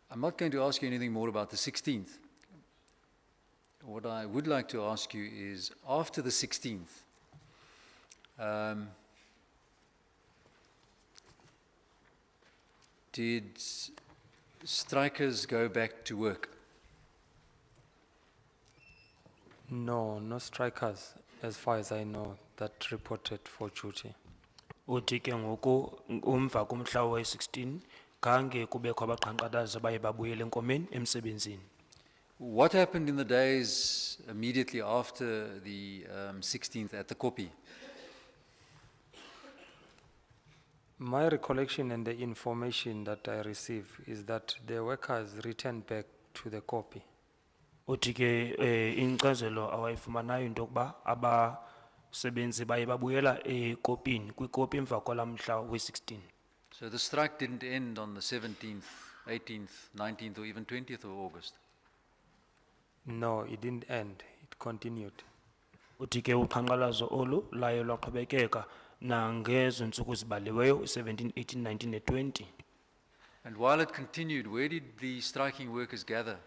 Speaker 6: I'm not going to ask you anything more about the 16th. What I would like to ask you is, after the 16th, did strikers go back to work?
Speaker 5: No, no strikers, as far as I know, that reported for duty.
Speaker 13: Uthi ke ngoku umva kumhla we-16 khange kubekho abaqhankqalazi abaye babuyele enkomeni emsebenzini.
Speaker 6: What happened in the days immediately after the 16th at the Kopi?
Speaker 5: My recollection and the information that I received is that the workers returned back to the copy.
Speaker 13: Uthi ke inkcazelo awayifumanayo into yokuba abasebenzi baye babuyela ekopini kwikopi emva kwala mhla we-16.
Speaker 6: So the strike didn't end on the 17th, 18th, 19th, or even 20th of August?
Speaker 5: No, it didn't end. It continued.
Speaker 13: Uthi ke uqhankqalazo olu laye lwaqhubekeka nangezo ntsuku zibaliweyo 17, 18, 19 ne-20.
Speaker 6: And while it continued, where did the striking workers gather?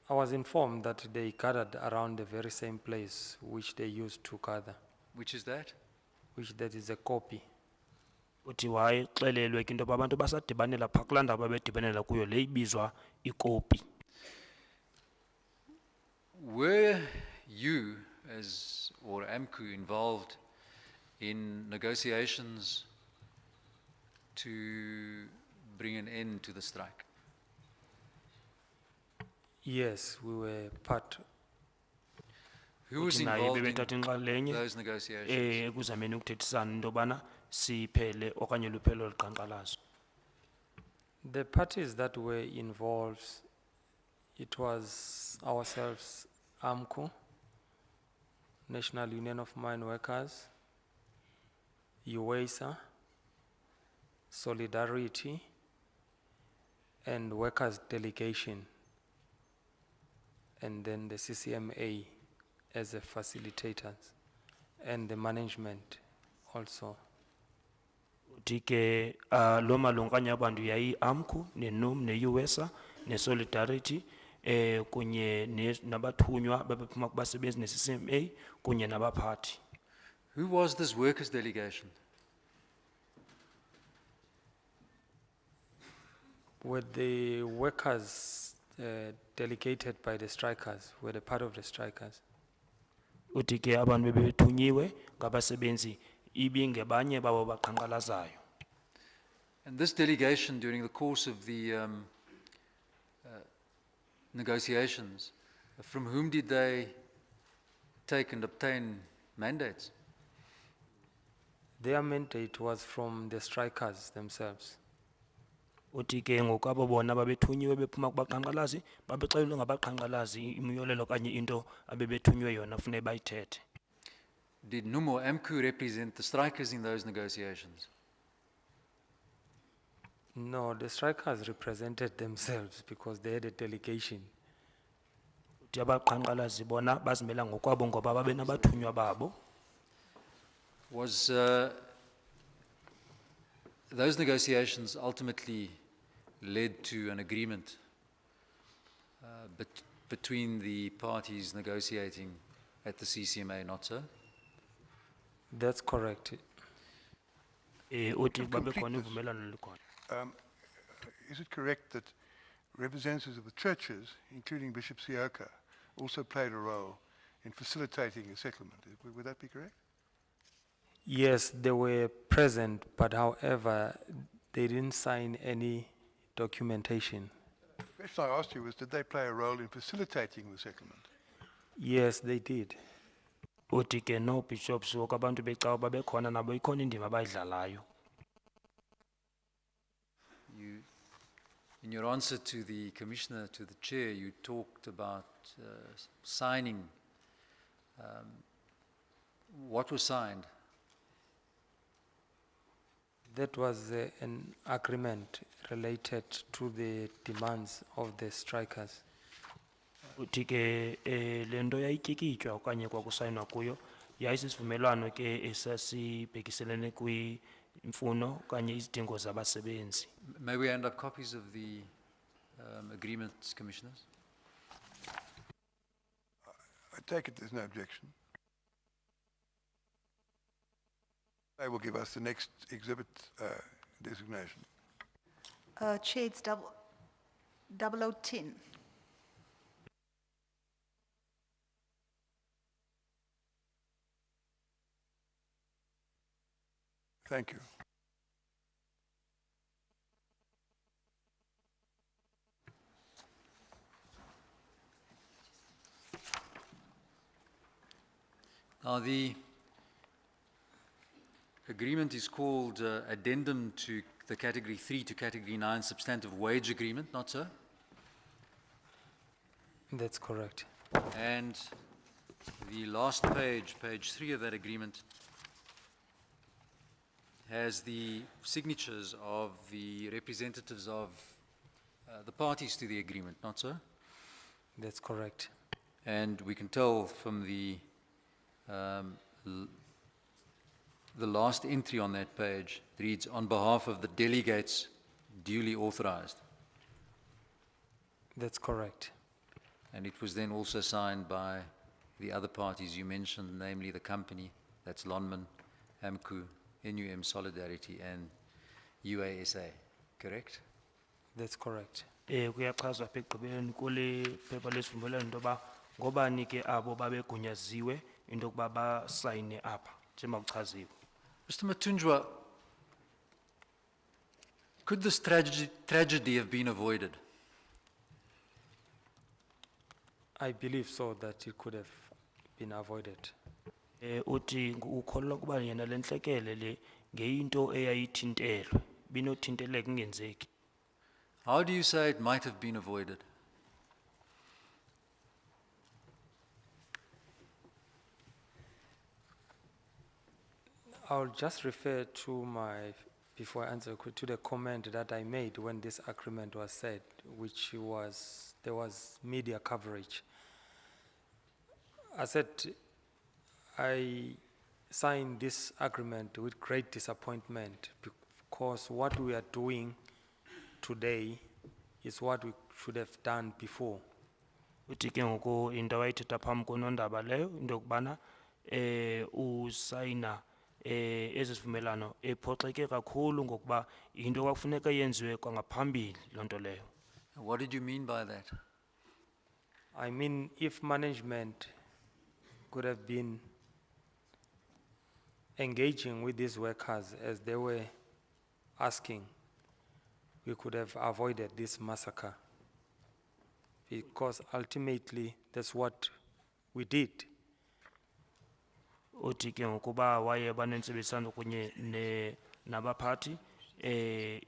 Speaker 5: I was informed that they gathered around the very same place which they used to gather,
Speaker 6: Which is that?
Speaker 5: which that is a copy.
Speaker 13: Uthi wayexelelwe ke into yoba abantu basadibanela phaa kulaa ndawo babedibanela kuyo le ibizwa ikopi.
Speaker 6: Were you, or AMCU, involved in negotiations to bring an end to the strike?
Speaker 5: Yes, we were part.
Speaker 6: Who was
Speaker 13: Uthi naye
Speaker 6: involved
Speaker 13: bebethatha
Speaker 6: in
Speaker 13: inxalenye
Speaker 6: those negotiations?
Speaker 13: ekuzameni ukuthethisana into yobana siphele okanye luphele olu qhankqalazo.
Speaker 5: The parties that were involved, it was ourselves, AMCU, National Union of Mine Workers, UASA, Solidarity, and Workers Delegation, and then the CCMA as the facilitators, and the management also.
Speaker 13: Uthi ke lo malunganye abantu yayi-AMCU, ne-NUM, ne-USA, ne-Solidarity, kunye nabathunywa babephuma kubasebenzi ne-CCMA, kunye nabaphathi.
Speaker 6: Who was this workers' delegation?
Speaker 5: Were the workers delegated by the strikers, were the part of the strikers?
Speaker 13: Uthi ke abantu bebethunyiwe ngabasebenzi ibingebanye babo baqhankqalazayo.
Speaker 6: And this delegation, during the course of the negotiations, from whom did they take and obtain mandates?
Speaker 5: Their mandate was from the strikers themselves.
Speaker 13: Uthi ke ngoku abo bona babethunyiwe bephuma kubaqhankqalazi babexelelwe ngabaqhankqalazi imiyolelo kanye into abebethunywe yona funeka bayithethe.
Speaker 6: Did NUM or AMCU represent the strikers in those negotiations?
Speaker 5: No, the strikers represented themselves because they had a delegation.
Speaker 13: Uthi abaqhankqalazi bona bazimela ngokwabo ngoba babe nabathunywa babo.
Speaker 6: Was those negotiations ultimately led to an agreement between the parties negotiating at the CCMA, not so?
Speaker 5: That's correct.
Speaker 13: Uthi babe khona ivumelano likhona.
Speaker 1: Is it correct that representatives of the churches, including Bishop Sioka, also played a role in facilitating a settlement? Would that be correct?
Speaker 5: Yes, they were present, but however, they didn't sign any documentation
Speaker 1: question I asked you was, did they play a role in facilitating the settlement?
Speaker 13: Yes, they did. Uthi ke no bishops woke abantu becawa babekhona nabo ikhona indima abayidlalayo.
Speaker 6: You, in your answer to the commissioner, to the chair, you talked about signing. What was signed?
Speaker 5: That was an agreement related to the demands of the strikers.
Speaker 13: Uthi ke lento yayityikitywa okanye kwakusayinwa kuyo yayisisivumelwano ke esasibhekiselene kwimfuno okanye izidingo zabasebenzi.
Speaker 6: May we hand up copies of the agreements, commissioners?
Speaker 1: I take it there's no objection. They will give us the next exhibit designation.
Speaker 9: Chair, it's 0010.
Speaker 1: Thank you.
Speaker 6: Now, the agreement is called Addendum to the Category 3 to Category 9 Substantive Wage Agreement, not so?
Speaker 5: That's correct.
Speaker 6: And the last page, page 3 of that agreement, has the signatures of the representatives of the parties to the agreement, not so?
Speaker 5: That's correct.
Speaker 6: And we can tell from the last entry on that page reads, on behalf of the delegates duly authorized.
Speaker 5: That's correct.
Speaker 6: And it was then also signed by the other parties you mentioned, namely the company, that's Lonman, AMCU, NUM Solidarity, and UASA, correct?
Speaker 5: That's correct.
Speaker 13: Kuyachazwa apha ekugqibeleni kule phepha lesivumelwano into yoba ngobani ke abo babegunyaziwe into yokuba basayine apha njengoba kuchaziwe.
Speaker 6: Mr. Matunjwa, could this tragedy have been avoided?
Speaker 5: I believe so, that it could have been avoided.
Speaker 13: Uthi ukholwa kuba yena lenhlekele le ngeyinto eyayithintelwe binothinteleka ingenzeki.
Speaker 6: How do you say it might have been avoided?
Speaker 5: I'll just refer to before I answer, to the comment that I made when this agreement was said, which was, there was media coverage. I said, I signed this agreement with great disappointment because what we are doing today is what we should have done before.
Speaker 13: Uthi ke ngoku into awayithetha phambi konondaba leyo into yokubana usayina ezi sivumelwano ephoxeke kakhulu ngokuba into kwakufuneka yenziwe kwangaphambili loo nto leyo.
Speaker 6: What did you mean by that?
Speaker 5: I mean, if management could have been engaging with these workers as they were asking, we could have avoided this massacre. Because ultimately, that's what we did.
Speaker 13: Uthi ke ngokuba waye banentsebenzisano kunye nabaphathi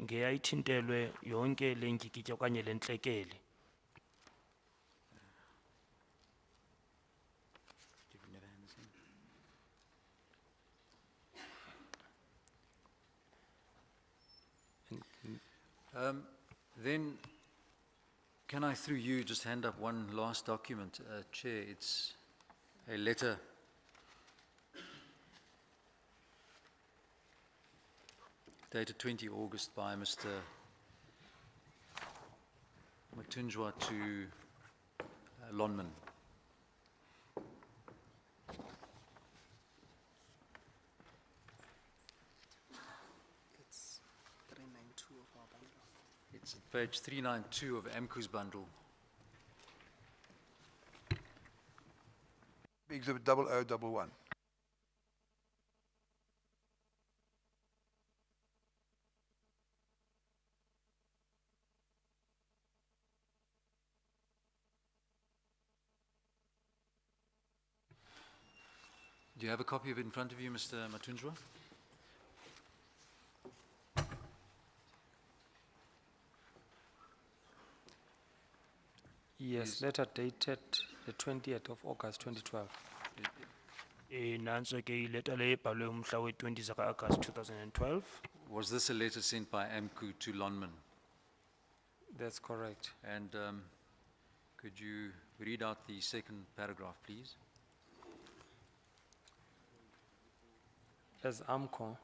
Speaker 13: ngeyayithintelwe yonke le ntyikitya okanye le ntlekele.
Speaker 6: Then, can I, through you, just hand up one last document, Chair? It's a letter dated 20 August by Mr. Matunjwa to Lonman.
Speaker 15: It's 392 of our bundle.
Speaker 6: It's at page 392 of AMCU's bundle.
Speaker 1: Exhibit 0011.
Speaker 6: Do you have a copy of it in front of you, Mr. Matunjwa?
Speaker 5: Yes, letter dated the 20th of August 2012.
Speaker 13: Nanso ke ileta le ebhalwe umhla we-20 zaka-August 2012.
Speaker 6: Was this a letter sent by AMCU to Lonman?
Speaker 5: That's correct.
Speaker 6: And could you read out the second paragraph, please?
Speaker 5: As AMCO,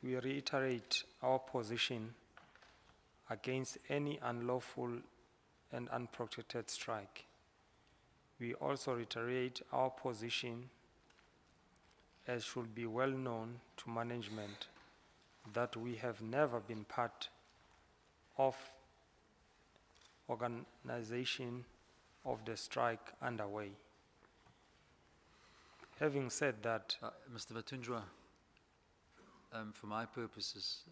Speaker 5: we reiterate our position against any unlawful and unprotected strike. We also reiterate our position, as should be well known to management, that we have never been part of organization of the strike underway. Having said that,
Speaker 6: Mr. Matunjwa, for my purposes,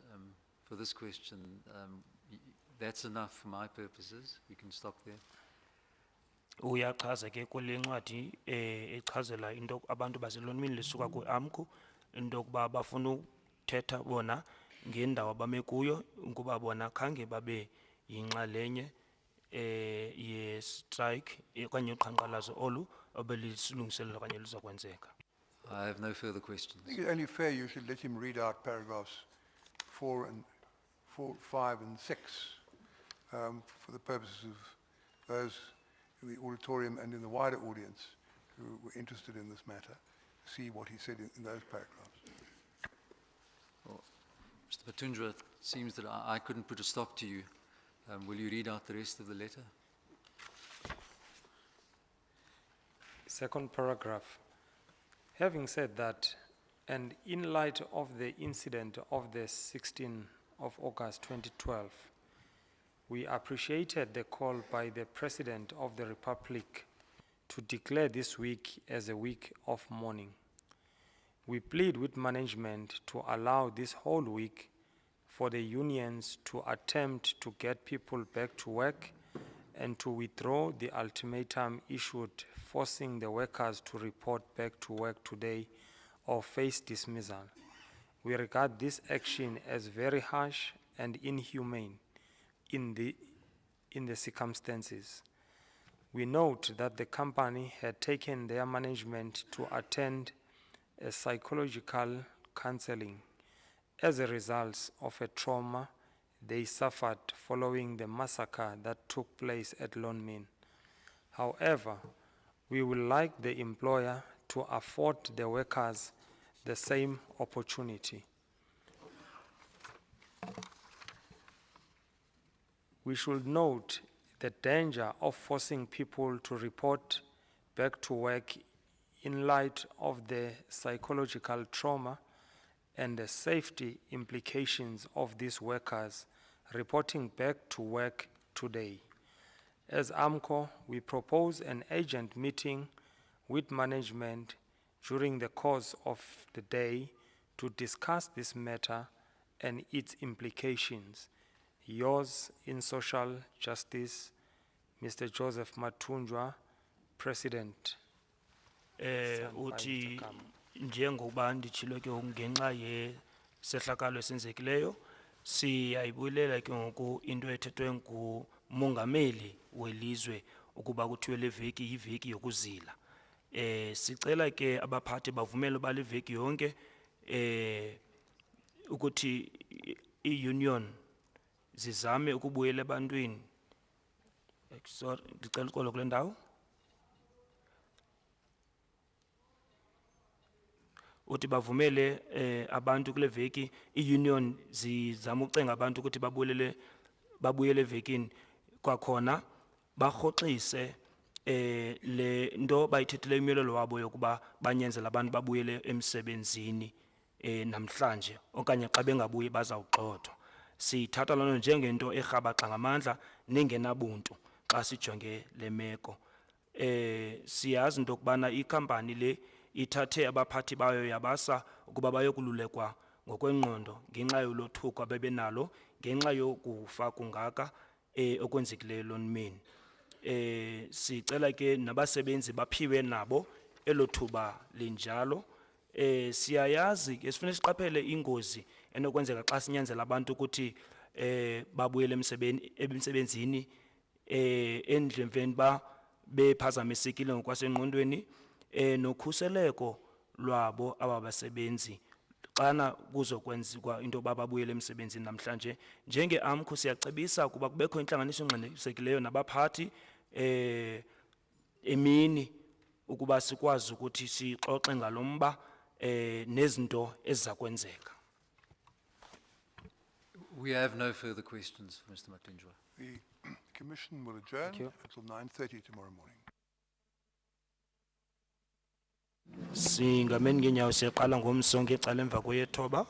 Speaker 6: for this question, that's enough for my purposes. We can stop there.
Speaker 13: Uyachaza ke kule ncwadi echazela into abantu baselonmini lisuka ku-AMCU into yokuba bafuna ukuthetha bona ngendawo abame kuyo ukuba bona khange babe yinxalenye ye-strike okanye uqhankqalazo olu obesilungiselela okanye luzokwenzeka.
Speaker 6: I have no further questions.
Speaker 1: I think it's only fair you should let him read out paragraphs 4, 5, and 6 for the purposes of those in the auditorium and in the wider audience who were interested in this matter, see what he said in those paragraphs.
Speaker 6: Well, Mr. Matunjwa, it seems that I couldn't put a stop to you. Will you read out the rest of the letter?
Speaker 5: second paragraph. Having said that, and in light of the incident of the 16th of August 2012, we appreciated the call by the President of the Republic to declare this week as a week of mourning. We plead with management to allow this whole week for the unions to attempt to get people back to work and to withdraw the ultimatum issued forcing the workers to report back to work today or face dismissal. We regard this action as very harsh and inhumane in the circumstances. We note that the company had taken their management to attend a psychological counseling as a result of a trauma they suffered following the massacre that took place at Lonmin. However, we would like the employer to afford the workers the same opportunity. We should note the danger of forcing people to report back to work in light of the psychological trauma and the safety implications of these workers reporting back to work today. As AMCO, we propose an urgent meeting with management during the course of the day to discuss this matter and its implications. Yours in social justice, Mr. Joseph Matunjwa, President.
Speaker 13: Uthi njengoba nditshilo ke ngenxa yesehlakalo esenzekileyo siyayibulela ke ngoku into ethethwe ngumongameli welizwe ukuba kuthiwe le veki yiveki yokuzila. Sicela ke abaphathi bavumele bale veki yonke ukuthi i-union zizame ukubuyela ebantwini. Sorry, ndicela uxolo kule ndawo. Uthi bavumele abantu kule veki i-union zizama ucenga abantu ukuthi babuyele evekini kwakhona barhoxise le nto bayithethile imiyolelo wabo yokuba banyanzela abantu babuyele emsebenzini namhlanje okanye xa bengabuyi bazawugxothwa. Sithatha loo nto njengento erhabaxa ngamandla nengenabuntu xa sijonge le meko. Siyazi into yokubana ikampani le ithathe abaphathi bayo yabasa ukuba bayokululekwa ngokwengqondo ngenxa yolothuko abebenalo ngenxa yokufa kungaka okwenzekileyo Lonmin. Sicela ke nabasebenzi baphiwe nabo elo thuba linjalo. Siyayazi ke sifuna siqaphele ingozi enokwenzeka xa sinyanzela abantu ukuthi babuyele emsebenzini endleveni ba bephazamisekile ngokwasengqondweni nokhuseleko lwabo ababasebenzi xana kuzokwenziwa into babuyele emsebenzini namhlanje. Njenge AMCU siyacebisa kuba kubekho intlanganiso engqinisekileyo nabaphathi emini ukuba sikwazi ukuthi sixoxe ngalomba nezinto ezizakwenzeka.
Speaker 6: We have no further questions for Mr. Matinjwa.
Speaker 1: The commission will adjourn until 9:30 tomorrow morning.
Speaker 13: Singameni ngenyawo siyaqala ngomso ngecala emva kweyethoba.